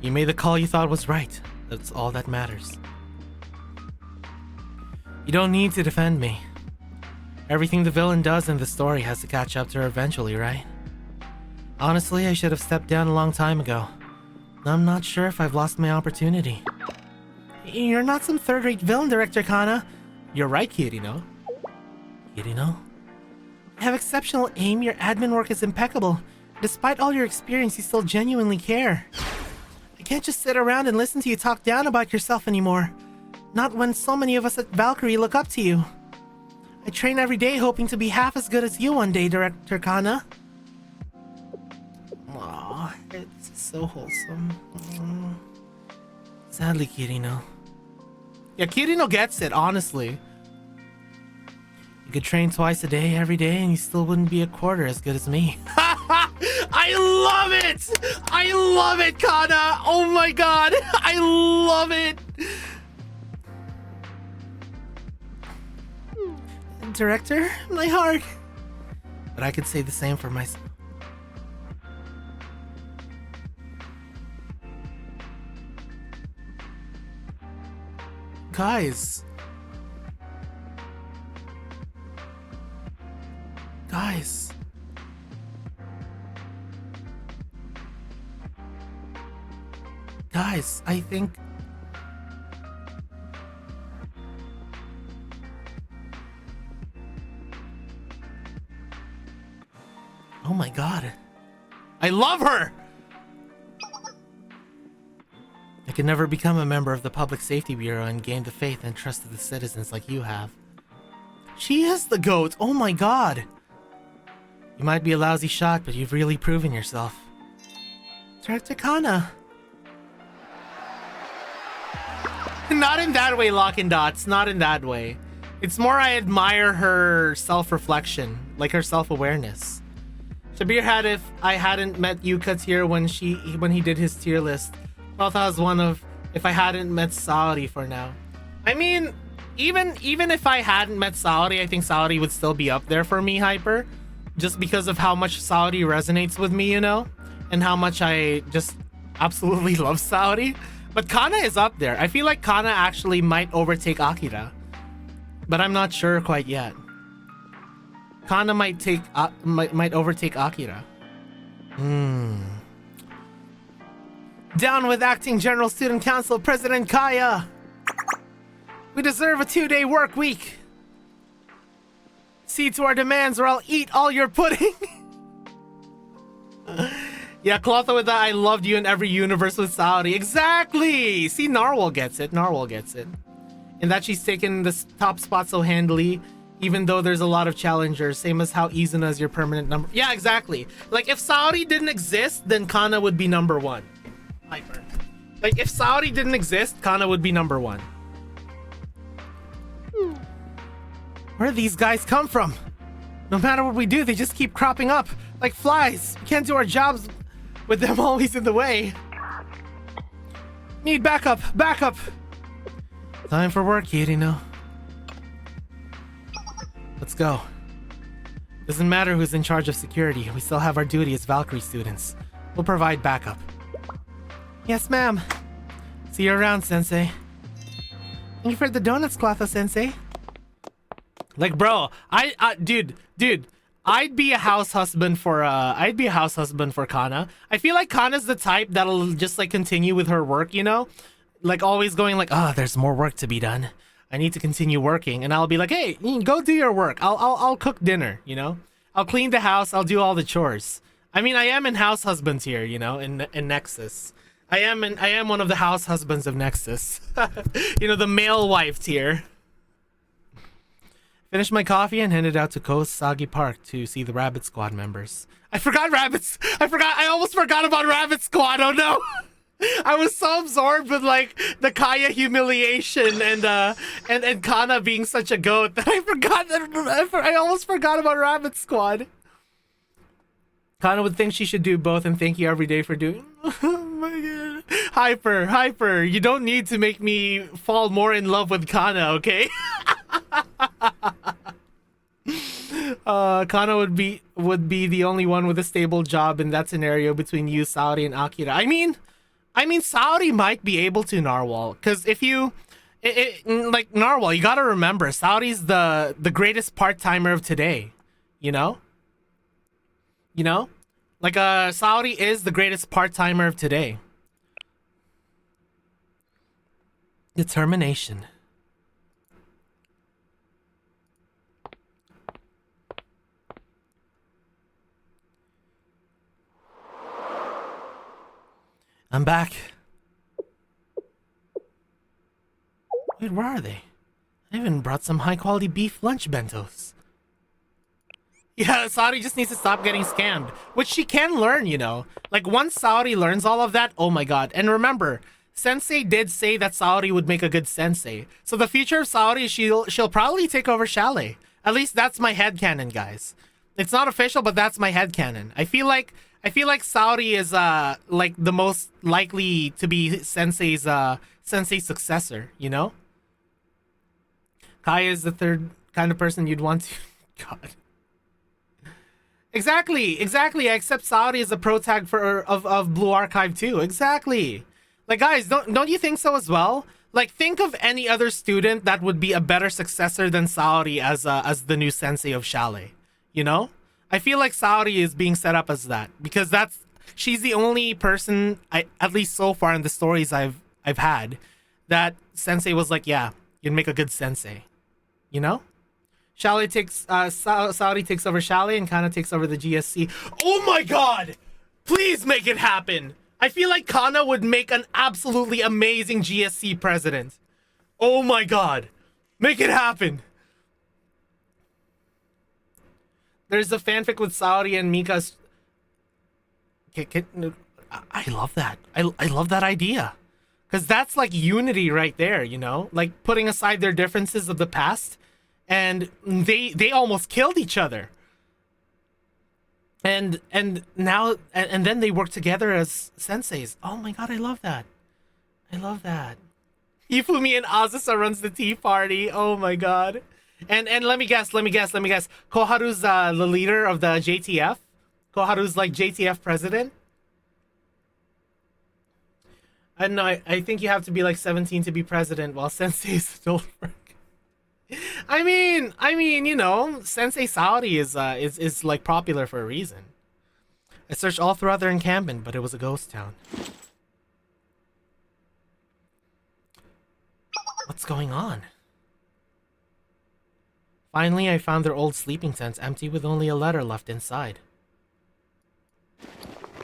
You made the call you thought was right. That's all that matters. You don't need to defend me. Everything the villain does in the story has to catch up to her eventually, right? Honestly, I should have stepped down a long time ago. I'm not sure if I've lost my opportunity. You're not some third-rate villain, Director Kana. You're right, Kirino. Kirino? You have exceptional aim, your admin work is impeccable. Despite all your experience, you still genuinely care. I can't just sit around and listen to you talk down about yourself anymore. Not when so many of us at Valkyrie look up to you. I train every day hoping to be half as good as you one day, Director Kana. Aw, it's so wholesome. Sadly, Kirino. Yeah, Kirino gets it, honestly. You could train twice a day, every day, and you still wouldn't be a quarter as good as me. I love it! I love it, Kana! Oh my god! I love it! Director, my heart. But I could say the same for myself. Guys. Guys. Guys, I think... Oh my god. I love her! I could never become a member of the Public Safety Bureau and gain the faith and trust of the citizens like you have. She is the GOAT! Oh my god! You might be a lousy shot, but you've really proven yourself. Director Kana. Not in that way, Lock and Dots. Not in that way. It's more I admire her self-reflection, like her self-awareness. Shabir had if I hadn't met Yuka tier when he did his tier list. Thought that was one of if I hadn't met Saori for now. I mean, even if I hadn't met Saori, I think Saori would still be up there for me, Hyper. Just because of how much Saori resonates with me, you know? And how much I just absolutely love Saori. But Kana is up there. I feel like Kana actually might overtake Akira. But I'm not sure quite yet. Kana might overtake Akira. Down with Acting General Student Council President Kaya. We deserve a 2-day work week. See to our demands or I'll eat all your pudding. Yeah, Clotho with that, I loved you in every universe with Saori. Exactly! See, Narwhal gets it. Narwhal gets it. And that she's taken the top spot so handily, even though there's a lot of challengers. Same as how Izuna is your permanent number. Yeah, exactly. Like, if Saori didn't exist, then Kana would be number 1. Hyper. Like, if Saori didn't exist, Kana would be number 1. Where do these guys come from? No matter what we do, they just keep cropping up like flies. We can't do our jobs with them always in the way. Need backup, backup. Time for work, Kirino. Let's go. Doesn't matter who's in charge of security. We still have our duty as Valkyrie students. We'll provide backup. Yes, ma'am. See you around, Sensei. Thank you for the donuts, Clotho Sensei. Like, bro, dude, I'd be a house husband for Kana. I feel like Kana's the type that'll just like continue with her work, you know? Like always going like, oh, there's more work to be done. I need to continue working. And I'll be like, hey, go do your work. I'll cook dinner, you know? I'll clean the house, I'll do all the chores. I mean, I am in house husband tier, you know, in Nexus. I am one of the house husbands of Nexus. You know, the male wife tier. Finished my coffee and headed out to Kosagi Park to see the Rabbit Squad members. I almost forgot about Rabbit Squad. Oh no. I was so absorbed with like the Kaya humiliation and Kana being such a goat that I almost forgot about Rabbit Squad. Kana would think she should do both and thank you every day for doing. Oh my god. Hyper, you don't need to make me fall more in love with Kana, okay? Kana would be the only one with a stable job in that scenario between you, Saori, and Akira. I mean Saori might be able to, Narwhal, because if you like Narwhal, you gotta remember Saori's the greatest part-timer of today, you know like Saori is the greatest part-timer of today. Determination. I'm back. Wait, where are they? I even brought some high-quality beef lunch bentos. Yeah, Saudi just needs to stop getting scammed, which she can learn, you know. Like, once Saudi learns all of that, oh my god. And remember, Sensei did say that Saudi would make a good sensei. So the future of Saudi, she'll probably take over Chalet. At least that's my headcanon, guys. It's not official, but that's my headcanon. I feel like Saudi is like the most likely to be Sensei's successor, you know? Kaya is the third kind of person you'd want to God. Exactly. I accept Saudi as a pro tag of Blue Archive too. Exactly. Like, guys, don't you think so as well? Like, think of any other student that would be a better successor than Saudi as the new sensei of Chalet. You know? I feel like Saudi is being set up as that because she's the only person, at least so far in the stories I've had, that Sensei was like, yeah, you'd make a good sensei. You know? Chalet takes Saudi takes over Chalet and Kana takes over the GSC. Oh my god! Please make it happen! I feel like Kana would make an absolutely amazing GSC president. Oh my god. Make it happen! There's a fanfic with Saudi and Mika's... I love that. I love that idea. Because that's like unity right there, you know? Like putting aside their differences of the past. And they almost killed each other. And now... And then they work together as senseis. Oh my god, I love that. I love that. Ifumi and Azusa runs the tea party. Oh my god. And let me guess. Koharu's the leader of the JTF. Koharu's like JTF president. I don't know. I think you have to be like 17 to be president, while Sensei is still working. I mean, you know, Sensei Saudi is like popular for a reason. I searched all throughout their encampment, but it was a ghost town. What's going on? Finally, I found their old sleeping tents empty with only a letter left inside.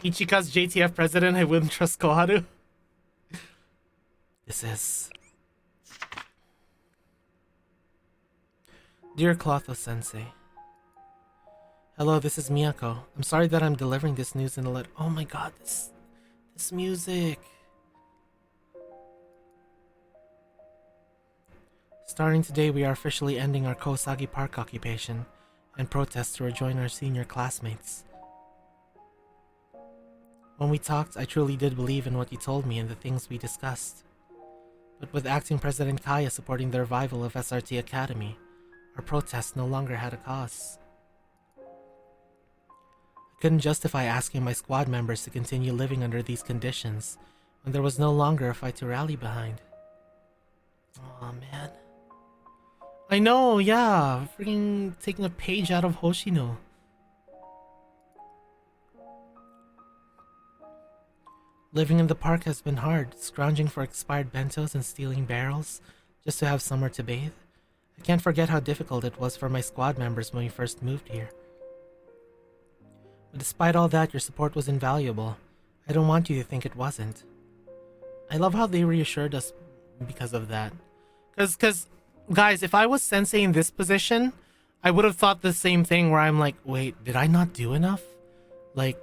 Ichika's JTF president, I wouldn't trust Koharu. This is... Dear Clotho-sensei. Hello, this is Miyako. I'm sorry that I'm delivering this news in a letter. Oh my god, this music. Starting today, we are officially ending our Kosagi Park occupation and protest to rejoin our senior classmates. When we talked, I truly did believe in what you told me and the things we discussed. But with Acting President Kaya supporting the revival of SRT Academy, our protest no longer had a cause. I couldn't justify asking my squad members to continue living under these conditions when there was no longer a fight to rally behind. Aw, man. I know, yeah. Freaking taking a page out of Hoshino. Living in the park has been hard, scrounging for expired bentos and stealing barrels just to have somewhere to bathe. I can't forget how difficult it was for my squad members when we first moved here. But despite all that, your support was invaluable. I don't want you to think it wasn't. I love how they reassured us because of that. Cause guys, if I was sensei in this position, I would have thought the same thing where I'm like, wait, did I not do enough? Like,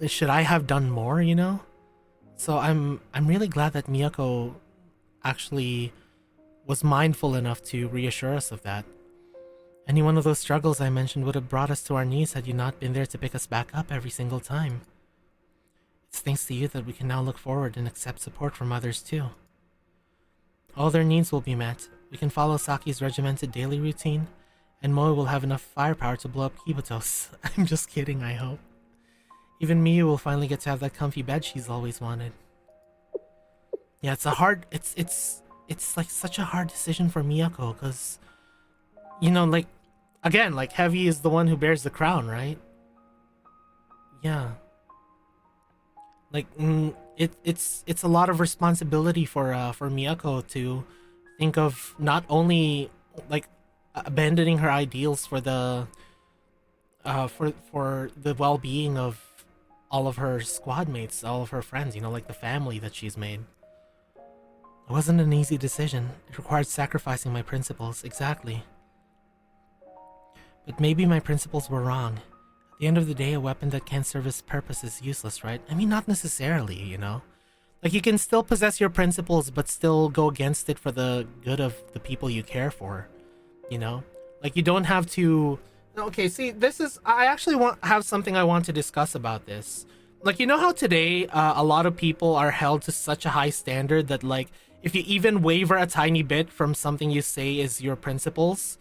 should I have done more, you know? So I'm really glad that Miyako actually was mindful enough to reassure us of that. Any one of those struggles I mentioned would have brought us to our knees had you not been there to pick us back up every single time. It's thanks to you that we can now look forward and accept support from others too. All their needs will be met. We can follow Saki's regimented daily routine, and Moe will have enough firepower to blow up Kibutos. I'm just kidding, I hope. Even Miyu will finally get to have that comfy bed she's always wanted. Yeah, it's like such a hard decision for Miyako, because, you know, like, again, like, Heavy is the one who bears the crown, right? Yeah. Like, it's a lot of responsibility for Miyako to think of not only, like, abandoning her ideals for the for the well-being of all of her squad mates, all of her friends, you know, like the family that she's made. It wasn't an easy decision. It required sacrificing my principles, exactly. But maybe my principles were wrong. At the end of the day, a weapon that can't serve its purpose is useless, right? I mean, not necessarily, you know? Like, you can still possess your principles, but still go against it for the good of the people you care for, you know? Like, you don't have to... Okay, see, this is... I actually have something I want to discuss about this. Like, you know how today, a lot of people are held to such a high standard that, like, if you even waver a tiny bit from something you say is your principles...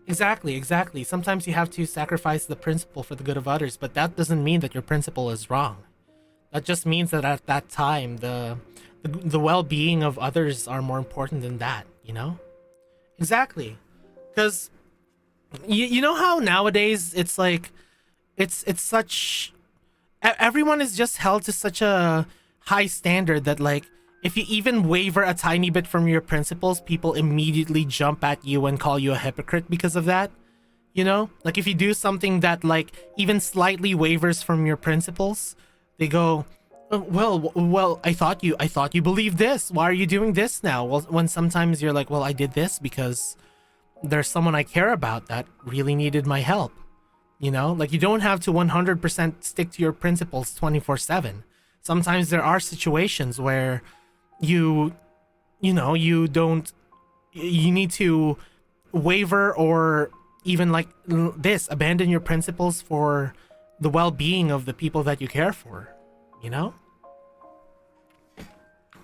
Exactly. Sometimes you have to sacrifice the principle for the good of others, but that doesn't mean that your principle is wrong. That just means that at that time, the well-being of others are more important than that, you know? Exactly. Because you know how nowadays it's like, it's such... Everyone is just held to such a high standard that, like, if you even waver a tiny bit from your principles, people immediately jump at you and call you a hypocrite because of that. You know? Like, if you do something that, like, even slightly wavers from your principles, they go, well, I thought you believed this. Why are you doing this now? Well, when sometimes you're like, well, I did this because there's someone I care about that really needed my help. You know? Like, you don't have to 100% stick to your principles 24/7. Sometimes there are situations where you need to waver or even like this, abandon your principles for the well-being of the people that you care for, you know?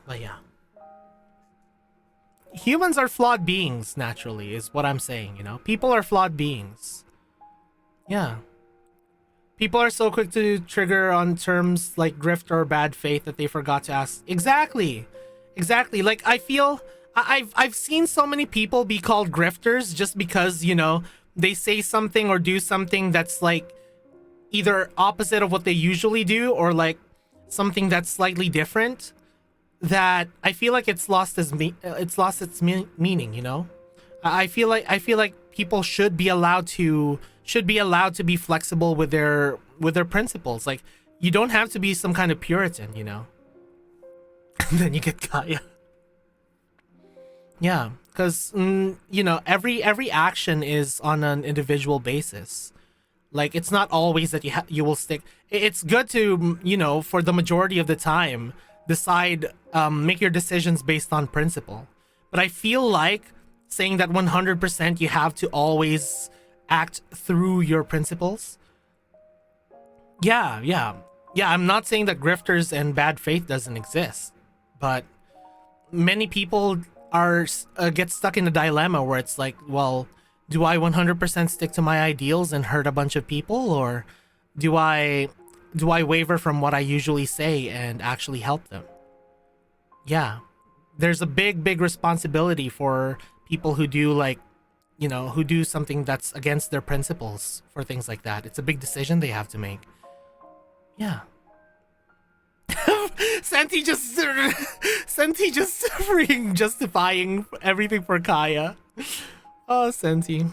But yeah. Humans are flawed beings, naturally, is what I'm saying, you know? People are flawed beings. Yeah. People are so quick to trigger on terms like grift or bad faith that they forgot to ask. Exactly. Like, I feel I've seen so many people be called grifters just because, you know, they say something or do something that's like either opposite of what they usually do or like something that's slightly different, that I feel like it's lost its meaning, you know? I feel like people should be allowed to be flexible with their principles. Like, you don't have to be some kind of Puritan, you know? And then you get Kaya. Yeah, because you know, every action is on an individual basis. Like, it's not always that you will stick. It's good to, you know, for the majority of the time, decide, make your decisions based on principle. But I feel like saying that 100% you have to always act through your principles. Yeah. I'm not saying that grifters and bad faith doesn't exist, but many people are get stuck in a dilemma where it's like, well, do I 100% stick to my ideals and hurt a bunch of people, or do I waver from what I usually say and actually help them? Yeah, there's a big responsibility for people who do, like, you know, who do something that's against their principles for things like that. It's a big decision they have to make. Yeah. Senti just freaking justifying everything for Kaya. Oh, Senti.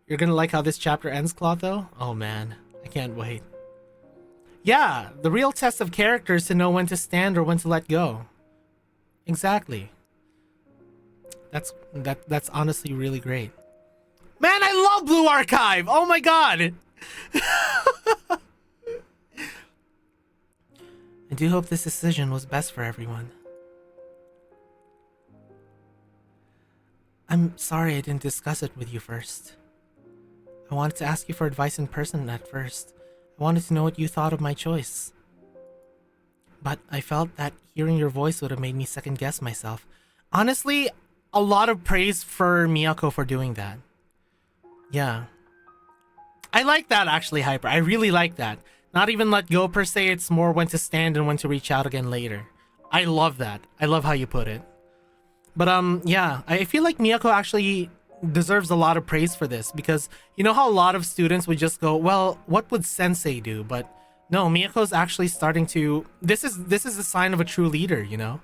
You're gonna like how this chapter ends, Clotho? Oh man, I can't wait. Yeah, the real test of character is to know when to stand or when to let go. Exactly. That's honestly really great. Man, I love Blue Archive! Oh my god! I do hope this decision was best for everyone. I'm sorry I didn't discuss it with you first. I wanted to ask you for advice in person at first. I wanted to know what you thought of my choice. But I felt that hearing your voice would have made me second guess myself. Honestly, a lot of praise for Miyako for doing that. Yeah. I like that, actually, Hyper. I really like that. Not even let go per se, it's more when to stand and when to reach out again later. I love that. I love how you put it. But yeah, I feel like Miyako actually deserves a lot of praise for this, because you know how a lot of students would just go, well, what would Sensei do? But no, Miyako's actually starting to... This is a sign of a true leader, you know?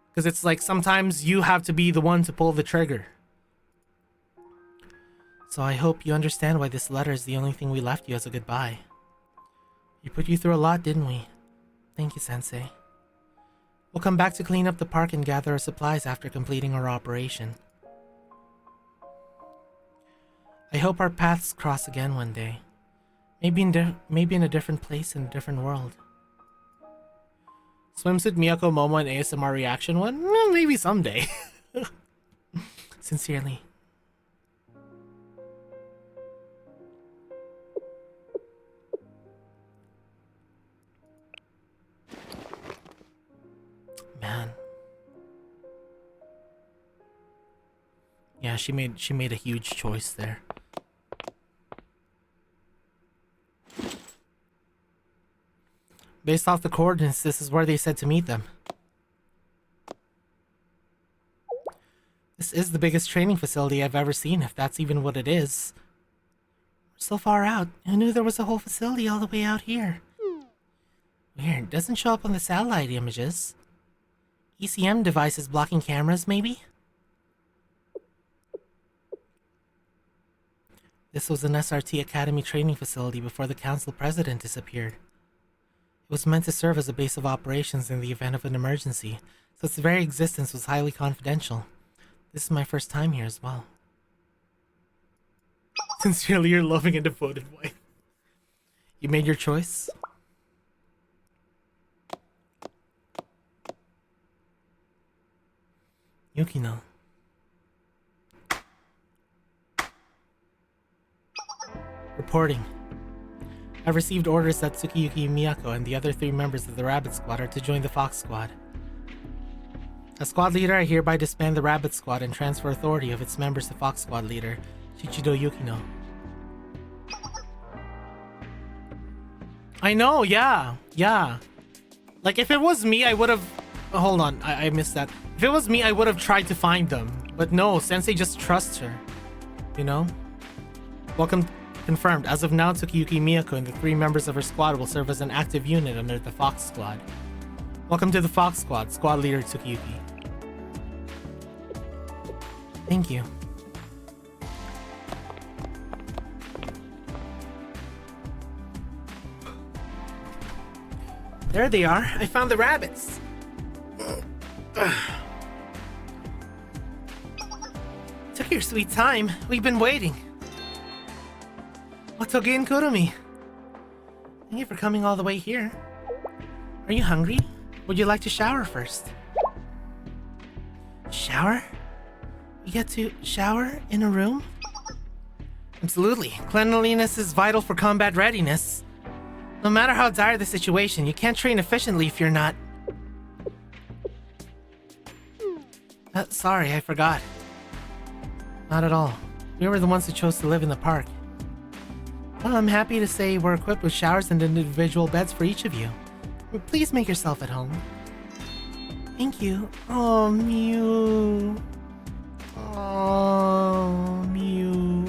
Because it's like sometimes you have to be the one to pull the trigger. So I hope you understand why this letter is the only thing we left you as a goodbye. We put you through a lot, didn't we? Thank you, Sensei. We'll come back to clean up the park and gather our supplies after completing our operation. I hope our paths cross again one day. Maybe in a different place in a different world. Swimsuit Miyako Momo and ASMR reaction one? Maybe someday. Sincerely. Man. Yeah, she made a huge choice there. Based off the coordinates, this is where they said to meet them. This is the biggest training facility I've ever seen, if that's even what it is. We're so far out. Who knew there was a whole facility all the way out here? Weird. Doesn't show up on the satellite images. ECM devices blocking cameras, maybe? This was an SRT Academy training facility before the council president disappeared. It was meant to serve as a base of operations in the event of an emergency, so its very existence was highly confidential. This is my first time here as well. Sincerely, your loving and devoted wife. You made your choice? Yukino. Reporting. I've received orders that Tsukiyuki Miyako and the other 3 members of the Rabbit Squad are to join the Fox Squad. As squad leader, I hereby disband the Rabbit Squad and transfer authority of its members to Fox Squad leader, Shichido Yukino. I know, yeah. Like, if it was me, I would have... Oh, hold on, I missed that. If it was me, I would have tried to find them. But no, Sensei just trusts her. You know? Welcome... Confirmed. As of now, Tsukiyuki Miyako and the 3 members of her squad will serve as an active unit under the Fox Squad. Welcome to the Fox Squad, Squad Leader Tsukiyuki. Thank you. There they are. I found the rabbits. Took your sweet time. We've been waiting. Otogen Kurumi. Thank you for coming all the way here. Are you hungry? Would you like to shower first? Shower? You get to shower in a room? Absolutely. Cleanliness is vital for combat readiness. No matter how dire the situation, you can't train efficiently if you're not... Sorry, I forgot. Not at all. We were the ones who chose to live in the park. Well, I'm happy to say we're equipped with showers and individual beds for each of you. Please make yourself at home. Thank you. Oh, Mew. Oh, Mew.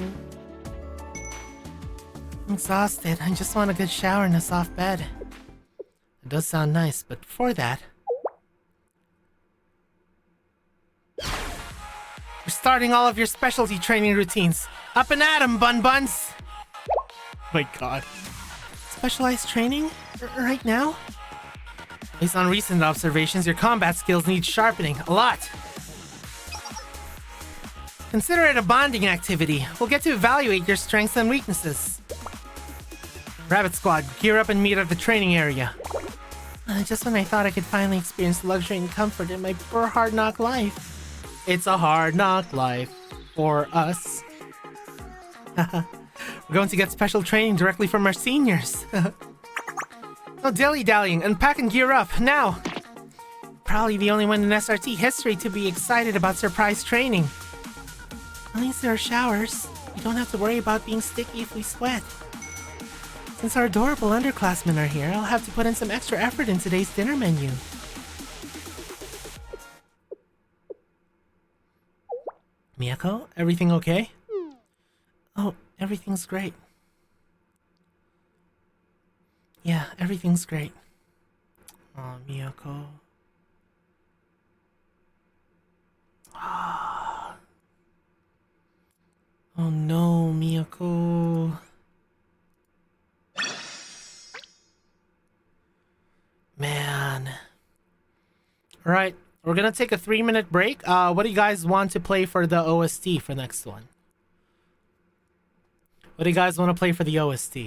I'm exhausted. I just want a good shower and a soft bed. It does sound nice, but before that... We're starting all of your specialty training routines. Up and at 'em, Bun Buns! My god. Specialized training? Right now? Based on recent observations, your combat skills need sharpening a lot. Consider it a bonding activity. We'll get to evaluate your strengths and weaknesses. Rabbit Squad, gear up and meet at the training area. Just when I thought I could finally experience luxury and comfort in my poor hard knock life. It's a hard knock life for us. We're going to get special training directly from our seniors. No dilly-dallying, unpack and gear up, now! Probably the only one in SRT history to be excited about surprise training. At least there are showers. We don't have to worry about being sticky if we sweat. Since our adorable underclassmen are here, I'll have to put in some extra effort in today's dinner menu. Miyako, everything okay? Oh, everything's great. Yeah, everything's great. Oh, Miyako. Oh no, Miyako. Man. All right, we're gonna take a 3-minute break. What do you guys want to play for the OST for next one? What do you guys want to play for the OST?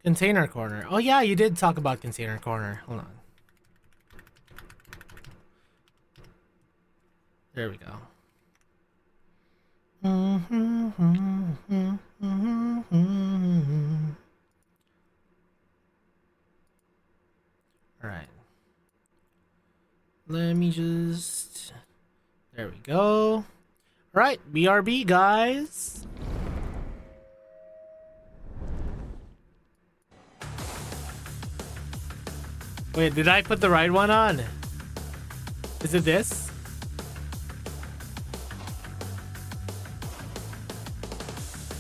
Container Corner. Oh yeah, you did talk about Container Corner. Hold on. There we go. All right. Let me just... There we go. All right, BRB, guys. Wait, did I put the right one on? Is it this?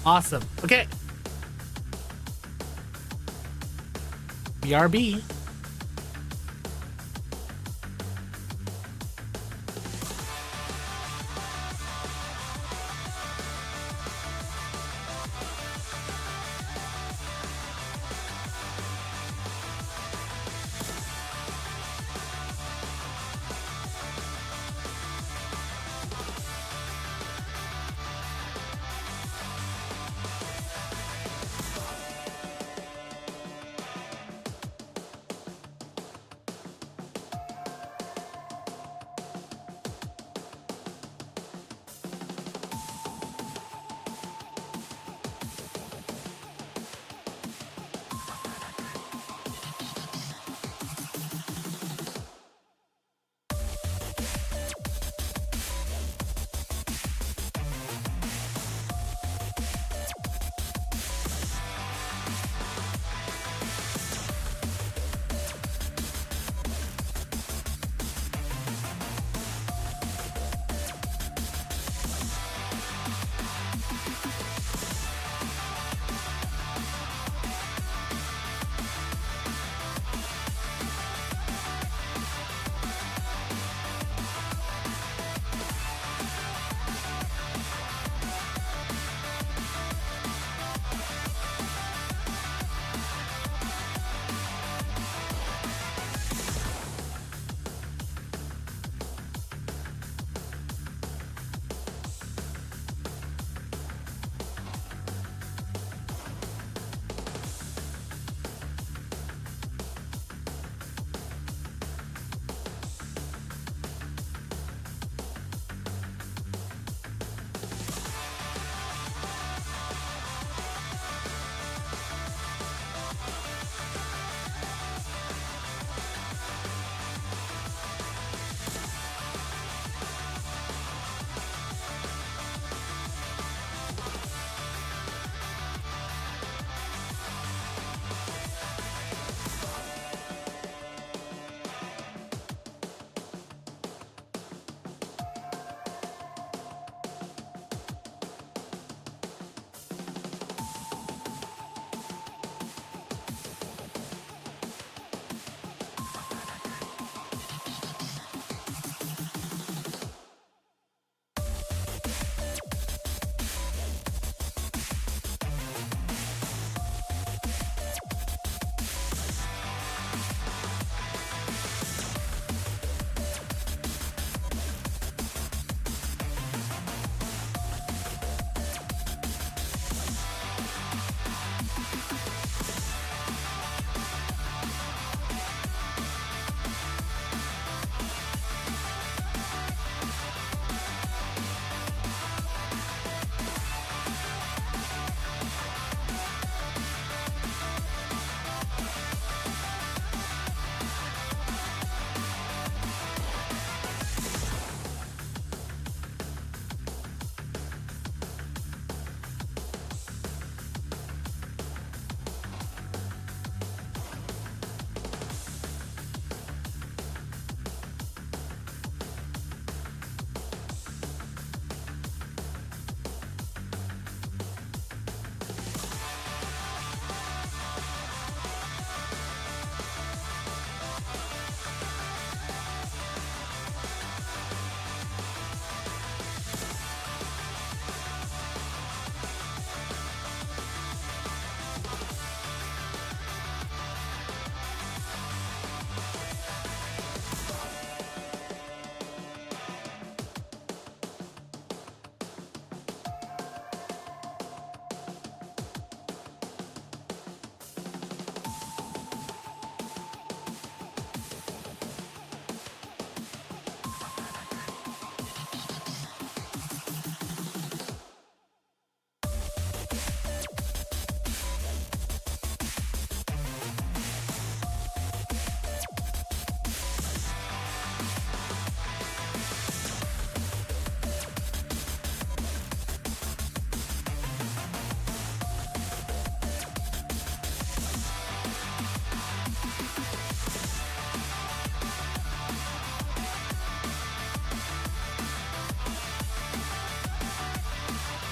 Awesome. Okay. BRB.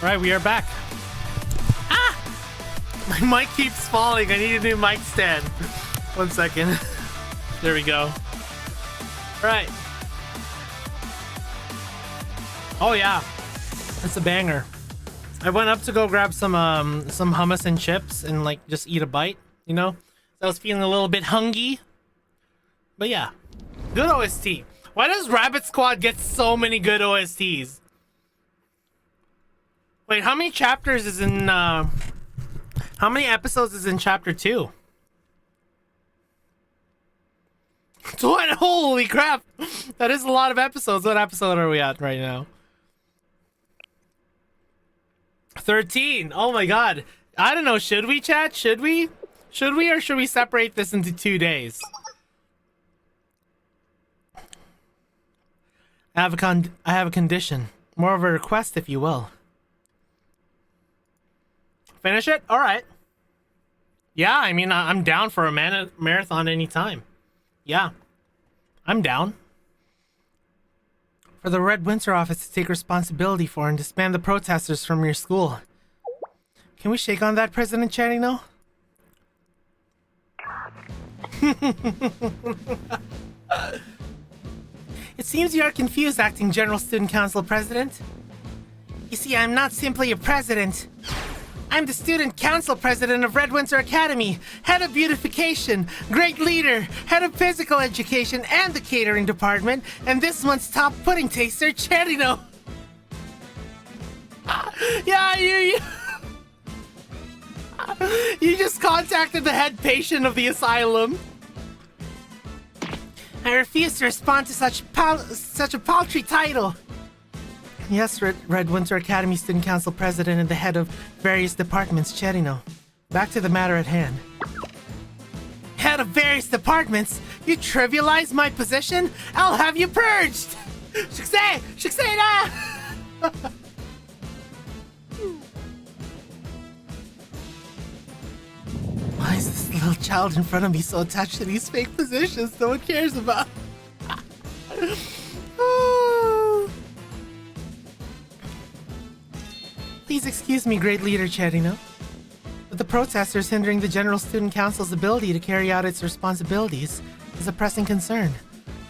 Alright, we are back. Ah! My mic keeps falling. I need a new mic stand. 1 second. There we go. Alright. Oh yeah. That's a banger. I went up to go grab some hummus and chips and like just eat a bite, you know? So I was feeling a little bit hungry. But yeah. Good OST. Why does Rabbit Squad get so many good OSTs? Wait, how many chapters is in, how many episodes is in chapter 2? Holy crap! That is a lot of episodes. What episode are we at right now? 13. Oh my god. I don't know. Should we, chat? Should we? Should we, or should we separate this into 2 days? I have a condition. More of a request, if you will. Finish it? Alright. Yeah, I mean, I'm down for a marathon anytime. Yeah. I'm down. For the Red Winter office to take responsibility for and disband the protesters from your school. Can we shake on that, President Cherino? It seems you are confused, Acting General Student Council President. You see, I'm not simply a president. I'm the Student Council President of Red Winter Academy, Head of Beautification, Great Leader, Head of Physical Education, and the Catering Department, and this month's top pudding taster, Cherino. Yeah, you just contacted the head patient of the asylum. I refuse to respond to such a paltry title. Yes, Red Winter Academy Student Council President and the head of various departments, Cherino. Back to the matter at hand. Head of various departments? You trivialize my position? I'll have you purged! Shiksei! Why is this little child in front of me so attached to these fake positions no one cares about? Please excuse me, Great Leader Cherino, but the protesters hindering the General Student Council's ability to carry out its responsibilities is a pressing concern.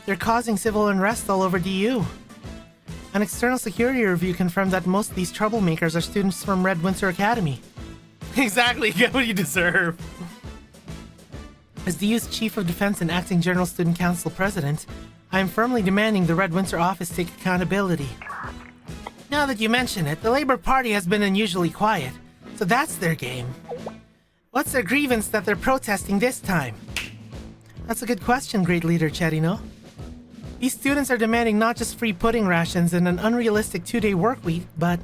They're causing civil unrest all over DU. An external security review confirmed that most of these troublemakers are students from Red Winter Academy. Exactly, get what you deserve. As DU's Chief of Defense and Acting General Student Council President, I am firmly demanding the Red Winter office take accountability. Now that you mention it, the Labor Party has been unusually quiet, so that's their game. What's their grievance that they're protesting this time? That's a good question, Great Leader Cherino. These students are demanding not just free pudding rations and an unrealistic 2-day work week, but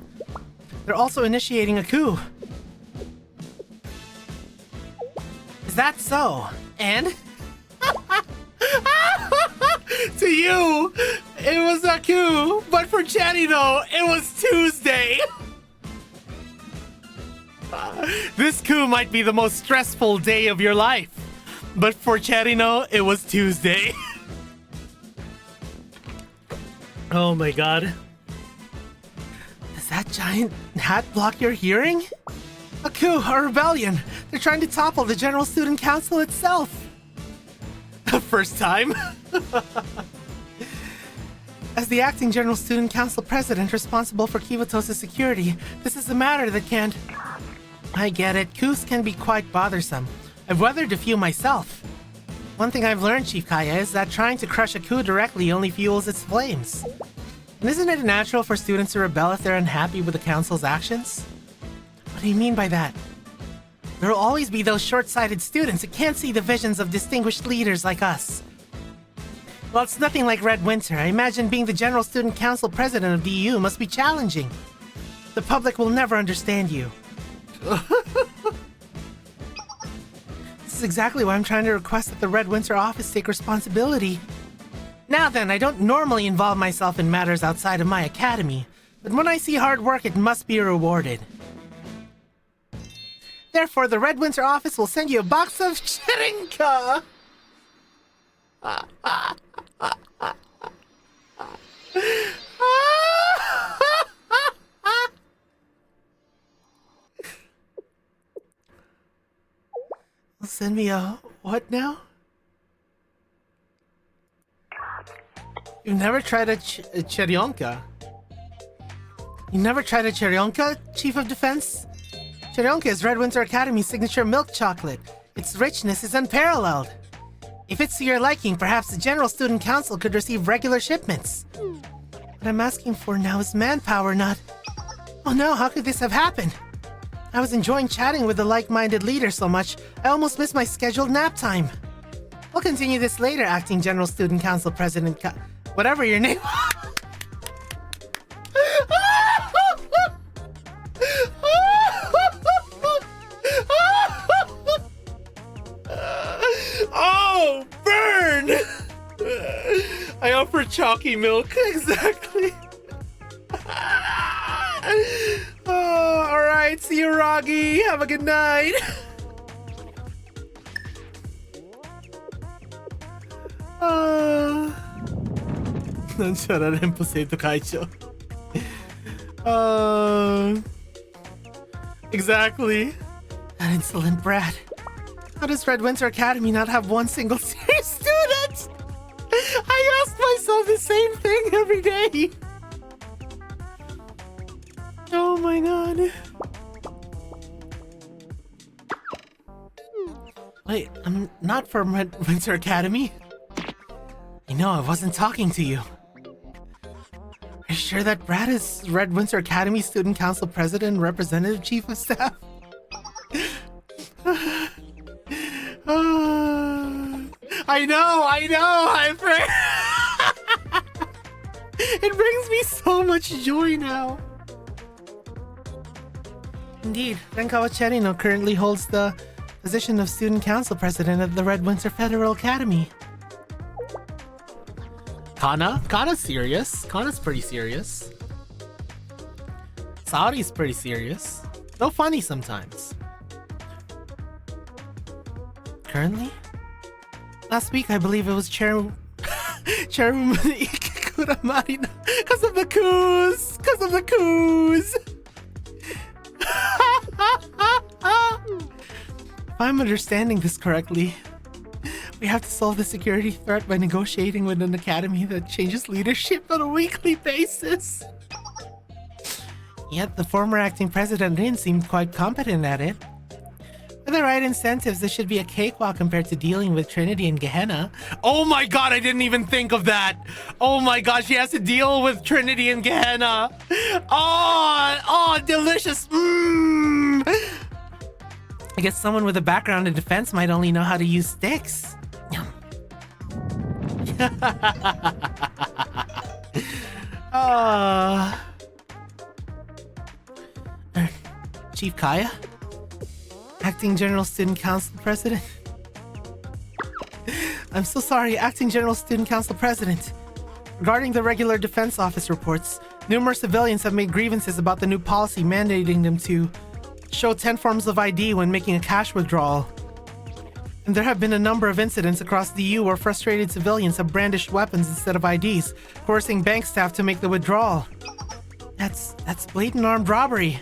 they're also initiating a coup. Is that so? And? To you, it was a coup, but for Cherino, it was Tuesday. This coup might be the most stressful day of your life, but for Cherino, it was Tuesday. Oh my god. Does that giant hat block your hearing? A coup, a rebellion. They're trying to topple the General Student Council itself. First time. As the Acting General Student Council President responsible for Kiwatosa's security, this is a matter that can't... I get it. Coups can be quite bothersome. I've weathered a few myself. One thing I've learned, Chief Kaya, is that trying to crush a coup directly only fuels its flames. And isn't it natural for students to rebel if they're unhappy with the Council's actions? What do you mean by that? There will always be those short-sighted students who can't see the visions of distinguished leaders like us. Well, it's nothing like Red Winter. I imagine being the General Student Council President of DU must be challenging. The public will never understand you. This is exactly why I'm trying to request that the Red Winter office take responsibility. Now then, I don't normally involve myself in matters outside of my academy, but when I see hard work, it must be rewarded. Therefore, the Red Winter office will send you a box of Chirinka! Send me a what now? You've never tried a cherionka? You never tried a cherionka, Chief of Defense? Cherionka is Red Winter Academy's signature milk chocolate. Its richness is unparalleled. If it's to your liking, perhaps the General Student Council could receive regular shipments. What I'm asking for now is manpower, not... Oh no, how could this have happened? I was enjoying chatting with the like-minded leader so much, I almost missed my scheduled nap time. We'll continue this later, Acting General Student Council President whatever your name... Oh, burn! I offer chalky milk, exactly. Oh, alright, see you, Roggy. Have a good night. Non c'erarempo Seito Kaicho. Exactly. That insolent brat. How does Red Winter Academy not have one single serious student? I ask myself the same thing every day. Oh my god. Wait, I'm not from Red Winter Academy. I know, I wasn't talking to you. Are you sure that Brad is Red Winter Academy Student Council President and Representative Chief of Staff? I know, it brings me so much joy now. Indeed, Renkawa Cherino currently holds the position of Student Council President at the Red Winter Federal Academy. Kana's serious. Kana's pretty serious. Saori's pretty serious. Though funny sometimes. Currently? Last week, I believe it was Chairwoman Ikikura Marina. Because of the coups! Because of the coups! If I'm understanding this correctly, we have to solve the security threat by negotiating with an academy that changes leadership on a weekly basis. Yet the former acting president Rin seemed quite competent at it. With the right incentives, this should be a cakewalk compared to dealing with Trinity and Gehenna. Oh my god, I didn't even think of that! Oh my god, she has to deal with Trinity and Gehenna! Oh, delicious! I guess someone with a background in defense might only know how to use sticks. Chief Kaya? Acting General Student Council President? I'm so sorry, Acting General Student Council President. Regarding the regular defense office reports, numerous civilians have made grievances about the new policy mandating them to show 10 forms of ID when making a cash withdrawal. And there have been a number of incidents across the EU where frustrated civilians have brandished weapons instead of IDs, coercing bank staff to make the withdrawal. That's blatant armed robbery.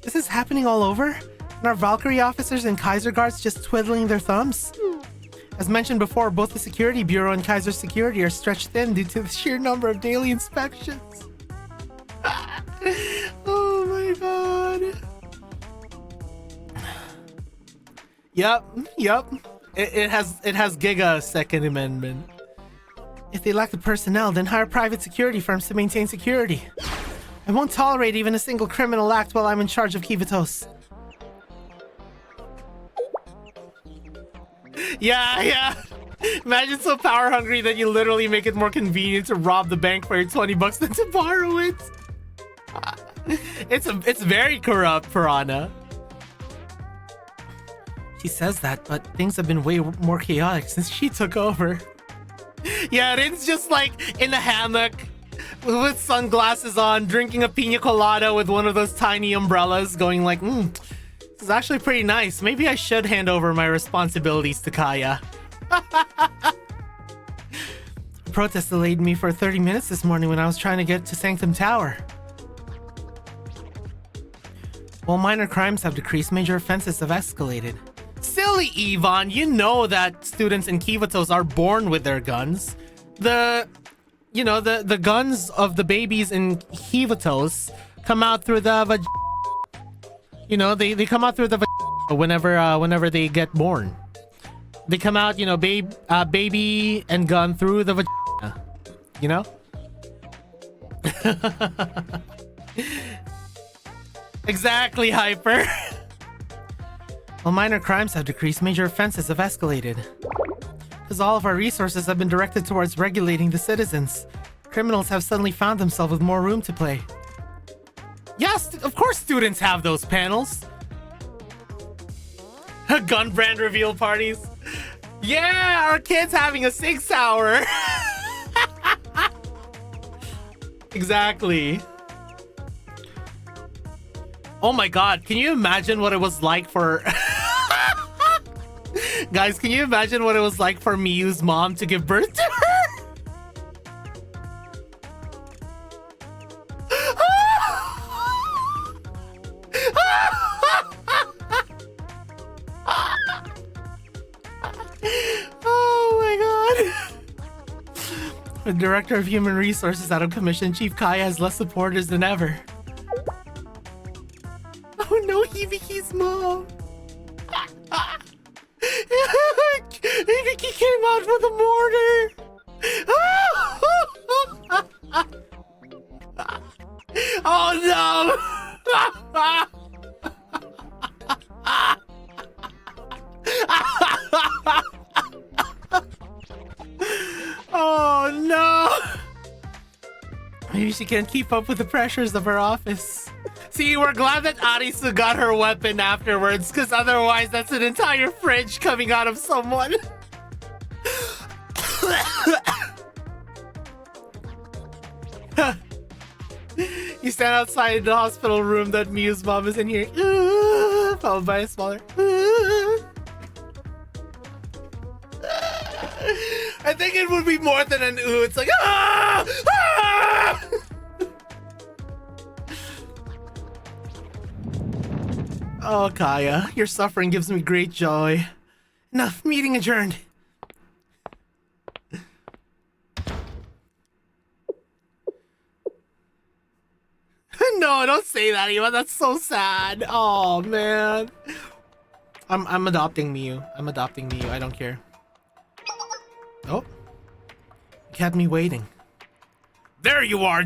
This is happening all over? And our Valkyrie officers and Kaiser guards just twiddling their thumbs? As mentioned before, both the Security Bureau and Kaiser Security are stretched thin due to the sheer number of daily inspections. Oh my god. Yep. It has Giga Second Amendment. If they lack the personnel, then hire private security firms to maintain security. I won't tolerate even a single criminal act while I'm in charge of Kivatos. Yeah. Imagine so power hungry that you literally make it more convenient to rob the bank for your 20 bucks than to borrow it. It's very corrupt, Piranha. She says that, but things have been way more chaotic since she took over. Yeah, Rin's just like in a hammock with sunglasses on, drinking a pina colada with one of those tiny umbrellas, going like, this is actually pretty nice. Maybe I should hand over my responsibilities to Kaya. A protest delayed me for 30 minutes this morning when I was trying to get to Sanctum Tower. While minor crimes have decreased, major offenses have escalated. silly, Yvonne. You know that students in Kivatos are born with their guns. The guns of the babies in Kivatos come out through the they come out through the whenever they get born. They come out, baby and gun through the vagina. You know? Exactly, Hyper. While minor crimes have decreased, major offenses have escalated. Because all of our resources have been directed towards regulating the citizens. Criminals have suddenly found themselves with more room to play. Yes, of course students have those panels. Gun brand reveal parties. Yeah, our kid's having a 6 hour. Exactly. Oh my god, can you imagine what it was like for... Guys, can you imagine what it was like for Miyu's mom to give birth to her? The Director of Human Resources out of commission, Chief Kaya has less supporters than ever. Oh no, Hibiki's mom! Hibiki came out with a mortar! Oh no! Oh no! Maybe she can't keep up with the pressures of her office. See, we're glad that Arisu got her weapon afterwards, because otherwise that's an entire fridge coming out of someone. You stand outside the hospital room that Miyu's mom is in here, followed by a smaller. I think it would be more than an ooh. It's like ah! Ah! Oh, Kaya, your suffering gives me great joy. Enough. Meeting adjourned. No, don't say that, Eva. That's so sad. Oh man. I'm adopting Miyu. I don't care. Oh. You kept me waiting. There you are,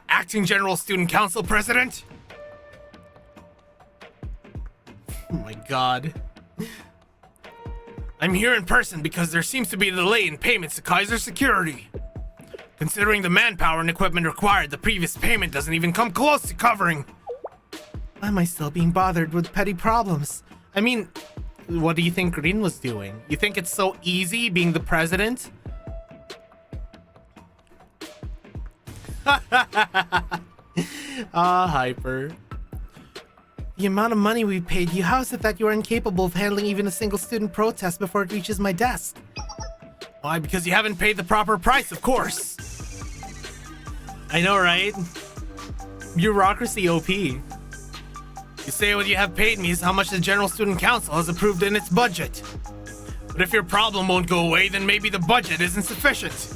Acting General Student Council President. Oh my god. I'm here in person because there seems to be a delay in payments to Kaiser Security. Considering the manpower and equipment required, the previous payment doesn't even come close to covering. Why am I still being bothered with petty problems? I mean, what do you think Rin was doing? You think it's so easy being the president? Hyper. The amount of money we paid you, how is it that you are incapable of handling even a single student protest before it reaches my desk? Why, because you haven't paid the proper price, of course. I know, right? Bureaucracy OP. You say what you have paid me is how much the General Student Council has approved in its budget. But if your problem won't go away, then maybe the budget isn't sufficient.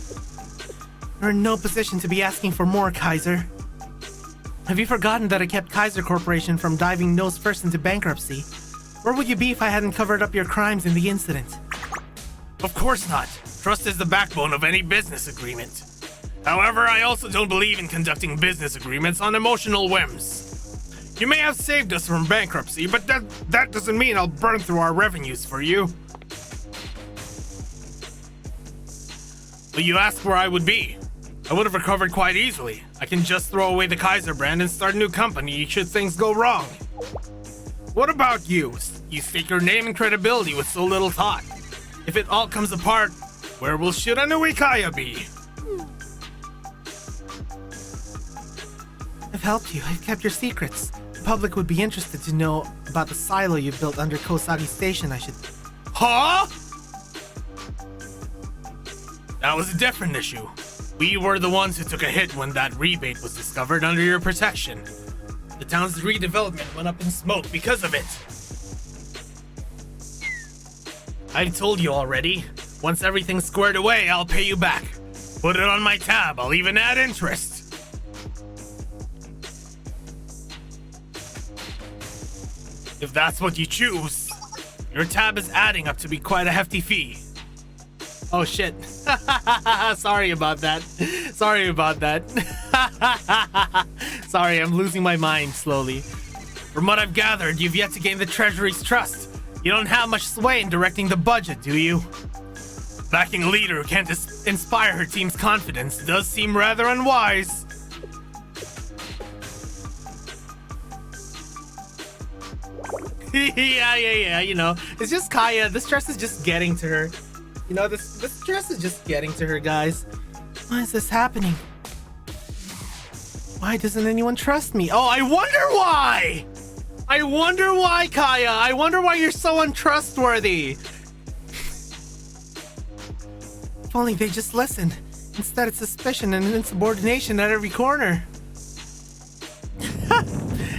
You're in no position to be asking for more, Kaiser. Have you forgotten that I kept Kaiser Corporation from diving nose first into bankruptcy? Where would you be if I hadn't covered up your crimes in the incident? Of course not. Trust is the backbone of any business agreement. However, I also don't believe in conducting business agreements on emotional whims. You may have saved us from bankruptcy, but that doesn't mean I'll burn through our revenues for you. But you asked where I would be. I would have recovered quite easily. I can just throw away the Kaiser brand and start a new company should things go wrong. What about you? You stake your name and credibility with so little thought. If it all comes apart, where will Shiranui Kaya be? I've helped you. I've kept your secrets. The public would be interested to know about the silo you built under Kosagi Station, I should... Huh? That was a different issue. We were the ones who took a hit when that rebate was discovered under your protection. The town's redevelopment went up in smoke because of it. I've told you already. Once everything's squared away, I'll pay you back. Put it on my tab. I'll even add interest. If that's what you choose, your tab is adding up to be quite a hefty fee. Oh shit. Sorry about that. Sorry about that. Sorry, I'm losing my mind slowly. From what I've gathered, you've yet to gain the Treasury's trust. You don't have much sway in directing the budget, do you? Backing a leader who can't inspire her team's confidence does seem rather unwise. Yeah, you know, it's just Kaya. The stress is just getting to her. You know, the stress is just getting to her, guys. Why is this happening? Why doesn't anyone trust me? Oh, I wonder why! I wonder why, Kaya. I wonder why you're so untrustworthy. If only they just listened. Instead, it's suspicion and insubordination at every corner.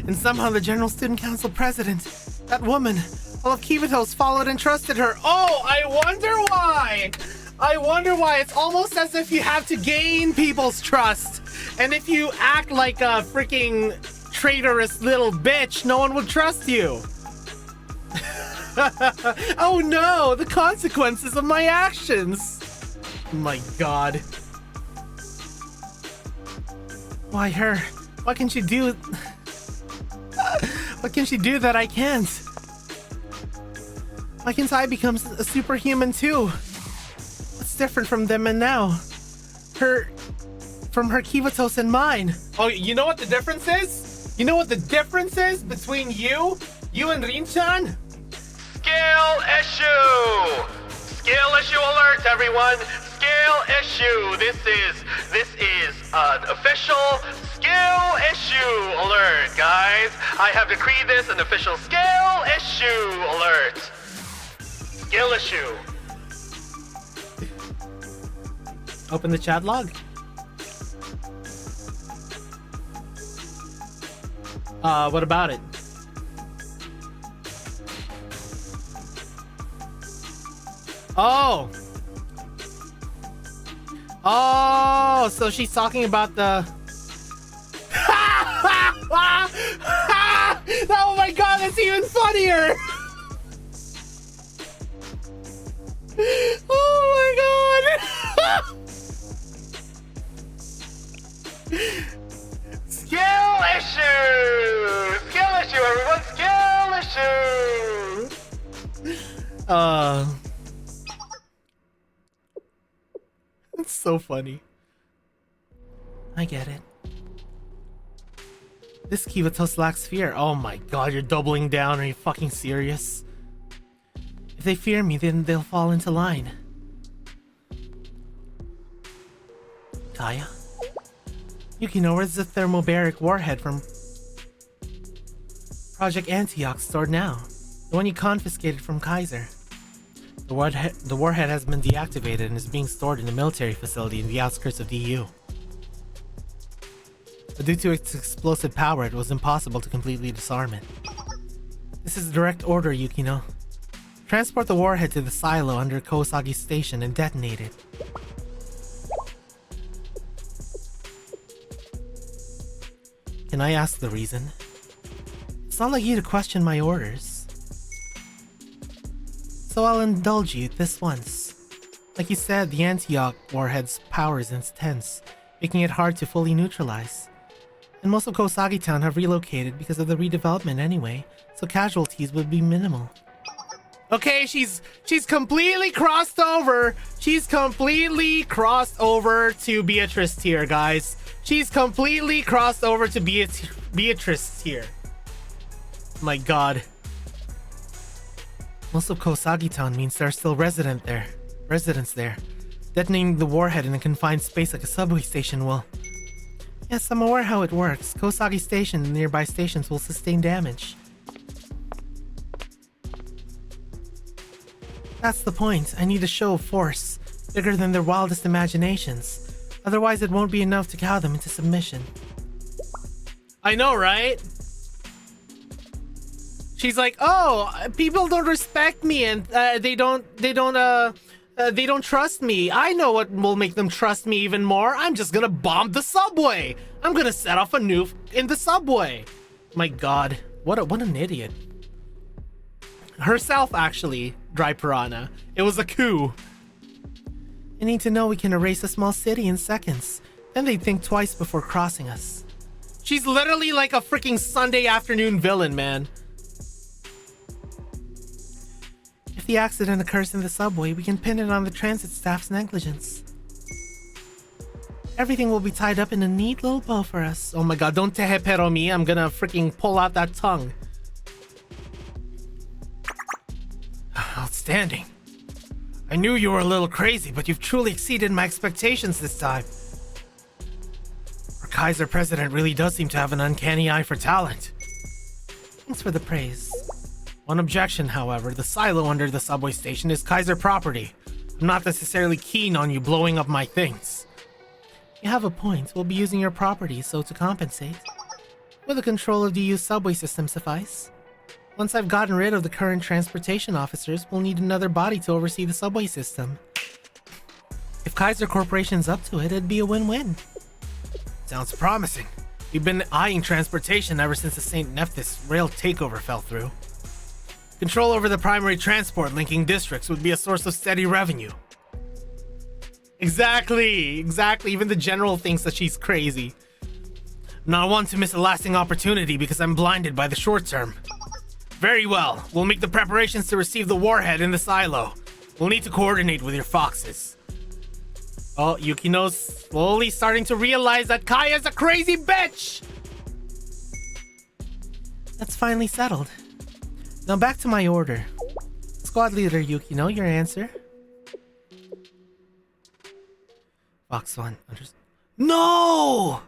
And somehow the General Student Council president, that woman, all of Kivatos followed and trusted her. Oh, I wonder why. I wonder why. It's almost as if you have to gain people's trust. And if you act like a freaking traitorous little bitch, no one will trust you. Oh no, the consequences of my actions. My god. Why her? What can she do? What can she do that I can't? Why can't I become a superhuman too? What's different from them and now? From her Kivatos and mine. Oh, you know what the difference is? You know what the difference is between you and Rin-chan? Skill issue! Skill issue alert, everyone! Skill issue! This is an official skill issue alert, guys! I have decreed this an official skill issue alert! Skill issue. Open the chat log. What about it? Oh! Oh, so she's talking about the... Oh my god, that's even funnier! Oh my god! Skill issue! Skill issue, everyone! Skill issue! It's so funny. I get it. This Kivatos lacks fear. Oh my god, you're doubling down. Are you fucking serious? If they fear me, then they'll fall into line. Kaya? Yukino, where's the thermobaric warhead from Project Antioch stored now? The one you confiscated from Kaiser. The warhead has been deactivated and is being stored in a military facility in the outskirts of the EU. But due to its explosive power, it was impossible to completely disarm it. This is a direct order, Yukino. Transport the warhead to the silo under Kosagi Station and detonate it. Can I ask the reason? It's not like you to question my orders. So I'll indulge you this once. Like you said, the Antioch warhead's power is intense, making it hard to fully neutralize. And most of Kosagi Town have relocated because of the redevelopment anyway, so casualties would be minimal. Okay, she's completely crossed over. She's completely crossed over to Beatrice tier, guys. She's completely crossed over to Beatrice tier. My god. Most of Kosagi Town means there are still residents there. Detonating the warhead in a confined space like a subway station will... Yes, I'm aware how it works. Kosagi Station and nearby stations will sustain damage. That's the point. I need a show of force, bigger than their wildest imaginations. Otherwise, it won't be enough to cow them into submission. I know, right? She's like, oh, people don't respect me and they don't trust me. I know what will make them trust me even more. I'm just gonna bomb the subway. I'm gonna set off a nuke in the subway. My God, what an idiot. Herself, actually, Dry Piranha. It was a coup. I need to know we can erase a small city in seconds. Then they'd think twice before crossing us. She's literally like a freaking Sunday afternoon villain, man. If the accident occurs in the subway, we can pin it on the transit staff's negligence. Everything will be tied up in a neat little bow for us. Oh my God, don't tehepero me. I'm gonna freaking pull out that tongue. Outstanding. I knew you were a little crazy, but you've truly exceeded my expectations this time. Our Kaiser president really does seem to have an uncanny eye for talent. Thanks for the praise. One objection, however, the silo under the subway station is Kaiser property. I'm not necessarily keen on you blowing up my things. You have a point. We'll be using your property, so to compensate. Will the control of the used subway system suffice? Once I've gotten rid of the current transportation officers, we'll need another body to oversee the subway system. If Kaiser Corporation's up to it, it'd be a win-win. Sounds promising. We've been eyeing transportation ever since the St. Nephthys rail takeover fell through. Control over the primary transport linking districts would be a source of steady revenue. Exactly. Even the general thinks that she's crazy. Not one to miss a lasting opportunity because I'm blinded by the short term. Very well. We'll make the preparations to receive the warhead in the silo. We'll need to coordinate with your foxes. Oh, Yukino's slowly starting to realize that Kaya's a crazy bitch! That's finally settled. Now back to my order. Squad leader Yukino, your answer. Fox 1. No!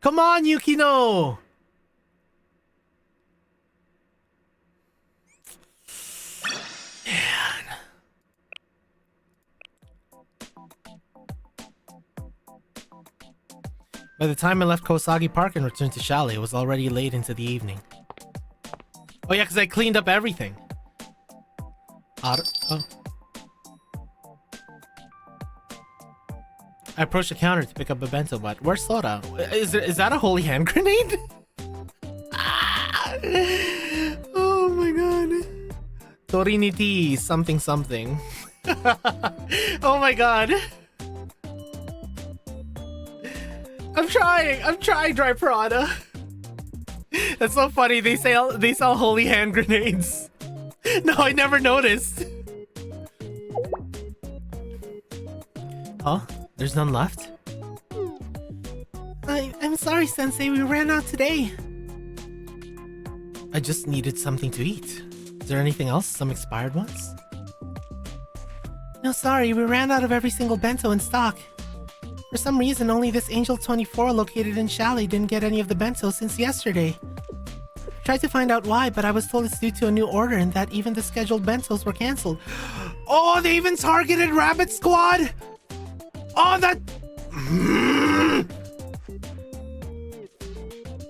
Come on, Yukino! Man. By the time I left Kosagi Park and returned to Chalet, it was already late into the evening. Oh yeah, because I cleaned up everything. Oh. I approached the counter to pick up a bento, but where's Sora? Is that a holy hand grenade? Oh my God. Toriniti something. Oh my God. I'm trying, Dry Prada. That's so funny. They sell holy hand grenades. No, I never noticed. Huh? There's none left? I'm sorry, Sensei. We ran out today. I just needed something to eat. Is there anything else? Some expired ones? No, sorry. We ran out of every single bento in stock. For some reason, only this Angel 24 located in Chalet didn't get any of the bento since yesterday. Tried to find out why, but I was told it's due to a new order and that even the scheduled bentos were cancelled. Oh, they even targeted Rabbit Squad! Oh, that...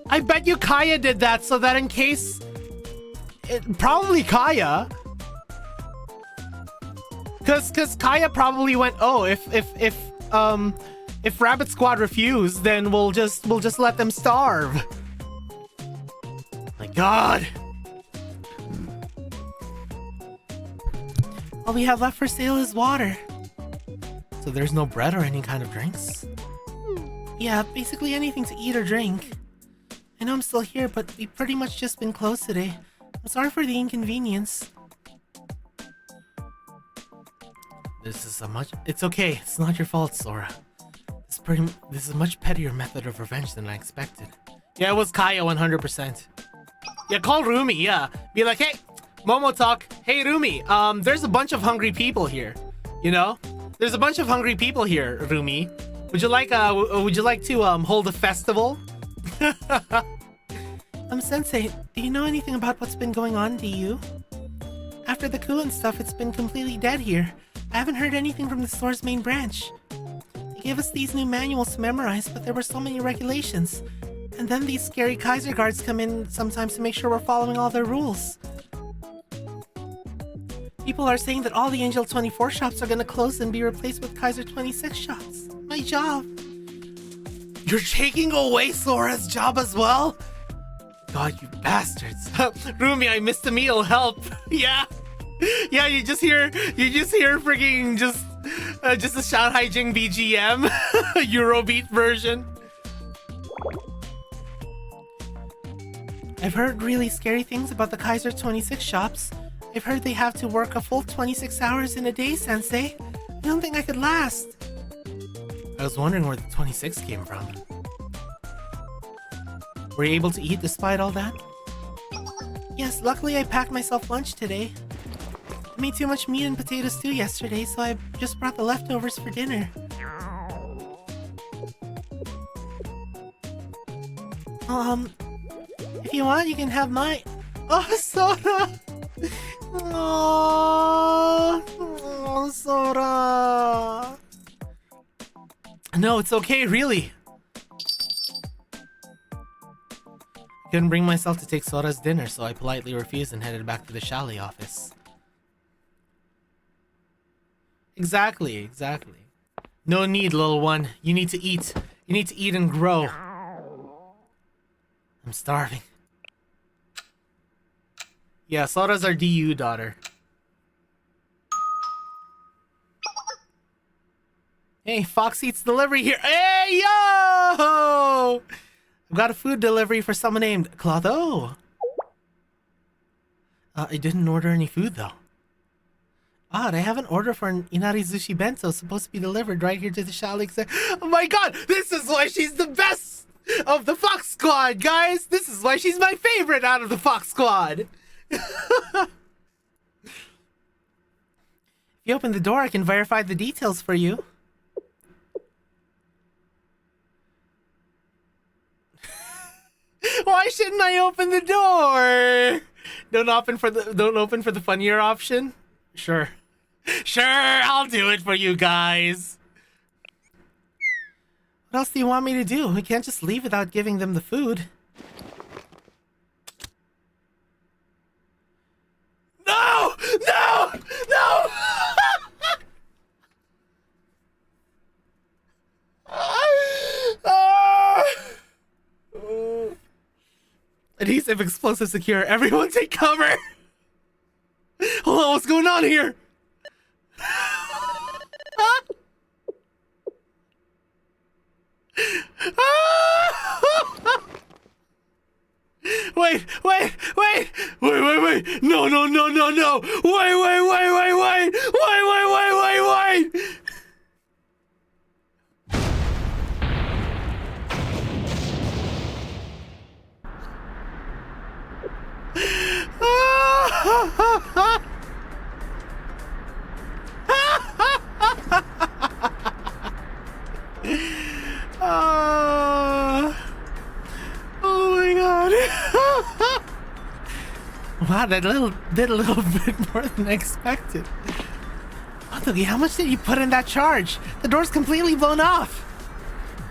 I bet you Kaya did that so that in case... probably Kaya. Cause Kaya probably went, oh, if Rabbit Squad refuse, then we'll just let them starve. My God. All we have left for sale is water. So there's no bread or any kind of drinks? Yeah, basically anything to eat or drink. I know I'm still here, but we've pretty much just been closed today. I'm sorry for the inconvenience. It's okay. It's not your fault, Sora. This is a much pettier method of revenge than I expected. Yeah, it was Kaya 100%. Yeah, call Rumi, yeah. Be like, hey, Momo talk. Hey, Rumi, there's a bunch of hungry people here. You know? There's a bunch of hungry people here, Rumi. Would you like to hold a festival? Sensei, do you know anything about what's been going on to you? After the coup and stuff, it's been completely dead here. I haven't heard anything from the store's main branch. They gave us these new manuals to memorize, but there were so many regulations. And then these scary Kaiser guards come in sometimes to make sure we're following all their rules. People are saying that all the Angel 24 shops are gonna close and be replaced with Kaiser 26 shops. My job. You're taking away Sora's job as well? God, you bastards. Rumi, I missed a meal. Help. Yeah. Yeah, you just hear freaking just a Shout Hyjing BGM. Eurobeat version. I've heard really scary things about the Kaiser 26 shops. I've heard they have to work a full 26 hours in a day, Sensei. I don't think I could last. I was wondering where the 26 came from. Were you able to eat despite all that? Yes, luckily I packed myself lunch today. I made too much meat and potato stew yesterday, so I just brought the leftovers for dinner. If you want, you can have my... Oh, Sora! Oh, Sora! No, it's okay, really. I couldn't bring myself to take Sora's dinner, so I politely refused and headed back to the chalet office. Exactly. No need, little one. You need to eat. You need to eat and grow. I'm starving. Yeah, Sora's our DU daughter. Hey, Fox Eats delivery here. Hey, yo! I've got a food delivery for someone named Claudio. I didn't order any food, though. Odd, I have an order for an Inari Sushi Bento supposed to be delivered right here to the chalet. Oh my god, this is why she's the best of the Fox Squad, guys! This is why she's my favorite out of the Fox Squad! If you open the door, I can verify the details for you. Why shouldn't I open the door? Don't open for the funnier option? Sure, I'll do it for you guys. What else do you want me to do? We can't just leave without giving them the food. No! Adhesive, explosive, secure. Everyone take cover! Hold on, what's going on here? Wait! No! Wait! Oh my god. Wow, that did a little bit more than I expected. Look, how much did you put in that charge? The door's completely blown off.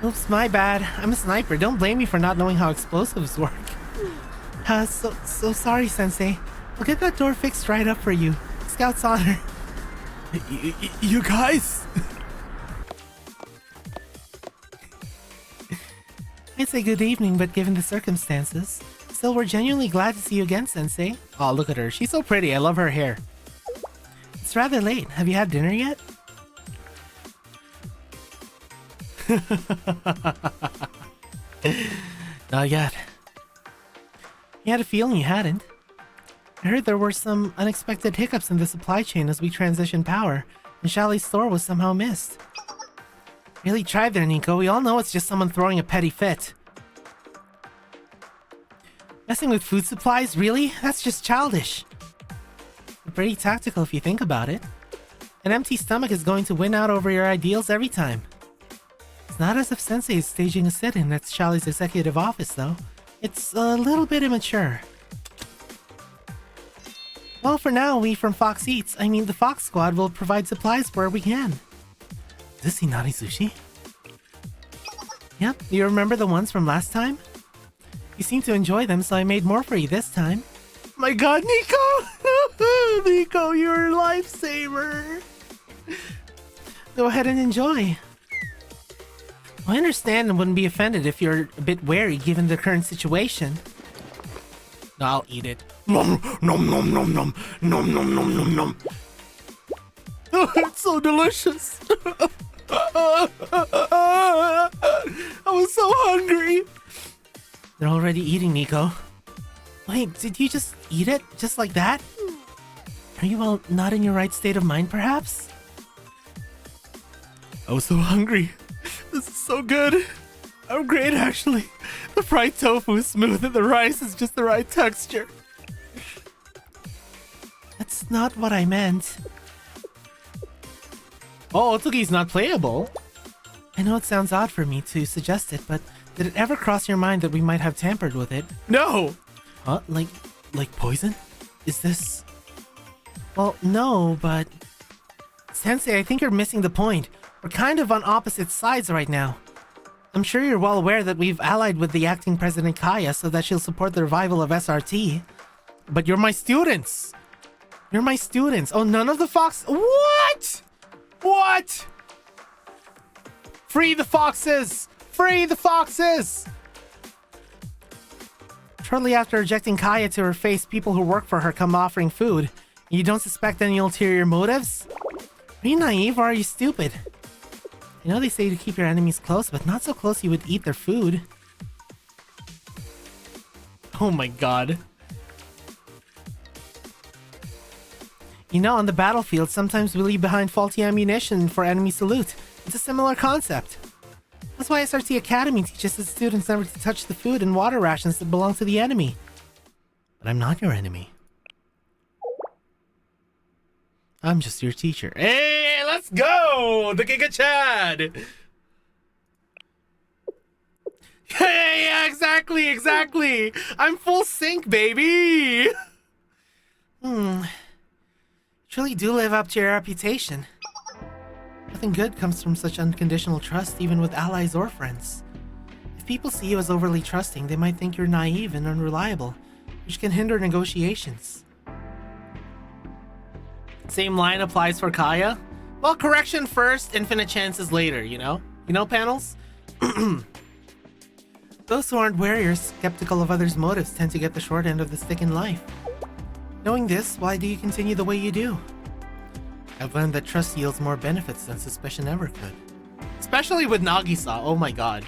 Oops, my bad. I'm a sniper. Don't blame me for not knowing how explosives work. So sorry, Sensei. We'll get that door fixed right up for you. Scout's honor. You guys? I'd say good evening, but given the circumstances. Still, we're genuinely glad to see you again, Sensei. Oh, look at her. She's so pretty. I love her hair. It's rather late. Have you had dinner yet? Not yet. You had a feeling you hadn't. I heard there were some unexpected hiccups in the supply chain as we transitioned power, and Chalet's store was somehow missed. Really tried there, Nico. We all know it's just someone throwing a petty fit. Messing with food supplies? Really? That's just childish. Pretty tactical if you think about it. An empty stomach is going to win out over your ideals every time. It's not as if Sensei is staging a sit-in at Chalet's executive office, though. It's a little bit immature. Well, for now, we from Fox Eats, the Fox Squad, will provide supplies where we can. Is this Inari Sushi? Yep, you remember the ones from last time? You seem to enjoy them, so I made more for you this time. My god, Nico! Nico, you're a lifesaver. Go ahead and enjoy. I understand and wouldn't be offended if you're a bit wary given the current situation. No, I'll eat it. Nom nom nom nom nom nom nom nom nom nom. It's so delicious. I was so hungry. They're already eating, Nico. Wait, did you just eat it? Just like that? Are you all not in your right state of mind, perhaps? I was so hungry. This is so good. I'm great, actually. The fried tofu is smooth and the rice is just the right texture. That's not what I meant. Oh, Otsuki's not playable. I know it sounds odd for me to suggest it, but did it ever cross your mind that we might have tampered with it? No! Huh? Like poison? Is this... Well, no, but... Sensei, I think you're missing the point. We're kind of on opposite sides right now. I'm sure you're well aware that we've allied with the acting president Kaya so that she'll support the revival of SRT. But you're my students! You're my students. Oh, none of the Fox... What? What? Free the foxes! Free the foxes! Shortly after ejecting Kaya to her face, people who work for her come offering food. You don't suspect any ulterior motives? Are you naive or are you stupid? I know they say to keep your enemies close, but not so close you would eat their food. Oh my god. You know, on the battlefield, sometimes we leave behind faulty ammunition for enemies to loot. It's a similar concept. That's why SRT Academy teaches its students never to touch the food and water rations that belong to the enemy. But I'm not your enemy. I'm just your teacher. Hey, let's go! The Giga Chad! Hey, yeah, exactly! I'm full sync, baby! Truly do live up to your reputation. Nothing good comes from such unconditional trust, even with allies or friends. If people see you as overly trusting, they might think you're naive and unreliable, which can hinder negotiations. Same line applies for Kaya. Well, correction first, infinite chances later, you know? You know, panels? Those who aren't wary or skeptical of others' motives tend to get the short end of the stick in life. Knowing this, why do you continue the way you do? I've learned that trust yields more benefits than suspicion ever could. Especially with Nagisa, oh my god.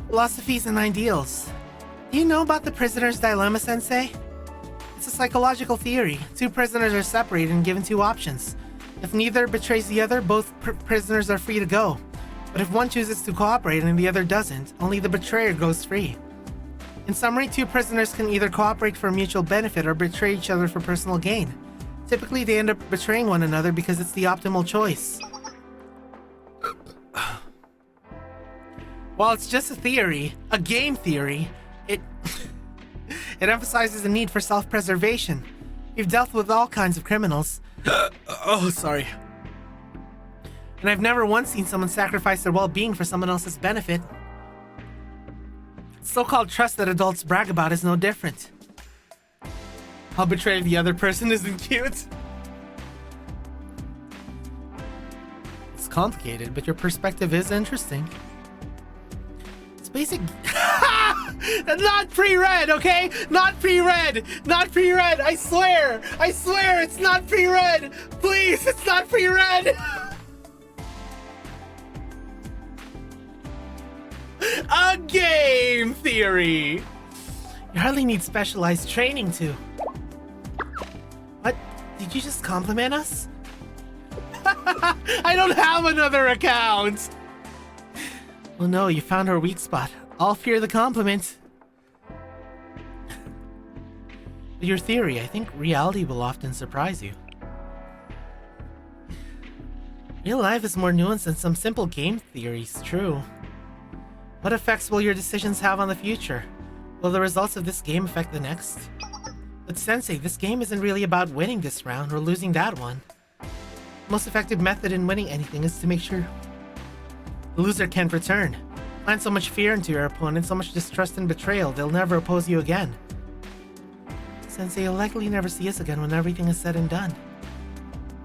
Philosophies and ideals. Do you know about the prisoner's dilemma, Sensei? It's a psychological theory. Two prisoners are separated and given two options. If neither betrays the other, both prisoners are free to go. But if one chooses to cooperate and the other doesn't, only the betrayer goes free. In summary, two prisoners can either cooperate for mutual benefit or betray each other for personal gain. Typically, they end up betraying one another because it's the optimal choice. While it's just a theory, a game theory, it emphasizes the need for self-preservation. We've dealt with all kinds of criminals. Oh, sorry. And I've never once seen someone sacrifice their well-being for someone else's benefit. So-called trust that adults brag about is no different. I'll betray if the other person isn't cute. It's complicated, but your perspective is interesting. It's basic... Not pre-read, okay? Not pre-read! Not pre-read! I swear it's not pre-read! Please, it's not pre-read! A game theory! You hardly need specialized training to. What? Did you just compliment us? I don't have another account! Well, no, you found our weak spot. I'll fear the compliment. With your theory, I think reality will often surprise you. Real life is more nuanced than some simple game theories, true. What effects will your decisions have on the future? Will the results of this game affect the next? But Sensei, this game isn't really about winning this round or losing that one. The most effective method in winning anything is to make sure the loser can't return. Plant so much fear into your opponent, so much distrust and betrayal, they'll never oppose you again. Sensei, you'll likely never see us again when everything is said and done.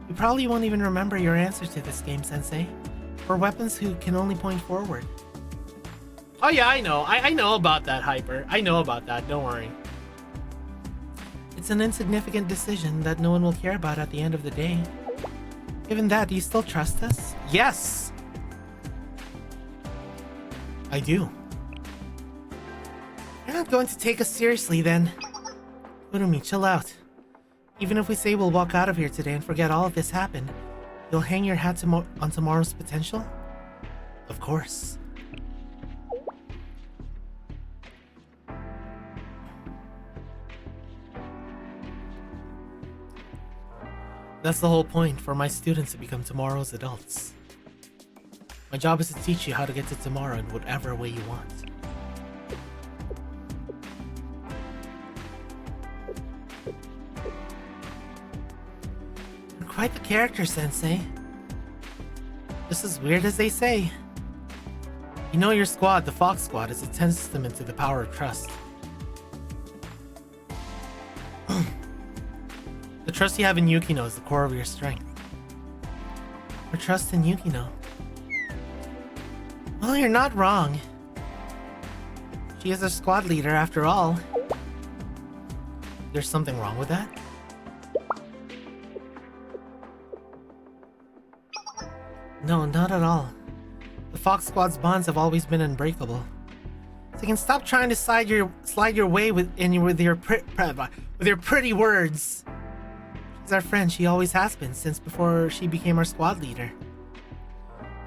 You probably won't even remember your answer to this game, Sensei. We're weapons who can only point forward. Oh yeah, I know. I know about that, Hyper. I know about that, don't worry. It's an insignificant decision that no one will care about at the end of the day. Given that, do you still trust us? Yes! I do. You're not going to take us seriously then. Urumi, chill out. Even if we say we'll walk out of here today and forget all of this happened, you'll hang your hat on tomorrow's potential? Of course. That's the whole point, for my students to become tomorrow's adults. My job is to teach you how to get to tomorrow in whatever way you want. You're quite the character, Sensei. Just as weird as they say. You know your squad, the Fox Squad, is a testament to the power of trust. The trust you have in Yukino is the core of your strength. Or trust in Yukino. Well, you're not wrong. She is our squad leader after all. There's something wrong with that? No, not at all. The Fox Squad's bonds have always been unbreakable. So you can stop trying to slide your way with your pretty words. She's our friend, she always has been, since before she became our squad leader.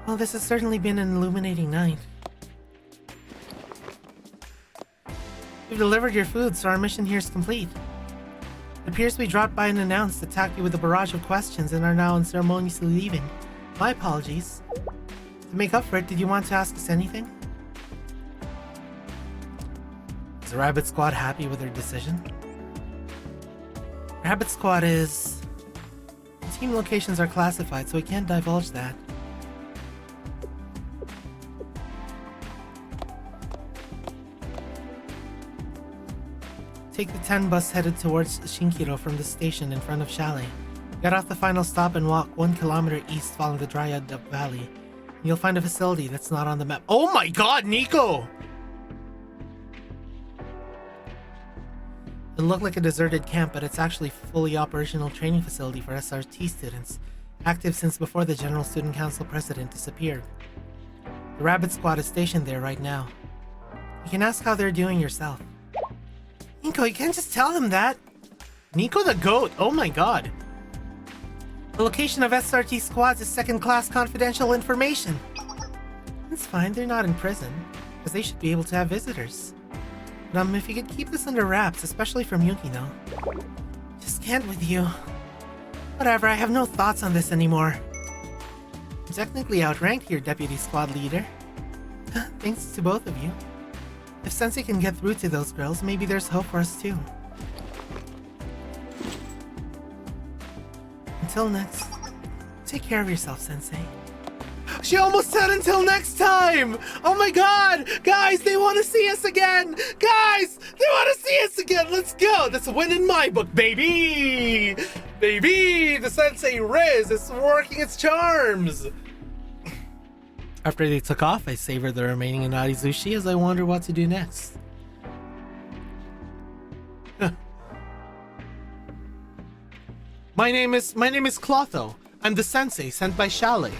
Well, this has certainly been an illuminating night. You've delivered your food, so our mission here is complete. It appears we dropped by unannounced, attacked you with a barrage of questions, and are now unceremoniously leaving. My apologies. To make up for it, did you want to ask us anything? Is the Rabbit Squad happy with their decision? Rabbit Squad is... Team locations are classified, so we can't divulge that. Take the 10 bus headed towards Shinkiro from the station in front of Chalet. Get off the final stop and walk 1 kilometer east following the Dryad Valley. You'll find a facility that's not on the map. Oh my god, Nico! It looked like a deserted camp, but it's actually a fully operational training facility for SRT students, active since before the General Student Council president disappeared. The Rabbit Squad is stationed there right now. You can ask how they're doing yourself. Nico, you can't just tell them that! Nico the GOAT, oh my god. The location of SRT squads is second-class confidential information. It's fine, they're not in prison, because they should be able to have visitors. But if you could keep this under wraps, especially from Yukino. Just can't with you. Whatever, I have no thoughts on this anymore. I'm technically outranked here, Deputy Squad Leader. Thanks to both of you. If Sensei can get through to those girls, maybe there's hope for us too. Until next, take care of yourself, Sensei. She almost said until next time! Oh my god! Guys, they want to see us again! Guys, they want to see us again! Let's go! That's a win in my book, baby! Baby! The Sensei Riz is working its charms! After they took off, I savored the remaining inari sushi as I wonder what to do next. My name is Clotho. I'm the Sensei sent by Chalet.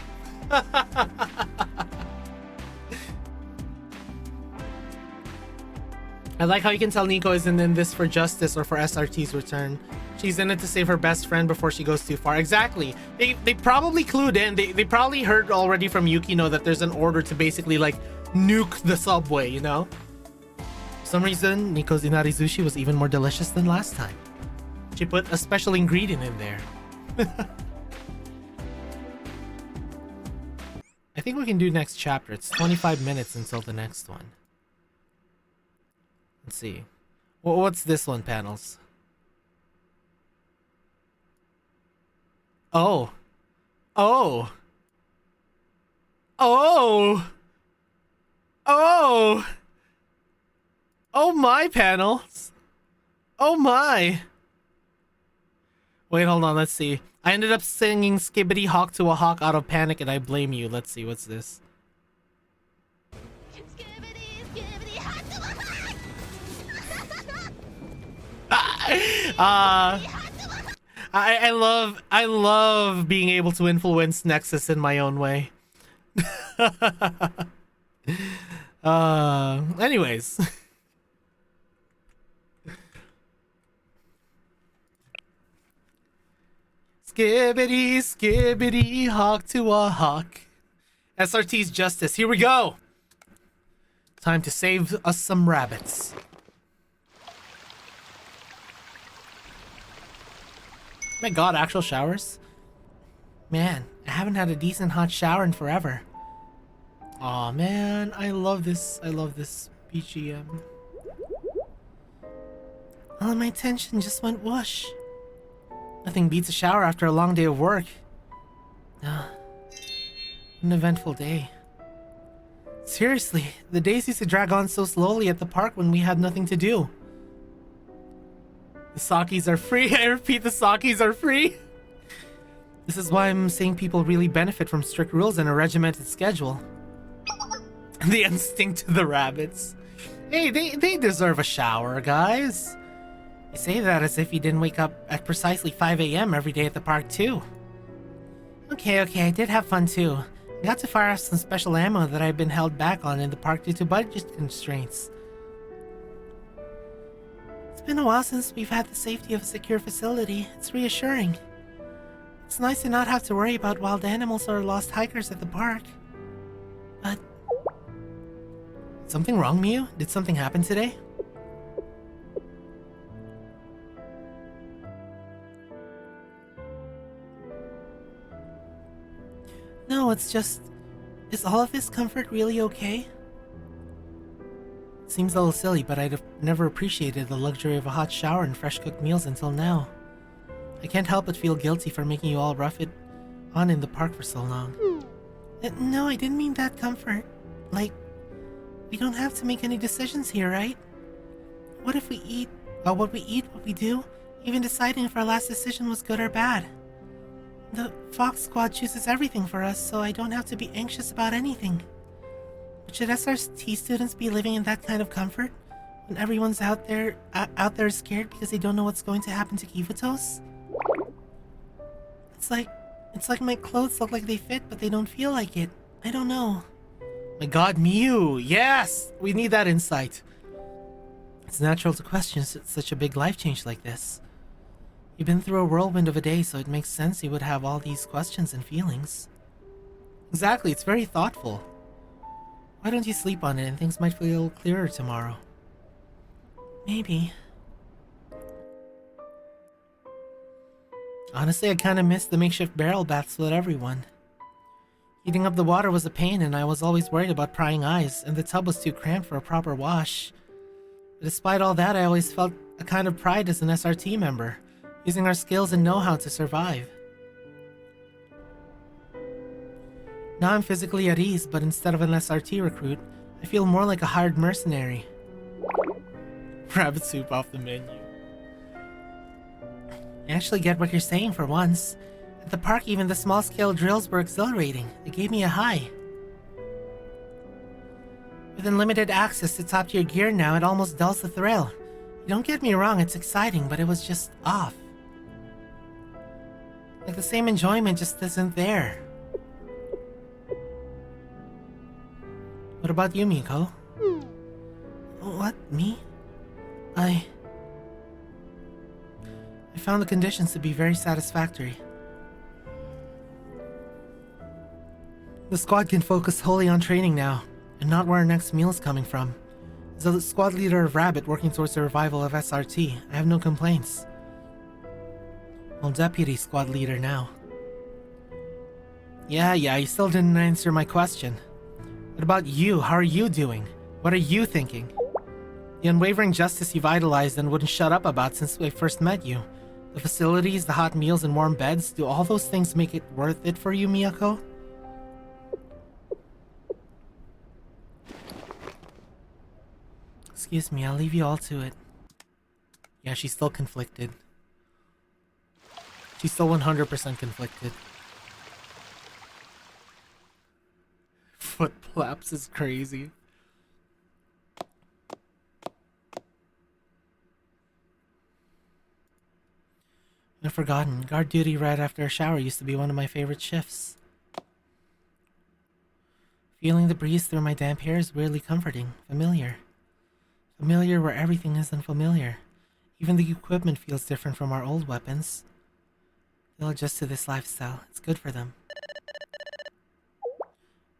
I like how you can tell Nico isn't in this for justice or for SRT's return. She's in it to save her best friend before she goes too far. Exactly. They probably clued in. They probably heard already from Yukino that there's an order to basically like nuke the subway, you know? For some reason, Nico's inari sushi was even more delicious than last time. She put a special ingredient in there. I think we can do next chapter. It's 25 minutes until the next one. Let's see. Well, what's this one, panels? Oh. Oh. Oh. Oh! Oh my, panels! Oh my! Wait, hold on, let's see. I ended up singing Skibbity Hawk to a Hawk out of panic and I blame you. Let's see, what's this? I love being able to influence Nexus in my own way. Anyways. Skibbity, skibbity, hawk to a hawk. SRT's justice. Here we go. Time to save us some rabbits. My god, actual showers? Man, I haven't had a decent hot shower in forever. Aw, man, I love this BGM. All of my tension just went whoosh. Nothing beats a shower after a long day of work. An eventful day. Seriously, the days used to drag on so slowly at the park when we had nothing to do. The Sakis are free. I repeat, the Sakis are free. This is why I'm saying people really benefit from strict rules and a regimented schedule. The instinct of the rabbits. Hey, they deserve a shower, guys. You say that as if you didn't wake up at precisely 5 a.m. every day at the park, too. Okay, I did have fun, too. I got to fire off some special ammo that I've been held back on in the park due to budget constraints. It's been a while since we've had the safety of a secure facility. It's reassuring. It's nice to not have to worry about wild animals or lost hikers at the park. But... something wrong, Miu? Did something happen today? No, it's just... is all of this comfort really okay? It seems a little silly, but I'd have never appreciated the luxury of a hot shower and fresh cooked meals until now. I can't help but feel guilty for making you all rough it on in the park for so long. No, I didn't mean that comfort. Like, we don't have to make any decisions here, right? What if we eat, what we do, even deciding if our last decision was good or bad? The Fox Squad chooses everything for us, so I don't have to be anxious about anything. But should SRT students be living in that kind of comfort when everyone's out there scared because they don't know what's going to happen to Kivutos? It's like my clothes look like they fit, but they don't feel like it. I don't know. My god, Miu! Yes! We need that insight. It's natural to question such a big life change like this. You've been through a whirlwind of a day, so it makes sense you would have all these questions and feelings. Exactly, it's very thoughtful. Why don't you sleep on it and things might feel clearer tomorrow? Maybe. Honestly, I kinda missed the makeshift barrel baths with everyone. Heating up the water was a pain and I was always worried about prying eyes, and the tub was too cramped for a proper wash. But despite all that, I always felt a kind of pride as an SRT member, using our skills and know-how to survive. Now I'm physically at ease, but instead of an SRT recruit, I feel more like a hired mercenary. Rabbit soup off the menu. I actually get what you're saying for once. At the park, even the small-scale drills were exhilarating. They gave me a high. With unlimited access to top-tier gear now, it almost dulls the thrill. Don't get me wrong, it's exciting, but it was just off. Like the same enjoyment just isn't there. What about you, Miko? What? Me? I found the conditions to be very satisfactory. The squad can focus wholly on training now, and not where our next meal is coming from. As a squad leader of Rabbit working towards the revival of SRT, I have no complaints. Well, deputy squad leader now. Yeah, you still didn't answer my question. What about you? How are you doing? What are you thinking? The unwavering justice you've idolized and wouldn't shut up about since I first met you. The facilities, the hot meals and warm beds, do all those things make it worth it for you, Miyako? Excuse me, I'll leave you all to it. Yeah, she's still conflicted. She's still 100% conflicted. Foot flaps is crazy. I've forgotten. Guard duty right after a shower used to be one of my favorite shifts. Feeling the breeze through my damp hair is weirdly comforting. Familiar. Familiar where everything is unfamiliar. Even the equipment feels different from our old weapons. They'll adjust to this lifestyle. It's good for them.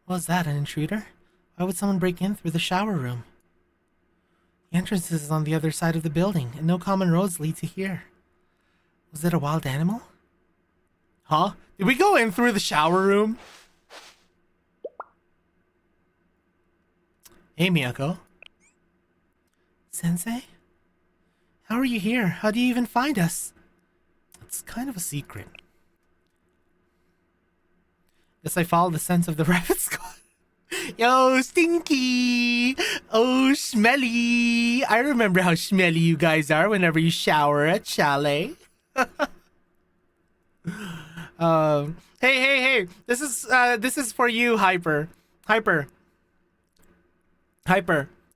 What was that, an intruder? Why would someone break in through the shower room? The entrance is on the other side of the building, and no common roads lead to here. Was it a wild animal? Huh? Did we go in through the shower room? Hey, Miyako. Sensei? How are you here? How do you even find us? It's kind of a secret. Guess I followed the scent of the rabbit squad. Yo, Stinky! Oh, smelly! I remember how smelly you guys are whenever you shower at Chalet. Hey! This is for you, Hyper.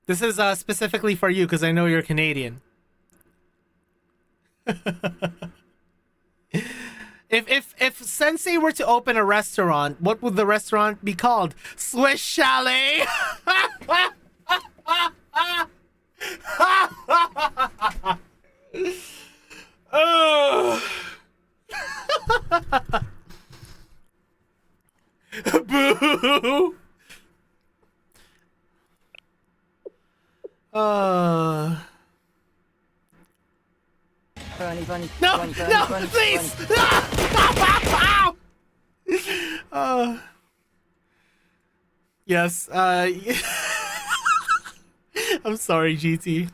This is specifically for you because I know you're Canadian. If Sensei were to open a restaurant, what would the restaurant be called? Swiss Chalet. Oh. Boo. Bunny, No, bunny, no, bunny, please! bunny. Yes, I'm sorry, GT.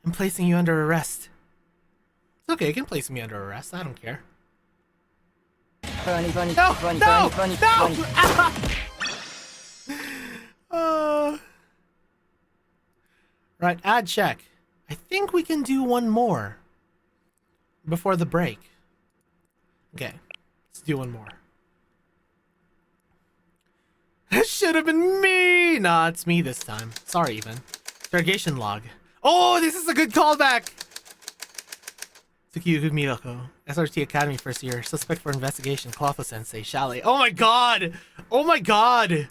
I'm placing you under arrest. It's okay, you can place me under arrest. I don't care. Bunny, bunny, No, bunny, no, bunny, bunny, no! bunny. Right, ad check. I think we can do one more before the break. Okay, let's do one more. This should have been me! Nah, it's me this time. Sorry, even. Interrogation log. Oh, this is a good callback! Tsukiyu Miyako, SRT Academy first year. Suspect for investigation. Clotho Sensei. Chalet. Oh my god! Oh my god!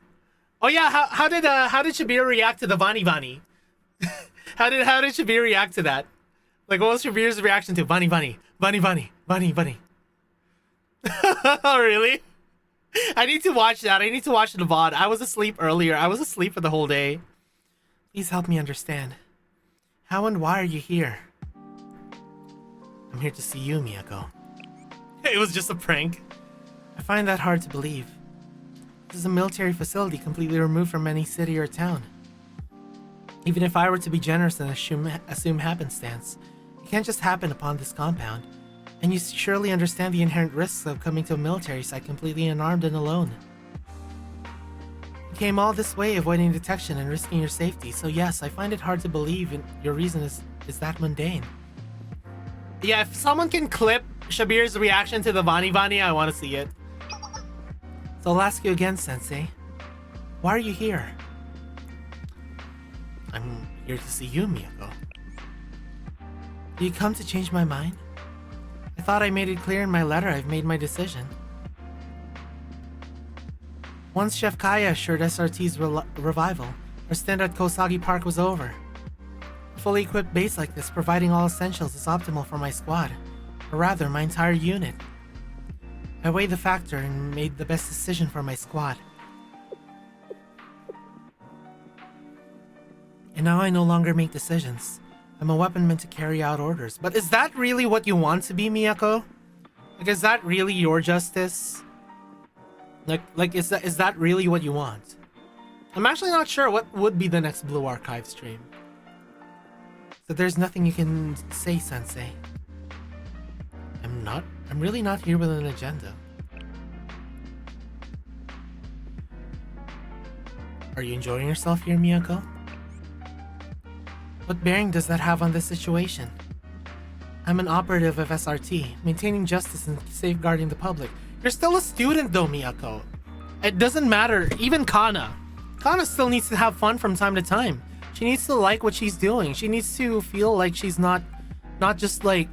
Oh yeah, how did Shabir react to the Vani Vani? how did Shabir react to that? Like, what was Shabir's reaction to Vani Vani? Vani Vani. Vani Vani. Oh, really? I need to watch that. I need to watch the VOD. I was asleep earlier. I was asleep for the whole day. Please help me understand. How and why are you here? I'm here to see you, Miyako. It was just a prank. I find that hard to believe. This is a military facility completely removed from any city or town. Even if I were to be generous and assume happenstance, it can't just happen upon this compound. And you surely understand the inherent risks of coming to a military site completely unarmed and alone. You came all this way avoiding detection and risking your safety, so yes, I find it hard to believe your reason is that mundane. Yeah, if someone can clip Shabir's reaction to the Vani Vani, I want to see it. So I'll ask you again, Sensei. Why are you here? I'm here to see you, Miyako. Did you come to change my mind? I thought I made it clear in my letter I've made my decision. Once Chef Kaya assured SRT's revival, our stint at Kosagi Park was over. A fully equipped base like this providing all essentials is optimal for my squad, or rather my entire unit. I weighed the factor and made the best decision for my squad. And now I no longer make decisions. I'm a weapon meant to carry out orders. But is that really what you want to be, Miyako? Like, is that really your justice? Like, is that really what you want? I'm actually not sure what would be the next Blue Archive stream. So there's nothing you can say, Sensei. I'm really not here with an agenda. Are you enjoying yourself here, Miyako? What bearing does that have on this situation? I'm an operative of SRT, maintaining justice and safeguarding the public. You're still a student though, Miyako. It doesn't matter. Even Kana. Kana still needs to have fun from time to time. She needs to like what she's doing. She needs to feel like she's not just like,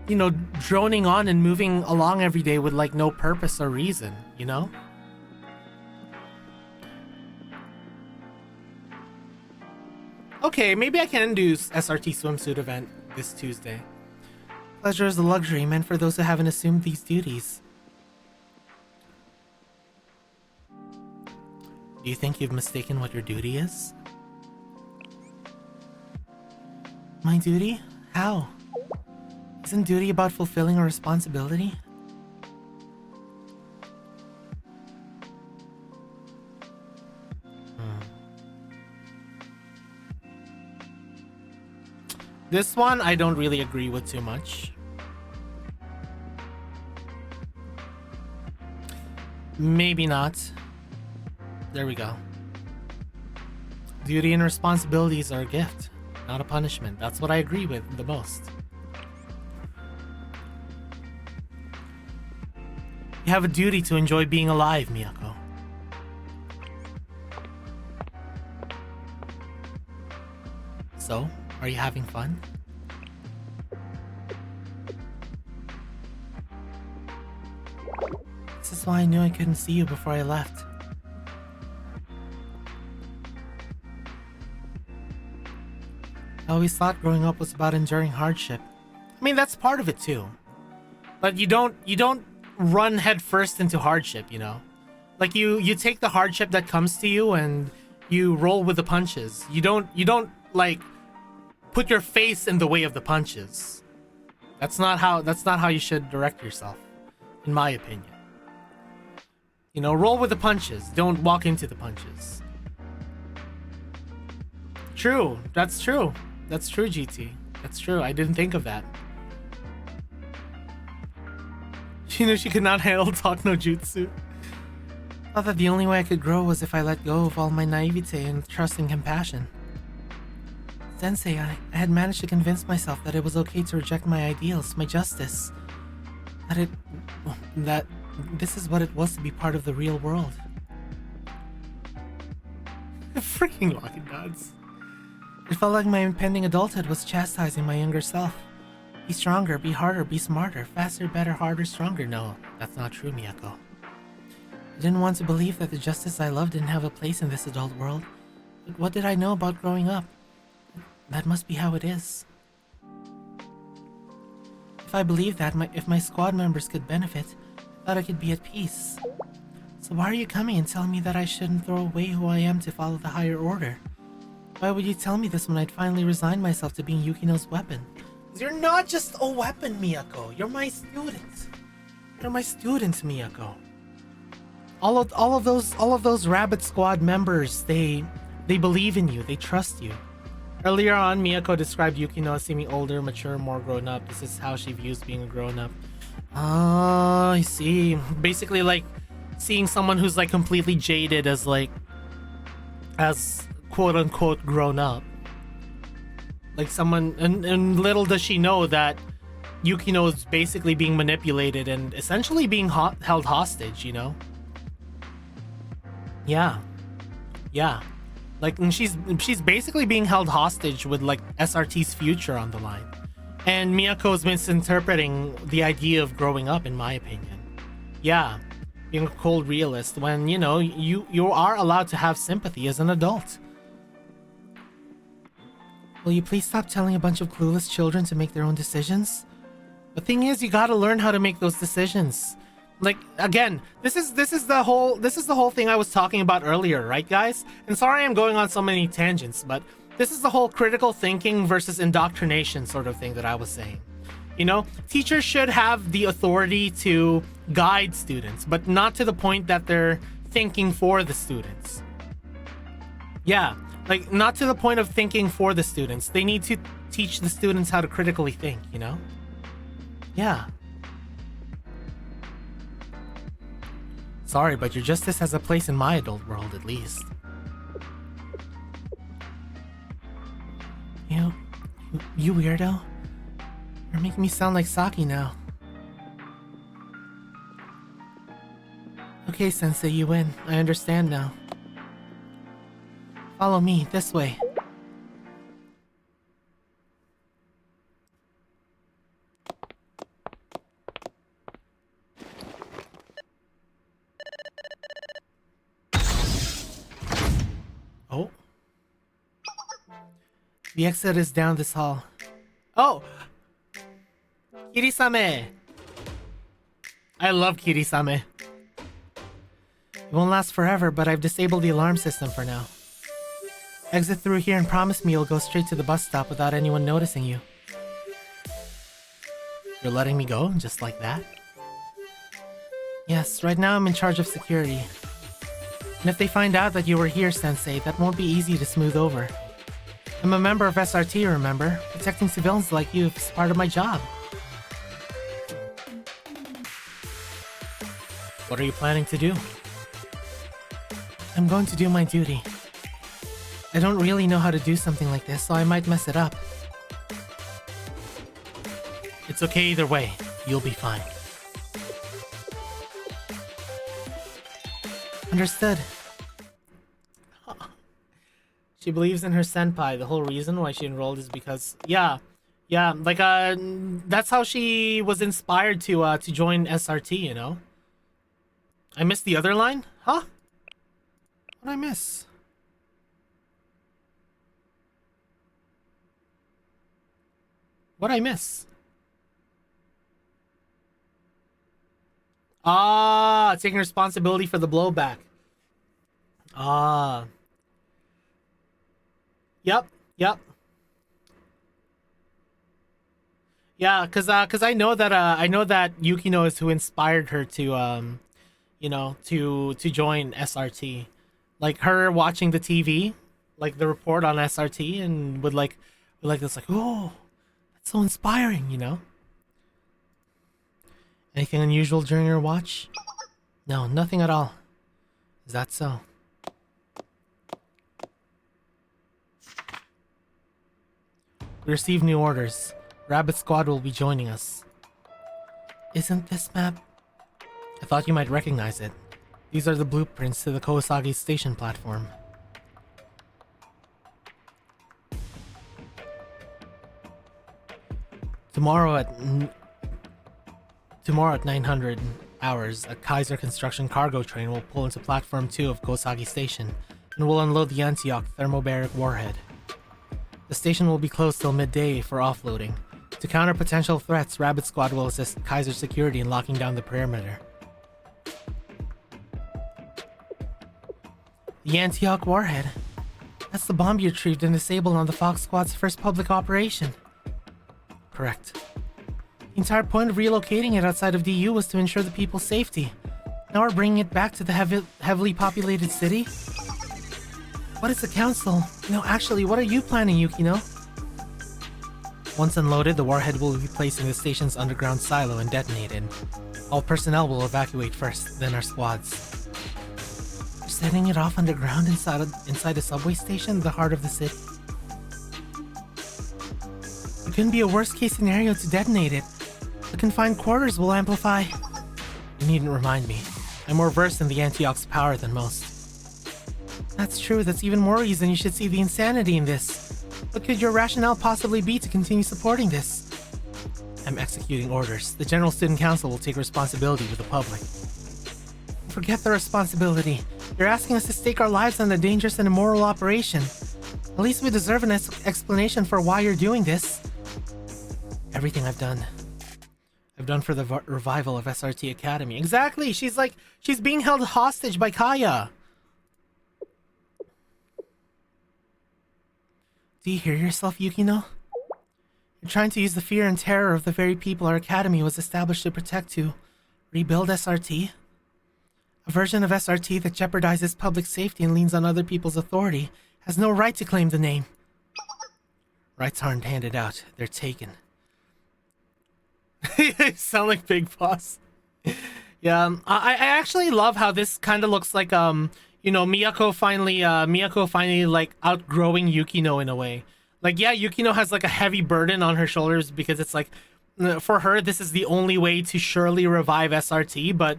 you know, droning on and moving along every day with like no purpose or reason, you know? Okay, maybe I can do SRT swimsuit event this Tuesday. Pleasure is a luxury meant for those who haven't assumed these duties. Do you think you've mistaken what your duty is? My duty? How? Isn't duty about fulfilling a responsibility? This one I don't really agree with too much. Maybe not. There we go. Duty and responsibilities are a gift, not a punishment. That's what I agree with the most. You have a duty to enjoy being alive, Miyako. So, are you having fun? This is why I knew I couldn't see you before I left. I always thought growing up was about enduring hardship. I mean, that's part of it too. But you don't run headfirst into hardship, you know? Like you take the hardship that comes to you and you roll with the punches. You don't like put your face in the way of the punches. That's not how you should direct yourself, in my opinion. You know, roll with the punches. Don't walk into the punches. True. That's true. That's true, GT. That's true. I didn't think of that. She knew she could not handle talk no jutsu. Thought that the only way I could grow was if I let go of all my naivete and trust and compassion. Sensei, I had managed to convince myself that it was okay to reject my ideals, my justice. That this is what it was to be part of the real world. Freaking Locket Gods. It felt like my impending adulthood was chastising my younger self. Be stronger, be harder, be smarter, faster, better, harder, stronger. No, that's not true, Miyako. I didn't want to believe that the justice I loved didn't have a place in this adult world. But what did I know about growing up? That must be how it is. If I believed that, if my squad members could benefit, I thought I could be at peace. So why are you coming and telling me that I shouldn't throw away who I am to follow the higher order? Why would you tell me this when I'd finally resigned myself to being Yukino's weapon? You're not just a weapon, Miyako. You're my student. You're my student, Miyako. All of those Rabbit Squad members, they believe in you. They trust you. Earlier on, Miyako described Yukino as seeming older, mature, more grown up. This is how she views being a grown up. Oh, I see. Basically, like seeing someone who's like completely jaded as quote unquote grown up. Like someone, and little does she know that Yukino is basically being manipulated and essentially being held hostage, you know? Yeah. Like, and she's basically being held hostage with like SRT's future on the line. And Miyako's misinterpreting the idea of growing up, in my opinion. Yeah, being a cold realist when, you know, you are allowed to have sympathy as an adult. Will you please stop telling a bunch of clueless children to make their own decisions? The thing is, you gotta learn how to make those decisions. Like, again, this is the whole thing I was talking about earlier, right, guys? And sorry I'm going on so many tangents, but this is the whole critical thinking versus indoctrination sort of thing that I was saying. You know, teachers should have the authority to guide students, but not to the point that they're thinking for the students. Yeah, like, not to the point of thinking for the students. They need to teach the students how to critically think, you know? Yeah. Sorry, but your justice has a place in my adult world, at least. You weirdo. You're making me sound like Saki now. Okay, Sensei, you win. I understand now. Follow me, this way. Oh. The exit is down this hall. Oh! Kirisame! I love Kirisame. It won't last forever, but I've disabled the alarm system for now. Exit through here and promise me you'll go straight to the bus stop without anyone noticing you. You're letting me go, just like that? Yes, right now I'm in charge of security. And if they find out that you were here, Sensei, that won't be easy to smooth over. I'm a member of SRT, remember? Protecting civilians like you is part of my job. What are you planning to do? I'm going to do my duty. I don't really know how to do something like this, so I might mess it up. It's okay either way. You'll be fine. Understood. She believes in her senpai. The whole reason why she enrolled is because... Yeah, like, that's how she was inspired to join SRT, you know? I missed the other line? Huh? What'd I miss? What'd I miss? Ah, taking responsibility for the blowback. Ah. Yep. Yeah, cause I know that Yukino is who inspired her to you know, to join SRT. Like her watching the TV, like the report on SRT, and would like this, like, oh, that's so inspiring, you know. Anything unusual during your watch? No, nothing at all. Is that so? We received new orders. Rabbit Squad will be joining us. Isn't this map? I thought you might recognize it. These are the blueprints to the Kawasaki station platform. Tomorrow at 900 hours, a Kaiser construction cargo train will pull into platform 2 of Kawasaki Station and will unload the Antioch thermobaric warhead. The station will be closed till midday for offloading. To counter potential threats, Rabbit Squad will assist Kaiser security in locking down the perimeter. The Antioch warhead. That's the bomb you retrieved and disabled on the Fox Squad's first public operation. Correct. The entire point of relocating it outside of DU was to ensure the people's safety. Now we're bringing it back to the heavily populated city? What is the council? No, actually, what are you planning, Yukino? Once unloaded, the warhead will be placed in the station's underground silo and detonated. All personnel will evacuate first, then our squads. You're setting it off underground inside a subway station, the heart of the city? It couldn't be a worst-case scenario to detonate it. The confined quarters will amplify... You needn't remind me. I'm more versed in the Antioch's power than most. That's true, that's even more reason you should see the insanity in this. What could your rationale possibly be to continue supporting this? I'm executing orders. The General Student Council will take responsibility with the public. Forget the responsibility. You're asking us to stake our lives on a dangerous and immoral operation. At least we deserve an explanation for why you're doing this. Everything I've done for the revival of SRT Academy. Exactly! She's being held hostage by Kaya. Do you hear yourself, Yukino? You're trying to use the fear and terror of the very people our academy was established to protect to rebuild SRT? A version of SRT that jeopardizes public safety and leans on other people's authority has no right to claim the name. Rights aren't handed out, they're taken. You sound like Big Boss. Yeah, I actually love how this kind of looks like, you know, Miyako finally like outgrowing Yukino in a way. Like, yeah, Yukino has like a heavy burden on her shoulders because it's like, for her, this is the only way to surely revive SRT. But,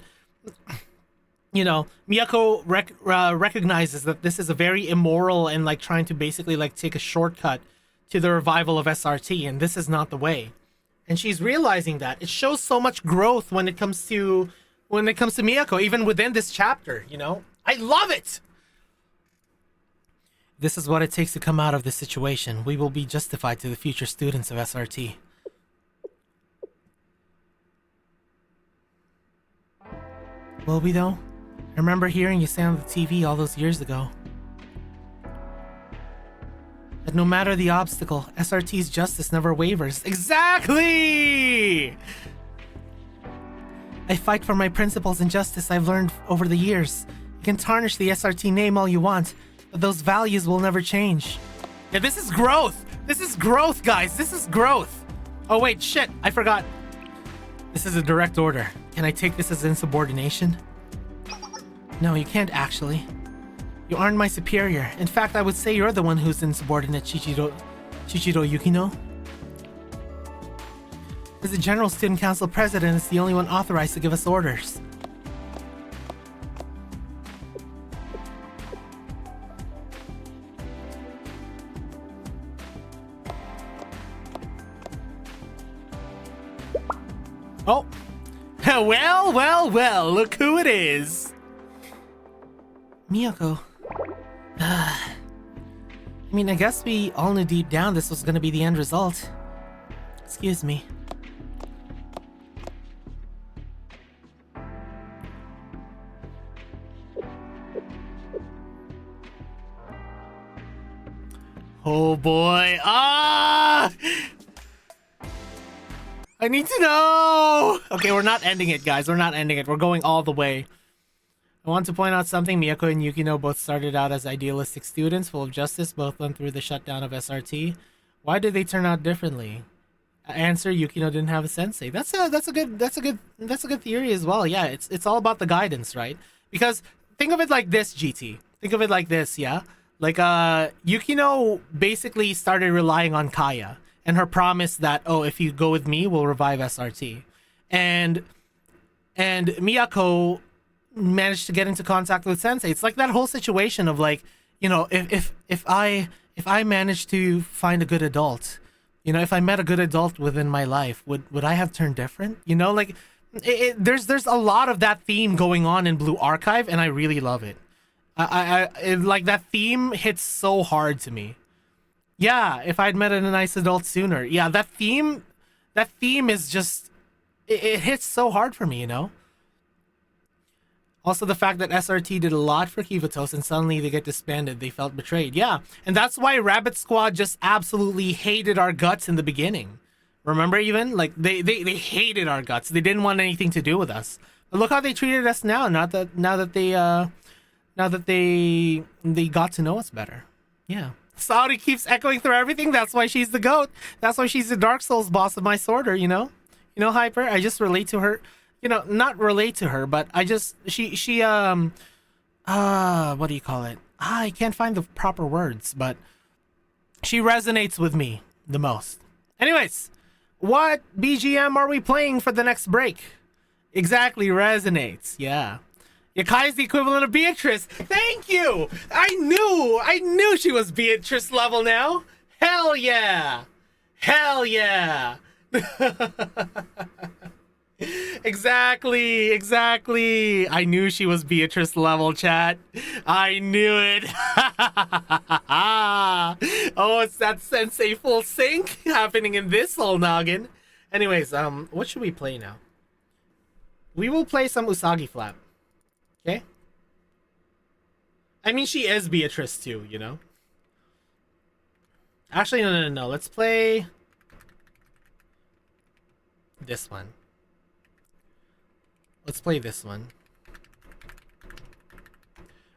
you know, Miyako recognizes that this is a very immoral and like trying to basically like take a shortcut to the revival of SRT, and this is not the way. And she's realizing that. It shows so much growth when it comes to Miyako, even within this chapter, you know? I love it! This is what it takes to come out of this situation. We will be justified to the future students of SRT. Will we though? I remember hearing you say on the TV all those years ago that no matter the obstacle, SRT's justice never wavers. Exactly! I fight for my principles and justice I've learned over the years. You can tarnish the SRT name all you want, but those values will never change. Yeah, this is growth! This is growth, guys! This is growth! Oh wait, shit, I forgot. This is a direct order. Can I take this as insubordination? No, you can't actually. You aren't my superior. In fact, I would say you're the one who's insubordinate, Chichiro Yukino. As the General Student Council President, is the only one authorized to give us orders. Oh. Well, look who it is. Miyako. I mean, I guess we all knew deep down this was gonna be the end result. Excuse me. Oh boy. Ah! I need to know! Okay, we're not ending it, guys. We're not ending it. We're going all the way. I want to point out something. Miyako and Yukino both started out as idealistic students, full of justice. Both went through the shutdown of SRT. Why did they turn out differently? Answer: Yukino didn't have a sensei. That's a good theory as well. Yeah, it's all about the guidance, right? Because think of it like this, GT. Think of it like this, yeah. Like Yukino basically started relying on Kaya and her promise that, oh, if you go with me, we'll revive SRT. And Miyako managed to get into contact with Sensei. It's like that whole situation of like, you know, if I managed to find a good adult, you know, if I met a good adult within my life, would I have turned different? You know, like there's a lot of that theme going on in Blue Archive, and I really love it. Like that theme hits so hard to me. Yeah, if I'd met a nice adult sooner. Yeah, that theme is just it hits so hard for me, you know? Also, the fact that SRT did a lot for Kivatos and suddenly they get disbanded, they felt betrayed. Yeah, and that's why Rabbit Squad just absolutely hated our guts in the beginning. Remember even? Like, they hated our guts. They didn't want anything to do with us. But look how they treated us now, now that they got to know us better. Yeah. Saori keeps echoing through everything. That's why she's the GOAT. That's why she's the Dark Souls boss of my sorter, you know? You know, Hyper? I just relate to her. You know, not relate to her, but I just what do you call it? I can't find the proper words, but she resonates with me the most. Anyways, what BGM are we playing for the next break? Exactly, resonates. Yeah. Yakai is the equivalent of Beatrice. Thank you. I knew she was Beatrice level now. Hell yeah. Hell yeah. Exactly. I knew she was Beatrice level, chat. I knew it. Oh, it's that Sensei full sync happening in this whole noggin. Anyways, what should we play now? We will play some Usagi Flap. Okay? I mean, she is Beatrice too, you know? Actually, no. Let's play this one. Let's play this one.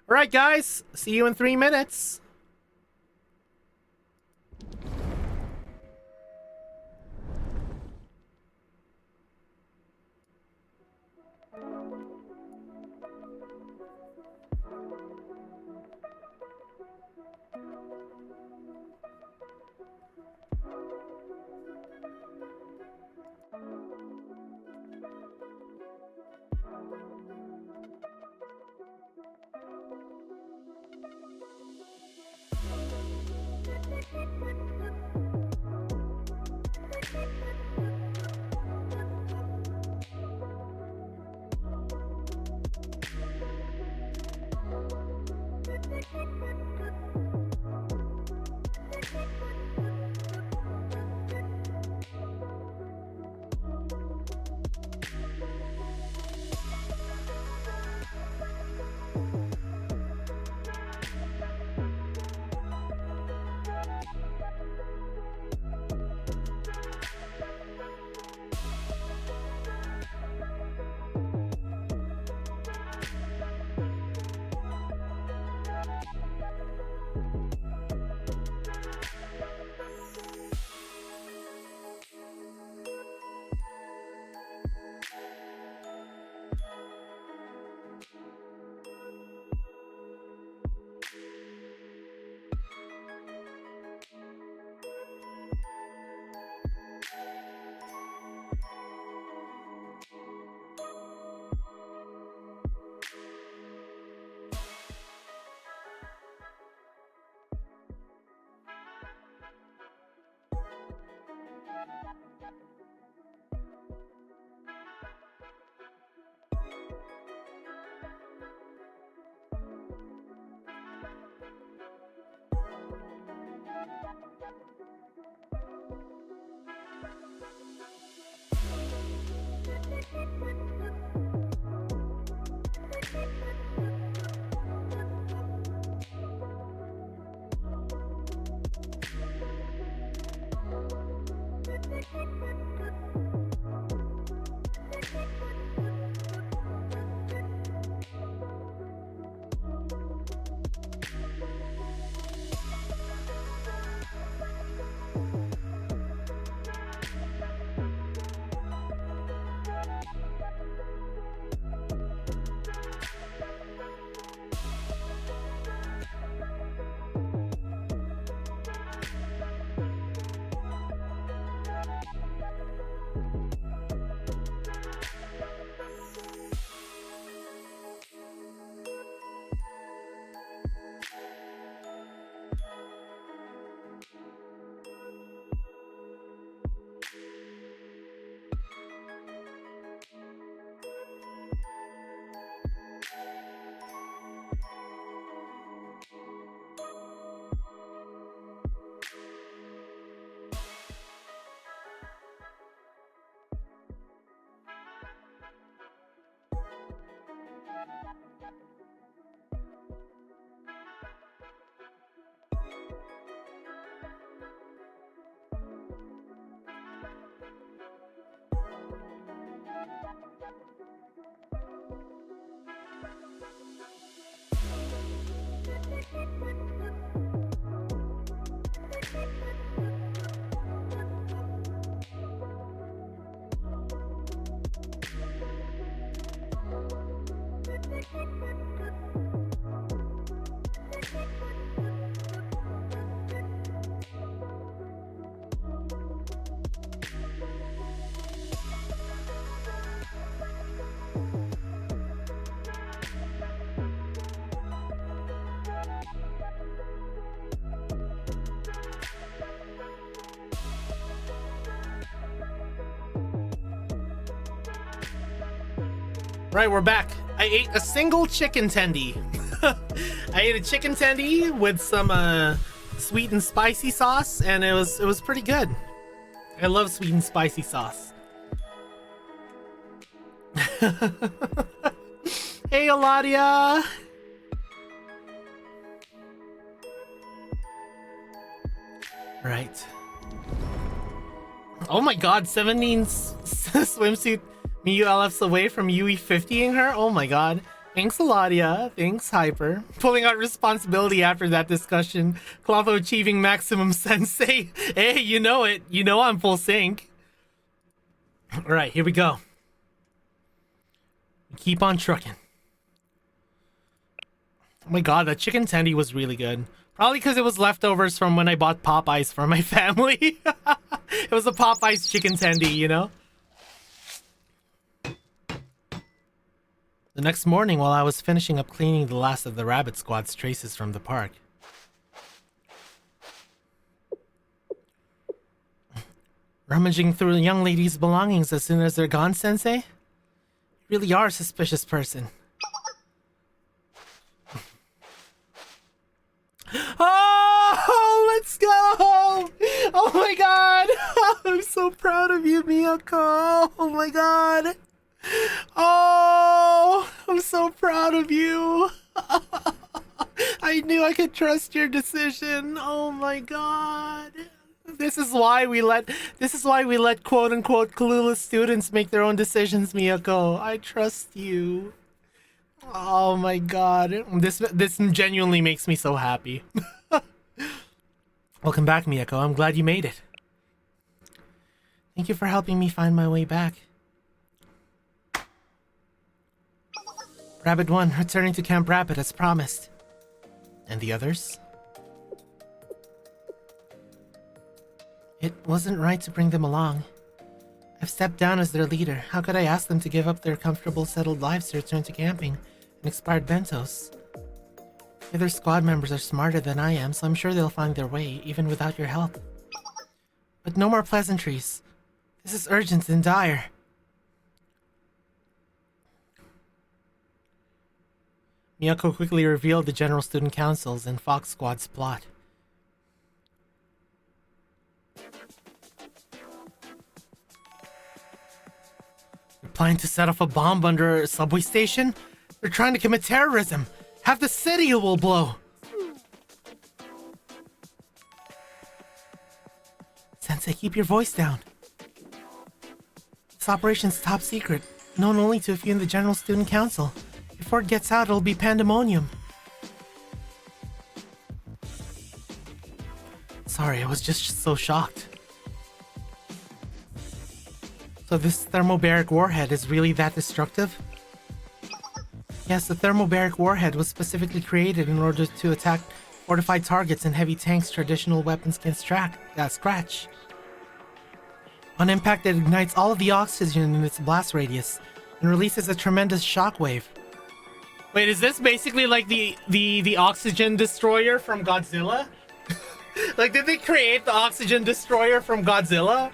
Alright, guys. See you in 3 minutes. Right, we're back. I ate a single chicken tendy. I ate a chicken tendy with some sweet and spicy sauce, and it was pretty good. I love sweet and spicy sauce. Hey, Eladia. Right. Oh my god, 17 swimsuit Miyu LFs away from UE 50ing her? Oh my god. Thanks, Eladia. Thanks, Hyper. Pulling out responsibility after that discussion. Clotho achieving maximum sensei. Hey, you know it. You know I'm full sync. Alright, here we go. Keep on trucking. Oh my god, that chicken tendy was really good. Probably because it was leftovers from when I bought Popeyes for my family. It was a Popeyes chicken tendy, you know? The next morning, while I was finishing up cleaning the last of the Rabbit Squad's traces from the park, rummaging through the young lady's belongings as soon as they're gone, Sensei? You really are a suspicious person. Oh, let's go! Oh my god! I'm so proud of you, Miyako! Oh my god! Oh, I'm so proud of you! I knew I could trust your decision. Oh my god! This is why we let quote unquote clueless students make their own decisions, Miyako. I trust you. Oh my god. This genuinely makes me so happy. Welcome back, Miyako. I'm glad you made it. Thank you for helping me find my way back. Rabbit 1, returning to Camp Rabbit as promised. And the others? It wasn't right to bring them along. I've stepped down as their leader. How could I ask them to give up their comfortable, settled lives to return to camping and expired bentos? The other squad members are smarter than I am, so I'm sure they'll find their way, even without your help. But no more pleasantries. This is urgent and dire. Miyako quickly revealed the General Student Council's and Fox Squad's plot. They're planning to set off a bomb under a subway station? They're trying to commit terrorism! Half the city will blow! Sensei, keep your voice down. This operation's top secret, known only to a few in the General Student Council. If word gets out, it'll be pandemonium. Sorry, I was just so shocked. So this thermobaric warhead is really that destructive? Yes, the thermobaric warhead was specifically created in order to attack fortified targets and heavy tanks traditional weapons can scratch. On impact, it ignites all of the oxygen in its blast radius and releases a tremendous shockwave. Wait, is this basically like the oxygen destroyer from Godzilla? Like, did they create the oxygen destroyer from Godzilla?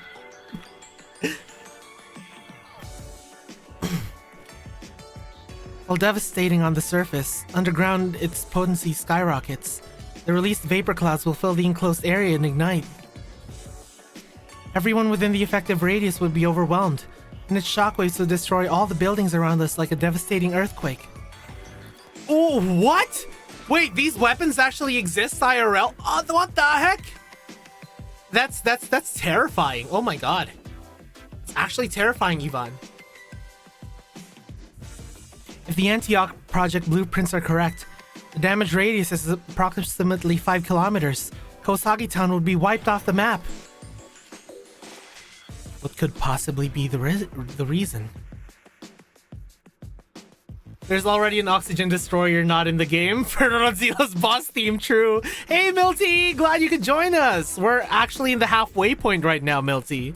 While devastating on the surface, underground its potency skyrockets. The released vapor clouds will fill the enclosed area and ignite. Everyone within the effective radius would be overwhelmed, and its shockwaves would destroy all the buildings around us like a devastating earthquake. Oh, what? Wait, these weapons actually exist IRL? Oh, what the heck? That's terrifying. Oh my god. It's actually terrifying, Ivan. If the Antioch project blueprints are correct, the damage radius is approximately 5 kilometers. Kosagi Town would be wiped off the map. What could possibly be the reason? There's already an oxygen destroyer not in the game for Rodzila's boss theme, true. Hey, Milty! Glad you could join us! We're actually in the halfway point right now, Milty.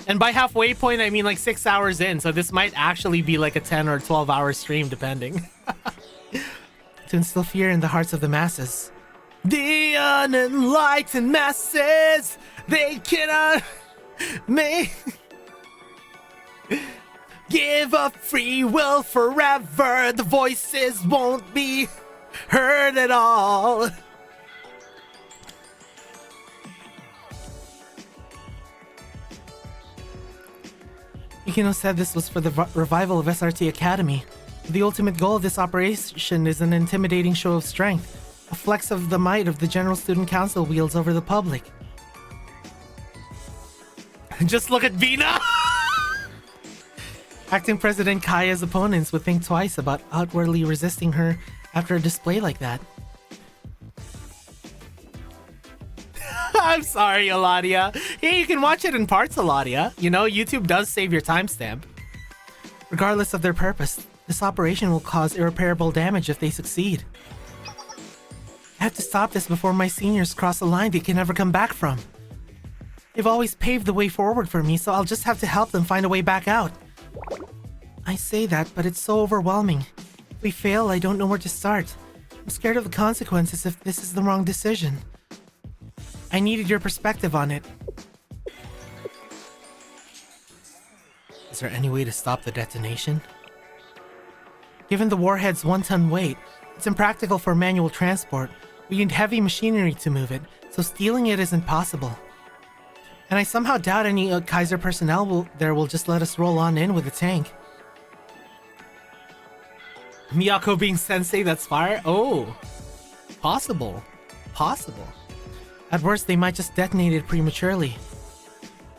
And by halfway point, I mean like 6 hours in, so this might actually be like a 10 or 12 hour stream, depending. To instill fear in the hearts of the masses. The unenlightened masses! They cannot make... Give up free will forever. The voices won't be heard at all. Yukino said this was for the revival of SRT Academy. The ultimate goal of this operation is an intimidating show of strength, a flex of the might of the General Student Council wields over the public. Just look at Vina! Acting President Kaya's opponents would think twice about outwardly resisting her after a display like that. I'm sorry, Eladia. Yeah, you can watch it in parts, Eladia. You know, YouTube does save your timestamp. Regardless of their purpose, this operation will cause irreparable damage if they succeed. I have to stop this before my seniors cross a line they can never come back from. They've always paved the way forward for me, so I'll just have to help them find a way back out. I say that, but it's so overwhelming. If we fail, I don't know where to start. I'm scared of the consequences if this is the wrong decision. I needed your perspective on it. Is there any way to stop the detonation? Given the warhead's 1-ton weight, it's impractical for manual transport, We need heavy machinery to move it, so stealing it isn't possible. And I somehow doubt any Kaiser personnel will just let us roll on in with a tank. Miyako being Sensei, that's fire? Oh, possible. Possible. At worst, they might just detonate it prematurely.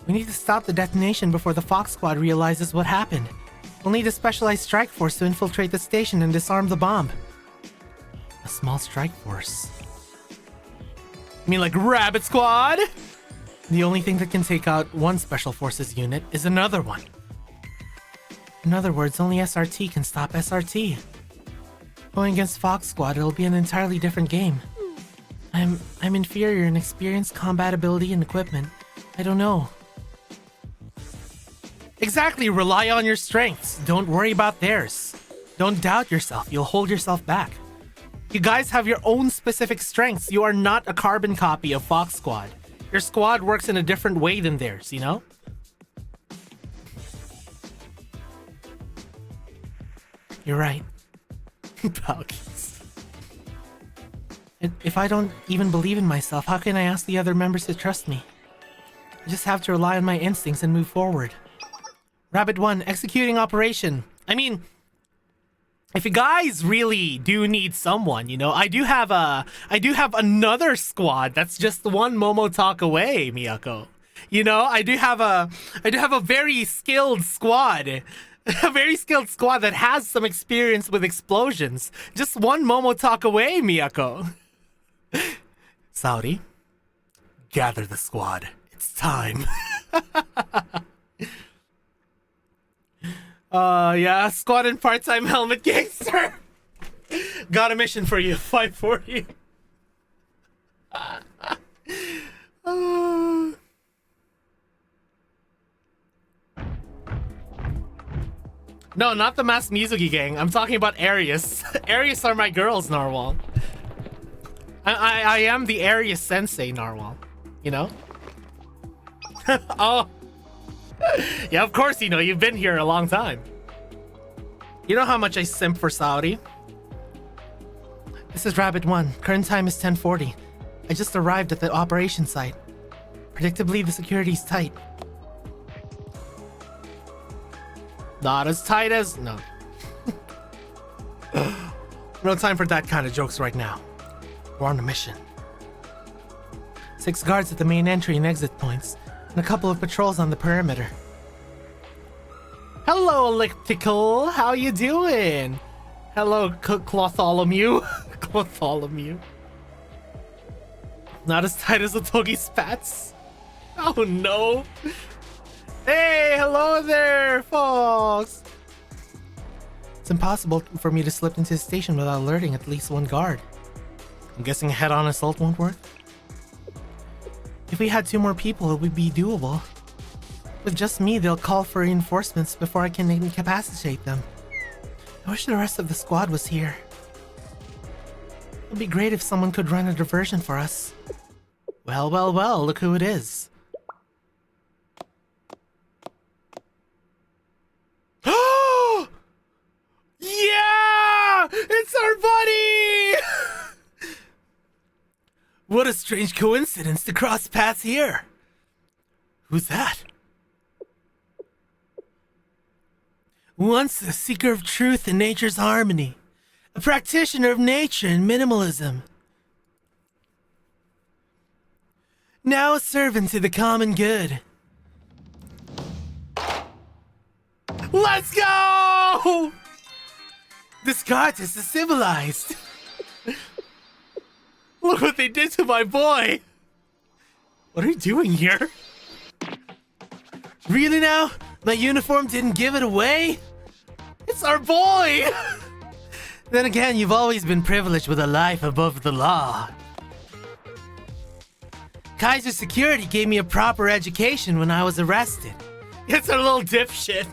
We need to stop the detonation before the Fox Squad realizes what happened. We'll need a specialized strike force to infiltrate the station and disarm the bomb. A small strike force. You mean like Rabbit Squad? The only thing that can take out one Special Forces unit is another one. In other words, only SRT can stop SRT. Going against Fox Squad, it'll be an entirely different game. I'm inferior in experience, combat ability, and equipment. I don't know. Exactly, rely on your strengths. Don't worry about theirs. Don't doubt yourself, you'll hold yourself back. You guys have your own specific strengths. You are not a carbon copy of Fox Squad. Your squad works in a different way than theirs, you know? You're right. Palkis. If I don't even believe in myself, how can I ask the other members to trust me? I just have to rely on my instincts and move forward. Rabbit 1, executing operation. I mean, if you guys really do need someone, you know, I do have another squad that's just one Momo talk away, Miyako. You know, I do have a very skilled squad. A very skilled squad that has some experience with explosions. Just one Momo talk away, Miyako. Saudi, gather the squad. It's time. Yeah, squad and part-time helmet gangster. Got a mission for you, 540. No, not the Mass Mizuki gang. I'm talking about Arius. Arius are my girls, Narwhal. I am the Arius Sensei, Narwhal. You know? Oh. Yeah, of course you know. You've been here a long time. You know how much I simp for Saudi? This is Rabbit 1. Current time is 10:40. I just arrived at the operation site. Predictably, the security's tight. Not as tight as... No. No time for that kind of jokes right now. We're on a mission. 6 guards at the main entry and exit points, and a couple of patrols on the perimeter. Hello, Elliptical. How you doing? Hello, Clotholomew. Clotholomew. Not as tight as the Togi Spats. Oh no. Hey, hello there, folks. It's impossible for me to slip into the station without alerting at least one guard. I'm guessing a head-on assault won't work? If we had 2 more people, it would be doable. With just me, they'll call for reinforcements before I can incapacitate them. I wish the rest of the squad was here. It would be great if someone could run a diversion for us. Well, well, well, look who it is. Oh! Yeah! It's our buddy! What a strange coincidence to cross paths here. Who's that? Once a seeker of truth and nature's harmony, a practitioner of nature and minimalism. Now a servant to the common good. Let's go! This artist is civilized. Look what they did to my boy. What are you doing here? Really now? My uniform didn't give it away? It's our boy! Then again, you've always been privileged with a life above the law. Kaiser security gave me a proper education when I was arrested. It's a little dipshit.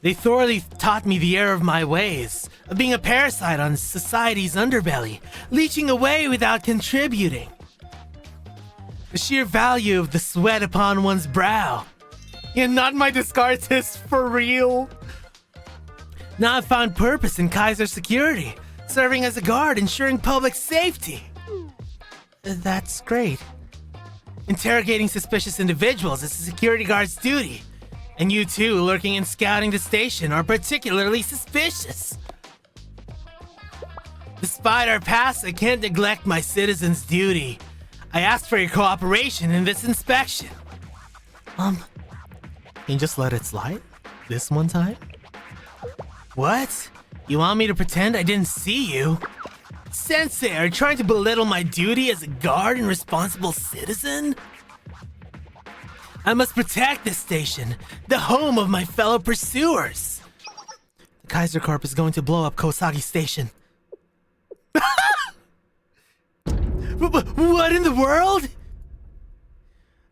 They thoroughly taught me the error of my ways, of being a parasite on society's underbelly, leeching away without contributing. The sheer value of the sweat upon one's brow. Yeah, not my discartes, for real. Now I've found purpose in Kaiser security, serving as a guard, ensuring public safety. That's great. Interrogating suspicious individuals is a security guard's duty. And you two, lurking and scouting the station, are particularly suspicious. Despite our past, I can't neglect my citizens' duty. I asked for your cooperation in this inspection. Can you just let it slide? This one time? What? You want me to pretend I didn't see you? Sensei, are you trying to belittle my duty as a guard and responsible citizen? I must protect this station, the home of my fellow pursuers. The Kaiser Corp is going to blow up Kosagi Station. What in the world?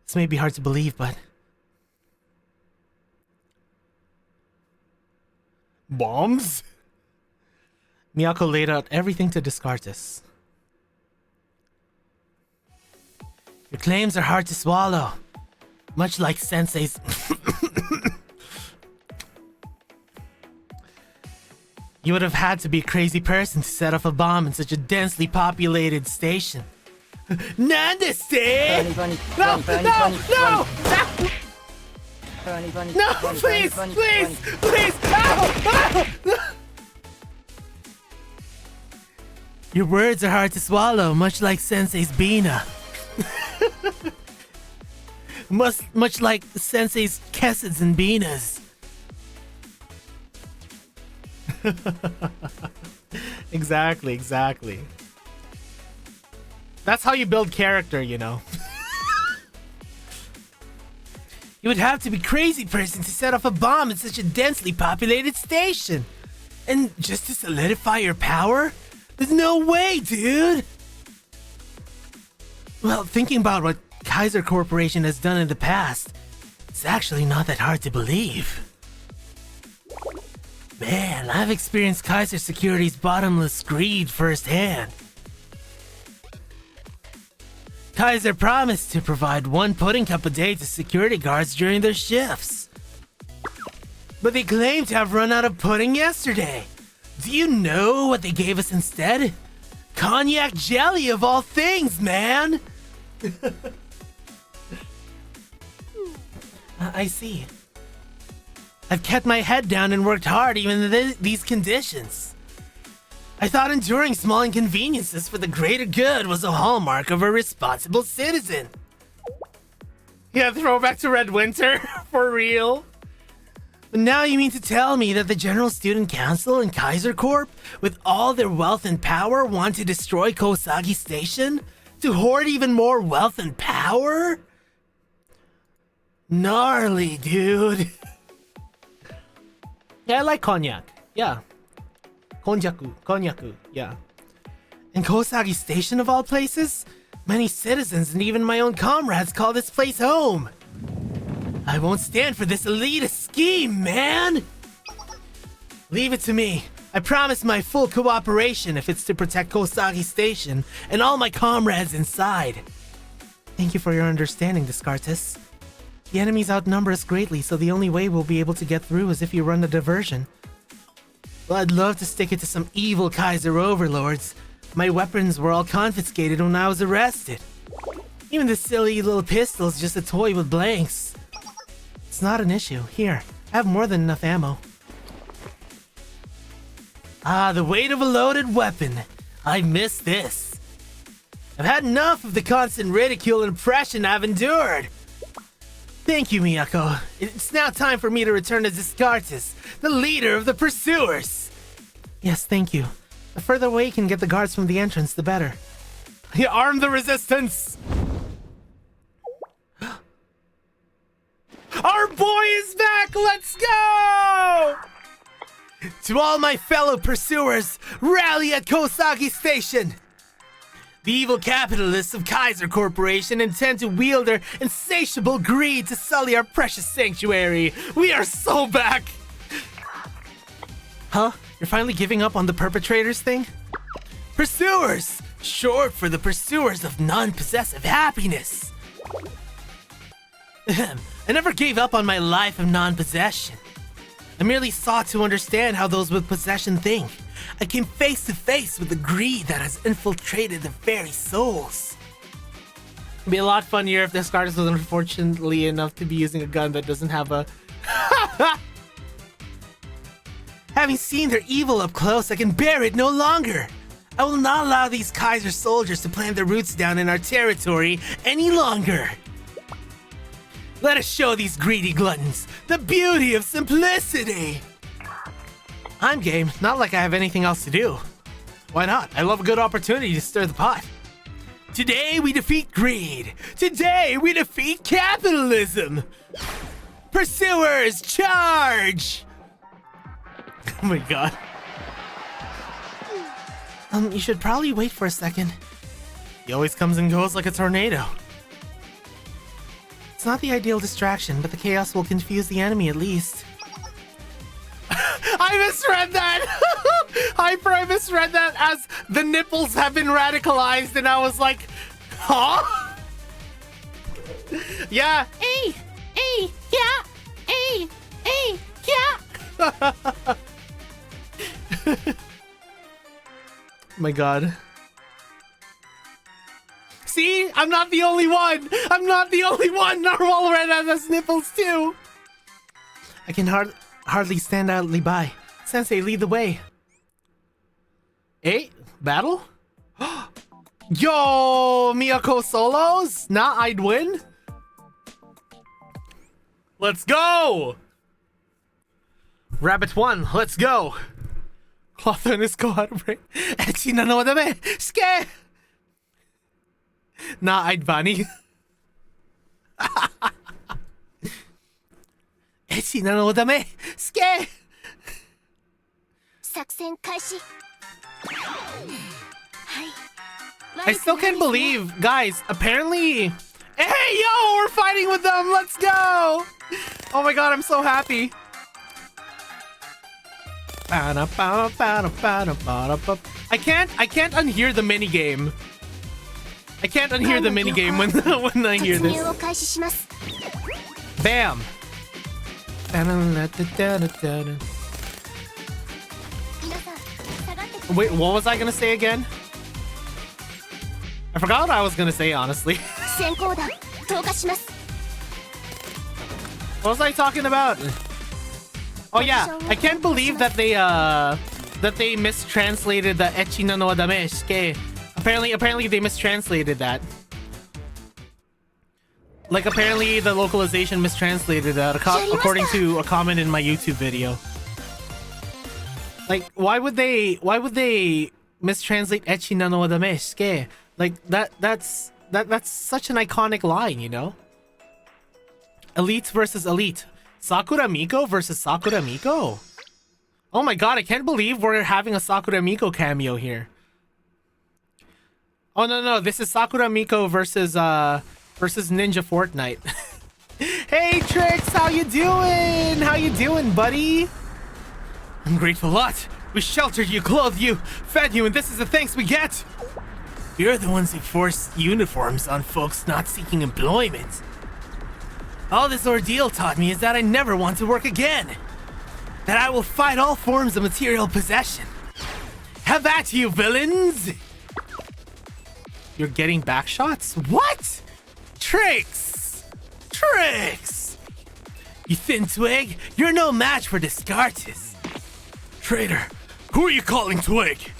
This may be hard to believe, but... Bombs? Miyako laid out everything to Descartes. Your claims are hard to swallow, much like Sensei's. You would have had to be a crazy person to set off a bomb in such a densely populated station. Nandeste! No! No, please! Ow! Your words are hard to swallow, much like Sensei's Bina. Much like Sensei's Kessids and Binas. Exactly. That's how you build character, you know. You would have to be a crazy person to set off a bomb in such a densely populated station. And just to solidify your power? There's no way, dude! Well, thinking about what Kaiser Corporation has done in the past, it's actually not that hard to believe. Man, I've experienced Kaiser Security's bottomless greed firsthand. Kaiser promised to provide one pudding cup a day to security guards during their shifts. But they claim to have run out of pudding yesterday. Do you know what they gave us instead? Cognac jelly of all things, man! I see. I've kept my head down and worked hard even in these conditions. I thought enduring small inconveniences for the greater good was a hallmark of a responsible citizen. Yeah, throwback to Red Winter, for real. But now you mean to tell me that the General Student Council and Kaiser Corp, with all their wealth and power, want to destroy Kosagi Station? To hoard even more wealth and power? Gnarly, dude. Yeah, I like cognac. Yeah. Konjaku, yeah. And Kosagi Station of all places? Many citizens and even my own comrades call this place home. I won't stand for this elitist scheme, man! Leave it to me. I promise my full cooperation if it's to protect Kosagi Station and all my comrades inside. Thank you for your understanding, Descartes. The enemies outnumber us greatly, so the only way we'll be able to get through is if you run a diversion. Well, I'd love to stick it to some evil Kaiser overlords. My weapons were all confiscated when I was arrested. Even this silly little pistol is just a toy with blanks. It's not an issue. Here, I have more than enough ammo. Ah, the weight of a loaded weapon. I miss this. I've had enough of the constant ridicule and oppression I've endured. Thank you, Miyako. It's now time for me to return to Descartes, the leader of the pursuers. Yes, thank you. The further away you can get the guards from the entrance, the better. Arm the resistance! Our boy is back! Let's go! To all my fellow pursuers, rally at Kosagi Station! The evil capitalists of Kaiser Corporation intend to wield their insatiable greed to sully our precious sanctuary. We are so back! Huh? You're finally giving up on the perpetrators thing? Pursuers! Short for the pursuers of non-possessive happiness. I never gave up on my life of non-possession. I merely sought to understand how those with possession think. I came face to face with the greed that has infiltrated their very souls. It'd be a lot funnier if this artist was unfortunately enough to be using a gun that doesn't have a... Having seen their evil up close, I can bear it no longer. I will not allow these Kaiser soldiers to plant their roots down in our territory any longer. Let us show these greedy gluttons the beauty of simplicity. I'm game, not like I have anything else to do. Why not? I love a good opportunity to stir the pot. Today we defeat greed. Today we defeat capitalism. Pursuers, charge! Oh my god. You should probably wait for a second. He always comes and goes like a tornado. It's not the ideal distraction, but the chaos will confuse the enemy at least. I misread that! Hyper, I misread that as the nipples have been radicalized, and I was like, huh? Yeah. Hey, yeah. Hey, yeah. My god. See? I'm not the only one! I'm not the only one! Narwhal Red has nipples too! I can hardly stand idly by. Sensei, lead the way. Hey, battle? Yo, Miyako solos? Nah, I'd win. Let's go! Rabbit 1, let's go! Cloth on his go out of break. Echi na no dame! Ske! Nah, I'd bunny. Echi na no dame! Ske! I still can't believe, guys, apparently... Hey, yo, we're fighting with them! Let's go! Oh my god, I'm so happy. I can't unhear the minigame. I can't unhear the minigame when I hear this. Bam! Wait, what was I gonna say again? I forgot what I was gonna say, honestly. What was I talking about? Oh yeah, I can't believe that they mistranslated the Echi no no dame shike. Apparently they mistranslated that. Like apparently the localization mistranslated that according to a comment in my YouTube video. Like why would they mistranslate Echi no no dame shike? Like that's such an iconic line, you know? Elite versus elite. Sakura Miko versus Sakura Miko? Oh my god, I can't believe we're having a Sakura Miko cameo here. Oh no, this is Sakura Miko versus Ninja Fortnite. Hey Trix, how you doing? How you doing, buddy? Ungrateful lot. We sheltered you, clothed you, fed you, and this is the thanks we get. You're the ones who forced uniforms on folks not seeking employment. All this ordeal taught me is that I never want to work again. That I will fight all forms of material possession. Have at you, villains! You're getting back shots? What? Tricks! You thin twig, you're no match for Descartes. Traitor, who are you calling twig?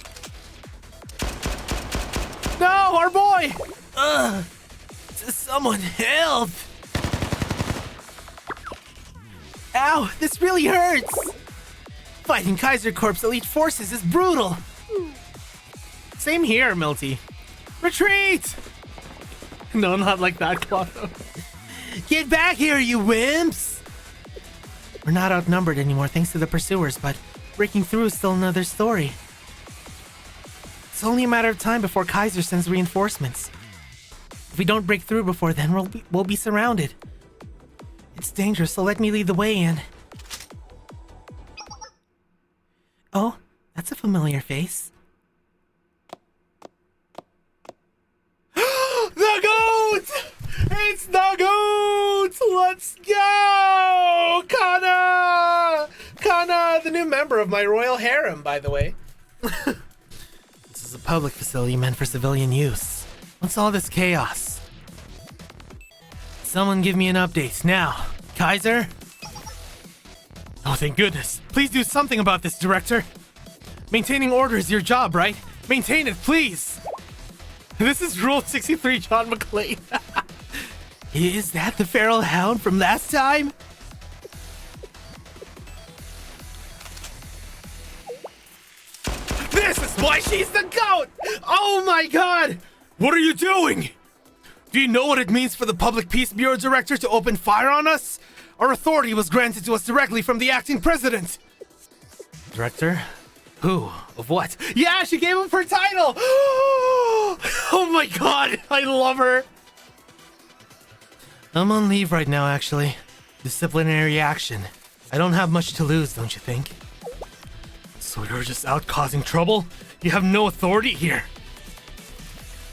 No, our boy! Someone help! Ow, this really hurts! Fighting Kaiser Corp's elite forces is brutal! Same here, Milty. Retreat! No, not like that, Claudio. Get back here, you wimps! We're not outnumbered anymore thanks to the pursuers, but breaking through is still another story. It's only a matter of time before Kaiser sends reinforcements. If we don't break through before then, we'll be surrounded. It's dangerous, so let me lead the way in. Oh, that's a familiar face. The goat! It's the goat! Let's go! Kana new member of my royal harem, by the way. This is a public facility meant for civilian use. What's all this chaos? Someone give me an update now. Kaiser? Oh, thank goodness. Please do something about this, Director. Maintaining order is your job, right? Maintain it, please. This is Rule 63, John McClane. Is that the feral hound from last time? This is why she's the GOAT! Oh my god! What are you doing? Do you know what it means for the Public Peace Bureau Director to open fire on us? Our authority was granted to us directly from the acting president. Director? Who? Of what? Yeah, she gave him her title! Oh my god, I love her! I'm on leave right now, actually. Disciplinary action. I don't have much to lose, don't you think? So you're just out causing trouble? You have no authority here.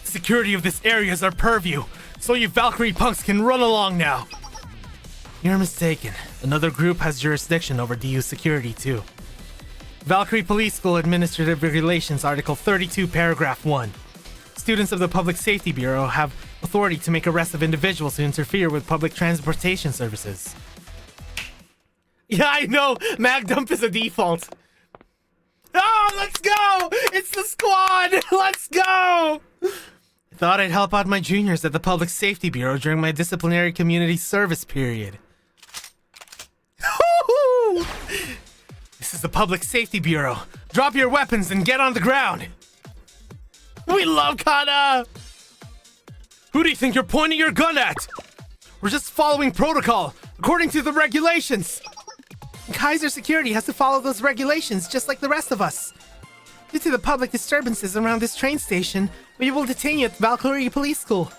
Security of this area is our purview, so you Valkyrie punks can run along now. You're mistaken. Another group has jurisdiction over DU security, too. Valkyrie Police School Administrative Regulations, Article 32, Paragraph 1. Students of the Public Safety Bureau have authority to make arrests of individuals who interfere with public transportation services. Yeah, I know! Magdump is a default. Oh, let's go! It's the squad! Let's go! Thought I'd help out my juniors at the Public Safety Bureau during my disciplinary community service period. This is the Public Safety Bureau. Drop your weapons and get on the ground. We love Kana! Who do you think you're pointing your gun at? We're just following protocol, according to the regulations. Kaiser Security has to follow those regulations just like the rest of us. Due to the public disturbances around this train station, we will detain you at Valkyrie Police School.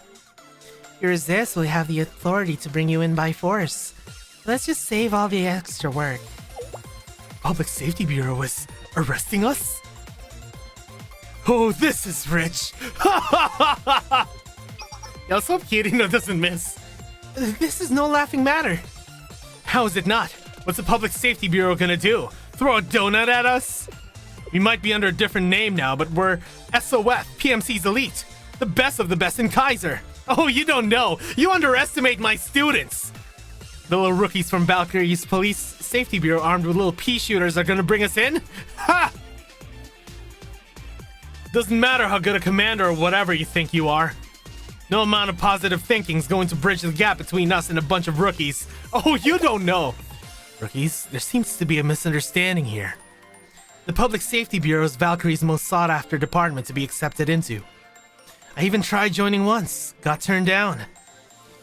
If you resist, we have the authority to bring you in by force. Let's just save all the extra work. Public Safety Bureau is arresting us? Oh, this is rich. Yo, so Kirino doesn't miss. This is no laughing matter. How is it not? What's the Public Safety Bureau gonna do? Throw a donut at us? We might be under a different name now, but we're SOF, PMC's elite. The best of the best in Kaiser. Oh, you don't know. You underestimate my students. The little rookies from Valkyrie's Police Safety Bureau armed with little pea shooters are gonna bring us in? Ha! Doesn't matter how good a commander or whatever you think you are. No amount of positive thinking is going to bridge the gap between us and a bunch of rookies. Oh, you don't know. Rookies, there seems to be a misunderstanding here. The Public Safety Bureau is Valkyrie's most sought-after department to be accepted into. I even tried joining once, got turned down.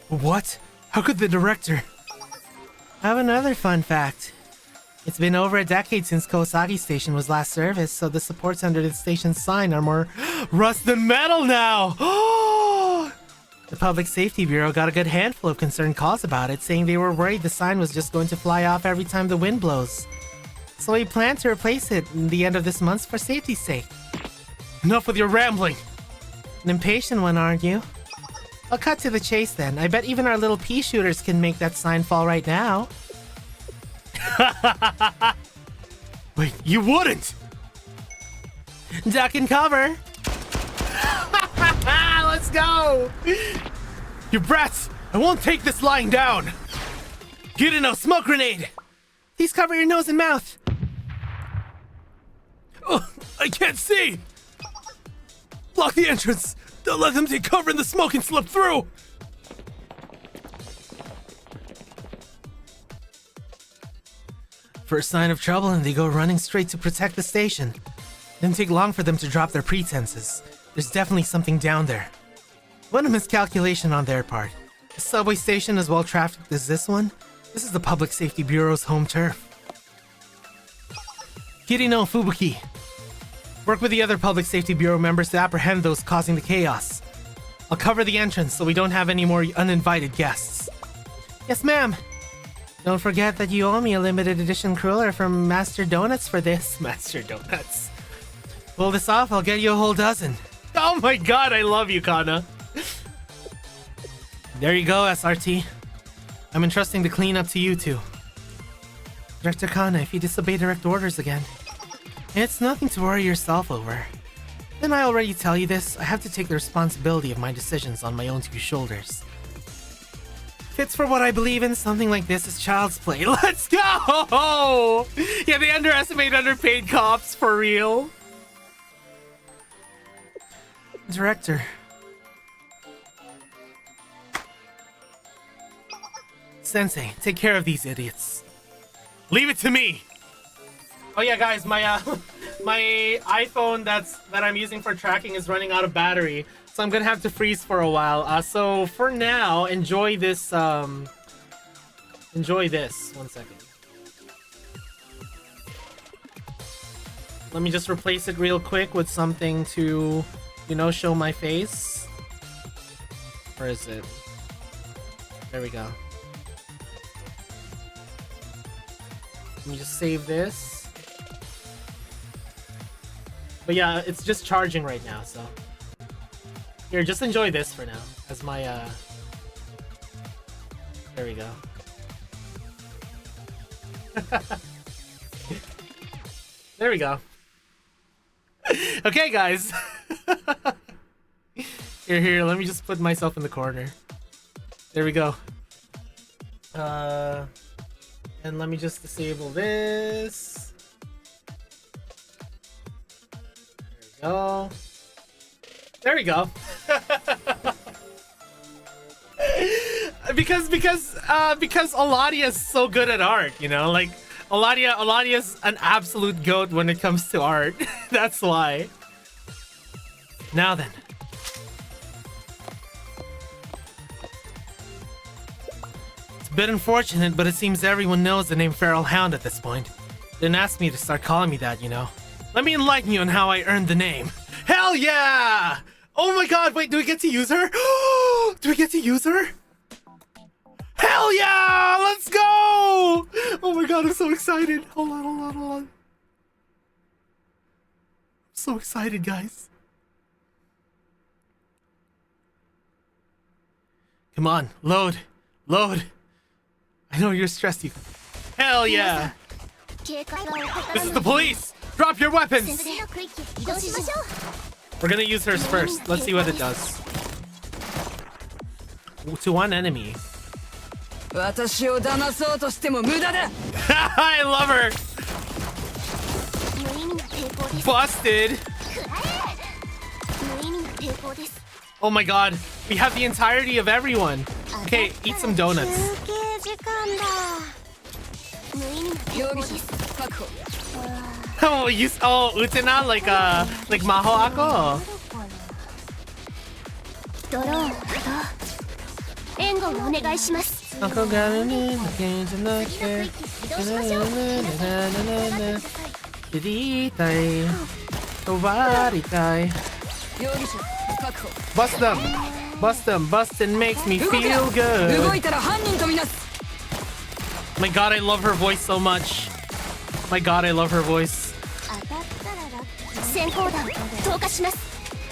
What? How could the director... I have another fun fact. It's been over a decade since Kawasaki Station was last serviced, so the supports under the station's sign are more rust than metal now! The Public Safety Bureau got a good handful of concerned calls about it, saying they were worried the sign was just going to fly off every time the wind blows. So we plan to replace it in the end of this month for safety's sake. Enough with your rambling! An impatient one, aren't you? I'll cut to the chase then. I bet even our little pea shooters can make that sign fall right now. Wait, you wouldn't! Duck and cover! Let's go! You brats! I won't take this lying down! Get in a smoke grenade! Please cover your nose and mouth! Oh, I can't see! Block the entrance! Don't let them take cover in the smoke and slip through! First sign of trouble and they go running straight to protect the station. Didn't take long for them to drop their pretenses. There's definitely something down there. What a miscalculation on their part. A subway station as well trafficked as this one? This is the Public Safety Bureau's home turf. Kirino Fubuki. Work with the other Public Safety Bureau members to apprehend those causing the chaos. I'll cover the entrance so we don't have any more uninvited guests. Yes, ma'am. Don't forget that you owe me a limited edition cruller from Master Donuts for this. Master Donuts. Pull this off, I'll get you a whole dozen. Oh my god, I love you, Kana. There you go, SRT. I'm entrusting the cleanup to you two. Director Kana, if you disobey direct orders again, it's nothing to worry yourself over. Didn't I already tell you this? I have to take the responsibility of my decisions on my own two shoulders. If it's for what I believe in, something like this is child's play. Let's go! Yeah, they underestimate underpaid cops, for real. Director. Sensei, take care of these idiots. Leave it to me! Oh yeah, guys, my my iPhone that I'm using for tracking is running out of battery, so I'm gonna have to freeze for a while. So for now, enjoy this. Enjoy this. 1 second. Let me just replace it real quick with something to, you know, show my face. Where is it? There we go. Let me just save this. But yeah, it's just charging right now, so here, just enjoy this for now as my there we go. There we go. Okay, guys. Here, let me just put myself in the corner. There we go. And let me just disable this. There we go. because Aladia is so good at art, you know, like Aladia's an absolute goat when it comes to art. That's why. Now then. It's a bit unfortunate, but it seems everyone knows the name Feral Hound at this point. Didn't ask me to start calling me that, you know. Let me enlighten you on how I earned the name. Hell yeah! Oh my god, wait, do we get to use her? Do we get to use her? Hell yeah! Let's go! Oh my god, I'm so excited. Hold on. I'm so excited, guys. Come on, load. I know you're stressed, you. Hell yeah! This is the police! Drop your weapons! We're gonna use hers first. Let's see what it does. To one enemy. I love her! Busted! Oh my god, we have the entirety of everyone. Okay, eat some donuts. Oh, Utena like Maho ako. Bustin' makes me feel good. My god, I love her voice so much. My god, I love her voice.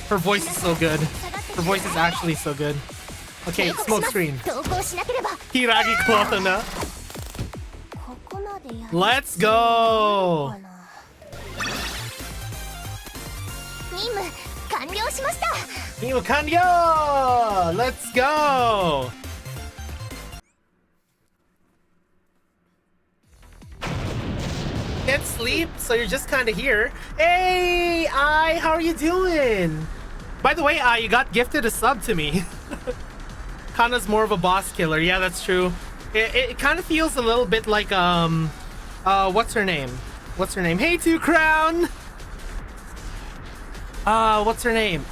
Her voice is so good. Her voice is actually so good. Okay, smoke screen. Hiragi Cloth na. Let's go! Nimu kanryo! Let's go! Can't sleep, so you're just kind of here. Hey, how are you doing? By the way, you got gifted a sub to me. Kana's more of a boss killer. Yeah, that's true. It kind of feels a little bit like what's her name? Hey, Two Crown. What's her name?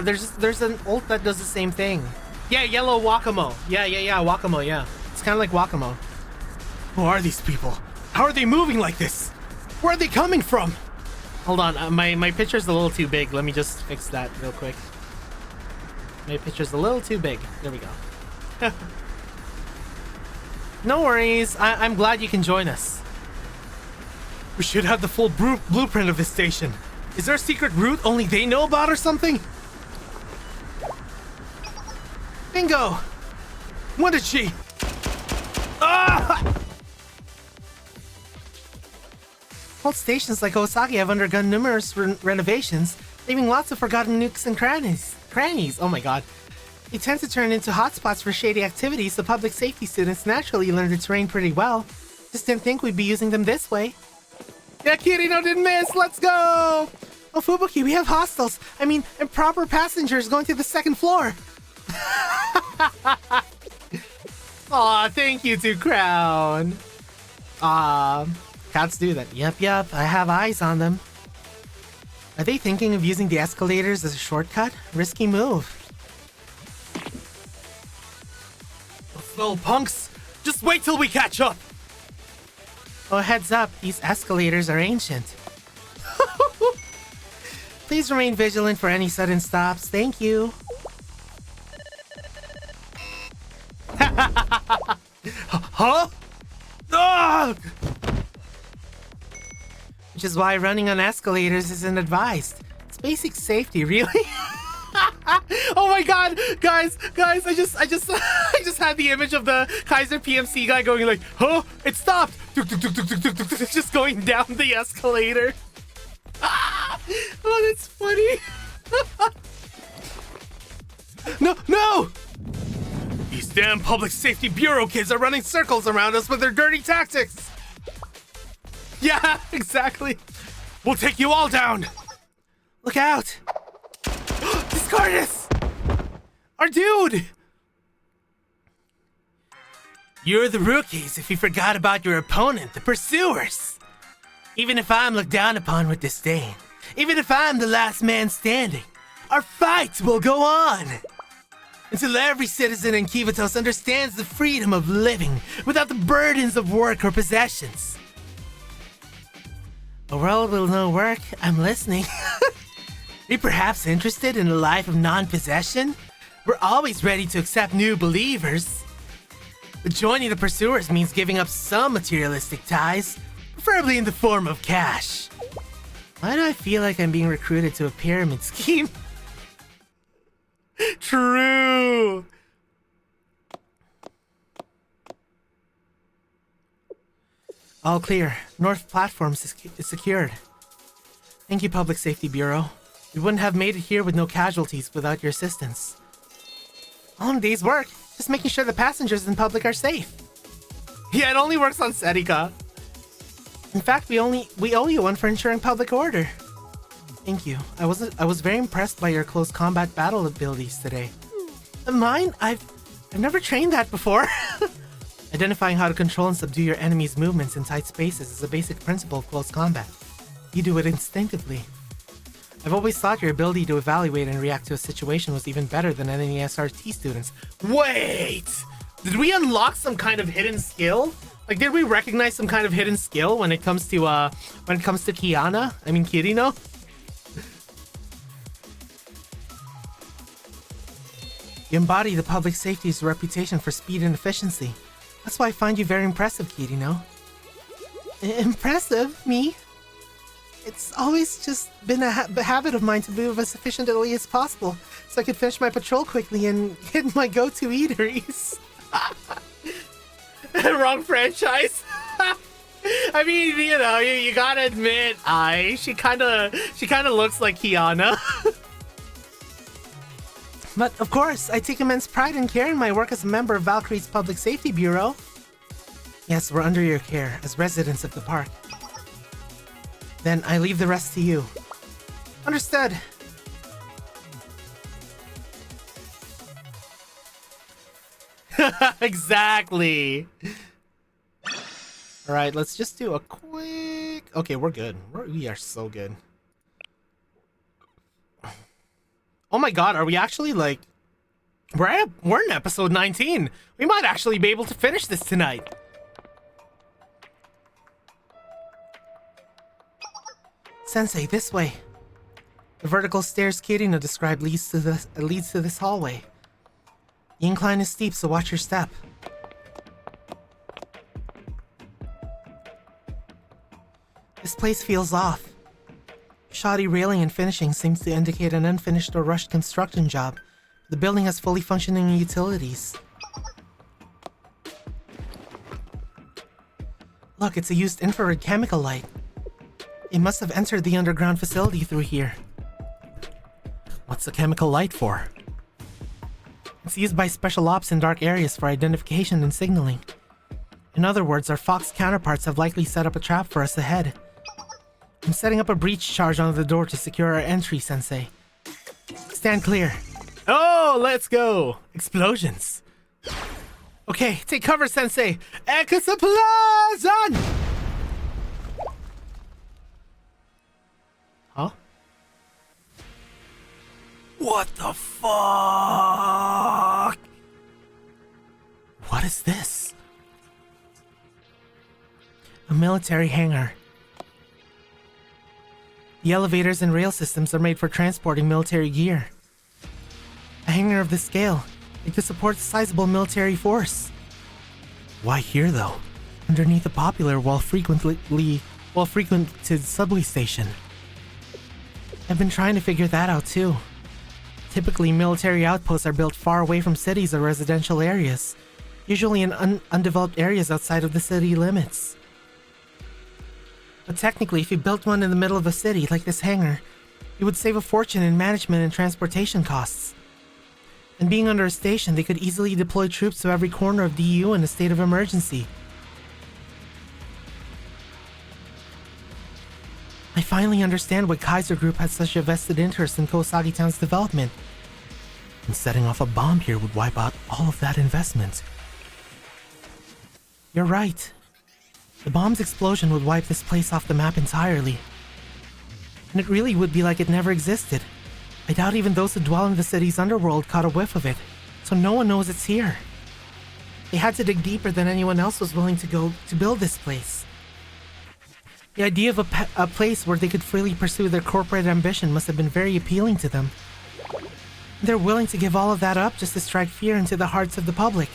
There's an ult that does the same thing. Yeah, yellow Wakamo. Yeah, Wakamo. Yeah, it's kind of like Wakamo. Who are these people? How are they moving like this? Where are they coming from? Hold on, my picture's a little too big. Let me just fix that real quick. My picture's a little too big. There we go. No worries. I'm glad you can join us. We should have the full blueprint of this station. Is there a secret route only they know about or something? Bingo! What did she? Ah! Old stations like Osagi have undergone numerous renovations, leaving lots of forgotten nooks and crannies. Oh my god. They tend to turn into hotspots for shady activities, so public safety students naturally learn the terrain pretty well. Just didn't think we'd be using them this way. Yeah, Kirino didn't miss! Let's go! Oh, Fubuki, we have hostels. I mean, improper passengers going to the second floor. Aw, thank you to Crown. Cats do that. Yep, I have eyes on them. Are they thinking of using the escalators as a shortcut? Risky move. Those little punks! Just wait till we catch up! Oh, heads up, these escalators are ancient. Please remain vigilant for any sudden stops. Thank you. Huh? Ah! Which is why running on escalators isn't advised. It's basic safety, really. Oh my god, guys, I just had the image of the Kaiser PMC guy going like, huh? It stopped. Just going down the escalator. Oh, that's funny. No! These damn public safety bureau kids are running circles around us with their dirty tactics. Yeah, exactly. We'll take you all down. Look out. Discardus! Our dude! You're the rookies if you forgot about your opponent, the pursuers. Even if I'm looked down upon with disdain, even if I'm the last man standing, our fight will go on. Until every citizen in Kivatos understands the freedom of living without the burdens of work or possessions. A world with no work, I'm listening. Are you perhaps interested in a life of non-possession? We're always ready to accept new believers. But joining the pursuers means giving up some materialistic ties, preferably in the form of cash. Why do I feel like I'm being recruited to a pyramid scheme? True! All clear. North platforms is secured. Thank you, Public Safety Bureau. We wouldn't have made it here with no casualties without your assistance. All in a day's work, just making sure the passengers and public are safe. Yeah, it only works on Serika. In fact, we owe you one for ensuring public order. Thank you. I was very impressed by your close combat battle abilities today. Mine? I've never trained that before. Identifying how to control and subdue your enemy's movements in tight spaces is a basic principle of close combat. You do it instinctively. I've always thought your ability to evaluate and react to a situation was even better than any SRT students. Wait! Did we unlock some kind of hidden skill? Like, did we recognize some kind of hidden skill when it comes to Kiana? I mean, Kirino? You embody the public safety's reputation for speed and efficiency. That's why I find you very impressive, Kirino. Impressive? Me? It's always just been a habit of mine to move as efficiently as possible, so I could finish my patrol quickly and hit my go-to eateries. Wrong franchise. I mean, you know, you gotta admit, she kind of looks like Kiana. But of course, I take immense pride and care in my work as a member of Valkyrie's Public Safety Bureau. Yes, we're under your care as residents of the park. Then I leave the rest to you. Understood. Exactly. All right, let's just do a quick... Okay, we're good. We are so good. Oh my god, are we actually like... We're in episode 19. We might actually be able to finish this tonight. Sensei, this way. The vertical stairs Kirino described leads to this hallway. The incline is steep, so watch your step. This place feels off. Shoddy railing and finishing seems to indicate an unfinished or rushed construction job. The building has fully functioning utilities. Look, it's a used infrared chemical light. It must have entered the underground facility through here. What's the chemical light for? It's used by special ops in dark areas for identification and signaling. In other words, our Fox counterparts have likely set up a trap for us ahead. I'm setting up a breach charge on the door to secure our entry, Sensei. Stand clear. Oh, let's go! Explosions. Okay, take cover, Sensei! Explosion! Huh? What the fuck? What is this? A military hangar. The elevators and rail systems are made for transporting military gear. A hangar of this scale, it could support a sizable military force. Why here though? Underneath a popular, well-frequented subway station. I've been trying to figure that out too. Typically, military outposts are built far away from cities or residential areas, usually in undeveloped areas outside of the city limits. But technically, if you built one in the middle of a city, like this hangar, you would save a fortune in management and transportation costs. And being under a station, they could easily deploy troops to every corner of the EU in a state of emergency. I finally understand why Kaiser Group had such a vested interest in Kosagi Town's development. And setting off a bomb here would wipe out all of that investment. You're right. The bomb's explosion would wipe this place off the map entirely. And it really would be like it never existed. I doubt even those who dwell in the city's underworld caught a whiff of it, so no one knows it's here. They had to dig deeper than anyone else was willing to go to build this place. The idea of a place where they could freely pursue their corporate ambition must have been very appealing to them. They're willing to give all of that up just to strike fear into the hearts of the public.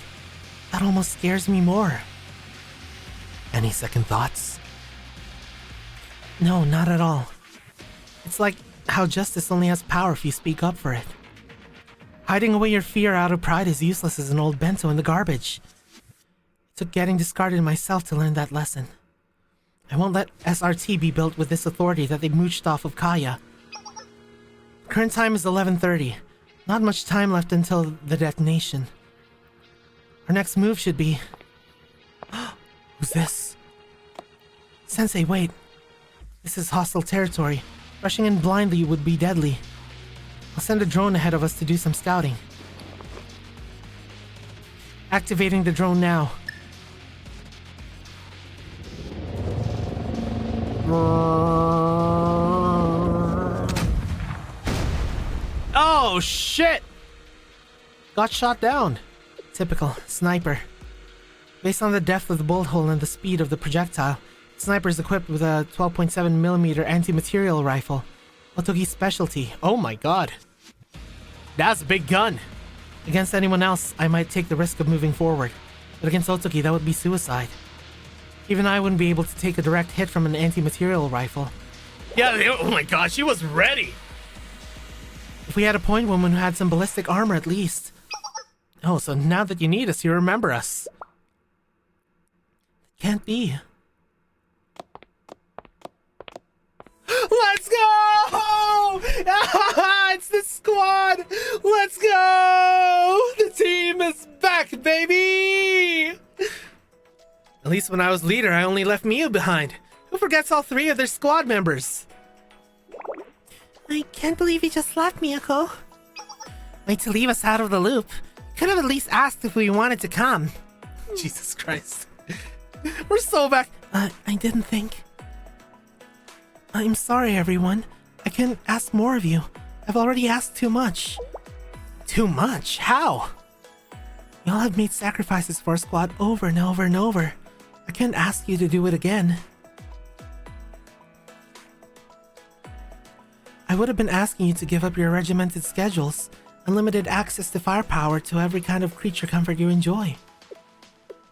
That almost scares me more. Any second thoughts? No, not at all. It's like how justice only has power if you speak up for it. Hiding away your fear out of pride is useless as an old bento in the garbage. It took getting discarded myself to learn that lesson. I won't let SRT be built with this authority that they mooched off of Kaya. Current time is 11:30. Not much time left until the detonation. Our next move should be... Who's this? Sensei, wait. This is hostile territory. Rushing in blindly would be deadly. I'll send a drone ahead of us to do some scouting. Activating the drone now. Oh shit! Got shot down. Typical sniper. Based on the depth of the bullet hole and the speed of the projectile, the sniper is equipped with a 12.7mm anti-material rifle, Otogi's specialty. Oh my god. That's a big gun. Against anyone else, I might take the risk of moving forward, but against Otogi, that would be suicide. Even I wouldn't be able to take a direct hit from an anti-material rifle. Yeah, oh my god, she was ready! If we had a point woman who had some ballistic armor at least. Oh, so now that you need us, you remember us. Can't be. Let's go! It's the squad! Let's go! The team is back, baby! At least when I was leader, I only left Miyu behind. Who forgets all three of their squad members? I can't believe you just left, Miyako. Wait to leave us out of the loop. Could have at least asked if we wanted to come. Jesus Christ. We're so back. I didn't think. I'm sorry, everyone. I can't ask more of you. I've already asked too much. Too much? How? Y'all have made sacrifices for our squad over and over and over. I can't ask you to do it again. I would have been asking you to give up your regimented schedules, unlimited access to firepower to every kind of creature comfort you enjoy.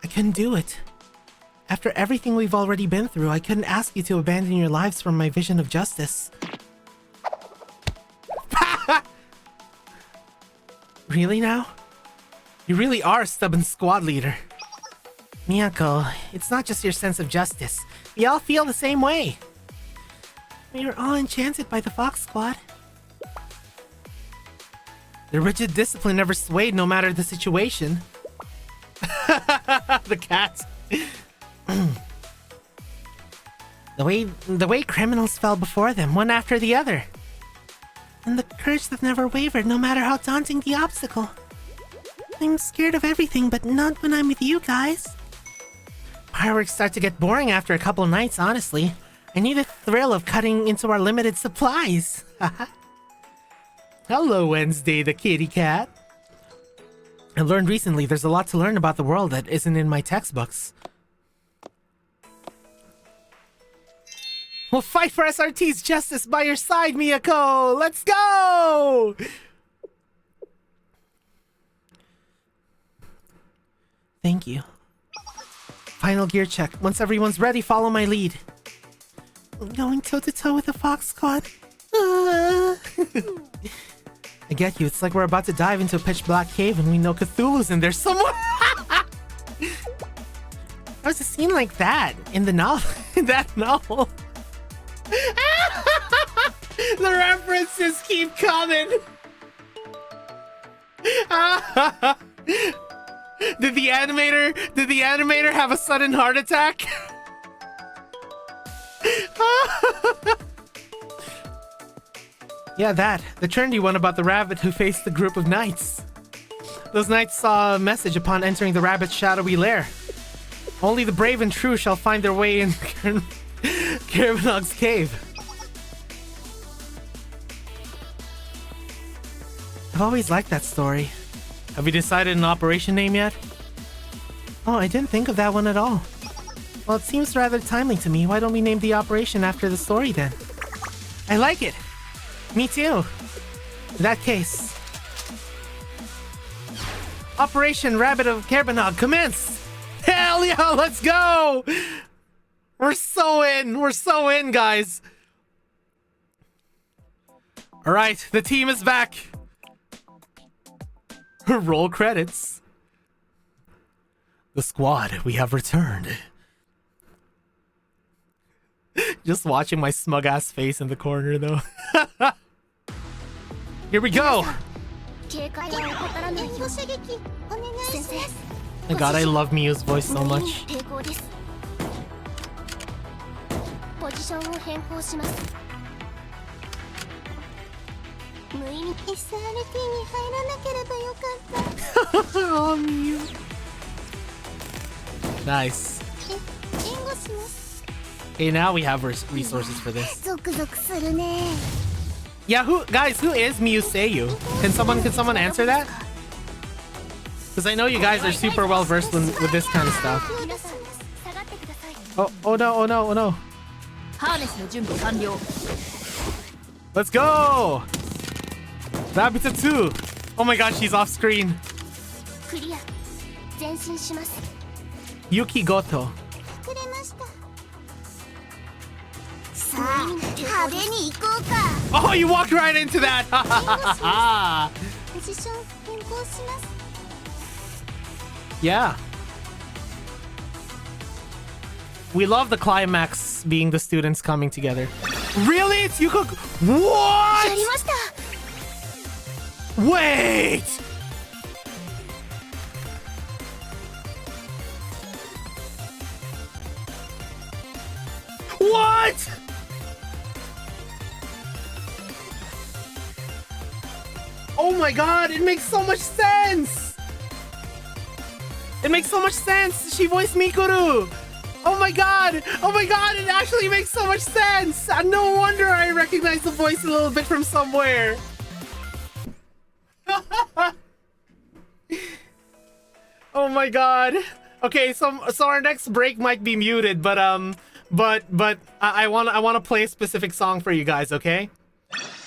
I couldn't do it. After everything we've already been through, I couldn't ask you to abandon your lives for my vision of justice. Really now? You really are a stubborn squad leader. Miyako, it's not just your sense of justice. We all feel the same way. We are all enchanted by the Fox Squad. Their rigid discipline never swayed no matter the situation. The cat. The way criminals fell before them, one after the other. And the courage that never wavered, no matter how daunting the obstacle. I'm scared of everything, but not when I'm with you guys. Fireworks start to get boring after a couple nights, honestly. I need a thrill of cutting into our limited supplies. Hello, Wednesday, the kitty cat. I learned recently there's a lot to learn about the world that isn't in my textbooks. We'll fight for SRT's justice by your side, Miyako! Let's go! Thank you. Final gear check. Once everyone's ready, follow my lead. Going toe-to-toe with the Fox Squad. I get you. It's like we're about to dive into a pitch-black cave and we know Cthulhu's in there somewhere. There was a scene like that in the novel. In that novel. The references keep coming. Did the animator have a sudden heart attack? Yeah, that. The trendy one about the rabbit who faced the group of knights. Those knights saw a message upon entering the rabbit's shadowy lair. Only the brave and true shall find their way in Karavanog's cave. I've always liked that story. Have you decided an operation name yet? Oh, I didn't think of that one at all. Well, it seems rather timely to me. Why don't we name the operation after the story then? I like it! Me too! In that case... Operation Rabbit of Karavanog, commence! Hell yeah, let's go! We're so in, guys! Alright, the team is back! Roll credits. The squad, we have returned. Just watching my smug ass face in the corner though. Here we go. My god, I love Miyu's voice so much. Oh, Miyu. Nice. Okay, now we have resources for this. Yeah, who is Miyu Seiyu? Can someone answer that? Because I know you guys are super well versed with this kind of stuff. Oh no. Let's go! Rabita 2! Oh my god, she's off screen. Yuki Goto. Oh, you walked right into that! Yeah. We love the climax being the students coming together. Really? It's Yuko? What? Wait! What? Oh my god, it makes so much sense! It makes so much sense! She voiced Mikuru! Oh my god! Oh my god, it actually makes so much sense! No wonder I recognize the voice a little bit from somewhere! Oh my god. Okay, so our next break might be muted, but I want to play a specific song for you guys, okay?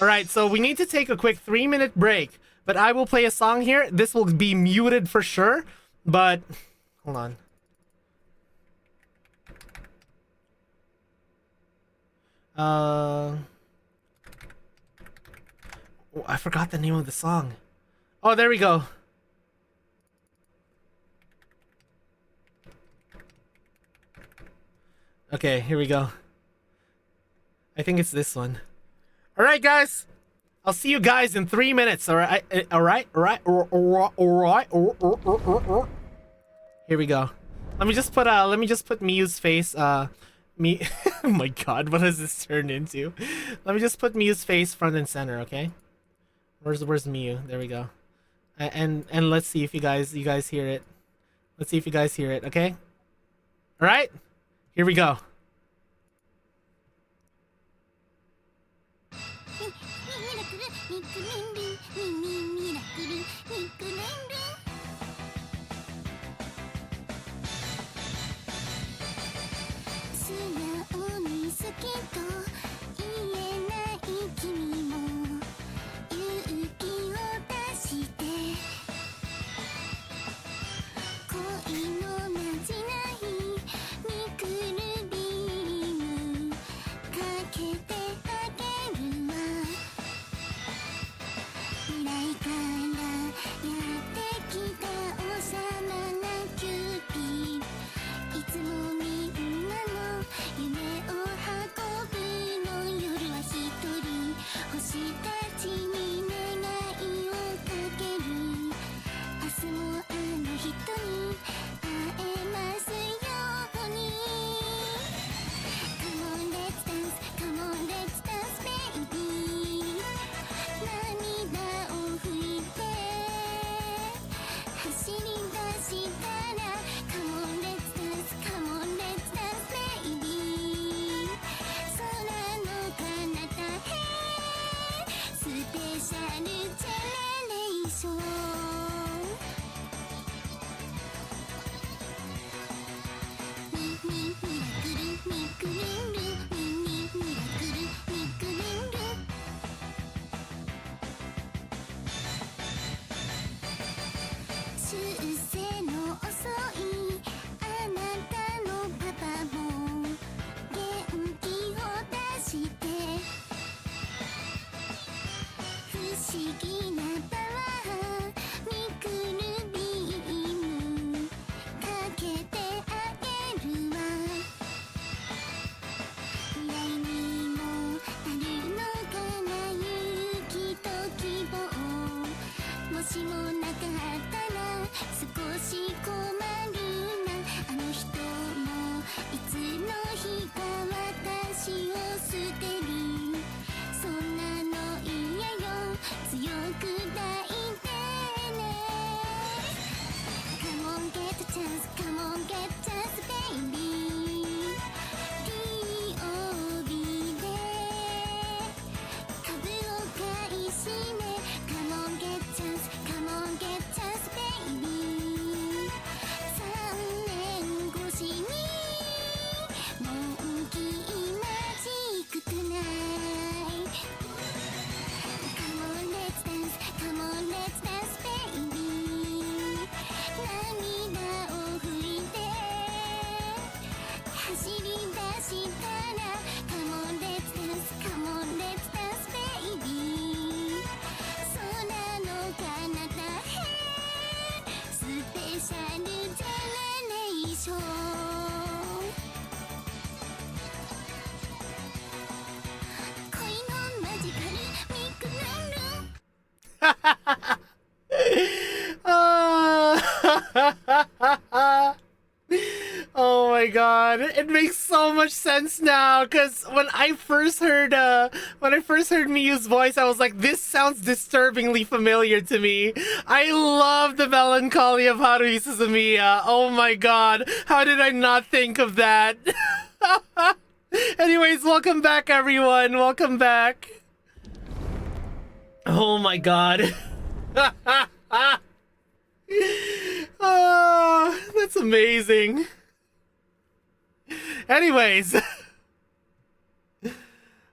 All right, so we need to take a quick 3-minute break, but I will play a song here. This will be muted for sure, but hold on. Oh, I forgot the name of the song. Oh, there we go. Okay, here we go. I think it's this one. All right, guys. I'll see you guys in 3 minutes. All right. All right. Here we go. Let me just put Miyu's face. Oh my God, what has this turned into? Let me just put Miyu's face front and center. Okay. Where's Miyu? There we go. And let's see if you guys hear it. Let's see if you guys hear it. Okay. All right. Here we go. Oh my God, it makes so much sense now, because when I first heard Miyu's voice, I was like, this sounds disturbingly familiar to me. I love the melancholy of Haruhi Suzumiya. Oh my God, how did I not think of that? Anyways, welcome back, everyone. Welcome back. Oh my God. Oh, that's amazing. Anyways.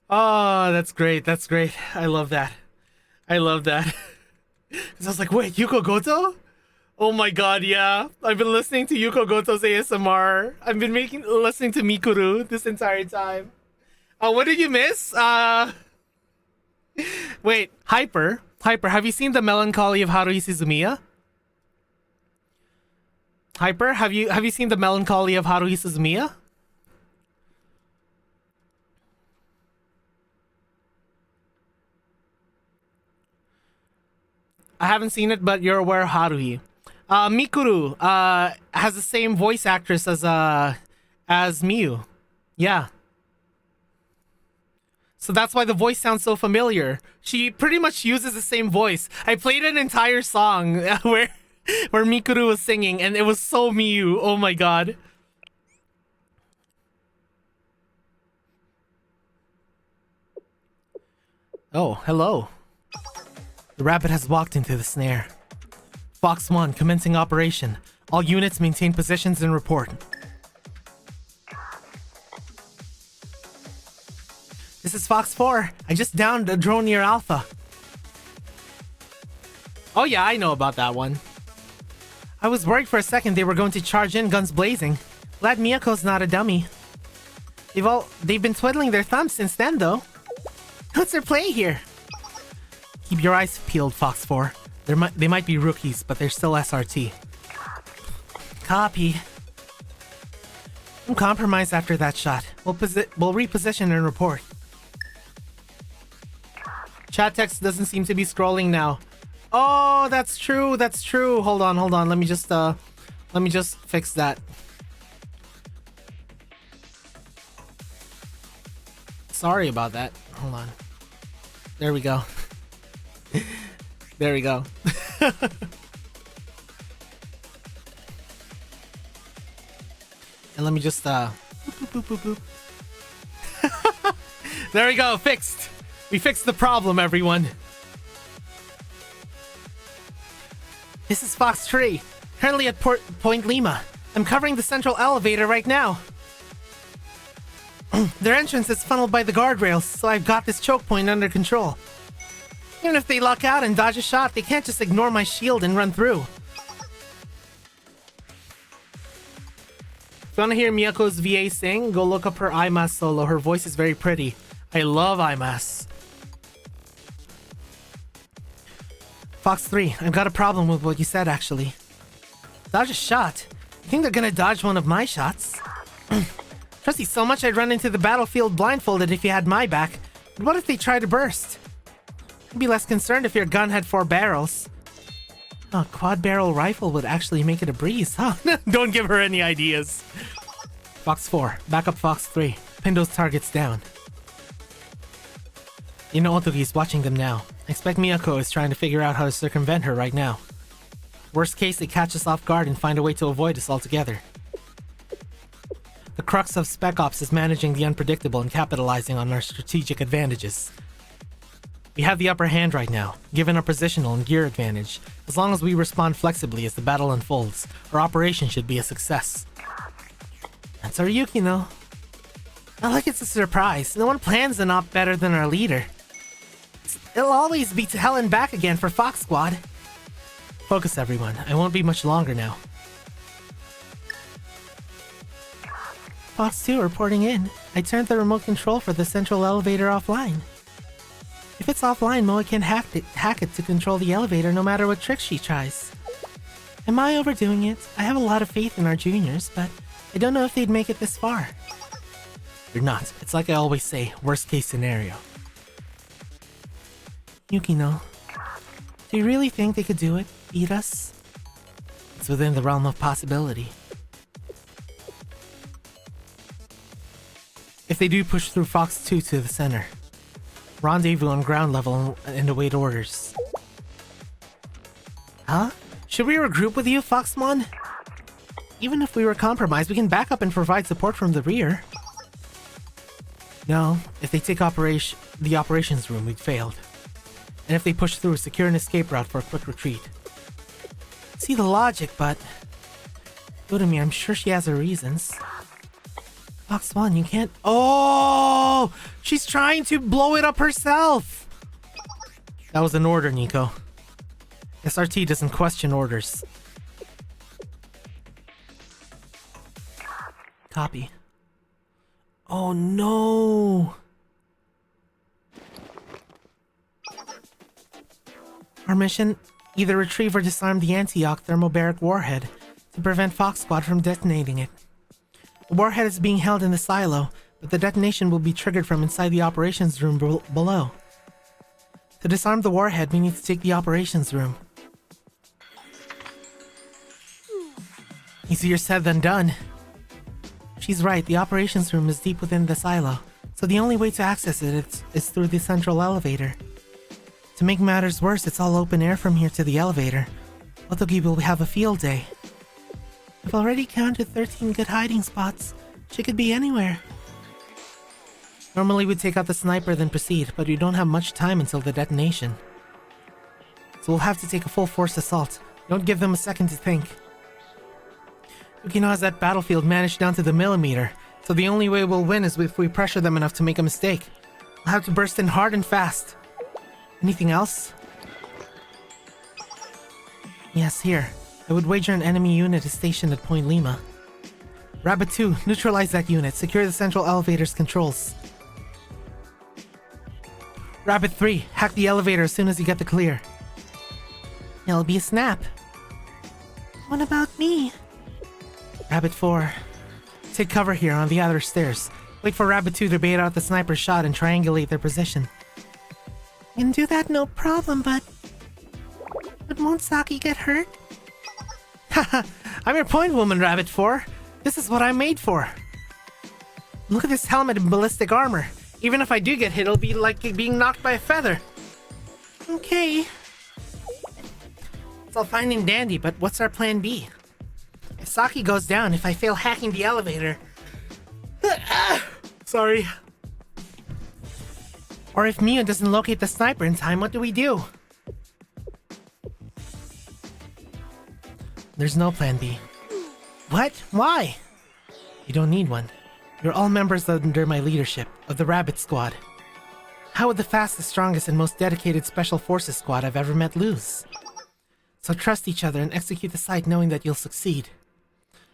Oh, that's great. That's great. I love that. I love that. Because I was like, wait, Yuko Goto? Oh my God, yeah. I've been listening to Yuko Goto's ASMR. I've been listening to Mikuru this entire time. What did you miss? Wait, Hyper, have you seen The Melancholy of Haruhi Suzumiya? Hyper, have you seen The Melancholy of Haruhi Suzumiya? I haven't seen it, but you're aware of Haruhi. Mikuru has the same voice actress as Miyu. Yeah. So that's why the voice sounds so familiar. She pretty much uses the same voice. I played an entire song where Mikuru was singing, and it was so Miyu. Oh my god. Oh, hello. The rabbit has walked into the snare. Fox 1, commencing operation. All units maintain positions and report. This is Fox 4. I just downed a drone near Alpha. Oh yeah, I know about that one. I was worried for a second they were going to charge in guns blazing. Glad Miyako's not a dummy. They've been twiddling their thumbs since then though. What's their play here? Keep your eyes peeled, Fox 4. They might be rookies, but they're still SRT. Copy. I'm compromised after that shot. We'll reposition and report. Chat text doesn't seem to be scrolling now. Oh, that's true. That's true. Hold on. Let me just fix that. Sorry about that. Hold on. There we go. There we go. And let me just boop, boop, boop, boop. There we go. Fixed. We fixed the problem, everyone. This is Fox 3, currently at Point Lima. I'm covering the central elevator right now. Their entrance is funneled by the guardrails, so I've got this choke point under control. Even if they luck out and dodge a shot, they can't just ignore my shield and run through. If you want to hear Miyako's VA sing, go look up her IMAS solo. Her voice is very pretty. I love IMAS. Fox 3, I've got a problem with what you said, actually. Dodge a shot? You think they're gonna dodge one of my shots? Trust you so much I'd run into the battlefield blindfolded if you had my back. But what if they try to burst? I'd be less concerned if your gun had 4 barrels. Oh, quad barrel rifle would actually make it a breeze, huh? Don't give her any ideas. Fox 4, back up Fox 3. Pin those targets down. You know Otogi's watching them now. I expect Miyako is trying to figure out how to circumvent her right now. Worst case, they catch us off guard and find a way to avoid us altogether. The crux of Spec Ops is managing the unpredictable and capitalizing on our strategic advantages. We have the upper hand right now, given our positional and gear advantage. As long as we respond flexibly as the battle unfolds, our operation should be a success. That's our Yukino. Not like it's a surprise. No one plans an op better than our leader. It'll always be to hell and back again for Fox Squad. Focus, everyone. I won't be much longer now. Fox 2 reporting in. I turned the remote control for the central elevator offline. If it's offline, Moa can hack it to control the elevator no matter what tricks she tries. Am I overdoing it? I have a lot of faith in our juniors, but I don't know if they'd make it this far. You're not. It's like I always say, worst case scenario. Yukino, do you really think they could do it? Beat us? It's within the realm of possibility. If they do push through Fox 2 to the center, rendezvous on ground level and await orders. Huh? Should we regroup with you, Foxmon? Even if we were compromised, we can back up and provide support from the rear. No, if they take the operations room, we'd failed. And if they push through, secure an escape route for a quick retreat. See the logic, but... Go to me, I'm sure she has her reasons. Fox 1, you can't... Oh! She's trying to blow it up herself! That was an order, Nico. SRT doesn't question orders. Copy. Oh no! Our mission? Either retrieve or disarm the Antioch thermobaric warhead to prevent Fox Squad from detonating it. The warhead is being held in the silo, but the detonation will be triggered from inside the operations room below. To disarm the warhead, we need to take the operations room. Easier said than done. She's right, the operations room is deep within the silo, so the only way to access it is through the central elevator. To make matters worse, it's all open air from here to the elevator. Otogi will have a field day. I've already counted 13 good hiding spots. She could be anywhere. Normally we'd take out the sniper then proceed, but we don't have much time until the detonation. So we'll have to take a full force assault. Don't give them a second to think. Yukino has that battlefield managed down to the millimeter, so the only way we'll win is if we pressure them enough to make a mistake. We'll have to burst in hard and fast. Anything else? Yes, here. I would wager an enemy unit is stationed at Point Lima. Rabbit 2, neutralize that unit. Secure the central elevator's controls. Rabbit 3, hack the elevator as soon as you get the clear. It'll be a snap. What about me? Rabbit 4, take cover here on the other stairs. Wait for Rabbit 2 to bait out the sniper's shot and triangulate their position. I can do that no problem, but won't Saki get hurt? Haha, I'm your point woman, Rabbit 4. This is what I'm made for. Look at this helmet and ballistic armor. Even if I do get hit, it'll be like being knocked by a feather. Okay. It's all fine and dandy, but what's our plan B? If Saki goes down, if I fail hacking the elevator... Sorry. Or if Mio doesn't locate the sniper in time, what do we do? There's no plan B. What? Why? You don't need one. You're all members under my leadership, of the Rabbit Squad. How would the fastest, strongest, and most dedicated Special Forces squad I've ever met lose? So trust each other and execute the site knowing that you'll succeed.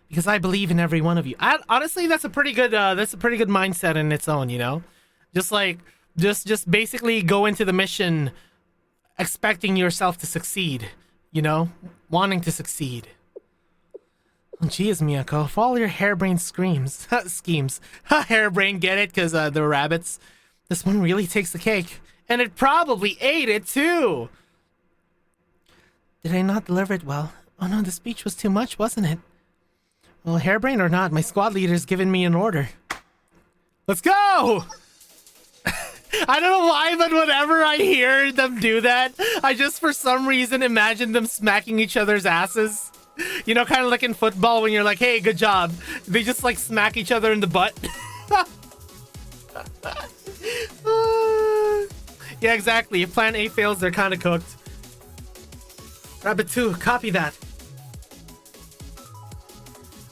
Because I believe in every one of you. Honestly, that's a pretty good mindset in its own, you know? Just basically go into the mission expecting yourself to succeed, you know? Wanting to succeed. Oh, geez, Miyako, for all your harebrained schemes, harebrained, get it? Because the rabbits. This one really takes the cake. And it probably ate it, too! Did I not deliver it well? Oh no, the speech was too much, wasn't it? Well, harebrained or not, my squad leader's given me an order. Let's go! I don't know why, but whenever I hear them do that, I just for some reason imagine them smacking each other's asses. You know, kind of like in football when you're like, hey, good job. They just like smack each other in the butt. Yeah, exactly. If plan A fails, they're kind of cooked. Rabbit 2, copy that.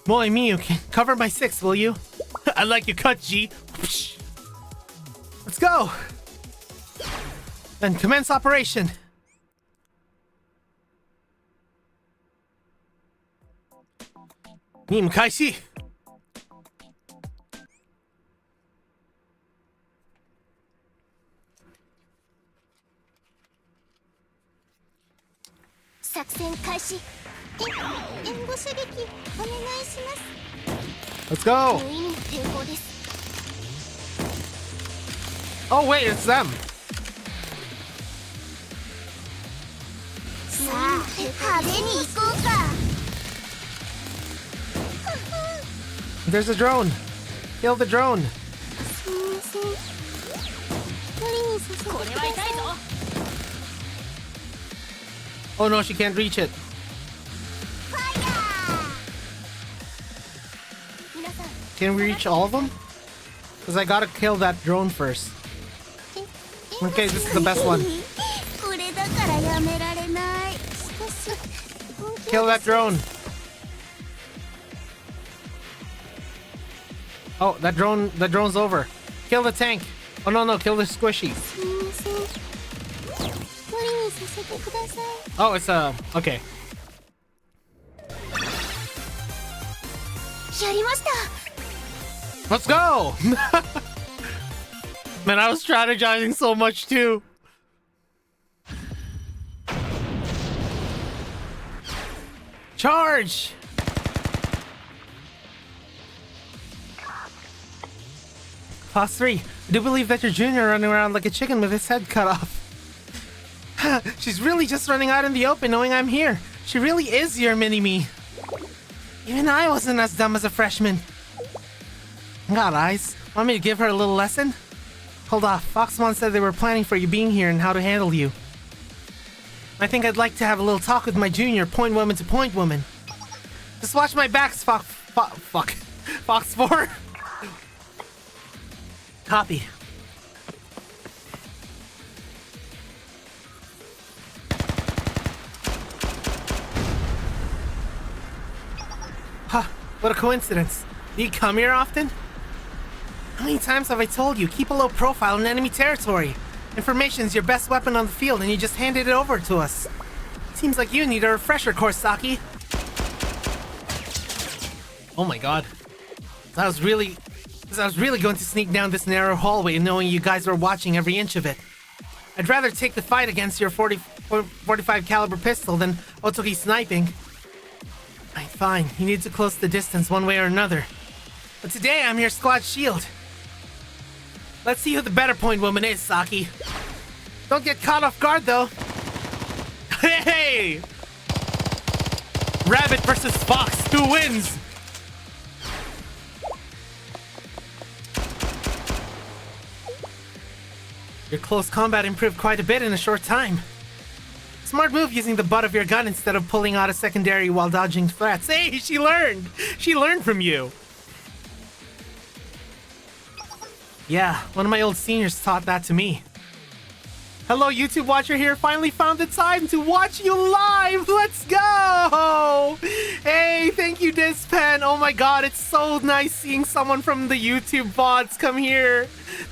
Moi Miyu, cover my 6, will you? I like your cut, G. Let's go! Then commence operation. Nim Kaishi. Let's go! Oh wait, it's them! There's a drone! Kill the drone! Oh no, she can't reach it. Can we reach all of them? Because I gotta kill that drone first. Okay, this is the best one. Kill that drone. Oh, the drone's over. Kill the tank. Oh no, kill the squishy. Oh, it's okay. Let's go! Man, I was strategizing so much too. Charge! Class 3, I do believe that your junior running around like a chicken with his head cut off. She's really just running out in the open knowing I'm here. She really is your mini-me. Even I wasn't as dumb as a freshman. Got eyes. Want me to give her a little lesson? Hold off. Foxmon said they were planning for you being here and how to handle you. I think I'd like to have a little talk with my junior point woman to point woman. Just watch my backs, Fox 4. Copy. Huh, what a coincidence. Do you come here often? How many times have I told you, keep a low profile in enemy territory? Information's your best weapon on the field and you just handed it over to us. Seems like you need a refresher course, Saki. Oh my god. I was really going to sneak down this narrow hallway knowing you guys were watching every inch of it. I'd rather take the fight against your 45 caliber pistol than Otogi sniping. Right, fine. You need to close the distance one way or another. But today I'm your squad shield. Let's see who the better point woman is, Saki. Don't get caught off guard, though. Hey! Rabbit versus Fox. Who wins? Your close combat improved quite a bit in a short time. Smart move using the butt of your gun instead of pulling out a secondary while dodging threats. Hey, she learned! She learned from you. Yeah, one of my old seniors taught that to me. Hello, YouTube watcher here. Finally found the time to watch you live. Let's go! Hey, thank you, Dispen. Oh my god, it's so nice seeing someone from the YouTube bots come here.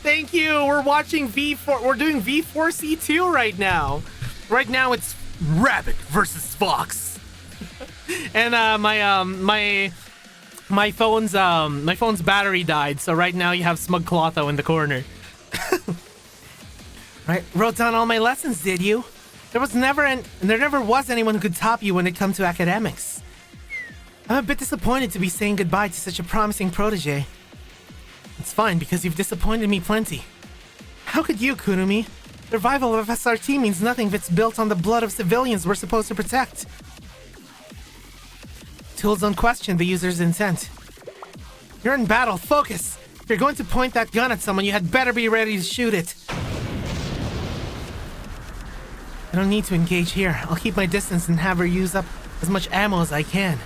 Thank you. We're watching we're doing V4C2 right now. Right now it's Rabbit versus Fox. And my phone's battery died, so right now you have Smug Clotho in the corner. Right, wrote down all my lessons, did you? There never was anyone who could top you when it comes to academics. I'm a bit disappointed to be saying goodbye to such a promising protege. It's fine, because you've disappointed me plenty. How could you, Kunumi? The revival of SRT means nothing if it's built on the blood of civilians we're supposed to protect. Tools don't question the user's intent. You're in battle, focus! If you're going to point that gun at someone, you had better be ready to shoot it. I don't need to engage here. I'll keep my distance and have her use up as much ammo as I can.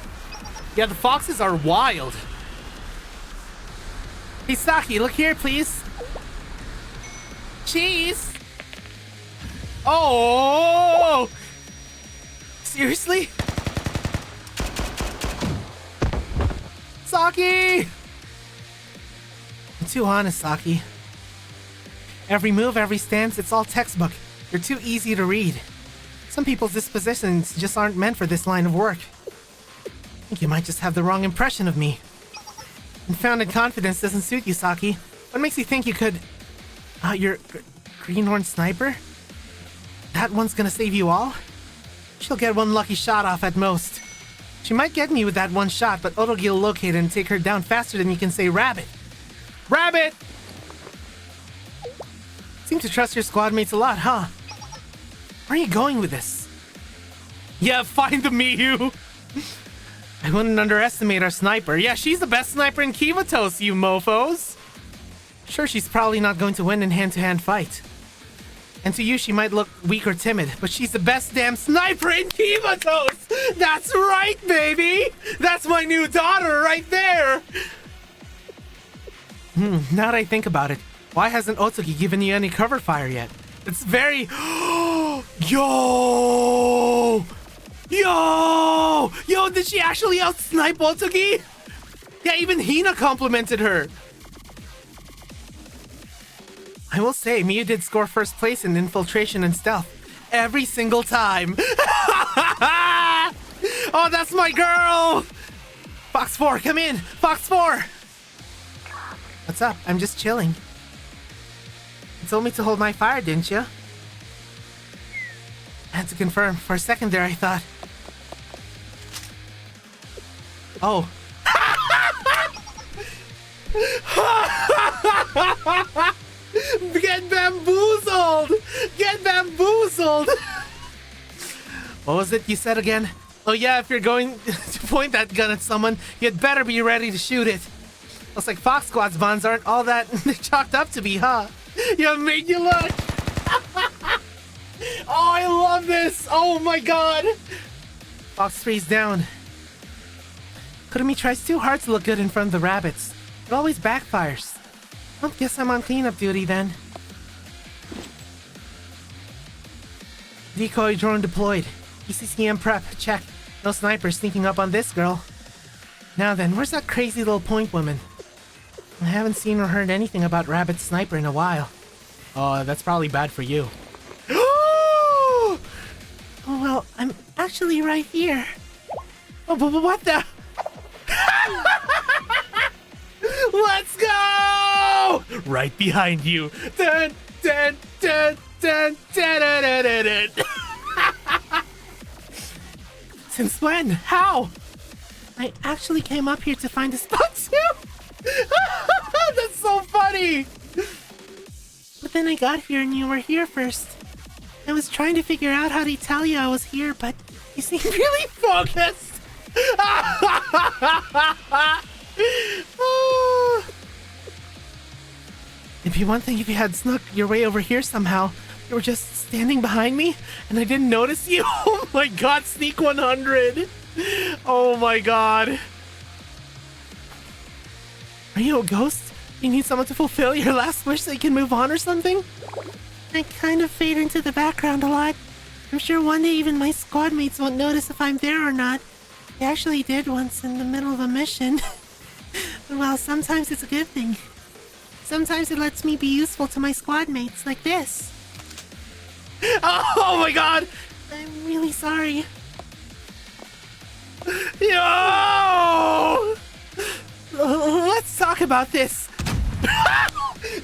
Yeah, the foxes are wild. Hey, Saki, look here, please. Cheese! Oh! Seriously? Saki! I'm too honest, Saki. Every move, every stance, it's all textbook. You're too easy to read. Some people's dispositions just aren't meant for this line of work. I think you might just have the wrong impression of me. Unfounded confidence doesn't suit you, Saki. What makes you think you could... your greenhorn sniper? That one's gonna save you all? She'll get one lucky shot off at most. She might get me with that one shot, but Otogi will locate her and take her down faster than you can say Rabbit. Rabbit! Seem to trust your squad mates a lot, huh? Where are you going with this? Yeah, find the Miyu! I wouldn't underestimate our sniper. Yeah, she's the best sniper in Kivatos, you mofos! Sure, she's probably not going to win in hand-to-hand fight. And to you, she might look weak or timid, but she's the best damn sniper in Kivatos! That's right, baby! That's my new daughter right there! Now that I think about it, why hasn't Otogi given you any cover fire yet? It's very... Yo! Yo! Yo, did she actually out-snipe Otogi? Yeah, even Hina complimented her. I will say, Miyu did score first place in Infiltration and Stealth. Every single time. Oh, that's my girl! Fox 4, come in! Fox 4! What's up? I'm just chilling. You told me to hold my fire, didn't you? I had to confirm. For a second there, I thought... Oh. Get bamboozled! Get bamboozled! What was it you said again? Oh yeah, if you're going to point that gun at someone, you'd better be ready to shoot it. Looks like Fox Squad's bonds aren't all that they're chalked up to be, huh? You made you look. Oh, I love this. Oh my god. Fox 3's down. Kurumi tries too hard to look good in front of the rabbits. It always backfires. Well, guess I'm on cleanup duty then. Decoy drone deployed. ECCM prep, check. No snipers sneaking up on this girl. Now then, where's that crazy little point woman? I haven't seen or heard anything about Rabbit Sniper in a while. Oh, that's probably bad for you. Oh, well, I'm actually right here. Oh, but what the? Let's go! Right behind you. Dun, dun, dun, dun, dun, dun, dun, dun, dun. Since when? How? I actually came up here to find a spot too. That's so funny. But then I got here and you were here first. I was trying to figure out how to tell you I was here, but you seem really focused. It'd be one thing if you had snuck your way over here somehow. You were just standing behind me and I didn't notice you. Oh my god, Sneak 100. Oh my god. Are you a ghost? You need someone to fulfill your last wish so you can move on or something? I kind of fade into the background a lot. I'm sure one day even my squad mates won't notice if I'm there or not. They actually did once in the middle of a mission. Well, sometimes it's a good thing. Sometimes it lets me be useful to my squad mates, like this. Oh my god! I'm really sorry. Yo! Let's talk about this.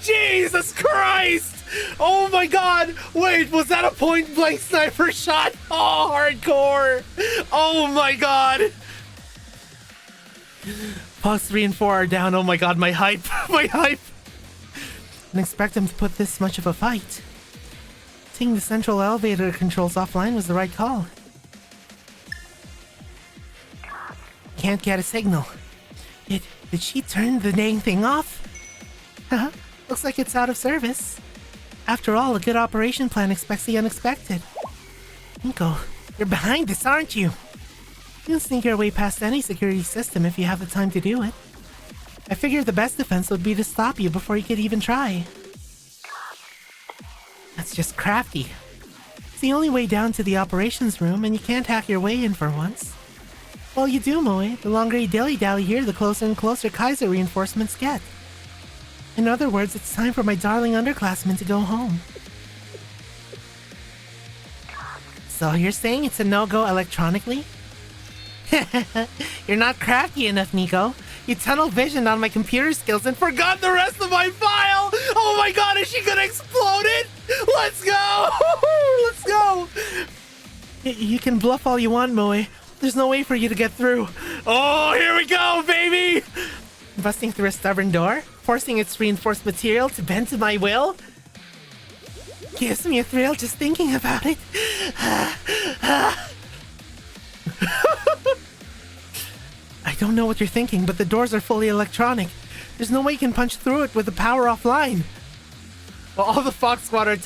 Jesus Christ! Oh my god! Wait, was that a point blank sniper shot? Oh, hardcore! Oh my god! Fox 3 and 4 are down. Oh my god, my hype. My hype. Didn't expect him to put this much of a fight. Taking the central elevator controls offline was the right call. Can't get a signal. Did she turn the dang thing off? Huh? Looks like it's out of service. After all, a good operation plan expects the unexpected. Nico, you're behind this, aren't you? You can sneak your way past any security system if you have the time to do it. I figured the best defense would be to stop you before you could even try. That's just crafty. It's the only way down to the operations room, and you can't hack your way in for once. Well, you do, Moe. The longer you dilly-dally here, the closer and closer Kaiser reinforcements get. In other words, it's time for my darling underclassmen to go home. So you're saying it's a no-go electronically? You're not crafty enough, Nico. You tunnel visioned on my computer skills and forgot the rest of my file! Oh my god, is she gonna explode it? Let's go! Let's go! You can bluff all you want, Moe. There's no way for you to get through. Oh, here we go, baby! Busting through a stubborn door, forcing its reinforced material to bend to my will? Gives me a thrill just thinking about it. I don't know what you're thinking, but the doors are fully electronic. There's no way you can punch through it with the power offline. Well, all the Fox Squad are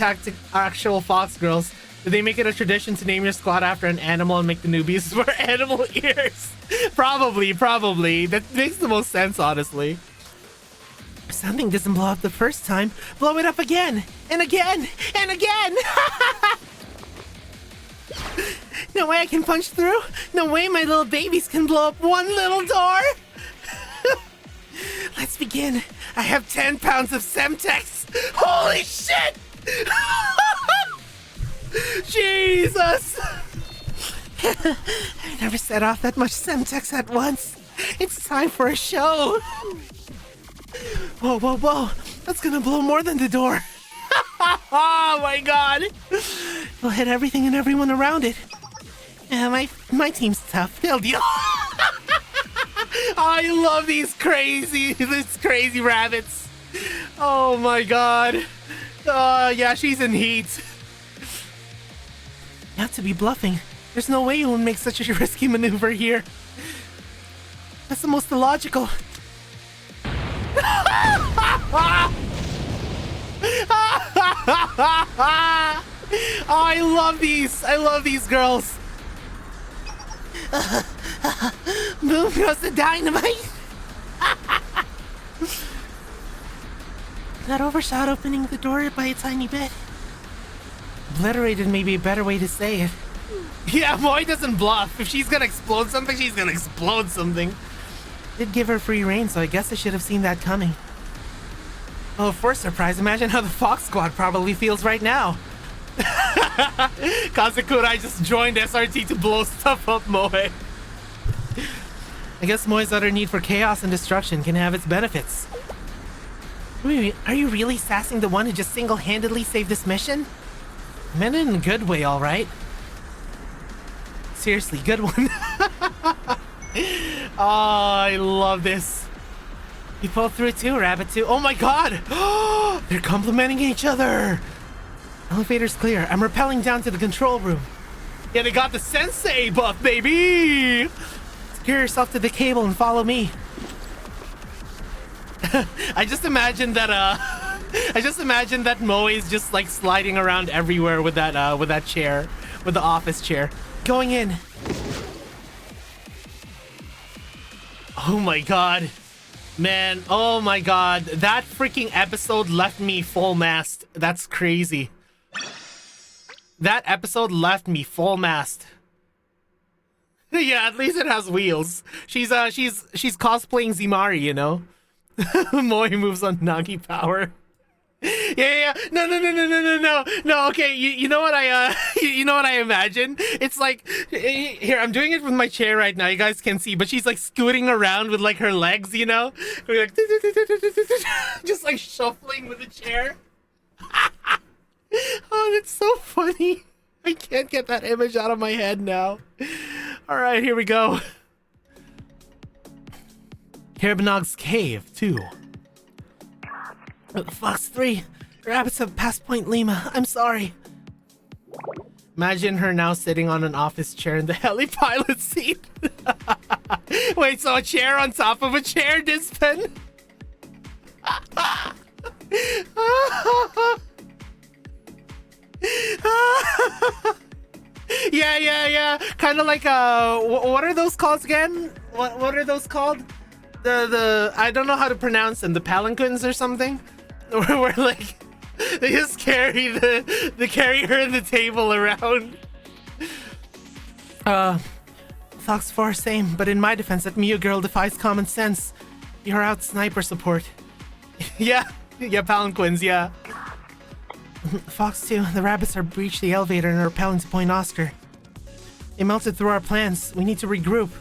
actual Fox girls. Did they make it a tradition to name your squad after an animal and make the newbies wear animal ears? Probably. That makes the most sense, honestly. If something doesn't blow up the first time, blow it up again! And again! And again! No way I can punch through? No way my little babies can blow up one little door? Let's begin. I have 10 pounds of Semtex! Holy shit! Jesus! I never set off that much Semtex at once. It's time for a show. Whoa. That's gonna blow more than the door. Oh my god. It'll hit everything and everyone around it. My team's tough. They'll deal. I love these crazy rabbits. Oh my god. Yeah, she's in heat. You have to be bluffing. There's no way you would make such a risky maneuver here. That's the most illogical. Oh, I love these. I love these girls. Boom goes the dynamite. That overshot opening the door by a tiny bit. Obliterated may be a better way to say it. Yeah, Moy doesn't bluff. If she's gonna explode something, she's gonna explode something. Did give her free reign, so I guess I should have seen that coming. Oh, for surprise, imagine how the Fox Squad probably feels right now. Kazukurai just joined SRT to blow stuff up Moe. I guess Moe's utter need for chaos and destruction can have its benefits. Wait, are you really sassing the one who just single-handedly saved this mission? I meant it in a good way, alright. Seriously, good one. Oh, I love this. You pulled through it too, Rabbit 2. Oh my god! They're complimenting each other! Elevator's clear. I'm rappelling down to the control room. Yeah, they got the Sensei buff, baby! Secure yourself to the cable and follow me. I just imagine that Moe is just like sliding around everywhere with that chair, with the office chair. Going in. Oh my god. Man, oh my god. That freaking episode left me full mast. That's crazy. That episode left me full mast. Yeah, at least it has wheels. She's cosplaying Zimari, you know? Moe moves on Nagi power. Yeah. No. Okay, you know what I you know what I imagine? It's like here, I'm doing it with my chair right now. You guys can see, but she's like scooting around with like her legs, you know? We're like just like shuffling with the chair. Oh, that's so funny. I can't get that image out of my head now. All right, here we go. Karabanog's cave 2. Fox 3. Rabbits have passed Point Lima. I'm sorry. Imagine her now sitting on an office chair in the heli pilot seat. Wait, so a chair on top of a chair, Dispen? Yeah. Kind of like what are those called again? What are those called? The I don't know how to pronounce them. The palanquins or something? Where like they just carry they carry her and the table around. Fox 4, same, but in my defense, that Miu girl defies common sense. You're out sniper support. Yeah, palanquins, yeah. Fox 2, the rabbits are breached the elevator and are rappelling to Point Oscar. They melted through our plans. We need to regroup.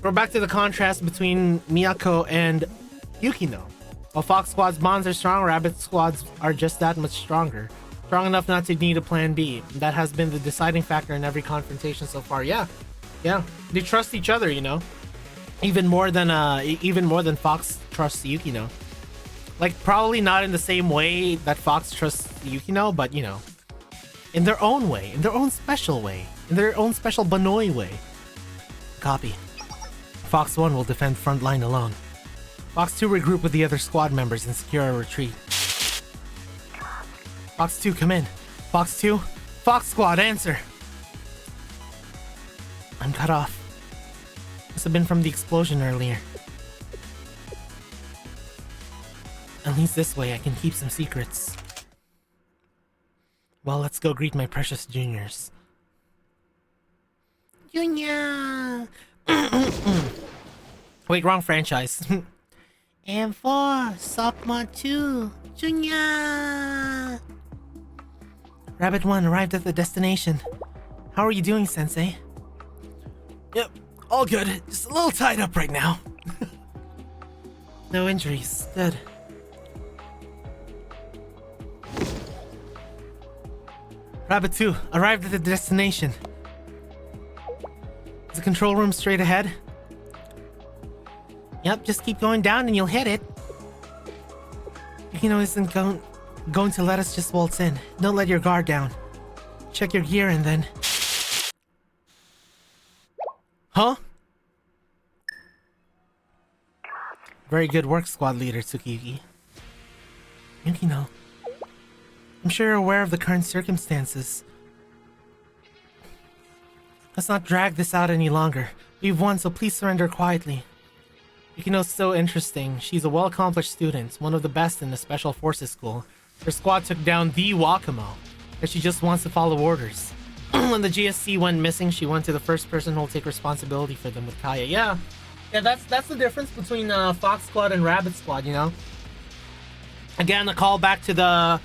We're back to the contrast between Miyako and Yukino. While Fox Squad's bonds are strong, Rabbit Squads are just that much stronger. Strong enough not to need a plan B. That has been the deciding factor in every confrontation so far. Yeah. They trust each other, you know. Even more than Fox trusts Yukino. Like, probably not in the same way that Fox trusts Yukino, but, you know, in their own way, in their own special way, in their own special Banoi way. Copy. Fox 1 will defend front line alone. Fox 2 regroup with the other squad members and secure a retreat. Fox 2, come in. Fox 2? Fox Squad, answer! I'm cut off. Must have been from the explosion earlier. At least this way I can keep some secrets. Well, let's go greet my precious juniors. Junior! Wait, wrong franchise. M4, Sophomore 2, Junior! Rabbit 1 arrived at the destination. How are you doing, Sensei? Yep, all good. Just a little tied up right now. No injuries. Good. Rabbit 2 arrived at the destination. Is the control room straight ahead? Yep, just keep going down and you'll hit it. Yukino isn't going to let us just waltz in. Don't let your guard down. Check your gear and then... Huh? Very good work, squad leader Tsukiki. Yukino, I'm sure you're aware of the current circumstances. Let's not drag this out any longer. We've won, so please surrender quietly. Yukino's so interesting. She's a well-accomplished student, one of the best in the Special Forces School. Her squad took down the Wakamo, and she just wants to follow orders. When the GSC went missing, she went to the first person who'll take responsibility for them with Kaya. Yeah, that's the difference between Fox Squad and Rabbit Squad, you know? Again, a call back to the...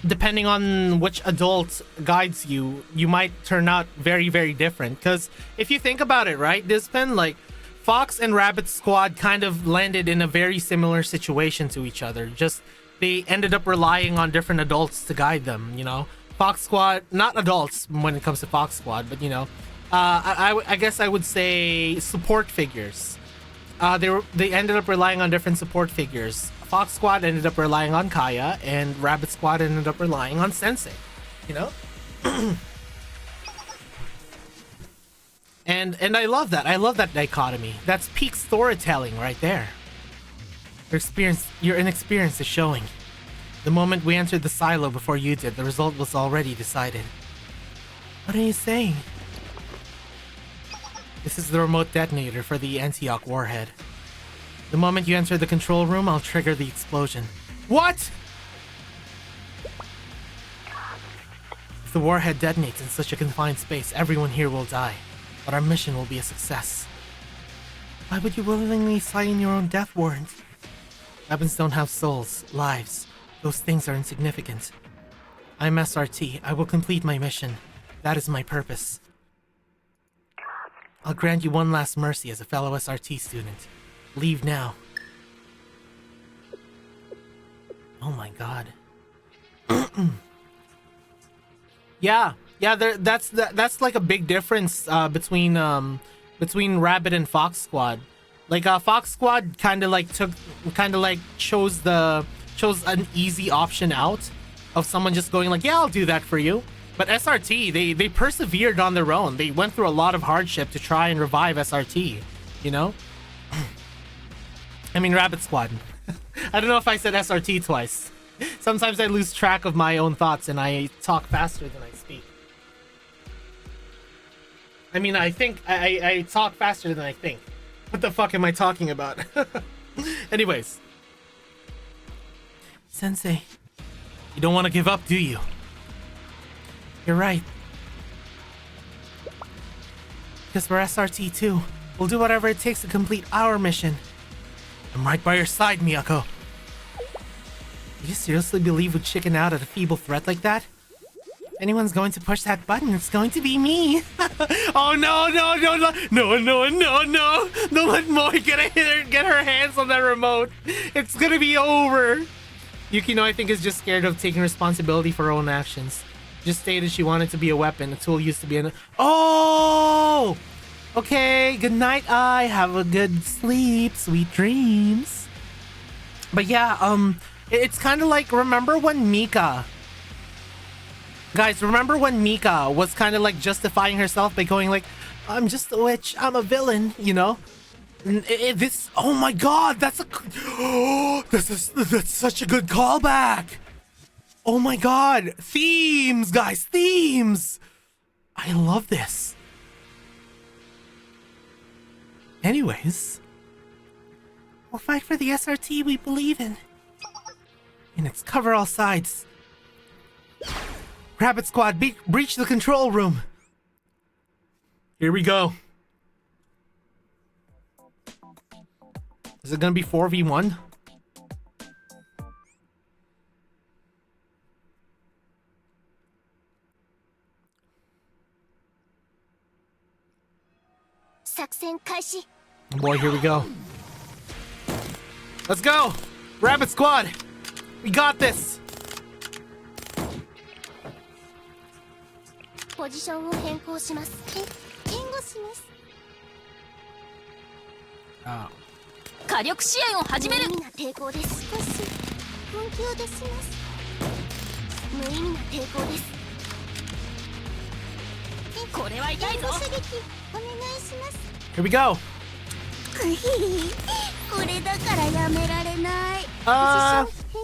Depending on which adult guides you, you might turn out very, very different. Because if you think about it, right, Dispin, like, Fox and Rabbit Squad kind of landed in a very similar situation to each other. Just, they ended up relying on different adults to guide them, you know? Fox Squad, not adults when it comes to Fox Squad, but, you know, I guess I would say support figures. They ended up relying on different support figures. Fox Squad ended up relying on Kaya, and Rabbit Squad ended up relying on Sensei, you know? and I love that. I love that dichotomy. That's peak storytelling right there. Your inexperience is showing. The moment we entered the silo before you did, the result was already decided. What are you saying? This is the remote detonator for the Antioch warhead. The moment you enter the control room, I'll trigger the explosion. What? If the warhead detonates in such a confined space, everyone here will die. But our mission will be a success. Why would you willingly sign your own death warrant? Weapons don't have souls, lives. Those things are insignificant. I'm SRT. I will complete my mission. That is my purpose. I'll grant you one last mercy as a fellow SRT student. Leave now. Oh my god. Yeah, that's like a big difference between Rabbit and Fox Squad. Like Fox Squad kind of chose an easy option out of someone just going like, yeah, I'll do that for you. But SRT, they persevered on their own. They went through a lot of hardship to try and revive SRT, you know? I mean, Rabbit Squad. I don't know if I said SRT twice. Sometimes I lose track of my own thoughts and I talk faster than I speak. I mean, I think I talk faster than I think. What the fuck am I talking about? Anyways. Sensei, you don't want to give up, do you? You're right. Because we're SRT too. We'll do whatever it takes to complete our mission. I'm right by your side, Miyako. Do you seriously believe we'd chicken out at a feeble threat like that? If anyone's going to push that button, it's going to be me. Oh no. Don't let Moi get her hands on that remote. It's gonna be over. Yukino, I think, is just scared of taking responsibility for her own actions. Just stated she wanted to be a weapon. A tool used to be an... Oh! Okay, good night, I. Have a good sleep. Sweet dreams. But yeah, it's kind of like, remember when Mika... Guys, remember when Mika was kind of like justifying herself by going like, I'm just a witch, I'm a villain, you know? This... Oh my god, that's a... Oh, that's such a good callback! Oh my god! Themes, guys! Themes! I love this. Anyways, we'll fight for the SRT we believe in. And it's cover all sides. Rabbit Squad, breach the control room. Here we go. Is it gonna be 4v1? Oh boy, here we go. Let's go! Rabbit Squad! We got this! Oh. Here we go.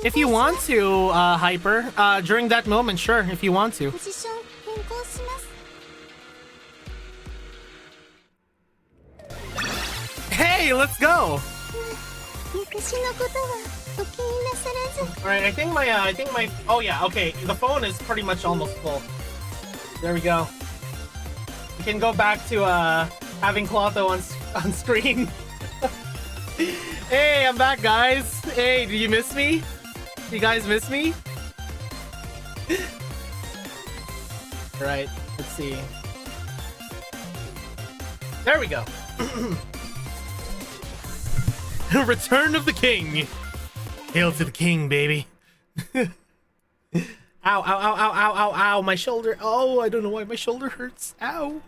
If you want to, Hyper, during that moment, sure, if you want to. Hey, let's go! Alright, I think my, oh yeah, okay, the phone is pretty much almost full. There we go. We can go back to, having Clotho on screen. Hey, I'm back, guys. Hey, do you miss me? You guys miss me? Right, let's see. There we go. Return of the King. Hail to the King, baby. Ow, ow, ow, ow, ow, ow, ow, my shoulder. Oh, I don't know why my shoulder hurts. Ow.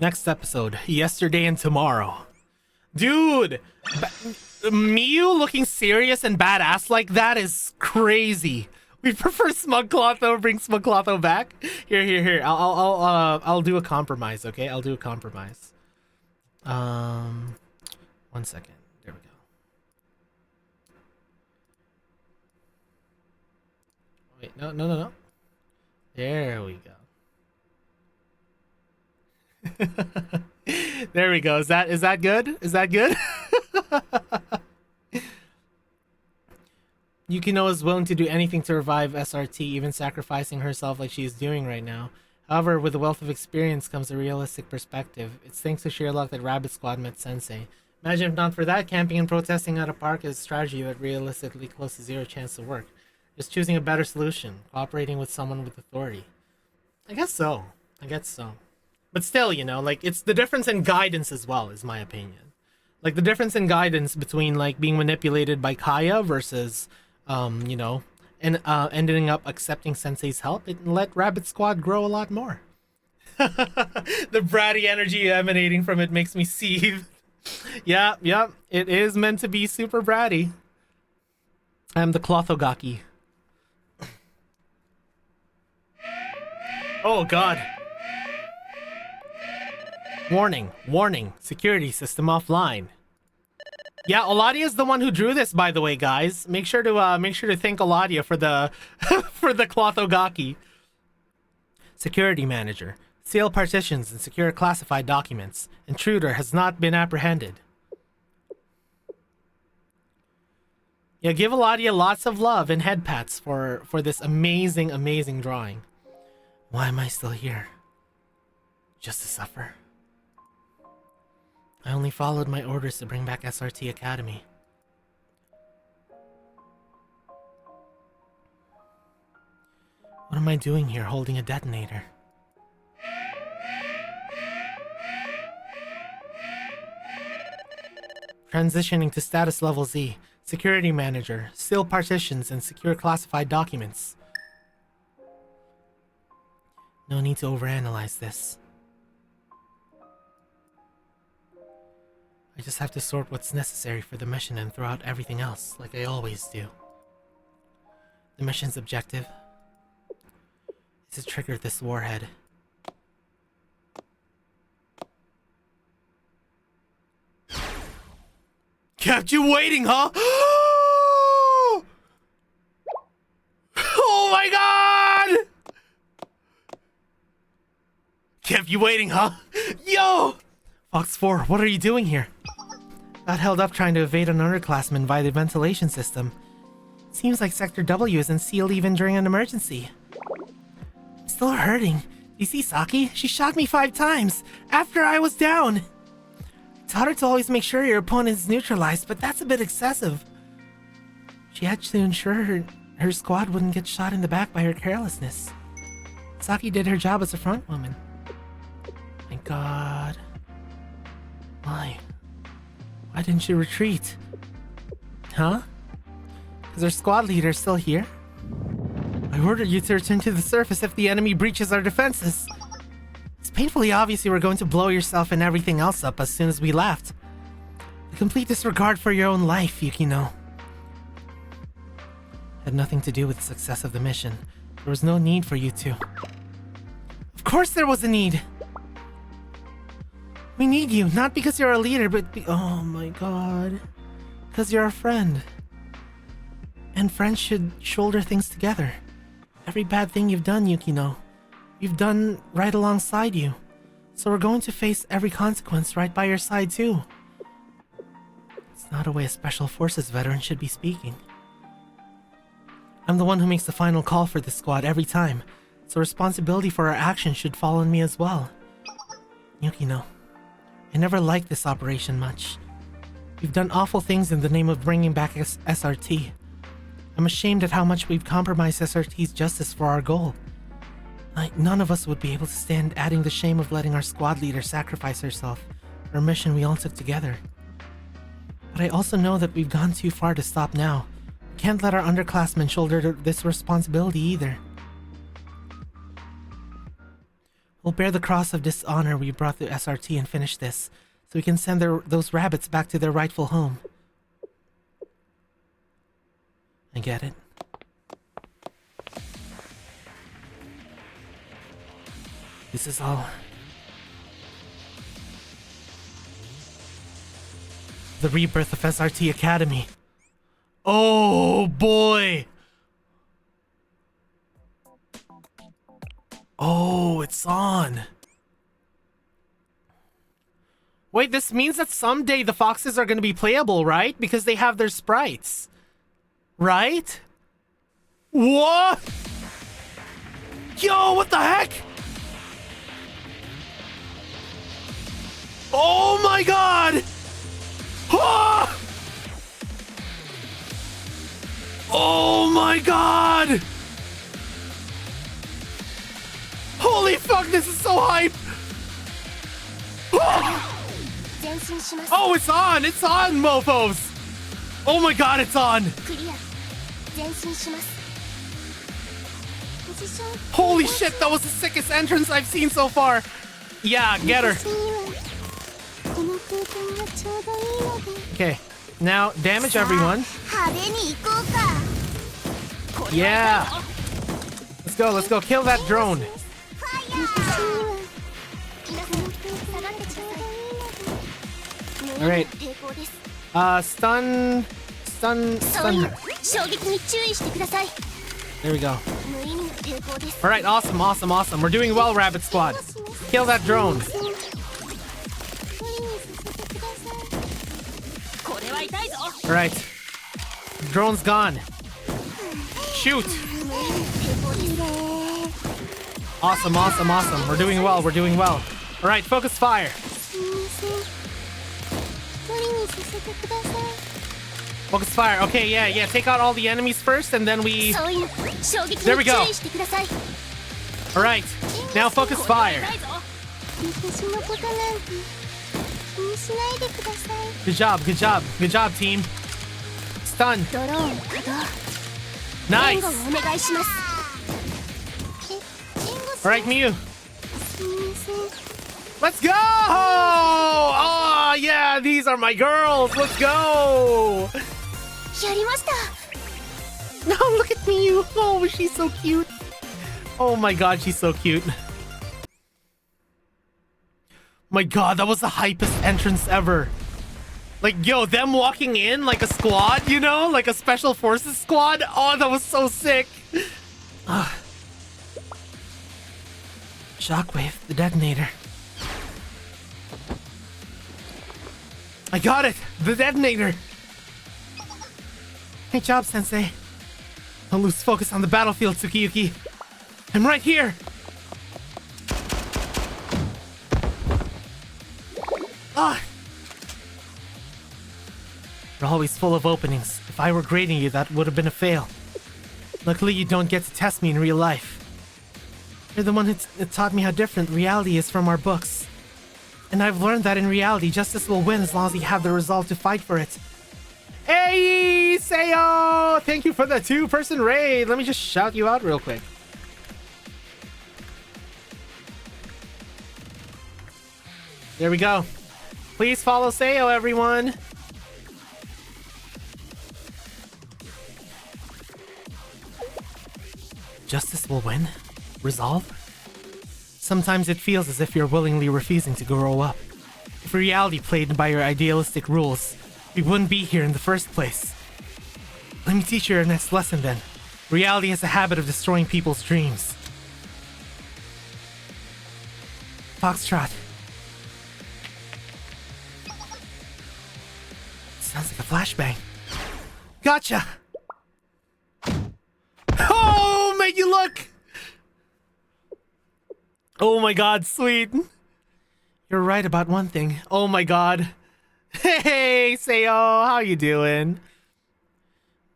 Next episode, yesterday and tomorrow. Dude, Miyu looking serious and badass like that is crazy. We prefer Smug Clotho. Bring Smug Clotho back. Here. I'll do a compromise. Okay, I'll do a compromise. 1 second. There we go. Wait, no. There we go. There we go. Is that good? Is that good? Yukino is willing to do anything to revive SRT, even sacrificing herself like she is doing right now. However, with a wealth of experience comes a realistic perspective. It's thanks to sheer luck that Rabbit Squad met Sensei. Imagine if not for that, camping and protesting at a park is a strategy that realistically close to zero chance to work. Just choosing a better solution, cooperating with someone with authority. I guess so. But still, you know, like, it's the difference in guidance as well, is my opinion. Like, the difference in guidance between, like, being manipulated by Kaya versus, you know, and ending up accepting Sensei's help, it let Rabbit Squad grow a lot more. The bratty energy emanating from it makes me seethe. Yeah, it is meant to be super bratty. I'm the Clothogaki. Oh, God. Warning, security system offline. Yeah, Oladia is the one who drew this, by the way, guys. Make sure to thank Oladia for the for the Clothogaki. Security manager. Seal partitions and secure classified documents. Intruder has not been apprehended. Yeah, give Oladia lots of love and head pats for this amazing drawing. Why am I still here? Just to suffer? I only followed my orders to bring back SRT Academy. What am I doing here holding a detonator? Transitioning to status level Z. Security manager. Seal partitions and secure classified documents. No need to overanalyze this. I just have to sort what's necessary for the mission and throw out everything else, like I always do. The mission's objective is to trigger this warhead. Kept you waiting, huh? Oh my God! Kept you waiting, huh? Yo! Fox 4, what are you doing here? Got held up trying to evade an underclassman via the ventilation system. Seems like Sector W isn't sealed even during an emergency. I'm still hurting. You see Saki? She shot me 5 times after I was down. I taught her to always make sure your opponent is neutralized, but that's a bit excessive. She had to ensure her squad wouldn't get shot in the back by her carelessness. Saki did her job as a front woman. Thank God. Why didn't you retreat? Huh? Is our squad leader still here? I ordered you to return to the surface if the enemy breaches our defenses. It's painfully obvious you were going to blow yourself and everything else up as soon as we left. A complete disregard for your own life, Yukino. Had nothing to do with the success of the mission. There was no need for you to. Of course there was a need! We need you, not because you're a leader, but oh my god. Because you're a friend. And friends should shoulder things together. Every bad thing you've done, Yukino, we've done right alongside you. So we're going to face every consequence right by your side too. It's not a way a Special Forces veteran should be speaking. I'm the one who makes the final call for this squad every time, so responsibility for our actions should fall on me as well. Yukino, I never liked this operation much. We've done awful things in the name of bringing back SRT. I'm ashamed at how much we've compromised SRT's justice for our goal. None of us would be able to stand adding the shame of letting our squad leader sacrifice herself for a mission we all took together. But I also know that we've gone too far to stop now. We can't let our underclassmen shoulder this responsibility either. We'll bear the cross of dishonor we brought to SRT and finish this, so we can send those rabbits back to their rightful home. I get it. This is all the rebirth of SRT Academy. Oh boy! Oh, it's on. Wait, this means that someday the foxes are going to be playable, right? Because they have their sprites. Right? What? Yo, what the heck? Oh my god! Ah! Oh my god! Holy fuck, this is so hype! Ah! Oh, it's on! It's on, mofos! Oh my god, it's on! Holy shit, that was the sickest entrance I've seen so far! Yeah, get her. Okay, now damage everyone. Yeah! Let's go, kill that drone. Alright. Stun her. There we go. Alright, awesome. We're doing well, Rabbit Squad. Kill that drone. Alright. Drone's gone. Shoot. Awesome. We're doing well. Alright, focus fire. Focus fire. Okay, yeah. Take out all the enemies first, and then we... There we go. Alright, now focus fire. Good job, team. Stun. Nice. Alright, Miu. Let's go! Oh, yeah, these are my girls. Let's go! No, look at Miu. Oh, she's so cute. Oh my god, she's so cute. My god, that was the hypest entrance ever. Like, yo, them walking in like a squad, you know? Like a Special Forces squad. Oh, that was so sick. Shockwave, the detonator. I got it! The detonator! Great job, Sensei. Don't lose focus on the battlefield, Tsukiyuki. I'm right here! You're always full of openings. If I were grading you, that would have been a fail. Luckily, you don't get to test me in real life. You're the one who taught me how different reality is from our books. And I've learned that in reality, justice will win as long as you have the resolve to fight for it. Hey, Seyo! Thank you for the 2-person raid. Let me just shout you out real quick. There we go. Please follow Seyo, everyone. Justice will win? Resolve? Sometimes it feels as if you're willingly refusing to grow up. If reality played by your idealistic rules, we wouldn't be here in the first place. Let me teach you your next lesson then. Reality has a habit of destroying people's dreams. Foxtrot. Sounds like a flashbang. Gotcha! Oh, make you look! Oh my god, sweet. You're right about one thing. Oh my god. Hey, Seyo, how you doing?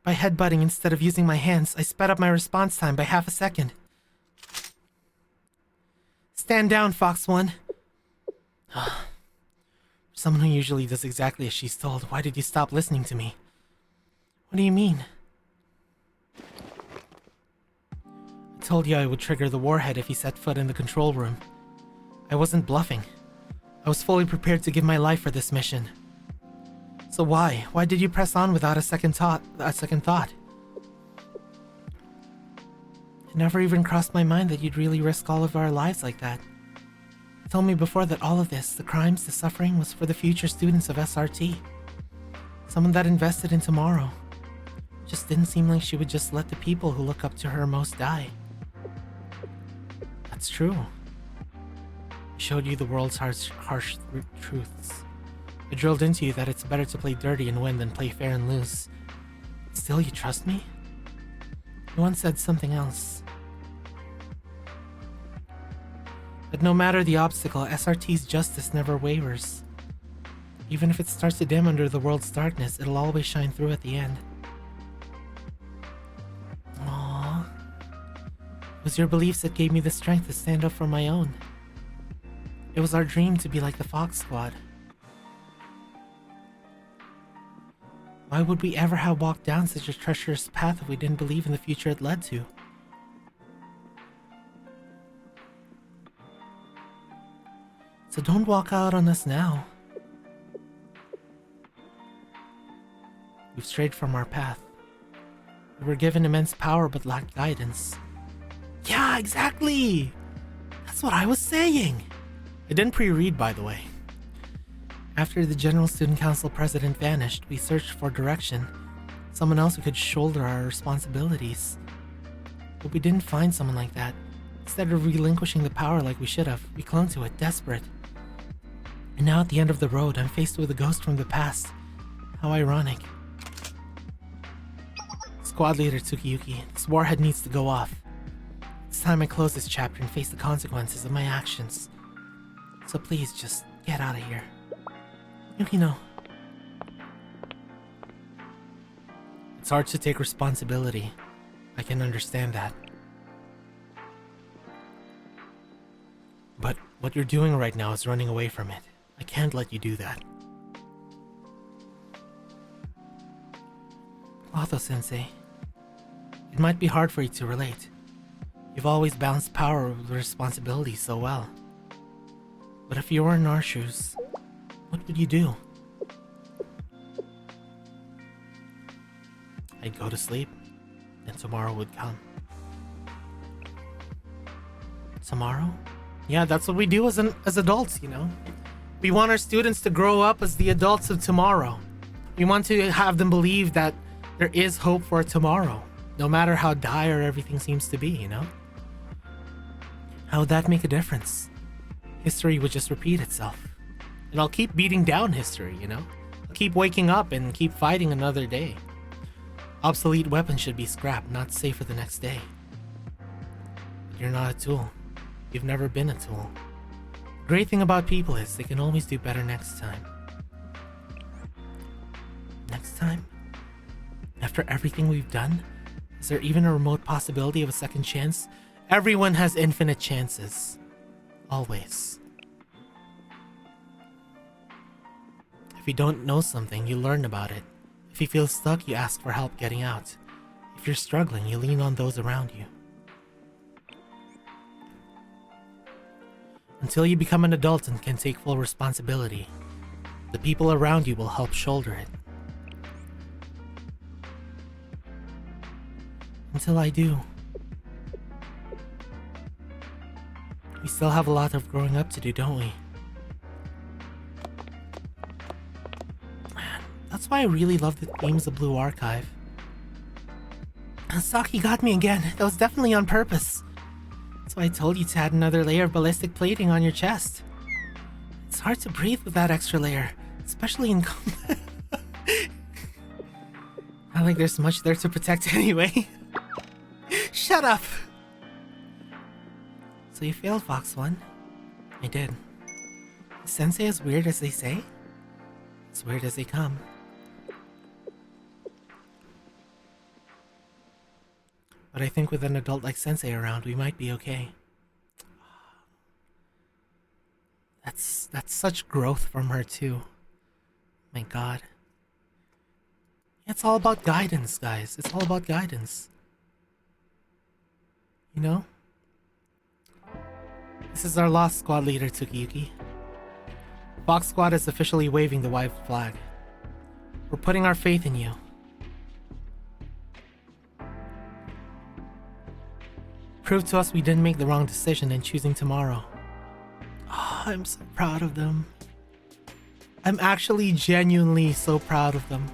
By headbutting instead of using my hands, I sped up my response time by half a second. Stand down, Fox 1. Someone who usually does exactly as she's told, why did you stop listening to me? What do you mean? I told you I would trigger the warhead if he set foot in the control room. I wasn't bluffing. I was fully prepared to give my life for this mission. So why? Why did you press on without a second thought? It never even crossed my mind that you'd really risk all of our lives like that. You told me before that all of this, the crimes, the suffering, was for the future students of SRT. Someone that invested in tomorrow. Just didn't seem like she would just let the people who look up to her most die. That's true. I showed you the world's harsh truths. I drilled into you that it's better to play dirty and win than play fair and lose. Still, you trust me? You once said something else. That no matter the obstacle, SRT's justice never wavers. Even if it starts to dim under the world's darkness, it'll always shine through at the end. Aww. It was your beliefs that gave me the strength to stand up for my own. It was our dream to be like the Fox Squad. Why would we ever have walked down such a treacherous path if we didn't believe in the future it led to? So don't walk out on us now. We've strayed from our path. We were given immense power but lacked guidance. Yeah, exactly! That's what I was saying! I didn't pre-read, by the way. After the General Student Council president vanished, we searched for direction. Someone else who could shoulder our responsibilities. But we didn't find someone like that. Instead of relinquishing the power like we should have, we clung to it, desperate. And now at the end of the road, I'm faced with a ghost from the past. How ironic. Squad leader Tsukiyuki, this warhead needs to go off. It's time I close this chapter and face the consequences of my actions. So please, just get out of here. Yukino. It's hard to take responsibility. I can understand that. But what you're doing right now is running away from it. I can't let you do that. Otho-sensei, it might be hard for you to relate. You've always balanced power with responsibility so well. But if you were in our shoes, what would you do? I'd go to sleep, and tomorrow would come. Tomorrow? Yeah, that's what we do as adults, you know? We want our students to grow up as the adults of tomorrow. We want to have them believe that there is hope for tomorrow, no matter how dire everything seems to be, you know? How would that make a difference? History would just repeat itself. And I'll keep beating down history, you know? I'll keep waking up and keep fighting another day. Obsolete weapons should be scrapped, not safe for the next day. But you're not a tool. You've never been a tool. The great thing about people is they can always do better next time. Next time? After everything we've done? Is there even a remote possibility of a second chance? Everyone has infinite chances. Always. If you don't know something, you learn about it. If you feel stuck, you ask for help getting out. If you're struggling, you lean on those around you. Until you become an adult and can take full responsibility, the people around you will help shoulder it. Until I do. We still have a lot of growing up to do, don't we? That's why I really love the themes of Blue Archive. Saki got me again. That was definitely on purpose. That's why I told you to add another layer of ballistic plating on your chest. It's hard to breathe with that extra layer, especially in combat. Not like there's much there to protect anyway. Shut up! So you failed, Fox 1? I did. Is Sensei as weird as they say? As weird as they come. But I think with an adult like Sensei around, we might be okay. That's such growth from her too. My god. It's all about guidance, guys. It's all about guidance. You know? This is our lost squad leader, Tsukiyuki. Fox Squad is officially waving the white flag. We're putting our faith in you. Prove to us we didn't make the wrong decision in choosing tomorrow. Oh, I'm so proud of them. I'm actually genuinely so proud of them.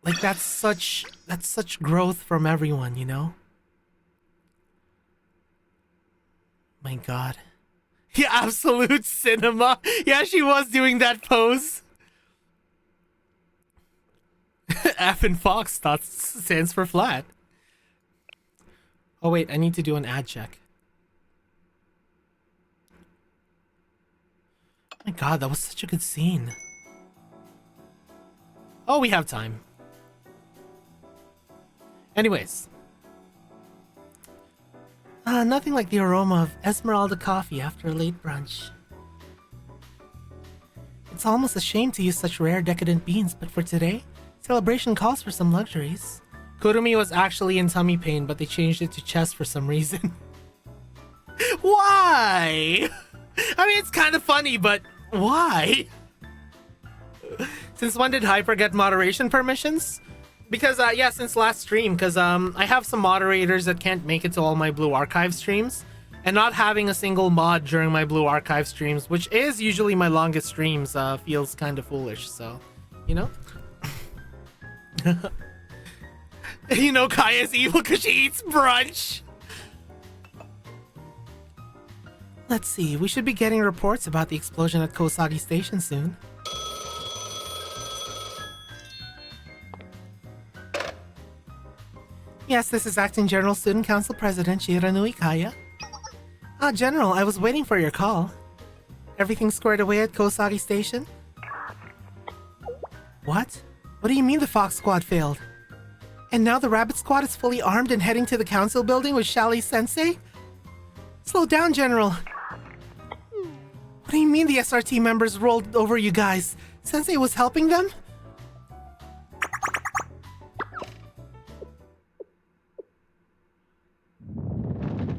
Like that's such growth from everyone, you know? My god. Yeah, absolute cinema. Yeah, she was doing that pose. F in Fox stands for flat. Oh wait, I need to do an ad check. My god, that was such a good scene. Oh, we have time. Anyways. Nothing like the aroma of Esmeralda coffee after a late brunch. It's almost a shame to use such rare decadent beans, but for today, celebration calls for some luxuries. Kurumi was actually in tummy pain, but they changed it to chest for some reason. Why? I mean, it's kind of funny, but why? Since when did Hyper get moderation permissions? Because, yeah, since last stream, because I have some moderators that can't make it to all my Blue Archive streams, and not having a single mod during my Blue Archive streams, which is usually my longest streams, feels kind of foolish, so, you know? You know Kaya's evil because she eats brunch! Let's see, we should be getting reports about the explosion at Kosagi Station soon. Yes, this is Acting General Student Council President Shiranui Kaya. Ah, General, I was waiting for your call. Everything squared away at Kosagi Station? What? What do you mean the Fox Squad failed? And now the Rabbit Squad is fully armed and heading to the council building with Shally Sensei? Slow down, General. What do you mean the SRT members rolled over you guys? Sensei was helping them?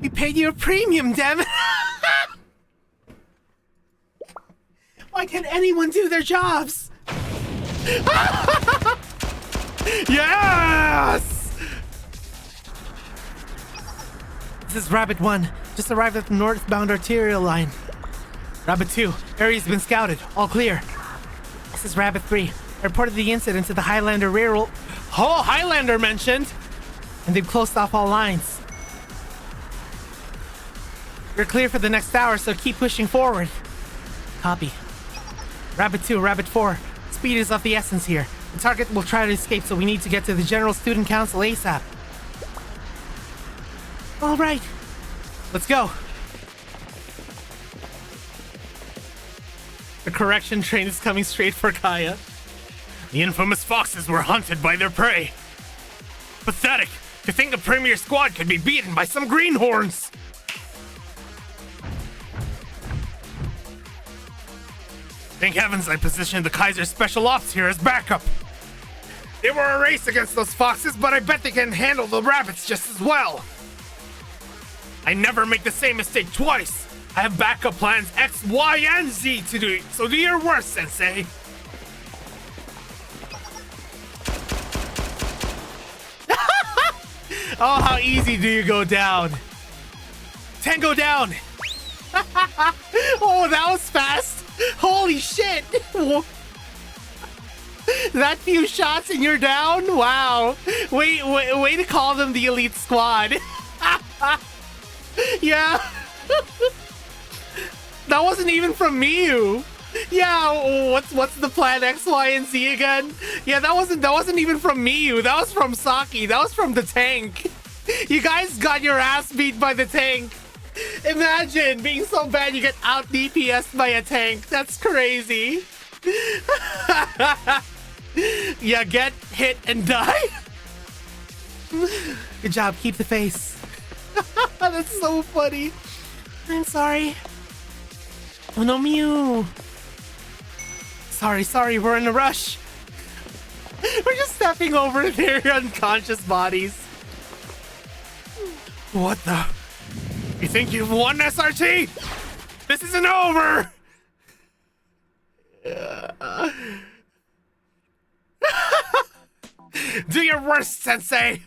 We paid you a premium, damn it! Why can't anyone do their jobs? Yes! This is Rabbit 1. Just arrived at the northbound arterial line. Rabbit 2. Area's been scouted. All clear. This is Rabbit 3. I reported the incident to the Highlander Railroad. Oh, Highlander mentioned! And they've closed off all lines. You're clear for the next hour, so keep pushing forward. Copy. Rabbit 2, Rabbit 4. Speed is of the essence here. The target will try to escape, so we need to get to the General Student Council ASAP. All right. Let's go. The correction train is coming straight for Kaya. The infamous foxes were hunted by their prey. Pathetic. To think a premier squad could be beaten by some greenhorns. Thank heavens I positioned the Kaiser Special Ops here as backup. They were a race against those foxes, but I bet they can handle the rabbits just as well. I never make the same mistake twice. I have backup plans X, Y, and Z to do, so do your worst, Sensei. Oh, how easy do you go down? 10 go down. Oh, that was fast. Holy shit. That few shots and you're down? Wow. Way to call them the elite squad. Yeah. That wasn't even from Miyu. Yeah, what's the plan X, Y, and Z again? Yeah, that wasn't even from Miyu. That was from Saki. That was from the tank. You guys got your ass beat by the tank. Imagine being so bad you get out DPS'd by a tank. That's crazy. Yeah, get hit and die. Good job. Keep the face. That's so funny. I'm sorry. Oh no, Mew. Sorry. We're in a rush. We're just stepping over their unconscious bodies. What the? You think you've won, SRT? This isn't over. Do your worst, Sensei.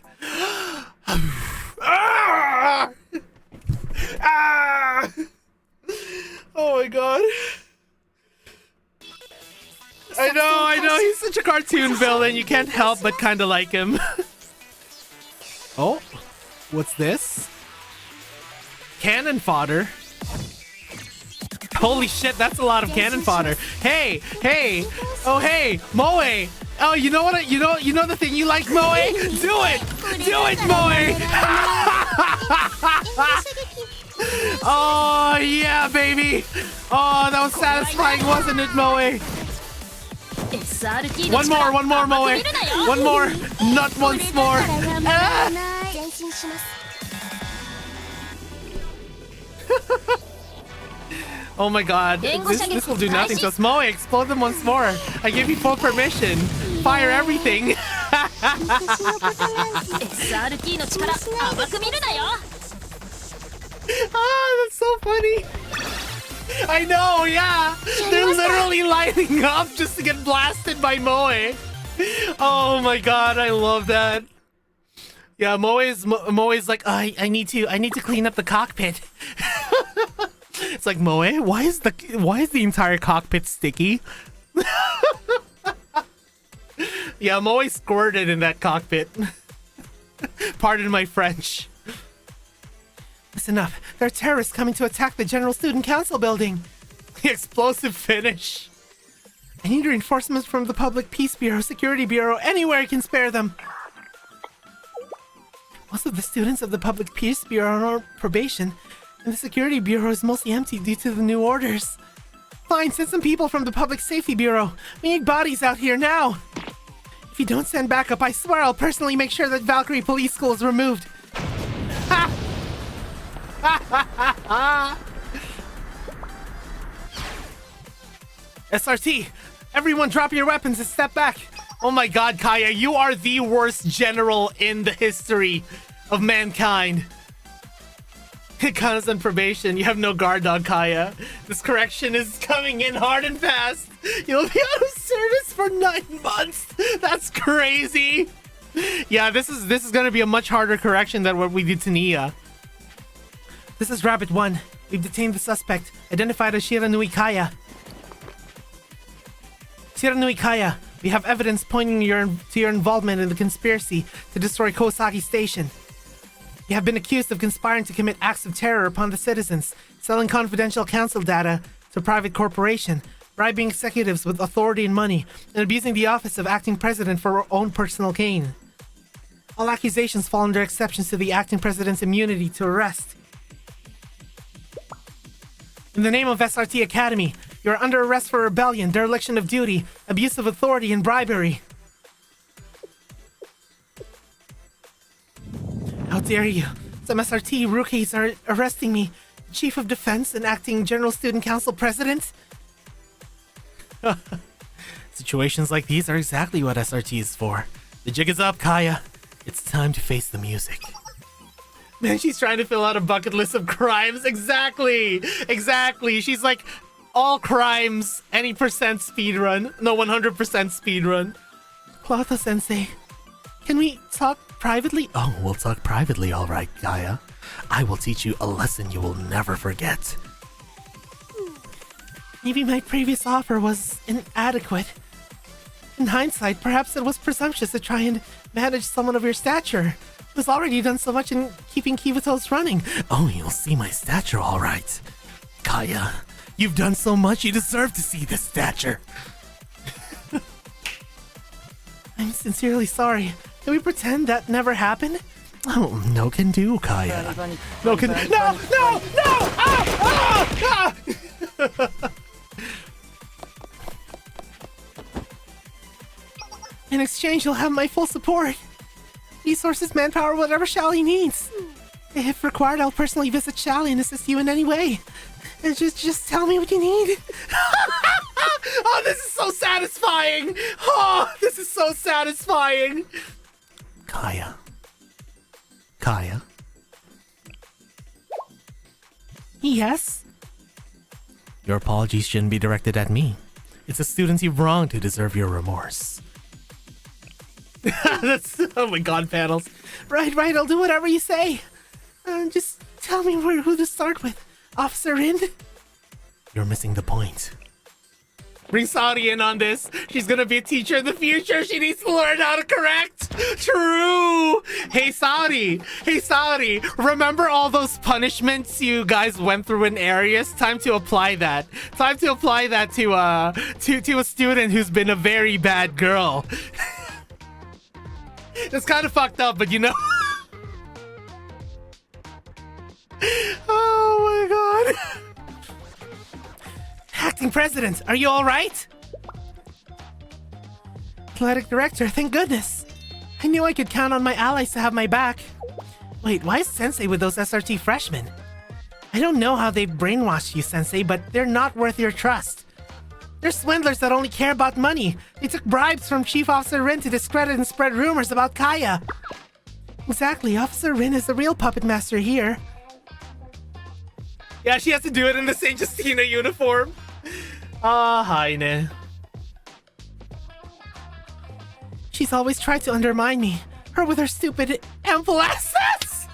Oh my god. I know, he's such a cartoon villain, you can't help but kinda like him. Oh, what's this? Cannon fodder. Holy shit, that's a lot of cannon fodder. Hey, oh hey, Moe. Oh, you know what? You know the thing you like, Moe? Do it, Moe. Oh yeah, baby. Oh, that was satisfying, wasn't it, Moe? One more, Moe. One more, not once more. Oh my god, this will do nothing to us. Moe, explode them once more. I give you full permission. Fire everything. Ah, that's so funny. I know, yeah. They're literally lining up just to get blasted by Moe. Oh my god, I love that. Yeah, Moe's like, I need to clean up the cockpit. It's like, Moe, why is the entire cockpit sticky? Yeah, Moe squirted in that cockpit. Pardon my French. Listen up. There are terrorists coming to attack the General Student Council building. The explosive finish. I need reinforcements from the Public Peace Bureau, Security Bureau, anywhere I can spare them. Most of the students of the Public Peace Bureau are on probation, and the Security Bureau is mostly empty due to the new orders. Fine, send some people from the Public Safety Bureau. We need bodies out here now. If you don't send backup, I swear I'll personally make sure that Valkyrie Police School is removed. Ha! SRT, everyone drop your weapons and step back. Oh my god, Kaya, you are the worst general in the history of mankind. Kana's on probation. You have no guard dog, Kaya. This correction is coming in hard and fast. You'll be out of service for 9 months. That's crazy. Yeah, this is gonna be a much harder correction than what we did to Nia. This is Rabbit 1. We've detained the suspect, identified as Shiranui Kaya. Shiranui Kaya, we have evidence pointing to your involvement in the conspiracy to destroy Kosaki Station. You have been accused of conspiring to commit acts of terror upon the citizens, selling confidential council data to private corporation, bribing executives with authority and money, and abusing the office of acting president for your own personal gain. All accusations fall under exceptions to the acting president's immunity to arrest. In the name of SRT Academy, you are under arrest for rebellion, dereliction of duty, abuse of authority, and bribery. How dare you? Some SRT rookies are arresting me. Chief of Defense and acting General Student Council President? Situations like these are exactly what SRT is for. The jig is up, Kaya. It's time to face the music. Man, she's trying to fill out a bucket list of crimes. Exactly. She's like, all crimes, any percent speedrun. No, 100% speedrun. Plata Sensei, can we talk privately? Oh, we'll talk privately, all right, Kaya. I will teach you a lesson you will never forget. Maybe my previous offer was inadequate. In hindsight, perhaps it was presumptuous to try and manage someone of your stature, who's already done so much in keeping Kibutos running. Oh, you'll see my stature all right. Kaya, you've done so much, you deserve to see this stature. I'm sincerely sorry. Can we pretend that never happened? Oh, no can do, Kaya. No! Ah! In exchange, you'll have my full support. Resources, manpower, whatever Shally needs. If required, I'll personally visit Shally and assist you in any way. And just tell me what you need. Oh, this is so satisfying! Oh, this is so satisfying! Kaya. Yes? Your apologies shouldn't be directed at me. It's the students you've wronged who deserve your remorse. That's, oh my god, panels. Right, I'll do whatever you say. Just tell me who to start with. Officer Rin? You're missing the point. Bring Saudi in on this. She's gonna be a teacher in the future. She needs to learn how to correct. True! Hey Saudi! Remember all those punishments you guys went through in Arius? Time to apply that. Time to apply that to a student who's been a very bad girl. It's kind of fucked up, but you know. Oh my god. Acting President, are you alright? Athletic Director, thank goodness. I knew I could count on my allies to have my back. Wait, why is Sensei with those SRT freshmen? I don't know how they've brainwashed you, Sensei, but they're not worth your trust. They're swindlers that only care about money. They took bribes from Chief Officer Rin to discredit and spread rumors about Kaya. Exactly, Officer Rin is the real puppet master here. Yeah, she has to do it in the Saint Justina uniform. Heine. She's always tried to undermine me. Her with her stupid ample assets!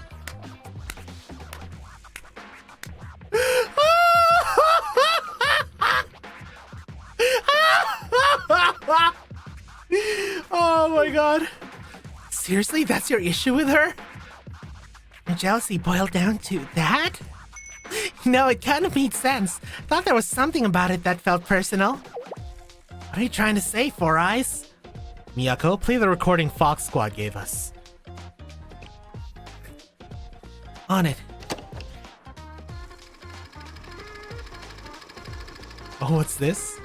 Oh my god. Seriously, that's your issue with her? Your jealousy boiled down to that? No, it kind of made sense. Thought there was something about it that felt personal. What are you trying to say, Four Eyes? Miyako, play the recording Fox Squad gave us. On it. Oh, what's this?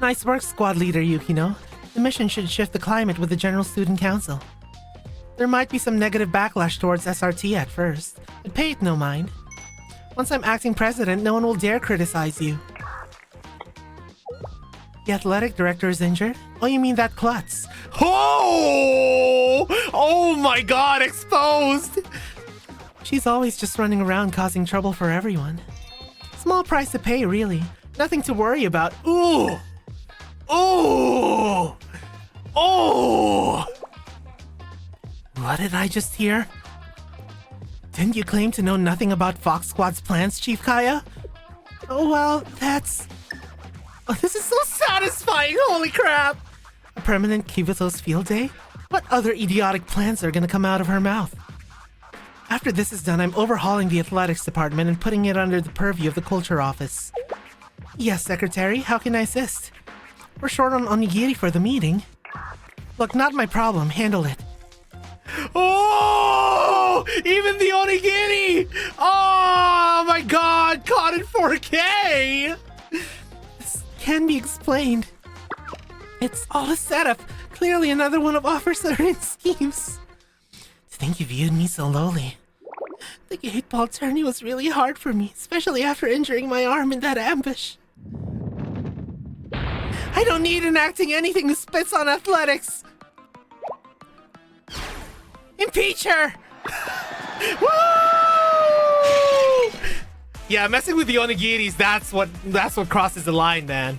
Nice work, Squad Leader Yukino. The mission should shift the climate with the General Student Council. There might be some negative backlash towards SRT at first, but pay it no mind. Once I'm acting president, no one will dare criticize you. The athletic director is injured? Oh, you mean that klutz? Oh! Oh my god, exposed! She's always just running around causing trouble for everyone. Small price to pay, really. Nothing to worry about. Ooh! Ooh! Oh! What did I just hear? Didn't you claim to know nothing about Fox Squad's plans, Chief Kaya? Oh well, that's... Oh, this is so satisfying, holy crap! A permanent Kibuto's field day? What other idiotic plans are gonna come out of her mouth? After this is done, I'm overhauling the athletics department and putting it under the purview of the culture office. Yes, Secretary, how can I assist? We're short on onigiri for the meeting. Look, not my problem, handle it. Oh! Even the onigiri! Oh my god! Caught in 4K! This can be explained. It's all a setup. Clearly another one of Officer Rin's schemes. To think you viewed me so lowly. The 8-ball tourney was really hard for me, especially after injuring my arm in that ambush. I don't need an acting anything who spits on athletics. Impeach her! Woo! Yeah, messing with the onigiris, that's what crosses the line, man.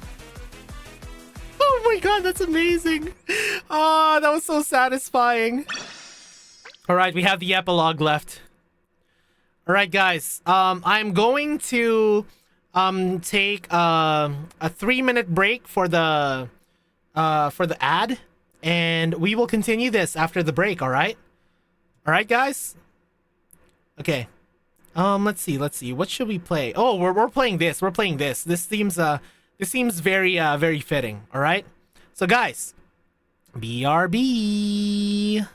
Oh my god, that's amazing. Oh, that was so satisfying. Alright, we have the epilogue left. Alright, guys. I'm going to take a 3-minute break for the ad, and we will continue this after the break. All right, guys. Okay. Let's see. What should we play? Oh, we're playing this. This seems very very fitting. All right. So guys, BRB.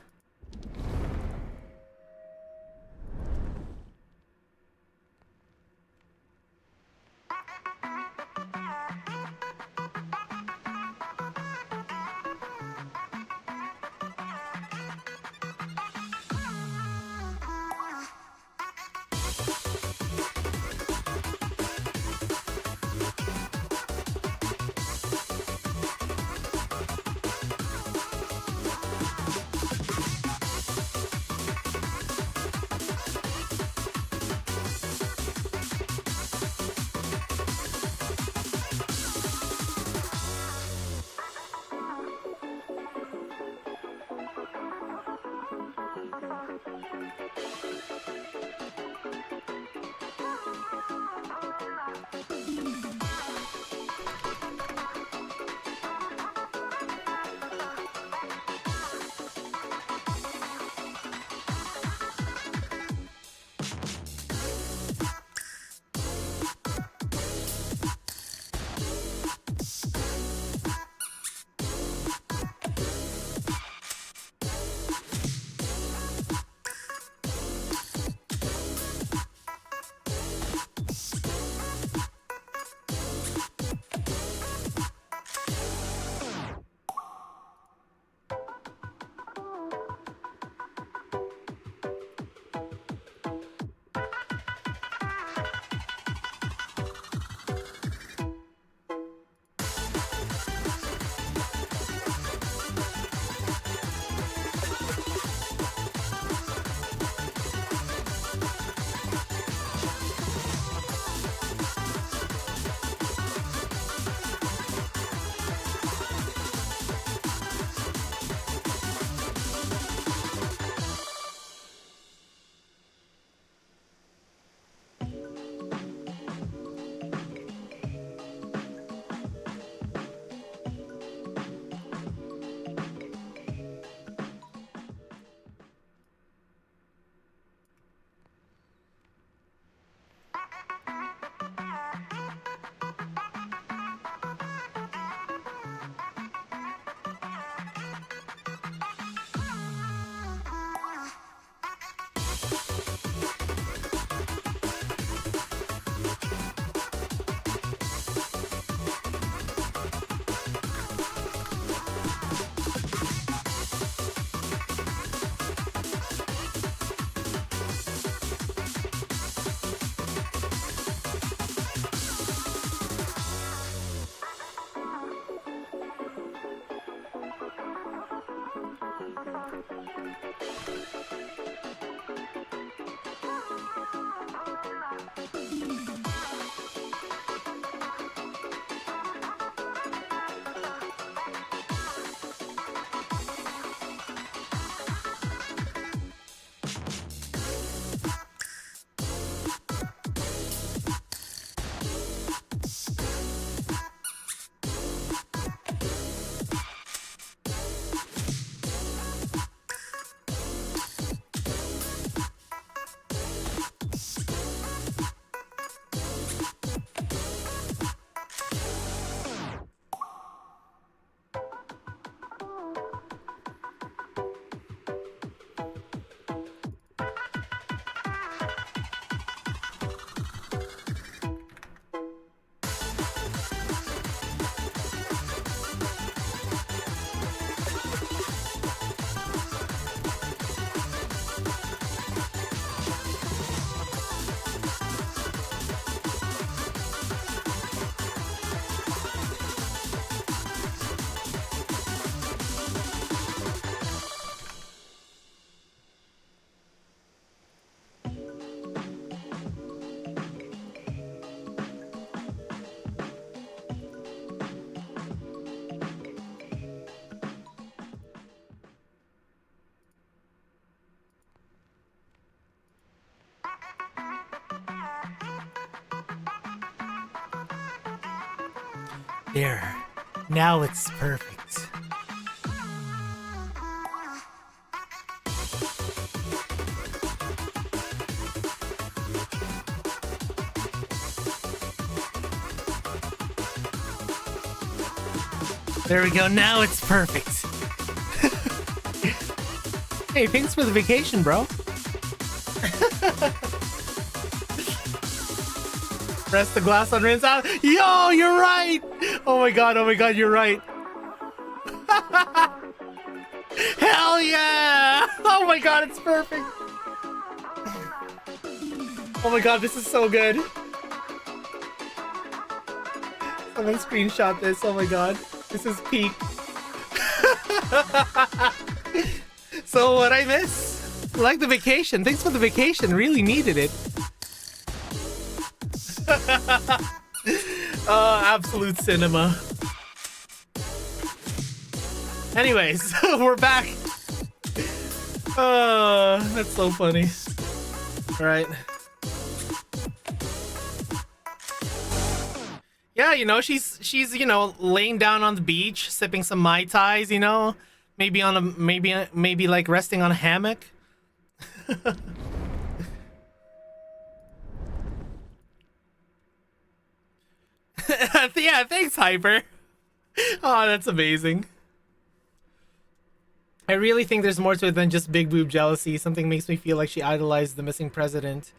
There. Now it's perfect. There we go. Now it's perfect. Hey, thanks for the vacation, bro. Press the glass on rinse out. Yo, you're right. Oh my god, you're right. Hell yeah. Oh my god, it's perfect. Oh my god, this is so good. Someone screenshot this. Oh my god. This is peak. So what I miss? Like the vacation. Thanks for the vacation. Really needed it. Absolute cinema. Anyways, we're back. That's so funny. All right. Yeah, you know, she's you know, laying down on the beach, sipping some Mai Tais, you know, maybe on a maybe like resting on a hammock. Yeah, thanks, Hyper. Oh, that's amazing. I really think there's more to it than just big boob jealousy. Something makes me feel like she idolized the missing president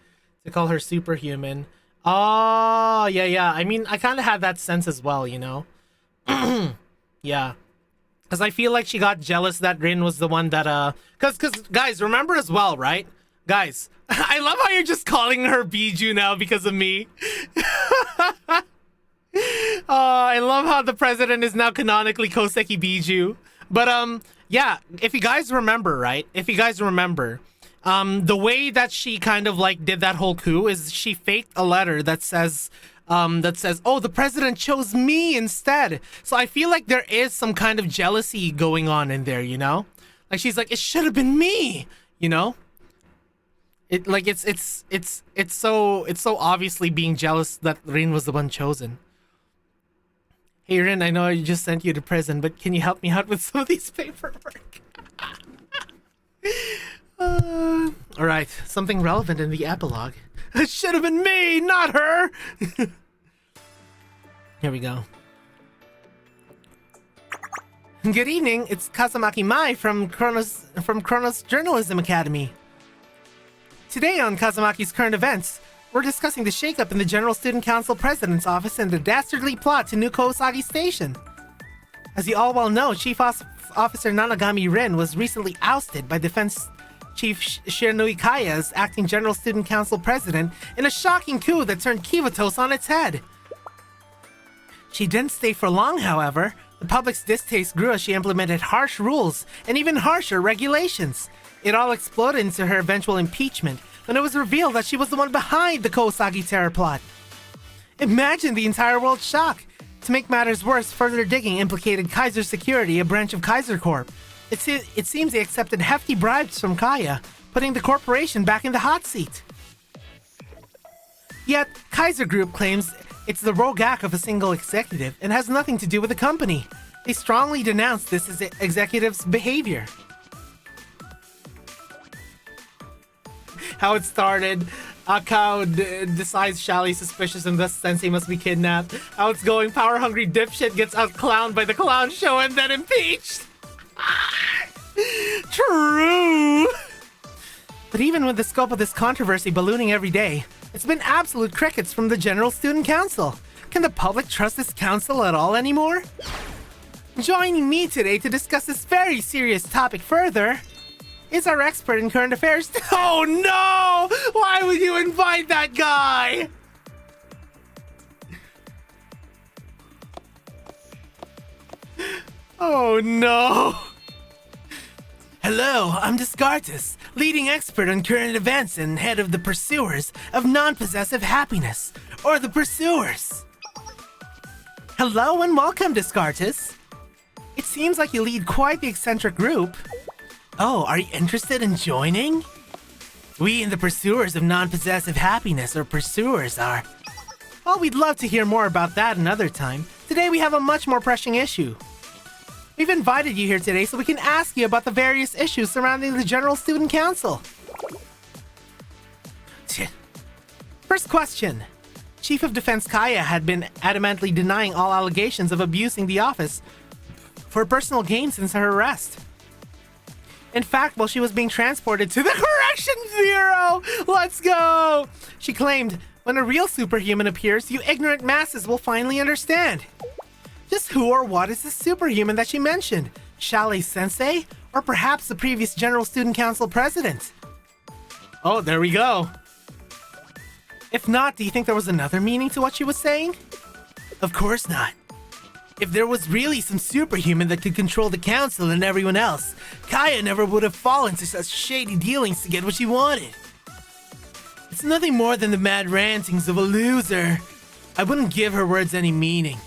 to call her superhuman. Oh, yeah. I mean, I kind of had that sense as well, you know? Yeah. Because I feel like she got jealous that Rin was the one that, Because, guys, remember as well, right? Guys, I love how you're just calling her Biju now because of me. I love how the president is now canonically Koseki Biju. But, yeah, if you guys remember, right? The way that she kind of like did that whole coup is she faked a letter that says, oh, the president chose me instead. So I feel like there is some kind of jealousy going on in there, you know? Like she's like, it should have been me, you know? It like it's so obviously being jealous that Rin was the one chosen. Hey Rin, I know I just sent you to prison, but can you help me out with some of these paperwork? Alright, something relevant in the epilogue. It should have been me, not her! Here we go. Good evening, it's Kazumaki Mai from Chronos Journalism Academy. Today on Kazumaki's Current Events, we're discussing the shakeup in the General Student Council President's office and the dastardly plot to New Kosagi Station. As you all well know, Chief Officer Nanagami Rin was recently ousted by Defense Chief Shiranui Kaya as acting General Student Council President in a shocking coup that turned Kivatos on its head. She didn't stay for long, however. The public's distaste grew as she implemented harsh rules and even harsher regulations. It all exploded into her eventual impeachment when it was revealed that she was the one behind the Kosagi terror plot. Imagine the entire world's shock. To make matters worse, further digging implicated Kaiser Security, a branch of Kaiser Corp. It seems they accepted hefty bribes from Kaya, putting the corporation back in the hot seat. Yet, Kaiser Group claims it's the rogue act of a single executive and has nothing to do with the company. They strongly denounce this as executive's behavior. How it started, Akao decides Shally suspicious and thus Sensei must be kidnapped. How it's going, power-hungry dipshit gets outclowned by the clown show and then impeached. True. But even with the scope of this controversy ballooning every day, it's been absolute crickets from the General Student Council. Can the public trust this council at all anymore? Joining me today to discuss this very serious topic further is our expert in current affairs. Oh no! Why would you invite that guy? Oh no! Hello, I'm Descartes, leading expert on current events and head of the Pursuers of Non-Possessive Happiness, or the Pursuers. Hello and welcome, Descartes. It seems like you lead quite the eccentric group. Oh, are you interested in joining? We in the Pursuers of Non-Possessive Happiness, or Pursuers, are... Well, we'd love to hear more about that another time. Today we have a much more pressing issue. We've invited you here today so we can ask you about the various issues surrounding the General Student Council. First question. Chief of Defense Kaya had been adamantly denying all allegations of abusing the office for personal gain since her arrest. In fact, while she was being transported to the Corrections Bureau, let's go! She claimed, when a real superhuman appears, you ignorant masses will finally understand. Just who or what is the superhuman that she mentioned? Chalet Sensei? Or perhaps the previous General Student Council president? Oh, there we go. If not, do you think there was another meaning to what she was saying? Of course not. If there was really some superhuman that could control the council and everyone else, Kaya never would have fallen to such shady dealings to get what she wanted. It's nothing more than the mad rantings of a loser. I wouldn't give her words any meaning.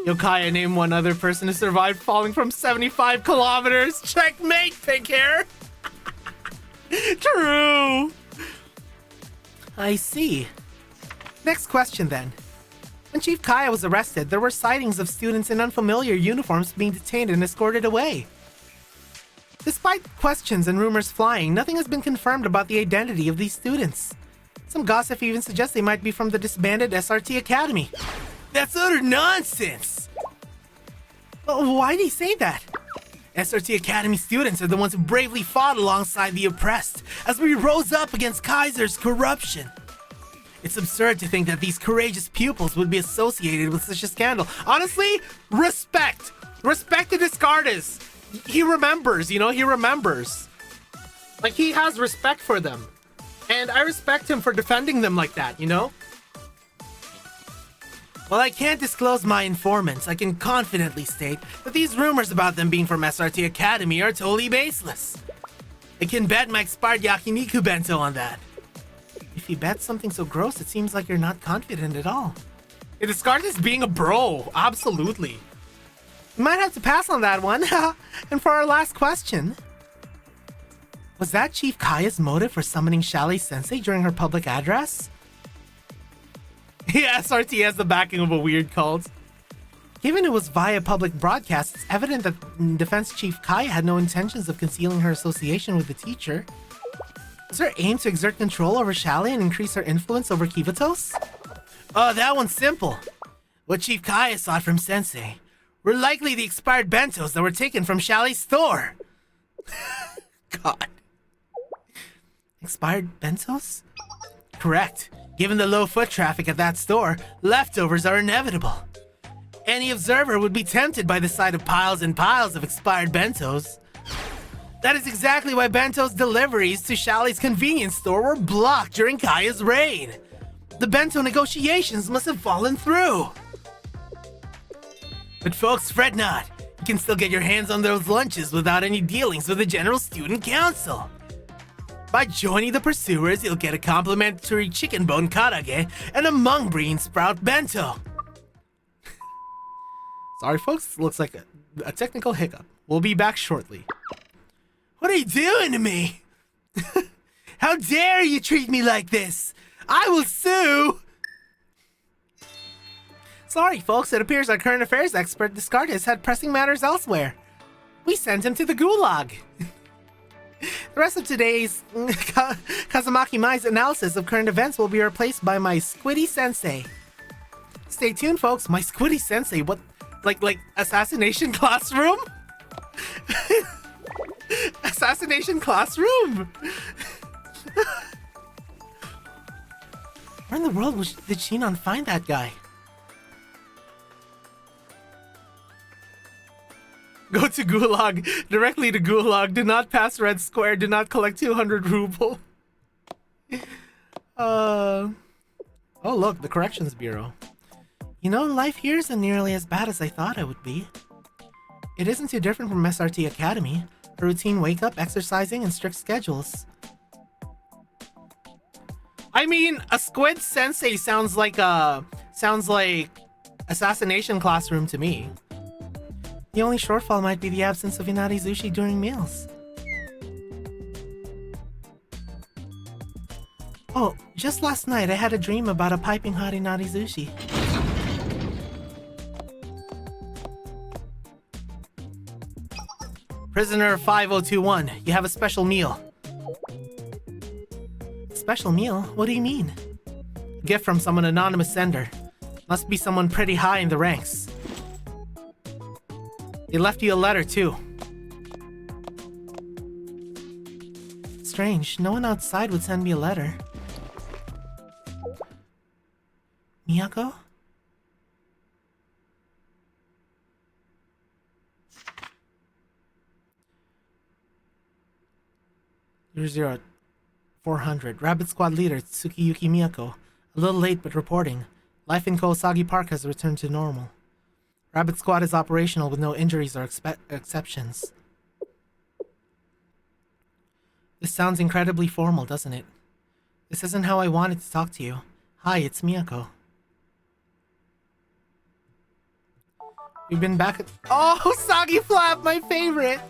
Yo, Kaya, name one other person who survived falling from 75 kilometers. Checkmate, pink hair. True. I see. Next question then. When Chief Kaya was arrested, there were sightings of students in unfamiliar uniforms being detained and escorted away. Despite questions and rumors flying, nothing has been confirmed about the identity of these students. Some gossip even suggests they might be from the disbanded SRT Academy. That's utter nonsense! Why did he say that? SRT Academy students are the ones who bravely fought alongside the oppressed as we rose up against Kaiser's corruption. It's absurd to think that these courageous pupils would be associated with such a scandal. Honestly, respect. Respect to Discardus. He remembers, you know, he remembers. Like, he has respect for them. And I respect him for defending them like that, you know? While I can't disclose my informants, I can confidently state that these rumors about them being from SRT Academy are totally baseless. I can bet my expired yakiniku bento on that. If you bet something so gross, it seems like you're not confident at all. It discards being a bro, absolutely. You might have to pass on that one. And for our last question, was that Chief Kaya's motive for summoning Chalet Sensei during her public address? Yeah, SRT has the backing of a weird cult. Given it was via public broadcast, it's evident that Defense Chief Kaya had no intentions of concealing her association with the teacher. Was her aim to exert control over Chalet and increase her influence over Kivatos? Oh, that one's simple. What Chief Kaya sought from Sensei were likely the expired bentos that were taken from Chalet's store. God. Expired bentos? Correct. Given the low foot traffic at that store, leftovers are inevitable. Any observer would be tempted by the sight of piles and piles of expired bentos. That is exactly why bento's deliveries to Chalet's convenience store were blocked during Kaya's reign. The bento negotiations must have fallen through. But folks, fret not. You can still get your hands on those lunches without any dealings with the General Student Council. By joining the pursuers, you'll get a complimentary chicken bone karage and a mung bean sprout bento. Sorry folks, looks like a technical hiccup. We'll be back shortly. What are you doing to me? How dare you treat me like this? I will sue! Sorry folks, it appears our current affairs expert Discardus had pressing matters elsewhere. We sent him to the gulag. The rest of today's Kazumaki Mai's analysis of current events will be replaced by my Squiddy Sensei. Stay tuned folks, my Squiddy Sensei, what, like assassination classroom? Assassination classroom! Where in the world did Shinon find that guy? Go to Gulag. Directly to Gulag. Do not pass Red Square. Do not collect 200 ruble. Oh look, the Corrections Bureau. You know, life here isn't nearly as bad as I thought it would be. It isn't too different from SRT Academy. A routine wake-up, exercising, and strict schedules. I mean, a Squid Sensei sounds like assassination classroom to me. The only shortfall might be the absence of inari sushi during meals. Oh, just last night I had a dream about a piping hot inari sushi. Prisoner 5021, you have a special meal. Special meal? What do you mean? Gift from some anonymous sender. Must be someone pretty high in the ranks. They left you a letter too. Strange, no one outside would send me a letter. Miyako? Zero 400. Rabbit Squad leader Tsukiyuki Miyako. A little late but reporting. Life in Kosagi Park has returned to normal. Rabbit Squad is operational with no injuries or exceptions. This sounds incredibly formal, doesn't it? This isn't how I wanted to talk to you. Hi, it's Miyako. We've been back at— Oh, Usagi Flap, my favorite!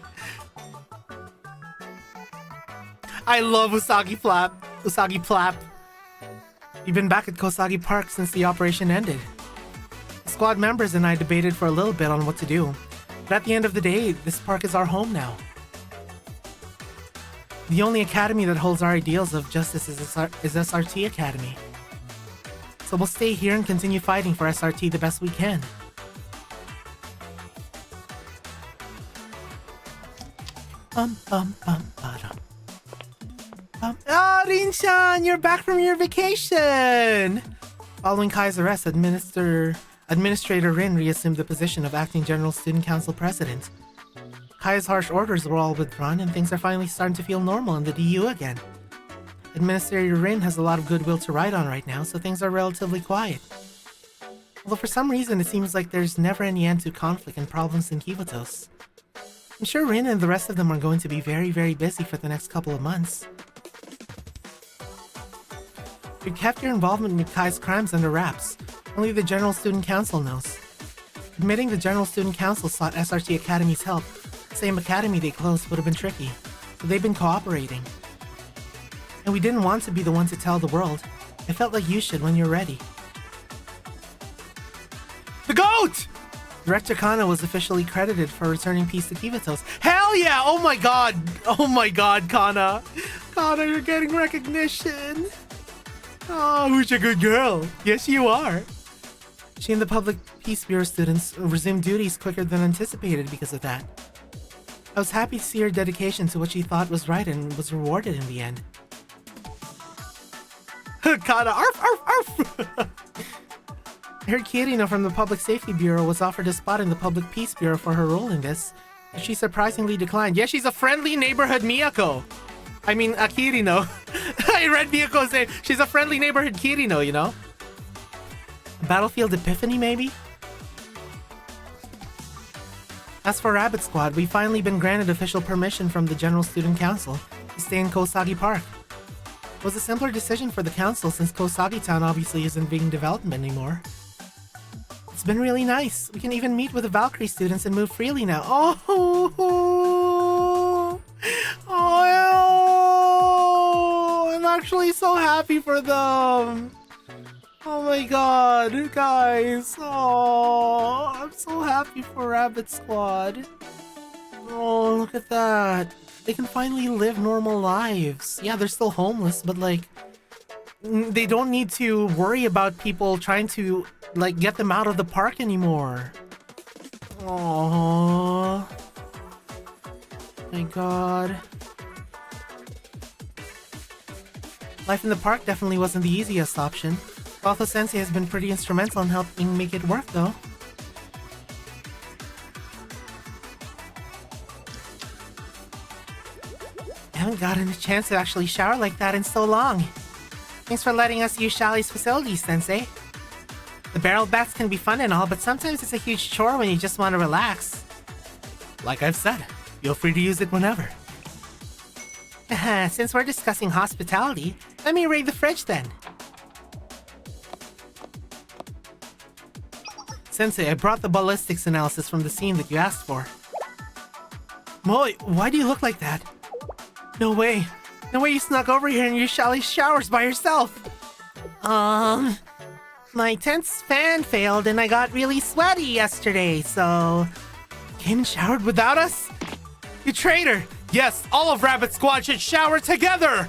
I love Usagi Flap. Usagi Plap. We've been back at Kosagi Park since the operation ended. The squad members and I debated for a little bit on what to do. But at the end of the day, this park is our home now. The only academy that holds our ideals of justice is SRT Academy. So we'll stay here and continue fighting for SRT the best we can. Ah, Rin-chan, you're back from your vacation! Following Kai's arrest, Administrator Rin reassumed the position of Acting General Student Council President. Kai's harsh orders were all withdrawn and things are finally starting to feel normal in the DU again. Administrator Rin has a lot of goodwill to ride on right now, so things are relatively quiet. Although for some reason it seems like there's never any end to conflict and problems in Kivotos. I'm sure Rin and the rest of them are going to be very, very busy for the next couple of months. You've kept your involvement with Kai's crimes under wraps. Only the General Student Council knows. Admitting the General Student Council sought SRT Academy's help, the same academy they closed, would have been tricky, but they've been cooperating. And we didn't want to be the one to tell the world. I felt like you should when you're ready. The GOAT! Director Kana was officially credited for returning peace to Kivotos. Hell yeah! Oh my god! Oh my god, Kana! Kana, you're getting recognition! Oh, who's a good girl? Yes, you are. She and the Public Peace Bureau students resumed duties quicker than anticipated because of that. I was happy to see her dedication to what she thought was right and was rewarded in the end. Kana, arf, arf, arf! I heard Kirino from the Public Safety Bureau was offered a spot in the Public Peace Bureau for her role in this, but she surprisingly declined. Yeah, she's a friendly neighborhood Miyako. I mean, Kirino. I read Miyako say she's a friendly neighborhood Kirino, you know? Battlefield Epiphany, maybe? As for Rabbit Squad, we've finally been granted official permission from the General Student Council to stay in Kosagi Park. It was a simpler decision for the council since Kosagi Town obviously isn't being developed anymore. It's been really nice. We can even meet with the Valkyrie students and move freely now. Oh, I'm actually so happy for them. Oh my god, guys. Oh, I'm so happy for Rabbit Squad. Oh, look at that. They can finally live normal lives. Yeah, they're still homeless, but like, they don't need to worry about people trying to like get them out of the park anymore. Oh my god. Life in the park definitely wasn't the easiest option. Although Sensei has been pretty instrumental in helping make it work though. I haven't gotten a chance to actually shower like that in so long. Thanks for letting us use Shali's facilities, Sensei. The barrel baths can be fun and all, but sometimes it's a huge chore when you just want to relax. Like I've said, feel free to use it whenever. Since we're discussing hospitality, let me raid the fridge then. Sensei, I brought the ballistics analysis from the scene that you asked for. Moi, why do you look like that? No way. No way you snuck over here and used Shali's showers by yourself. My tent's fan failed and I got really sweaty yesterday, so... Came and showered without us? You traitor! Yes, all of Rabbit Squad should shower together!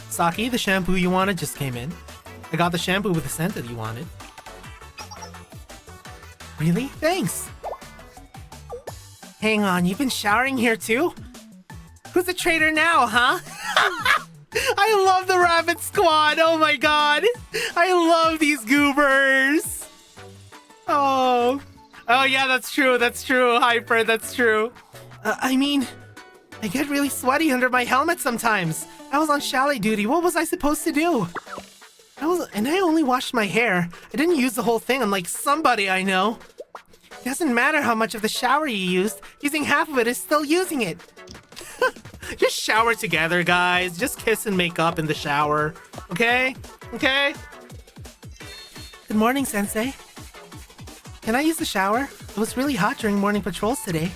Saki, the shampoo you wanted just came in. I got the shampoo with the scent that you wanted. Really? Thanks! Hang on, you've been showering here too? Who's the traitor now, huh? I love the Rabbit Squad! Oh my god! I love these goobers! Oh. Oh yeah, that's true, Hyper, that's true. I mean, I get really sweaty under my helmet sometimes. I was on chalet duty, what was I supposed to do? I only washed my hair. I didn't use the whole thing, unlike somebody I know. It doesn't matter how much of the shower you used, using half of it is still using it. Just shower together, guys. Just kiss and make up in the shower. Okay? Okay? Good morning, Sensei. Can I use the shower? It was really hot during morning patrols today.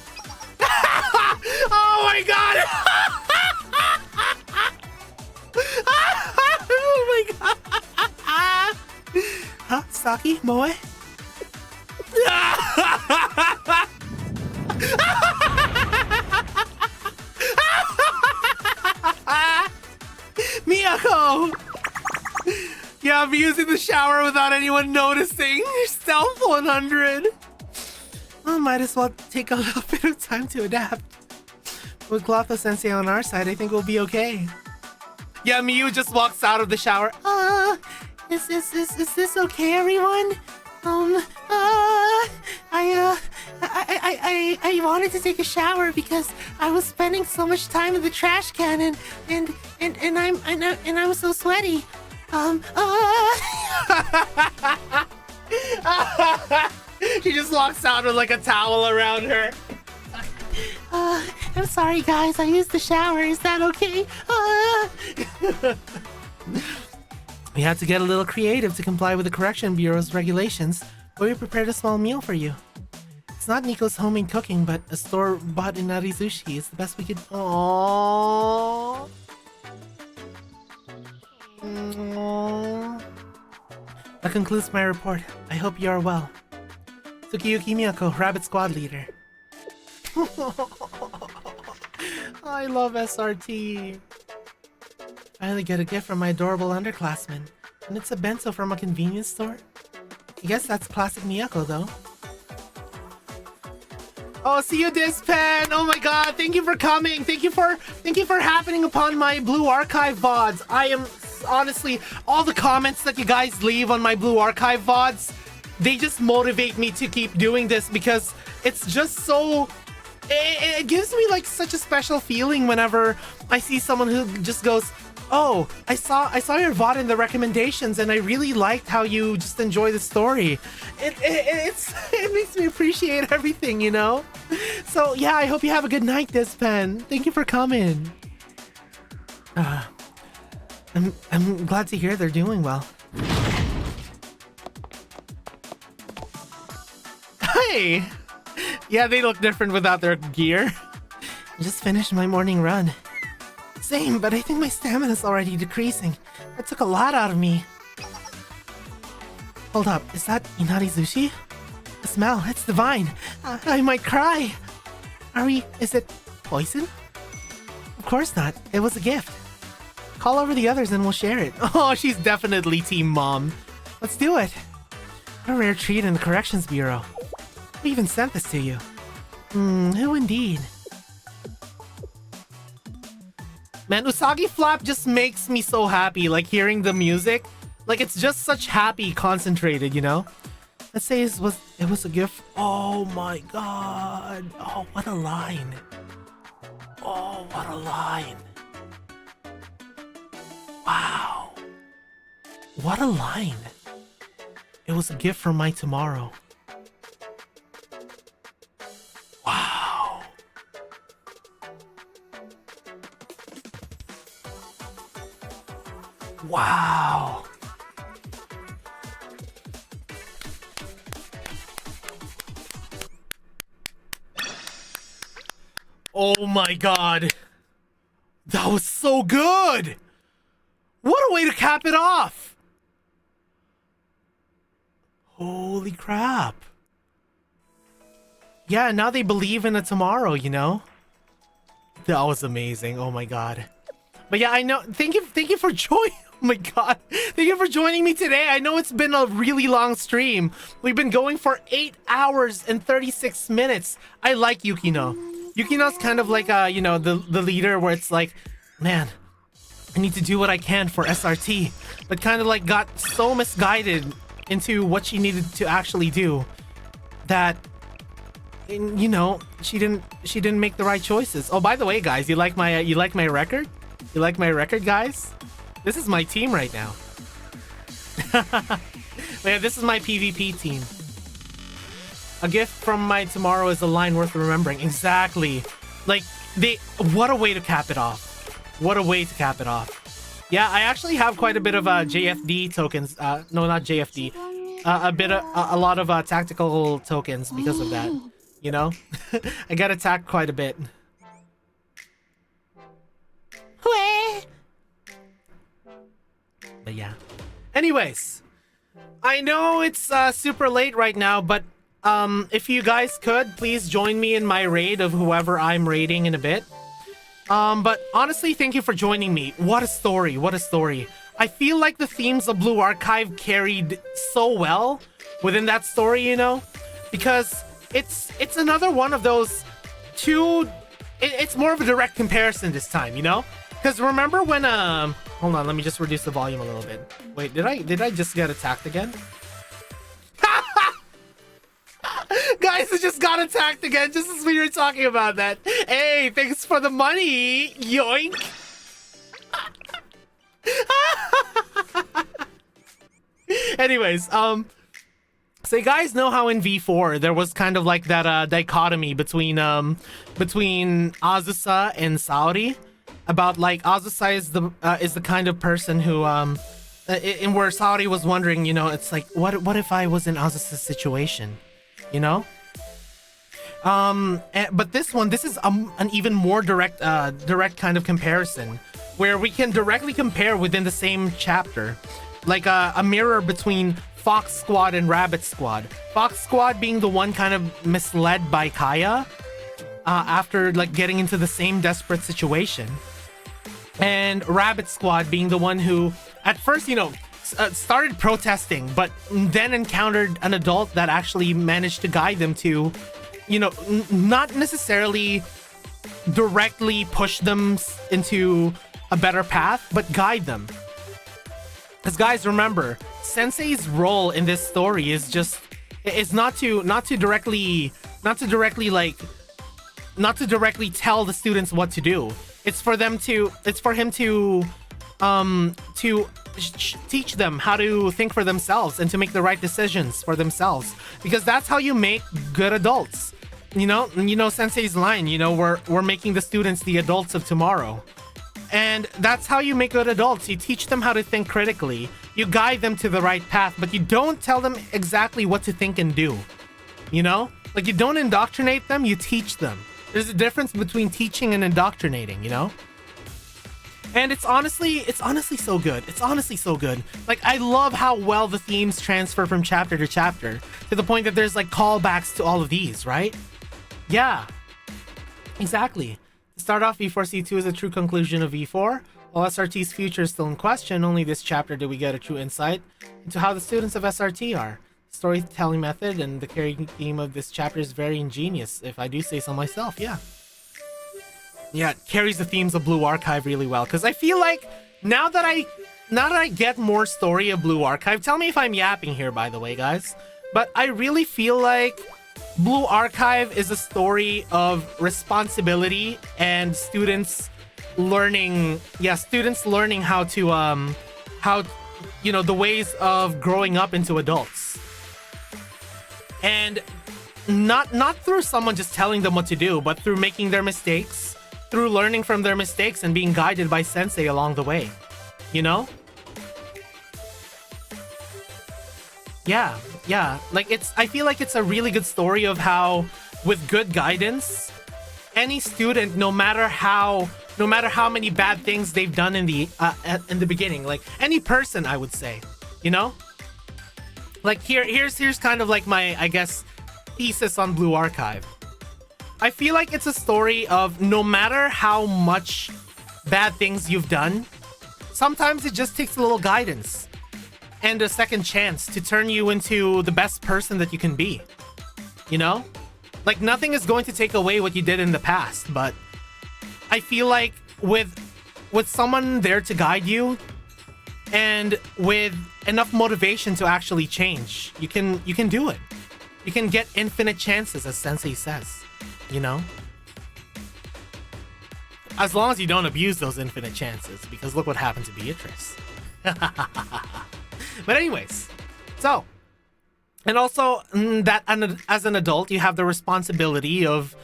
Oh my god! Oh my god! Huh? Saki? Moe? Miyako! Yeah, I'm using the shower without anyone noticing. Stealth 100. I might as well take a little bit of time to adapt. With Clotho Sensei on our side, I think we'll be okay. Yeah, Miyu just walks out of the shower. Is this okay, everyone? I wanted to take a shower because I was spending so much time in the trash can and I was so sweaty. She just walks out with like a towel around her. I'm sorry guys, I used the shower, is that okay? We had to get a little creative to comply with the Correction Bureau's regulations, but we prepared a small meal for you. It's not Nico's homemade cooking, but a store-bought inari sushi is the best we could... Aww. Aww. That concludes my report. I hope you are well. Tsukiyuki Miyako, Rabbit Squad Leader. I love SRT. Finally get a gift from my adorable underclassman. And it's a bento from a convenience store? I guess that's classic Miyako though. Oh, see you, Dispen! Oh my god, thank you for coming! Thank you for happening upon my Blue Archive VODs. I am, honestly, all the comments that you guys leave on my Blue Archive VODs, they just motivate me to keep doing this because it's just so... It gives me like such a special feeling whenever I see someone who just goes, oh, I saw your VOD in the recommendations and I really liked how you just enjoy the story. It makes me appreciate everything, you know? So yeah, I hope you have a good night, Dispen. Thank you for coming. I'm glad to hear they're doing well. Hey! Yeah, they look different without their gear. I just finished my morning run. Same, but I think my stamina's already decreasing. That took a lot out of me. Hold up, is that inari sushi? The smell, it's divine. I might cry. Is it poison? Of course not, it was a gift. Call over the others and we'll share it. Oh, she's definitely Team Mom. Let's do it. A rare treat in the Corrections Bureau. We even sent this to you. Who indeed? Man, Usagi Flap just makes me so happy, like hearing the music. Like it's just such happy, concentrated, you know? Let's say it was a gift. Oh my god. Oh, what a line. Oh, what a line. Wow. What a line. It was a gift from my tomorrow. Wow. Wow. Oh my god. That was so good. What a way to cap it off. Holy crap. yeah, now they believe in a tomorrow, you know? That was amazing. Oh my god. But yeah, I know. Thank you for joining. Oh my god. Thank you for joining me today. I know it's been a really long stream. We've been going for 8 hours and 36 minutes. I like Yukino. Yukino's kind of like you know, the leader where it's like, man, I need to do what I can for SRT, but kind of like got so misguided into what she needed to actually do that, you know, she didn't make the right choices. Oh, by the way, guys, you like my record? You like my record, guys? This is my team right now. Yeah, this is my PvP team. A gift from my tomorrow is a line worth remembering. Exactly. Like, what a way to cap it off. What a way to cap it off. Yeah, I actually have quite a bit of JFD tokens. No, not JFD. A lot of tactical tokens because of that. You know? I got attacked quite a bit. But yeah. Anyways, I know it's super late right now, but if you guys could, please join me in my raid of whoever I'm raiding in a bit. But honestly, thank you for joining me. What a story, what a story. I feel like the themes of Blue Archive carried so well within that story, you know? Because it's another one of those two... It's more of a direct comparison this time, you know? Because remember when, hold on, let me just reduce the volume a little bit. Wait, did I just get attacked again? Guys, I just got attacked again, just as we were talking about that. Hey, thanks for the money, yoink. Anyways, so you guys know how in V4 there was kind of like that dichotomy between Azusa and Saori, about like Azusa is the kind of person who in where Saori was wondering, you know, it's like what if I was in Azusa's situation, you know? But this is an even more direct kind of comparison, where we can directly compare within the same chapter, like a mirror between Fox Squad and Rabbit Squad. Fox Squad being the one kind of misled by Kaya after like getting into the same desperate situation, and Rabbit Squad being the one who at first, you know, started protesting, but then encountered an adult that actually managed to guide them to, you know, not necessarily directly push them into a better path, but guide them. Because guys, remember, Sensei's role in this story is not to directly tell the students what to do. It's for him to teach them how to think for themselves and to make the right decisions for themselves, because that's how you make good adults. You know Sensei's line, you know, we're making the students the adults of tomorrow. And that's how you make good adults. You teach them how to think critically. You guide them to the right path, but you don't tell them exactly what to think and do. You know? Like, you don't indoctrinate them, you teach them. There's a difference between teaching and indoctrinating, you know? And it's honestly so good. It's honestly so good. Like, I love how well the themes transfer from chapter to chapter, to the point that there's like callbacks to all of these, right? Yeah. Exactly. To start off, V4C2 is a true conclusion of V4. While SRT's future is still in question, only this chapter do we get a true insight into how the students of SRT are. The storytelling method and the carrying theme of this chapter is very ingenious, if I do say so myself, yeah. Yeah, it carries the themes of Blue Archive really well, because I feel like now that I get more story of Blue Archive, tell me if I'm yapping here, by the way, guys, but I really feel like Blue Archive is a story of responsibility and students learning how to you know, the ways of growing up into adults, and not through someone just telling them what to do, but through making their mistakes, through learning from their mistakes and being guided by Sensei along the way, you know? Yeah, like I feel like it's a really good story of how, with good guidance, any student, no matter how many bad things they've done in the beginning, like any person, I would say, you know? Like here's kind of like my, I guess, thesis on Blue Archive. I feel like it's a story of no matter how much bad things you've done, sometimes it just takes a little guidance and a second chance to turn you into the best person that you can be. You know? Like, nothing is going to take away what you did in the past, but I feel like with someone there to guide you and with enough motivation to actually change, you can do it. You can get infinite chances, as Sensei says, you know? As long as you don't abuse those infinite chances, because look what happened to Beatrice. But anyways, so, and also that as an adult, you have the responsibility of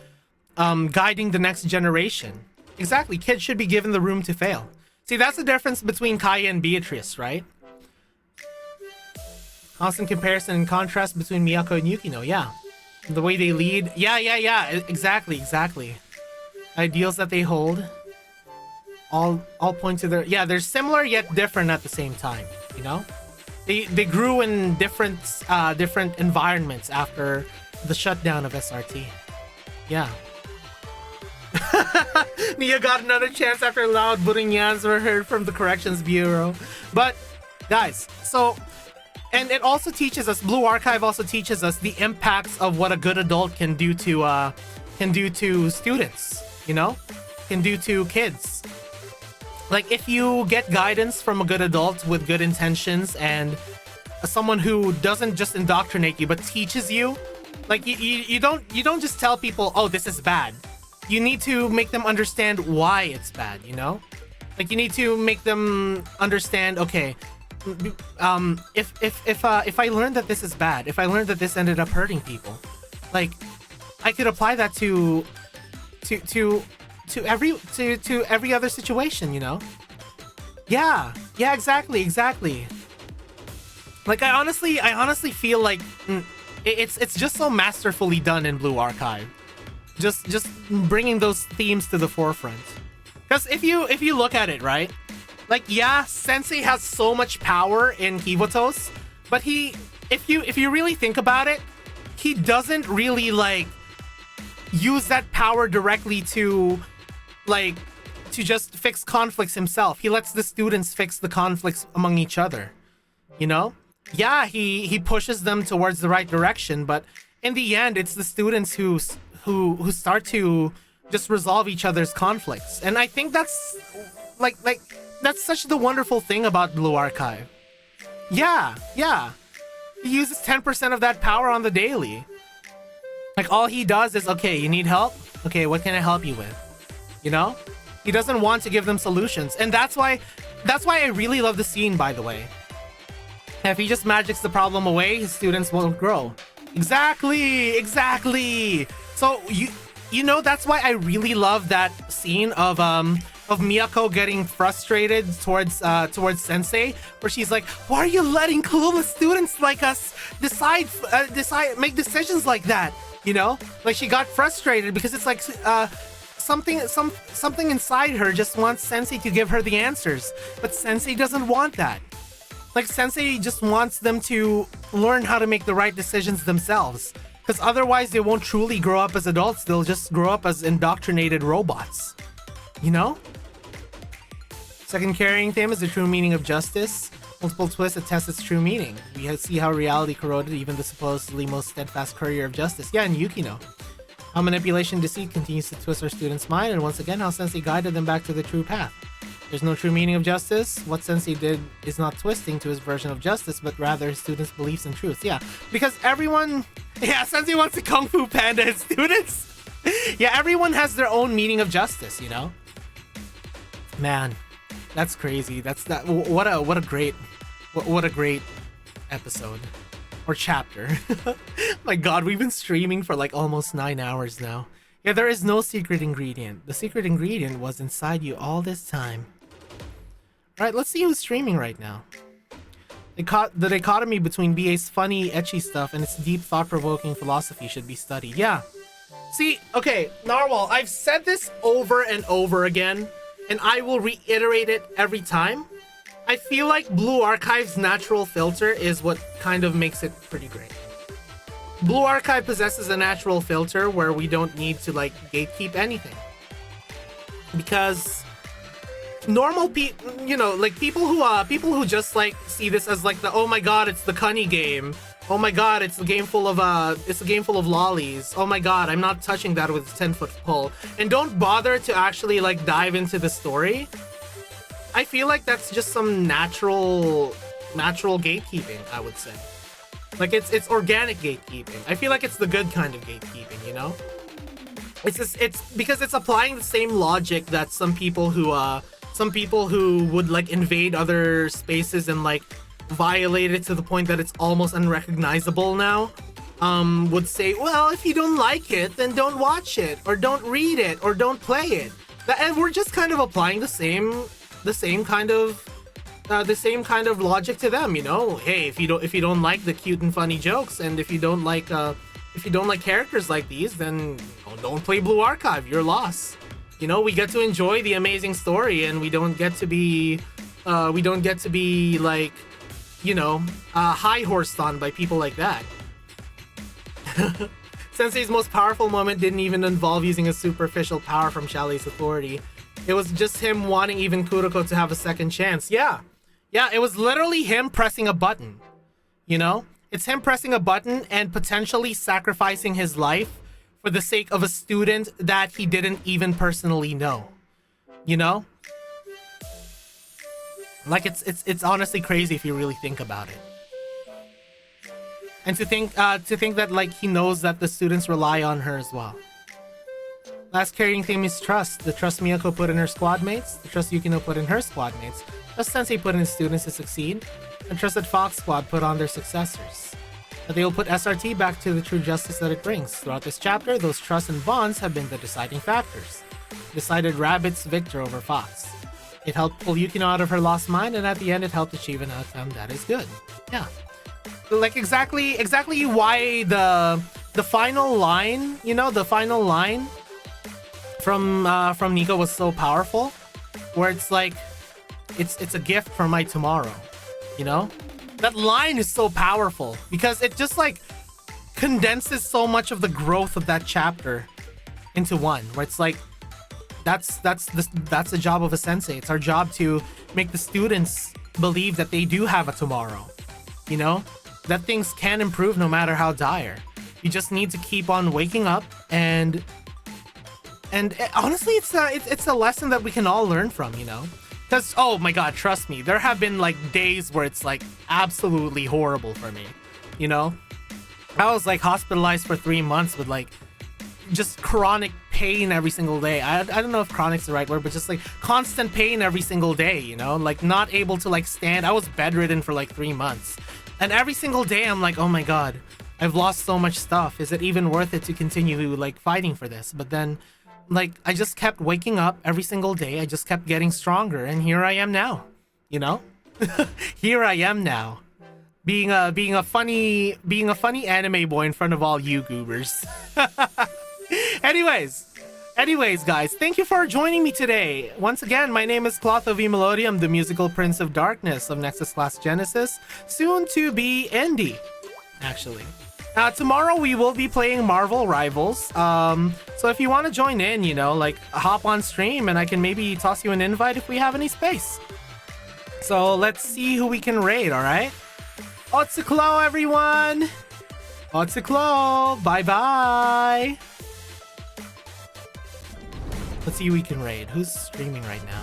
guiding the next generation. Exactly, kids should be given the room to fail. See, that's the difference between Kaya and Beatrice, right? Constant comparison and contrast between Miyako and Yukino, yeah. The way they lead, yeah, exactly. Ideals that they hold, all point to their, yeah, they're similar yet different at the same time, you know? They grew in different environments after the shutdown of SRT. Yeah. Nia got another chance after loud buringyans were heard from the Corrections Bureau. But, guys, so, and it also teaches us, Blue Archive also teaches us the impacts of what a good adult can do to students, you know? Can do to kids. Like, if you get guidance from a good adult with good intentions and someone who doesn't just indoctrinate you but teaches you, like, you don't just tell people, oh, this is bad. You need to make them understand why it's bad, you know? Like, you need to make them understand, okay, if I learned that this is bad, if I learned that this ended up hurting people, like, I could apply that to every other situation, you know? Yeah, exactly. Like, I honestly feel like it's just so masterfully done in Blue Archive. Just bringing those themes to the forefront. Because if you look at it, right? Like, yeah, Sensei has so much power in Kivotos, but if you really think about it, he doesn't really, like, use that power directly to just fix conflicts himself. He lets the students fix the conflicts among each other, you know? Yeah, he pushes them towards the right direction, but in the end, it's the students who start to just resolve each other's conflicts. And I think that's like that's such the wonderful thing about Blue Archive. Yeah. He uses 10% of that power on the daily. Like, all he does is, okay, you need help? Okay, what can I help you with? You know? He doesn't want to give them solutions. And that's why I really love the scene, by the way. If he just magics the problem away, his students won't grow. Exactly. So you know, that's why I really love that scene of Miyako getting frustrated towards Sensei, where she's like, "Why are you letting clueless students like us make decisions like that?" You know, like, she got frustrated because it's like something inside her just wants Sensei to give her the answers, but Sensei doesn't want that. Like, Sensei just wants them to learn how to make the right decisions themselves, because otherwise they won't truly grow up as adults. They'll just grow up as indoctrinated robots, you know? Second carrying theme is the true meaning of justice. Multiple twists attest its true meaning. We see how reality corroded even the supposedly most steadfast courier of justice. Yeah, and Yukino. How manipulation deceit continues to twist our students' mind, and once again how Sensei guided them back to the true path. There's no true meaning of justice. What Sensei did is not twisting to his version of justice, but rather his students' beliefs and truths. Yeah, because everyone... Yeah, Sensei wants to Kung Fu Panda his students. Yeah, everyone has their own meaning of justice, you know? Man, that's crazy. What a great episode. Or chapter. My god, we've been streaming for like almost 9 hours now. Yeah, there is no secret ingredient. The secret ingredient was inside you all this time. Alright, let's see who's streaming right now. The dichotomy between BA's funny, ecchi stuff and its deep, thought-provoking philosophy should be studied. Yeah. See, okay, Narwhal, I've said this over and over again, and I will reiterate it every time. I feel like Blue Archive's natural filter is what kind of makes it pretty great. Blue Archive possesses a natural filter where we don't need to like gatekeep anything. Because normal people, you know, like people who just like see this as like the, oh my god, it's the cunny game. Oh my god, it's a game full of lollies. Oh my god, I'm not touching that with a 10-foot pole. And don't bother to actually like dive into the story. I feel like that's just some natural gatekeeping, I would say. Like it's organic gatekeeping. I feel like it's the good kind of gatekeeping, you know? It's because it's applying the same logic that some people who would like invade other spaces and like violate it to the point that it's almost unrecognizable now, would say, well, if you don't like it, then don't watch it, or don't read it, or don't play it. And we're just kind of applying the same kind of logic to them, you know? Hey, if you don't like the cute and funny jokes, and if you don't like characters like these, then don't play Blue Archive. You're lost. You know, we get to enjoy the amazing story, and we don't get to be like, you know, high horsed on by people like that. Sensei's most powerful moment didn't even involve using a superficial power from Chalet's authority. It was just him wanting even Kuroko to have a second chance. Yeah, it was literally him pressing a button, you know? It's him pressing a button and potentially sacrificing his life for the sake of a student that he didn't even personally know, you know? Like it's honestly crazy if you really think about it. And to think that like he knows that the students rely on her as well. Last carrying theme is trust. The trust Miyako put in her squad mates, the trust Yukino put in her squad mates, trust Sensei put in his students to succeed, and trust that Fox Squad put on their successors. That they will put SRT back to the true justice that it brings. Throughout this chapter, those trusts and bonds have been the deciding factors. Decided Rabbit's victor over Fox. It helped pull Yukino out of her lost mind, and at the end it helped achieve an outcome that is good. Yeah. Like exactly why the final line, you know, the final line from Nico was so powerful, where it's like it's a gift for my tomorrow, you know? That line is so powerful because it just like condenses so much of the growth of that chapter into one, where it's like that's the job of a sensei. It's our job to make the students believe that they do have a tomorrow, you know, that things can improve no matter how dire. You just need to keep on waking up, and honestly, it's a lesson that we can all learn from, you know. Because, oh my god, trust me, there have been like days where it's like absolutely horrible for me, you know? I was like hospitalized for 3 months with like just chronic pain every single day. I don't know if chronic's the right word, but just like constant pain every single day, you know? Like not able to like stand. I was bedridden for like 3 months. And every single day I'm like, oh my god, I've lost so much stuff. Is it even worth it to continue like fighting for this? But then like I just kept waking up every single day. I just kept getting stronger, and here I am now, you know? Here I am now, being a funny anime boy in front of all you goobers. Anyways, guys, thank you for joining me today. Once again, my name is Clotho V Melodium, the musical Prince of Darkness of Nexus Class Genesis, soon to be Indie, actually. Tomorrow we will be playing Marvel Rivals. So if you want to join in, you know, like hop on stream and I can maybe toss you an invite if we have any space. So let's see who we can raid, alright? Otsuklo, everyone! Otsuklo! Bye-bye! Let's see who we can raid. Who's streaming right now?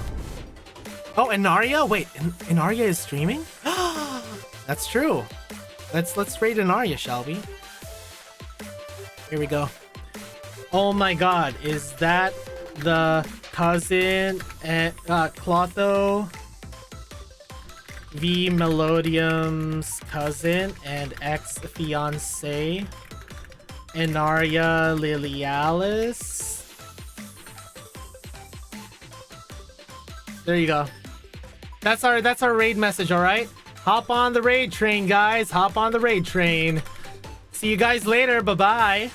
Oh, Inaria? Wait, Inaria is streaming? That's true. Let's raid Inaria, shall we? Here we go. Oh my god, is that the cousin and Clotho V Melodium's cousin and ex-fiance Inaria Lilialis? There you go. That's our raid message, alright? Hop on the raid train, guys. Hop on the raid train. See you guys later. Bye-bye.